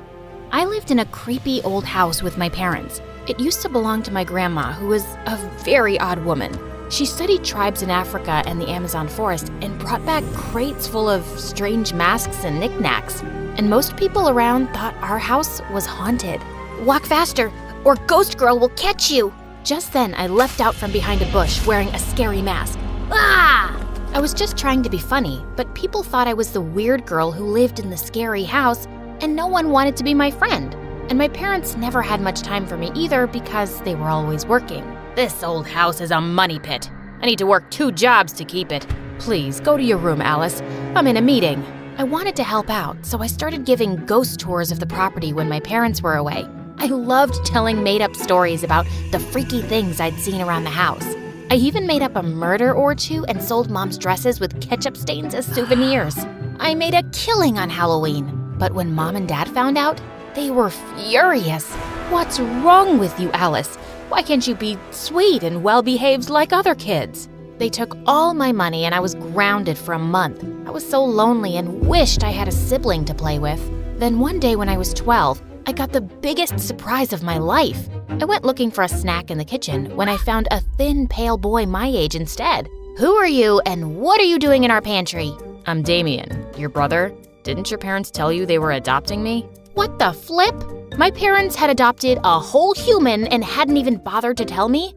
S1: I lived in a creepy old house with my parents. It used to belong to my grandma, who was a very odd woman. She studied tribes in Africa and the Amazon forest and brought back crates full of strange masks and knickknacks. And most people around thought our house was haunted. Walk faster, or Ghost Girl will catch you! Just then, I leapt out from behind a bush wearing a scary mask. Ah! I was just trying to be funny, but people thought I was the weird girl who lived in the scary house, and no one wanted to be my friend. And my parents never had much time for me either because they were always working.
S2: This old house is a money pit. I need to work 2 jobs to keep it. Please, go to your room, Alice. I'm in a meeting.
S1: I wanted to help out, so I started giving ghost tours of the property when my parents were away. I loved telling made-up stories about the freaky things I'd seen around the house. I even made up a murder or 2 and sold Mom's dresses with ketchup stains as souvenirs. I made a killing on Halloween. But when Mom and Dad found out, they were furious. What's wrong with you, Alice? Why can't you be sweet and well-behaved like other kids? They took all my money and I was grounded for a month. I was so lonely and wished I had a sibling to play with. Then one day when I was 12, I got the biggest surprise of my life. I went looking for a snack in the kitchen when I found a thin, pale boy my age instead. Who are you and what are you doing in our pantry?
S2: I'm Damien, your brother. Didn't your parents tell you they were adopting me?
S1: What the flip? My parents had adopted a whole human and hadn't even bothered to tell me?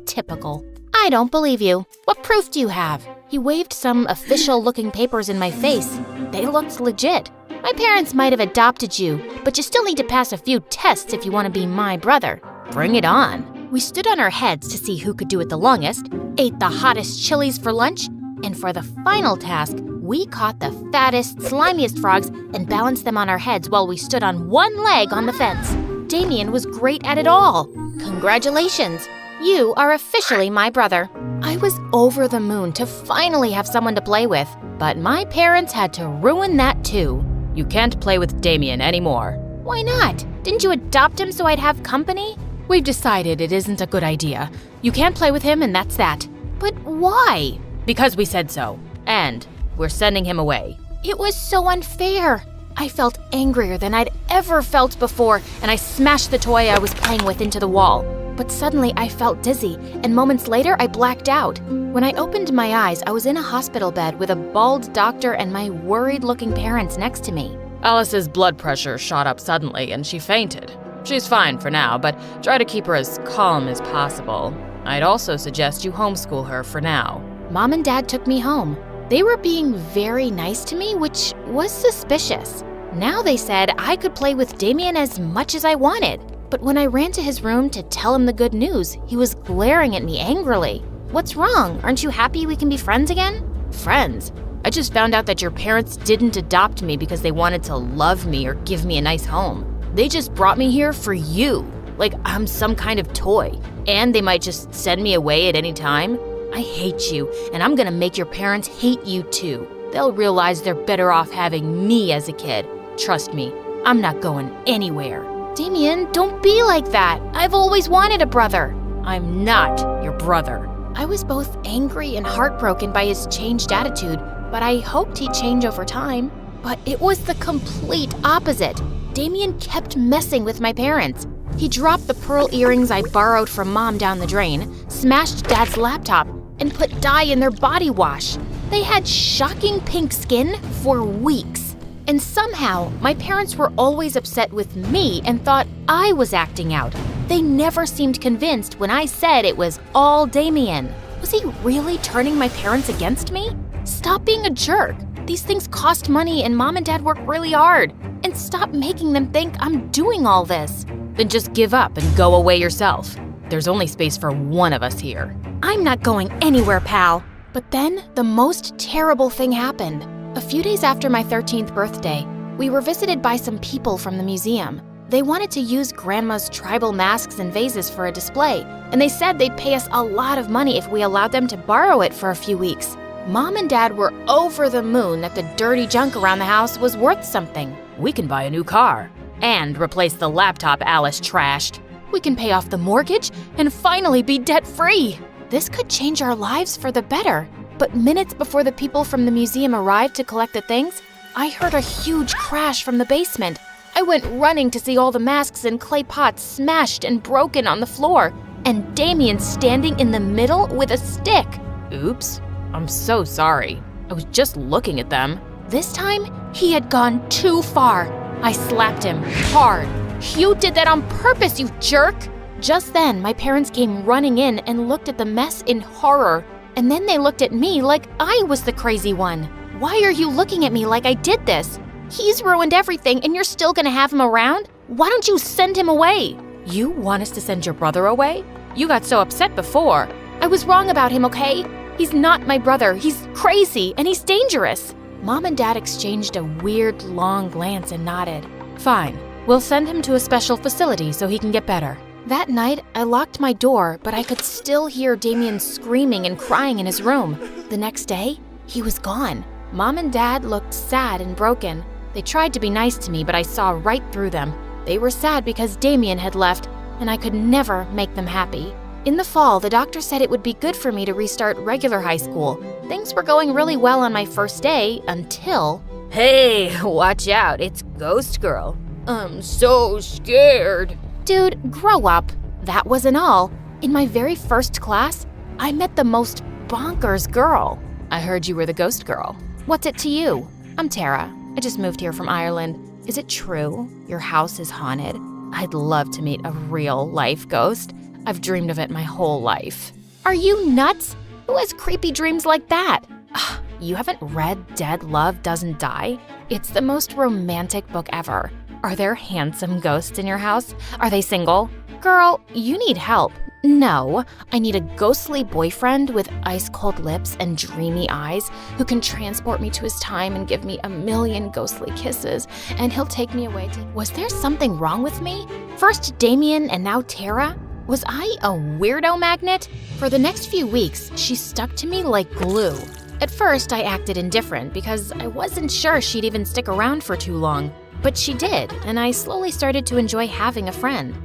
S1: Typical. I don't believe you. What proof do you have? He waved some official-looking papers in my face. They looked legit. My parents might have adopted you, but you still need to pass a few tests if you want to be my brother. Bring it on. We stood on our heads to see who could do it the longest, ate the hottest chilies for lunch, and for the final task, we caught the fattest, slimiest frogs and balanced them on our heads while we stood on one leg on the fence. Damien was great at it all. Congratulations. You are officially my brother. I was over the moon to finally have someone to play with, but my parents had to ruin that too.
S2: You can't play with Damien anymore.
S1: Why not? Didn't you adopt him so I'd have company?
S2: We've decided it isn't a good idea. You can't play with him and that's that.
S1: But why?
S2: Because we said so. And we're sending him away.
S1: It was so unfair. I felt angrier than I'd ever felt before, and I smashed the toy I was playing with into the wall. But suddenly I felt dizzy, and moments later I blacked out. When I opened my eyes, I was in a hospital bed with a bald doctor and my worried-looking parents next to me.
S2: Alice's blood pressure shot up suddenly and she fainted. She's fine for now, but try to keep her as calm as possible. I'd also suggest you homeschool her for now.
S1: Mom and Dad took me home. They were being very nice to me, which was suspicious. Now they said I could play with Damien as much as I wanted. But when I ran to his room to tell him the good news, he was glaring at me angrily. What's wrong? Aren't you happy we can be friends again?
S2: Friends? I just found out that your parents didn't adopt me because they wanted to love me or give me a nice home. They just brought me here for you, like I'm some kind of toy. And they might just send me away at any time. I hate you, and I'm gonna make your parents hate you too. They'll realize they're better off having me as a kid. Trust me, I'm not going anywhere.
S1: Damien, don't be like that. I've always wanted a brother.
S2: I'm not your brother.
S1: I was both angry and heartbroken by his changed attitude, but I hoped he'd change over time. But it was the complete opposite. Damien kept messing with my parents. He dropped the pearl earrings I borrowed from Mom down the drain, smashed Dad's laptop, and put dye in their body wash. They had shocking pink skin for weeks. And somehow, my parents were always upset with me and thought I was acting out. They never seemed convinced when I said it was all Damien. Was he really turning my parents against me? Stop being a jerk. These things cost money and Mom and Dad work really hard. And stop making them think I'm doing all this.
S2: Then just give up and go away yourself. There's only space for one of us here.
S1: I'm not going anywhere, pal. But then, the most terrible thing happened. A few days after my 13th birthday, we were visited by some people from the museum. They wanted to use Grandma's tribal masks and vases for a display, and they said they'd pay us a lot of money if we allowed them to borrow it for a few weeks. Mom and Dad were over the moon that the dirty junk around the house was worth something.
S2: We can buy a new car and replace the laptop Alice trashed.
S1: We can pay off the mortgage and finally be debt-free. This could change our lives for the better. But minutes before the people from the museum arrived to collect the things, I heard a huge crash from the basement. I went running to see all the masks and clay pots smashed and broken on the floor, and Damien standing in the middle with a stick.
S2: Oops, I'm so sorry. I was just looking at them.
S1: This time, he had gone too far. I slapped him hard. You did that on purpose, you jerk! Just then, my parents came running in and looked at the mess in horror. And then they looked at me like I was the crazy one. Why are you looking at me like I did this? He's ruined everything and you're still gonna have him around? Why don't you send him away?
S2: You want us to send your brother away? You got so upset before.
S1: I was wrong about him, okay? He's not my brother. He's crazy and he's dangerous. Mom and Dad exchanged a weird, long glance and nodded.
S2: Fine. We'll send him to a special facility so he can get better.
S1: That night, I locked my door, but I could still hear Damien screaming and crying in his room. The next day, he was gone. Mom and Dad looked sad and broken. They tried to be nice to me, but I saw right through them. They were sad because Damien had left, and I could never make them happy. In the fall, the doctor said it would be good for me to restart regular high school. Things were going really well on my first day until...
S2: Hey, watch out, it's Ghost Girl. I'm so scared.
S1: Dude, grow up. That wasn't all. In my very first class, I met the most bonkers girl.
S2: I heard you were the ghost girl.
S1: What's it to you? I'm Tara. I just moved here from Ireland. Is it true your house is haunted?
S2: I'd love to meet a real-life ghost. I've dreamed of it my whole life.
S1: Are you nuts? Who has creepy dreams like that?
S2: Ugh, you haven't read Dead Love Doesn't Die? It's the most romantic book ever. Are there handsome ghosts in your house? Are they single?
S1: Girl, you need help. No, I need a ghostly boyfriend with ice-cold lips and dreamy eyes who can transport me to his time and give me a million ghostly kisses, and he'll take me away to... Was there something wrong with me? First Damien and now Tara? Was I a weirdo magnet? For the next few weeks, she stuck to me like glue. At first, I acted indifferent because I wasn't sure she'd even stick around for too long. But she did, and I slowly started to enjoy having a friend.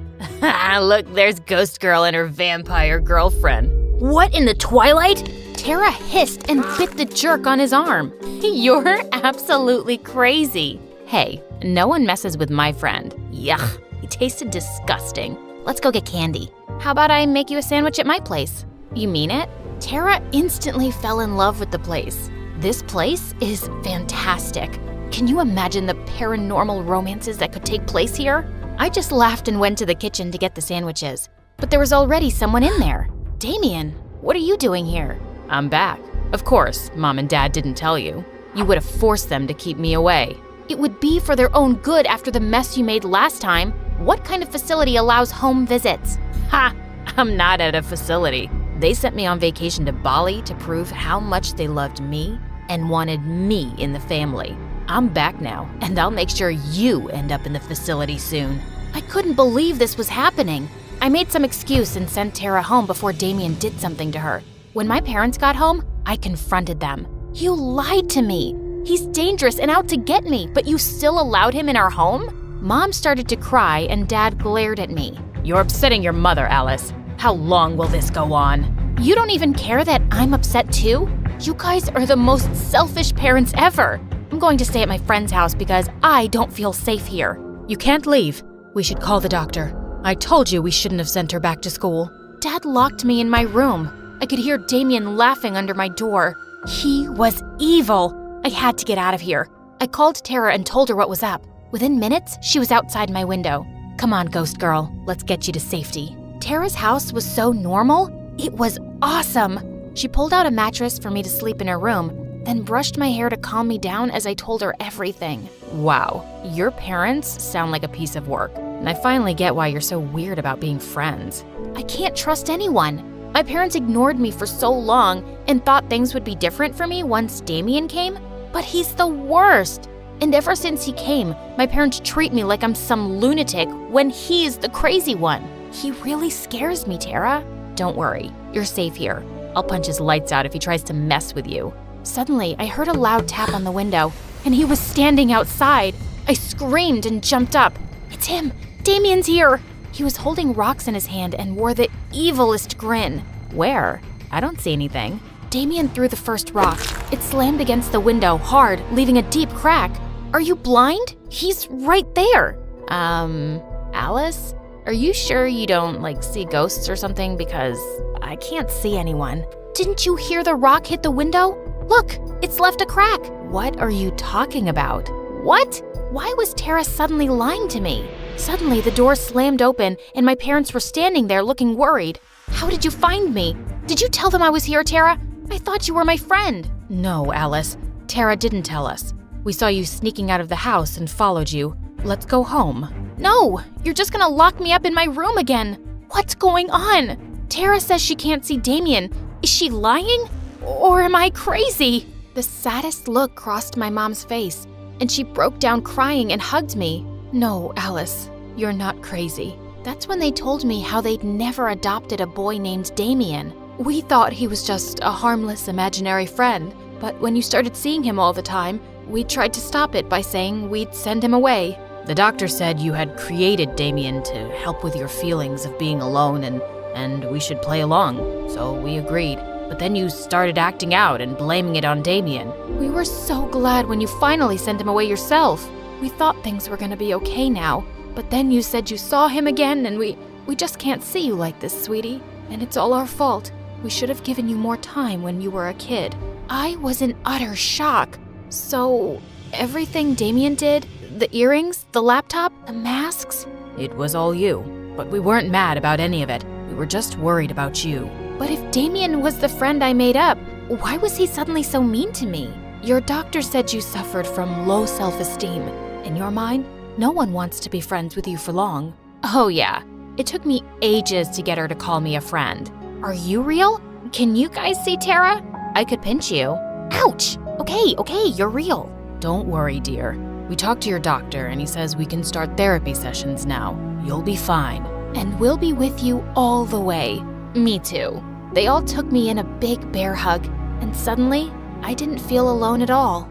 S2: Look, there's Ghost Girl and her vampire girlfriend.
S1: What in the twilight? Tara hissed and bit the jerk on his arm.
S2: You're absolutely crazy. Hey, no one messes with my friend. Yuck, he tasted disgusting.
S1: Let's go get candy. How about I make you a sandwich at my place?
S2: You mean it?
S1: Tara instantly fell in love with the place. This place is fantastic. Can you imagine the paranormal romances that could take place here? I just laughed and went to the kitchen to get the sandwiches. But there was already someone in there. Damien, what are you doing here?
S2: I'm back. Of course, Mom and Dad didn't tell you. You would have forced them to keep me away.
S1: It would be for their own good after the mess you made last time. What kind of facility allows home visits?
S2: Ha! I'm not at a facility. They sent me on vacation to Bali to prove how much they loved me and wanted me in the family. I'm back now, and I'll make sure you end up in the facility soon.
S1: I couldn't believe this was happening. I made some excuse and sent Tara home before Damien did something to her. When my parents got home, I confronted them. You lied to me. He's dangerous and out to get me, but you still allowed him in our home? Mom started to cry and Dad glared at me.
S2: You're upsetting your mother, Alice. How long will this go on?
S1: You don't even care that I'm upset too? You guys are the most selfish parents ever. I'm going to stay at my friend's house because I don't feel safe here.
S3: You can't leave. We should call the doctor. I told you we shouldn't have sent her back to school.
S1: Dad locked me in my room. I could hear Damien laughing under my door. He was evil. I had to get out of here. I called Tara and told her what was up. Within minutes, she was outside my window. Come on, ghost girl. Let's get you to safety. Tara's house was so normal. It was awesome. She pulled out a mattress for me to sleep in her room, then brushed my hair to calm me down as I told her everything.
S2: Wow, your parents sound like a piece of work, and I finally get why you're so weird about being friends.
S1: I can't trust anyone. My parents ignored me for so long and thought things would be different for me once Damien came, but he's the worst. And ever since he came, my parents treat me like I'm some lunatic when he's the crazy one. He really scares me, Tara.
S2: Don't worry, you're safe here. I'll punch his lights out if he tries to mess with you.
S1: Suddenly, I heard a loud tap on the window, and he was standing outside. I screamed and jumped up. It's him! Damien's here! He was holding rocks in his hand and wore the evilest grin.
S2: Where? I don't see anything.
S1: Damien threw the first rock. It slammed against the window hard, leaving a deep crack. Are you blind? He's right there.
S2: Alice? Are you sure you don't, see ghosts or something? Because I can't see anyone.
S1: Didn't you hear the rock hit the window? Look, it's left a crack.
S2: What are you talking about?
S1: What? Why was Tara suddenly lying to me? Suddenly, the door slammed open, and my parents were standing there looking worried. How did you find me? Did you tell them I was here, Tara? I thought you were my friend.
S2: No, Alice. Tara didn't tell us. We saw you sneaking out of the house and followed you. Let's go home.
S1: No, you're just gonna lock me up in my room again. What's going on? Tara says she can't see Damien. Is she lying? Or am I crazy? The saddest look crossed my mom's face, and she broke down crying and hugged me.
S2: No, Alice, you're not crazy.
S1: That's when they told me how they'd never adopted a boy named Damien.
S2: We thought he was just a harmless imaginary friend, but when you started seeing him all the time, we tried to stop it by saying we'd send him away. The doctor said you had created Damien to help with your feelings of being alone and we should play along, so we agreed. But then you started acting out and blaming it on Damien.
S1: We were so glad when you finally sent him away yourself. We thought things were gonna be okay now, but then you said you saw him again and we just can't see you like this, sweetie. And it's all our fault. We should have given you more time when you were a kid. I was in utter shock. So, everything Damien did, the earrings, the laptop, the masks,
S2: It was all you, but we weren't mad about any of it. We were just worried about you.
S1: But if Damien was the friend I made up, why was he suddenly so mean to me? Your doctor said you suffered from low self-esteem. In your mind, no one wants to be friends with you for long. Oh yeah, it took me ages to get her to call me a friend. Are you real? Can you guys see Tara? I could pinch you. Ouch! Okay, you're real.
S2: Don't worry, dear. We talked to your doctor and he says we can start therapy sessions now. You'll be fine.
S1: And we'll be with you all the way. Me too. They all took me in a big bear hug, and suddenly, I didn't feel alone at all.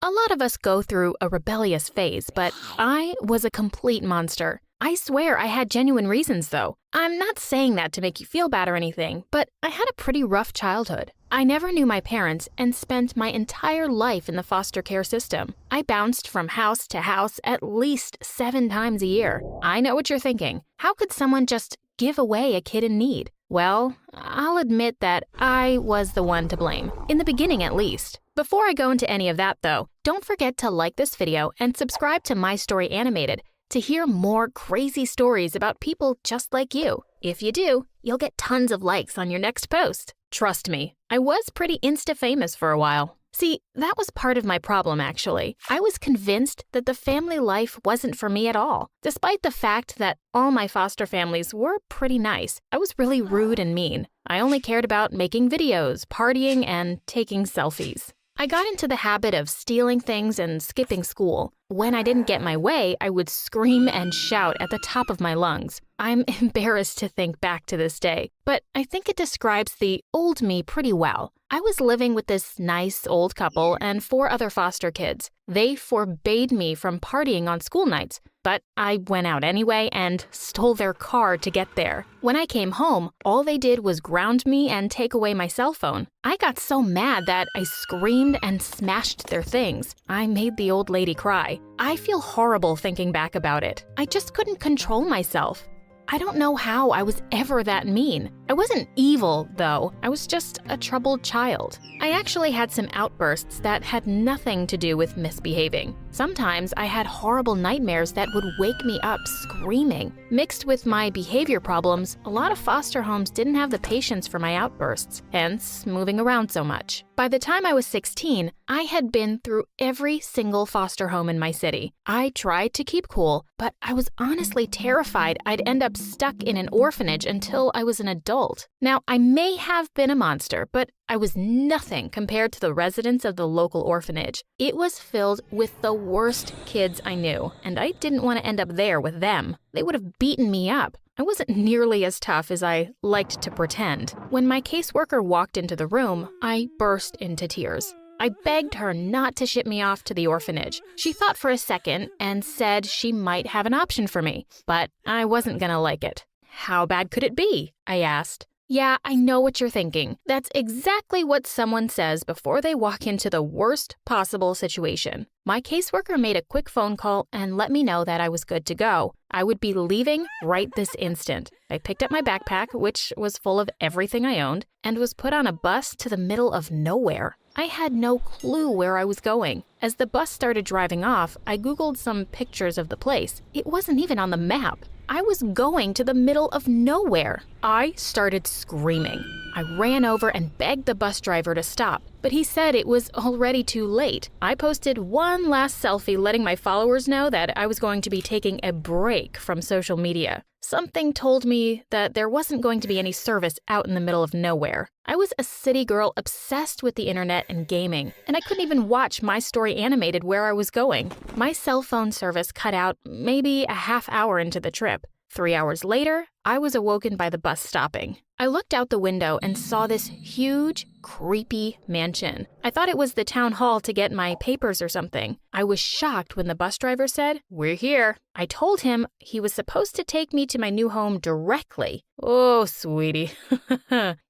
S1: A lot of us go through a rebellious phase, but I was a complete monster. I swear I had genuine reasons, though. I'm not saying that to make you feel bad or anything, but I had a pretty rough childhood. I never knew my parents and spent my entire life in the foster care system. I bounced from house to house at least 7 times a year. I know what you're thinking. How could someone just give away a kid in need? Well, I'll admit that I was the one to blame, in the beginning at least. Before I go into any of that, though, don't forget to like this video and subscribe to My Story Animated to hear more crazy stories about people just like you. If you do, you'll get tons of likes on your next post. Trust me, I was pretty Insta-famous for a while. See, that was part of my problem, actually. I was convinced that the family life wasn't for me at all. Despite the fact that all my foster families were pretty nice, I was really rude and mean. I only cared about making videos, partying, and taking selfies. I got into the habit of stealing things and skipping school. When I didn't get my way, I would scream and shout at the top of my lungs. I'm embarrassed to think back to this day, but I think it describes the old me pretty well. I was living with this nice old couple and 4 other foster kids. They forbade me from partying on school nights, but I went out anyway and stole their car to get there. When I came home, all they did was ground me and take away my cell phone. I got so mad that I screamed and smashed their things. I made the old lady cry. I feel horrible thinking back about it. I just couldn't control myself. I don't know how I was ever that mean. I wasn't evil, though. I was just a troubled child. I actually had some outbursts that had nothing to do with misbehaving. Sometimes I had horrible nightmares that would wake me up screaming. Mixed with my behavior problems, a lot of foster homes didn't have the patience for my outbursts, hence moving around so much. By the time I was 16, I had been through every single foster home in my city. I tried to keep cool, but I was honestly terrified I'd end up stuck in an orphanage until I was an adult. Now, I may have been a monster, but I was nothing compared to the residents of the local orphanage. It was filled with the worst kids I knew, and I didn't want to end up there with them. They would have beaten me up. I wasn't nearly as tough as I liked to pretend. When my caseworker walked into the room, I burst into tears. I begged her not to ship me off to the orphanage. She thought for a second and said she might have an option for me, but I wasn't gonna like it. How bad could it be? I asked. Yeah, I know what you're thinking. That's exactly what someone says before they walk into the worst possible situation. My caseworker made a quick phone call and let me know that I was good to go. I would be leaving right this instant. I picked up my backpack, which was full of everything I owned, and was put on a bus to the middle of nowhere. I had no clue where I was going. As the bus started driving off, I Googled some pictures of the place. It wasn't even on the map. I was going to the middle of nowhere. I started screaming. I ran over and begged the bus driver to stop, but he said it was already too late. I posted one last selfie letting my followers know that I was going to be taking a break from social media. Something told me that there wasn't going to be any service out in the middle of nowhere. I was a city girl obsessed with the internet and gaming, and I couldn't even watch My Story Animated where I was going. My cell phone service cut out maybe a half hour into the trip. 3 hours later, I was awoken by the bus stopping. I looked out the window and saw this huge, creepy mansion. I thought it was the town hall to get my papers or something. I was shocked when the bus driver said, "We're here." I told him he was supposed to take me to my new home directly. "Oh, sweetie,"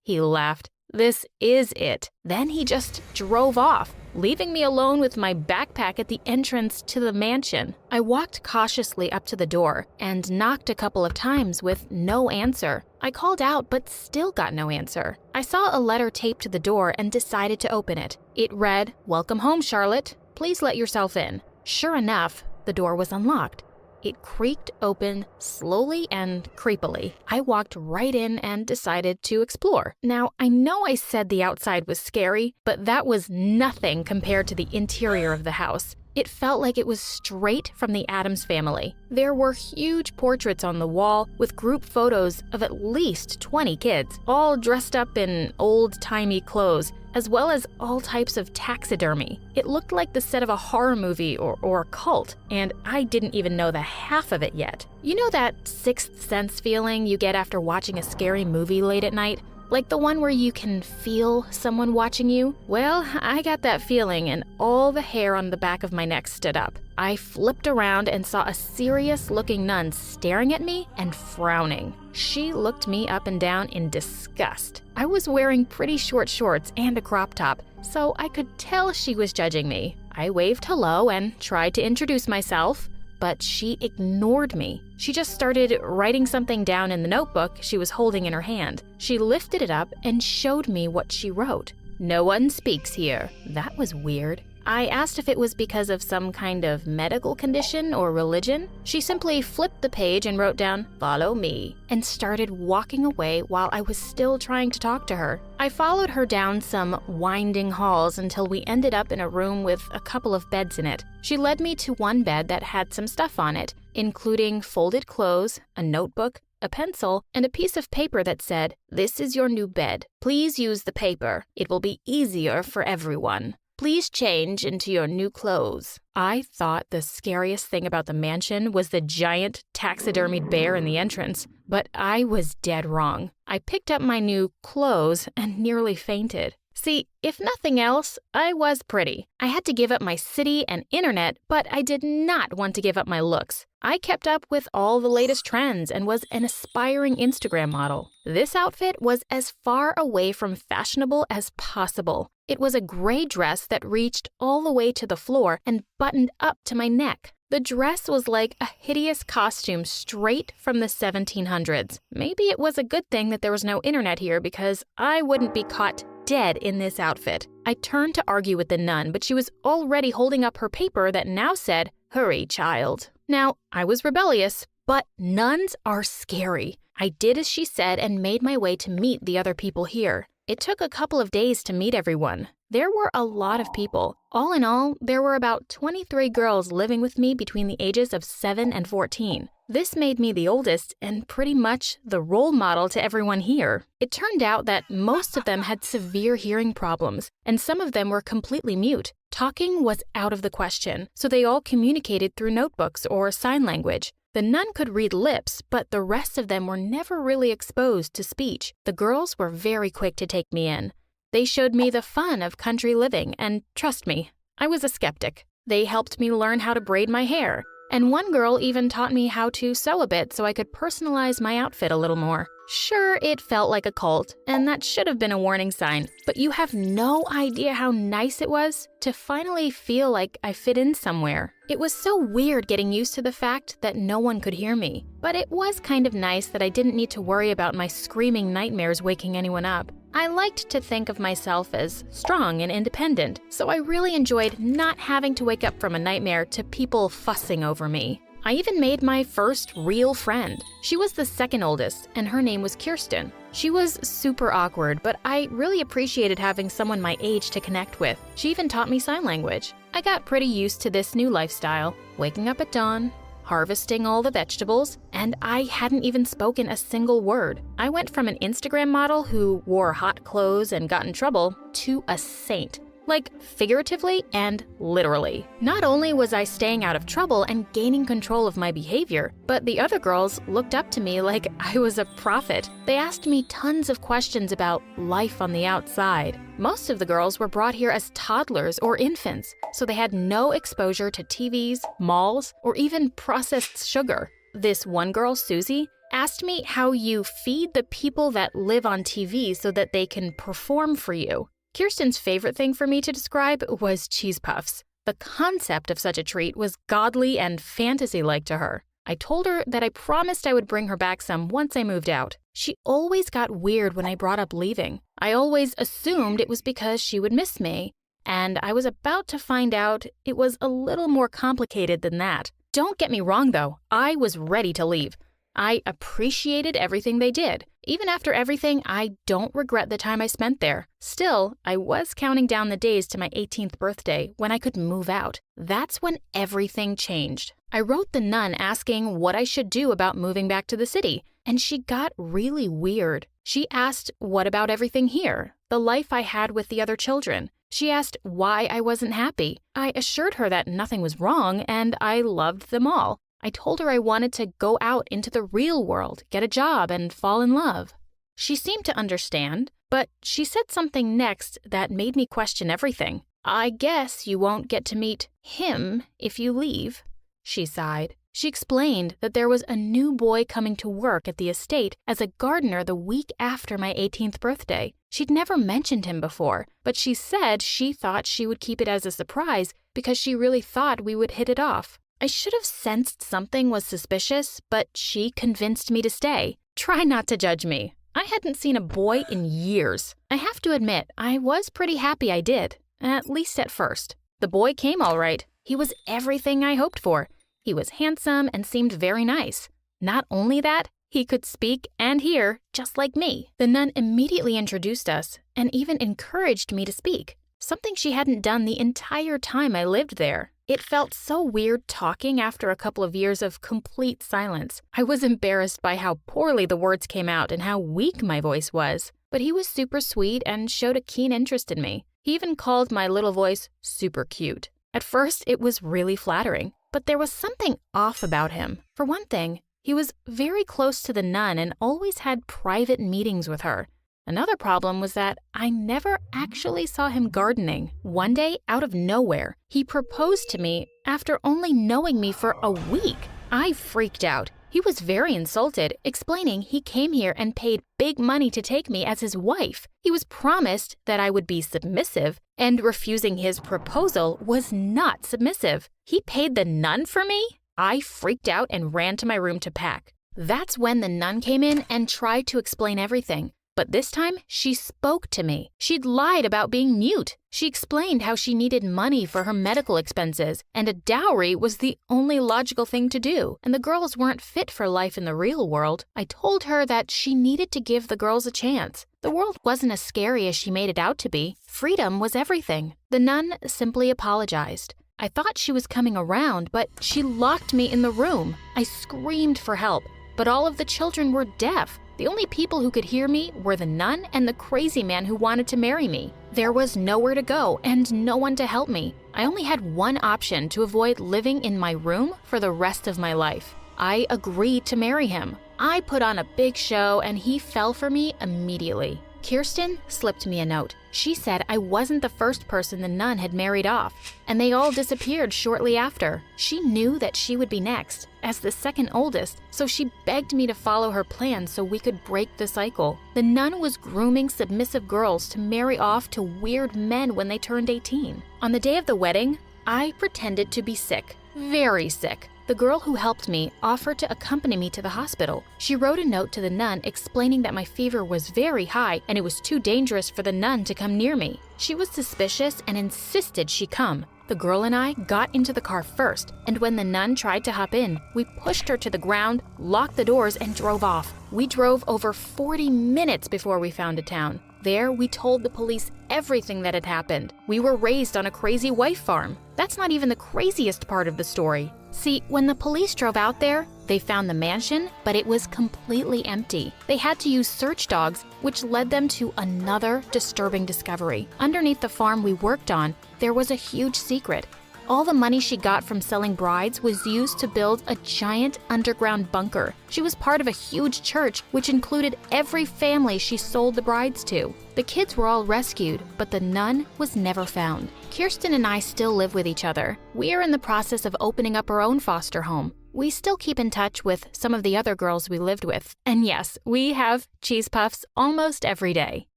S1: he laughed.
S2: This is it. Then he just drove off, leaving me alone with my backpack at the entrance to the mansion. I walked cautiously up to the door and knocked a couple of times with no answer. I called out but still got no answer. I saw a letter taped to the door and decided to open it. It read, "Welcome home, Charlotte. Please let yourself in." Sure enough, the door was unlocked. It creaked open slowly and creepily. I walked right in and decided to explore. Now, I know I said the outside was scary, but that was nothing compared to the interior of the house. It felt like it was straight from the Addams family. There were huge portraits on the wall with group photos of at least 20 kids, all dressed up in old-timey clothes, as well as all types of taxidermy. It looked like the set of a horror movie or a cult, and I didn't even know the half of it yet. You know that sixth sense feeling you get after watching a scary movie late at night? Like the one where you can feel someone watching you? Well, I got that feeling and all the hair on the back of my neck stood up. I flipped around and saw a serious-looking nun staring at me and frowning. She looked me up and down in disgust. I was wearing pretty short shorts and a crop top, so I could tell she was judging me. I waved hello and tried to introduce myself, but she ignored me. She just started writing something down in the notebook she was holding in her hand. She lifted it up and showed me what she wrote. "No one speaks here." That was weird. I asked if it was because of some kind of medical condition or religion. She simply flipped the page and wrote down, "Follow me," and started walking away while I was still trying to talk to her. I followed her down some winding halls until we ended up in a room with a couple of beds in it. She led me to one bed that had some stuff on it, including folded clothes, a notebook, a pencil, and a piece of paper that said, "This is your new bed. Please use the paper. It will be easier for everyone. Please change into your new clothes." I thought the scariest thing about the mansion was the giant taxidermied bear in the entrance, but I was dead wrong. I picked up my new clothes and nearly fainted. See, if nothing else, I was pretty. I had to give up my city and internet, but I did not want to give up my looks. I kept up with all the latest trends and was an aspiring Instagram model. This outfit was as far away from fashionable as possible. It was a gray dress that reached all the way to the floor and buttoned up to my neck. The dress was like a hideous costume straight from the 1700s. Maybe it was a good thing that there was no internet here because I wouldn't be caught dead in this outfit. I turned to argue with the nun, but she was already holding up her paper that now said, "Hurry, child." Now, I was rebellious, but nuns are scary. I did as she said and made my way to meet the other people here. It took a couple of days to meet everyone. There were a lot of people. All in all, there were about 23 girls living with me between the ages of 7 and 14. This made me the oldest and pretty much the role model to everyone here. It turned out that most of them had severe hearing problems, and some of them were completely mute. Talking was out of the question, so they all communicated through notebooks or sign language. The nun could read lips, but the rest of them were never really exposed to speech. The girls were very quick to take me in. They showed me the fun of country living, and trust me, I was a skeptic. They helped me learn how to braid my hair, and one girl even taught me how to sew a bit so I could personalize my outfit a little more. Sure, it felt like a cult, and that should have been a warning sign, but you have no idea how nice it was to finally feel like I fit in somewhere. It was so weird getting used to the fact that no one could hear me, but it was kind of nice that I didn't need to worry about my screaming nightmares waking anyone up. I liked to think of myself as strong and independent, so I really enjoyed not having to wake up from a nightmare to people fussing over me. I even made my first real friend. She was the second oldest, and her name was Kirsten. She was super awkward, but I really appreciated having someone my age to connect with. She even taught me sign language. I got pretty used to this new lifestyle, waking up at dawn, harvesting all the vegetables, and I hadn't even spoken a single word. I went from an Instagram model who wore hot clothes and got in trouble to a saint. Like, figuratively and literally. Not only was I staying out of trouble and gaining control of my behavior, but the other girls looked up to me like I was a prophet. They asked me tons of questions about life on the outside. Most of the girls were brought here as toddlers or infants, so they had no exposure to TVs, malls, or even processed sugar. This one girl, Susie,
S1: asked me how you feed the people that live on TV so that they can perform for you. Kirsten's favorite thing for me to describe was cheese puffs. The concept of such a treat was godly and fantasy-like to her. I told her that I promised I would bring her back some once I moved out. She always got weird when I brought up leaving. I always assumed it was because she would miss me, and I was about to find out it was a little more complicated than that. Don't get me wrong, though. I was ready to leave. I appreciated everything they did. Even after everything, I don't regret the time I spent there. Still, I was counting down the days to my 18th birthday when I could move out. That's when everything changed. I wrote the nun asking what I should do about moving back to the city, and she got really weird. She asked what about everything here, the life I had with the other children. She asked why I wasn't happy. I assured her that nothing was wrong and I loved them all. I told her I wanted to go out into the real world, get a job, and fall in love. She seemed to understand, but she said something next that made me question everything. I guess you won't get to meet him if you leave, she sighed. She explained that there was a new boy coming to work at the estate as a gardener the week after my 18th birthday. She'd never mentioned him before, but she said she thought she would keep it as a surprise because she really thought we would hit it off. I should have sensed something was suspicious, but she convinced me to stay. Try not to judge me. I hadn't seen a boy in years. I have to admit, I was pretty happy I did, at least at first. The boy came all right. He was everything I hoped for. He was handsome and seemed very nice. Not only that, he could speak and hear just like me. The nun immediately introduced us and even encouraged me to speak, something she hadn't done the entire time I lived there. It felt so weird talking after a couple of years of complete silence. I was embarrassed by how poorly the words came out and how weak my voice was. But he was super sweet and showed a keen interest in me. He even called my little voice super cute. At first, it was really flattering, but there was something off about him. For one thing, he was very close to the nun and always had private meetings with her. Another problem was that I never actually saw him gardening. One day, out of nowhere, he proposed to me after only knowing me for a week. I freaked out. He was very insulted, explaining he came here and paid big money to take me as his wife. He was promised that I would be submissive, and refusing his proposal was not submissive. He paid the nun for me? I freaked out and ran to my room to pack. That's when the nun came in and tried to explain everything. But this time, she spoke to me. She'd lied about being mute. She explained how she needed money for her medical expenses, and a dowry was the only logical thing to do, and the girls weren't fit for life in the real world. I told her that she needed to give the girls a chance. The world wasn't as scary as she made it out to be. Freedom was everything. The nun simply apologized. I thought she was coming around, but she locked me in the room. I screamed for help, but all of the children were deaf. The only people who could hear me were the nun and the crazy man who wanted to marry me. There was nowhere to go and no one to help me. I only had one option to avoid living in my room for the rest of my life. I agreed to marry him. I put on a big show and he fell for me immediately. Kirsten slipped me a note. She said I wasn't the first person the nun had married off, and they all disappeared shortly after. She knew that she would be next, as the second oldest, so she begged me to follow her plan so we could break the cycle. The nun was grooming submissive girls to marry off to weird men when they turned 18. On the day of the wedding, I pretended to be sick, very sick. The girl who helped me offered to accompany me to the hospital. She wrote a note to the nun explaining that my fever was very high and it was too dangerous for the nun to come near me. She was suspicious and insisted she come. The girl and I got into the car first, and when the nun tried to hop in, we pushed her to the ground, locked the doors, and drove off. We drove over 40 minutes before we found a town. There, we told the police everything that had happened. We were raised on a crazy wife farm. That's not even the craziest part of the story. See, when the police drove out there, they found the mansion, but it was completely empty. They had to use search dogs, which led them to another disturbing discovery. Underneath the farm we worked on, there was a huge secret. All the money she got from selling brides was used to build a giant underground bunker. She was part of a huge church, which included every family she sold the brides to. The kids were all rescued, but the nun was never found. Kirsten and I still live with each other. We are in the process of opening up our own foster home. we still keep in touch with some of the other girls we lived with. And yes, we have cheese puffs almost every day.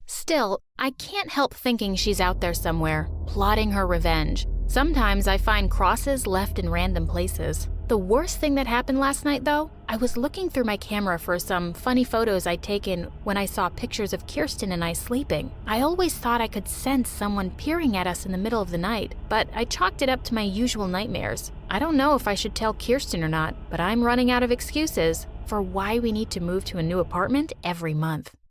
S1: Still, I can't help thinking she's out there somewhere, plotting her revenge. Sometimes I find crosses left in random places. The worst thing that happened last night, though, I was looking through my camera for some funny photos I'd taken when I saw pictures of Kirsten and I sleeping. I always thought I could sense someone peering at us in the middle of the night, but I chalked it up to my usual nightmares. I don't know if I should tell Kirsten or not, but I'm running out of excuses for why we need to move to a new apartment every month.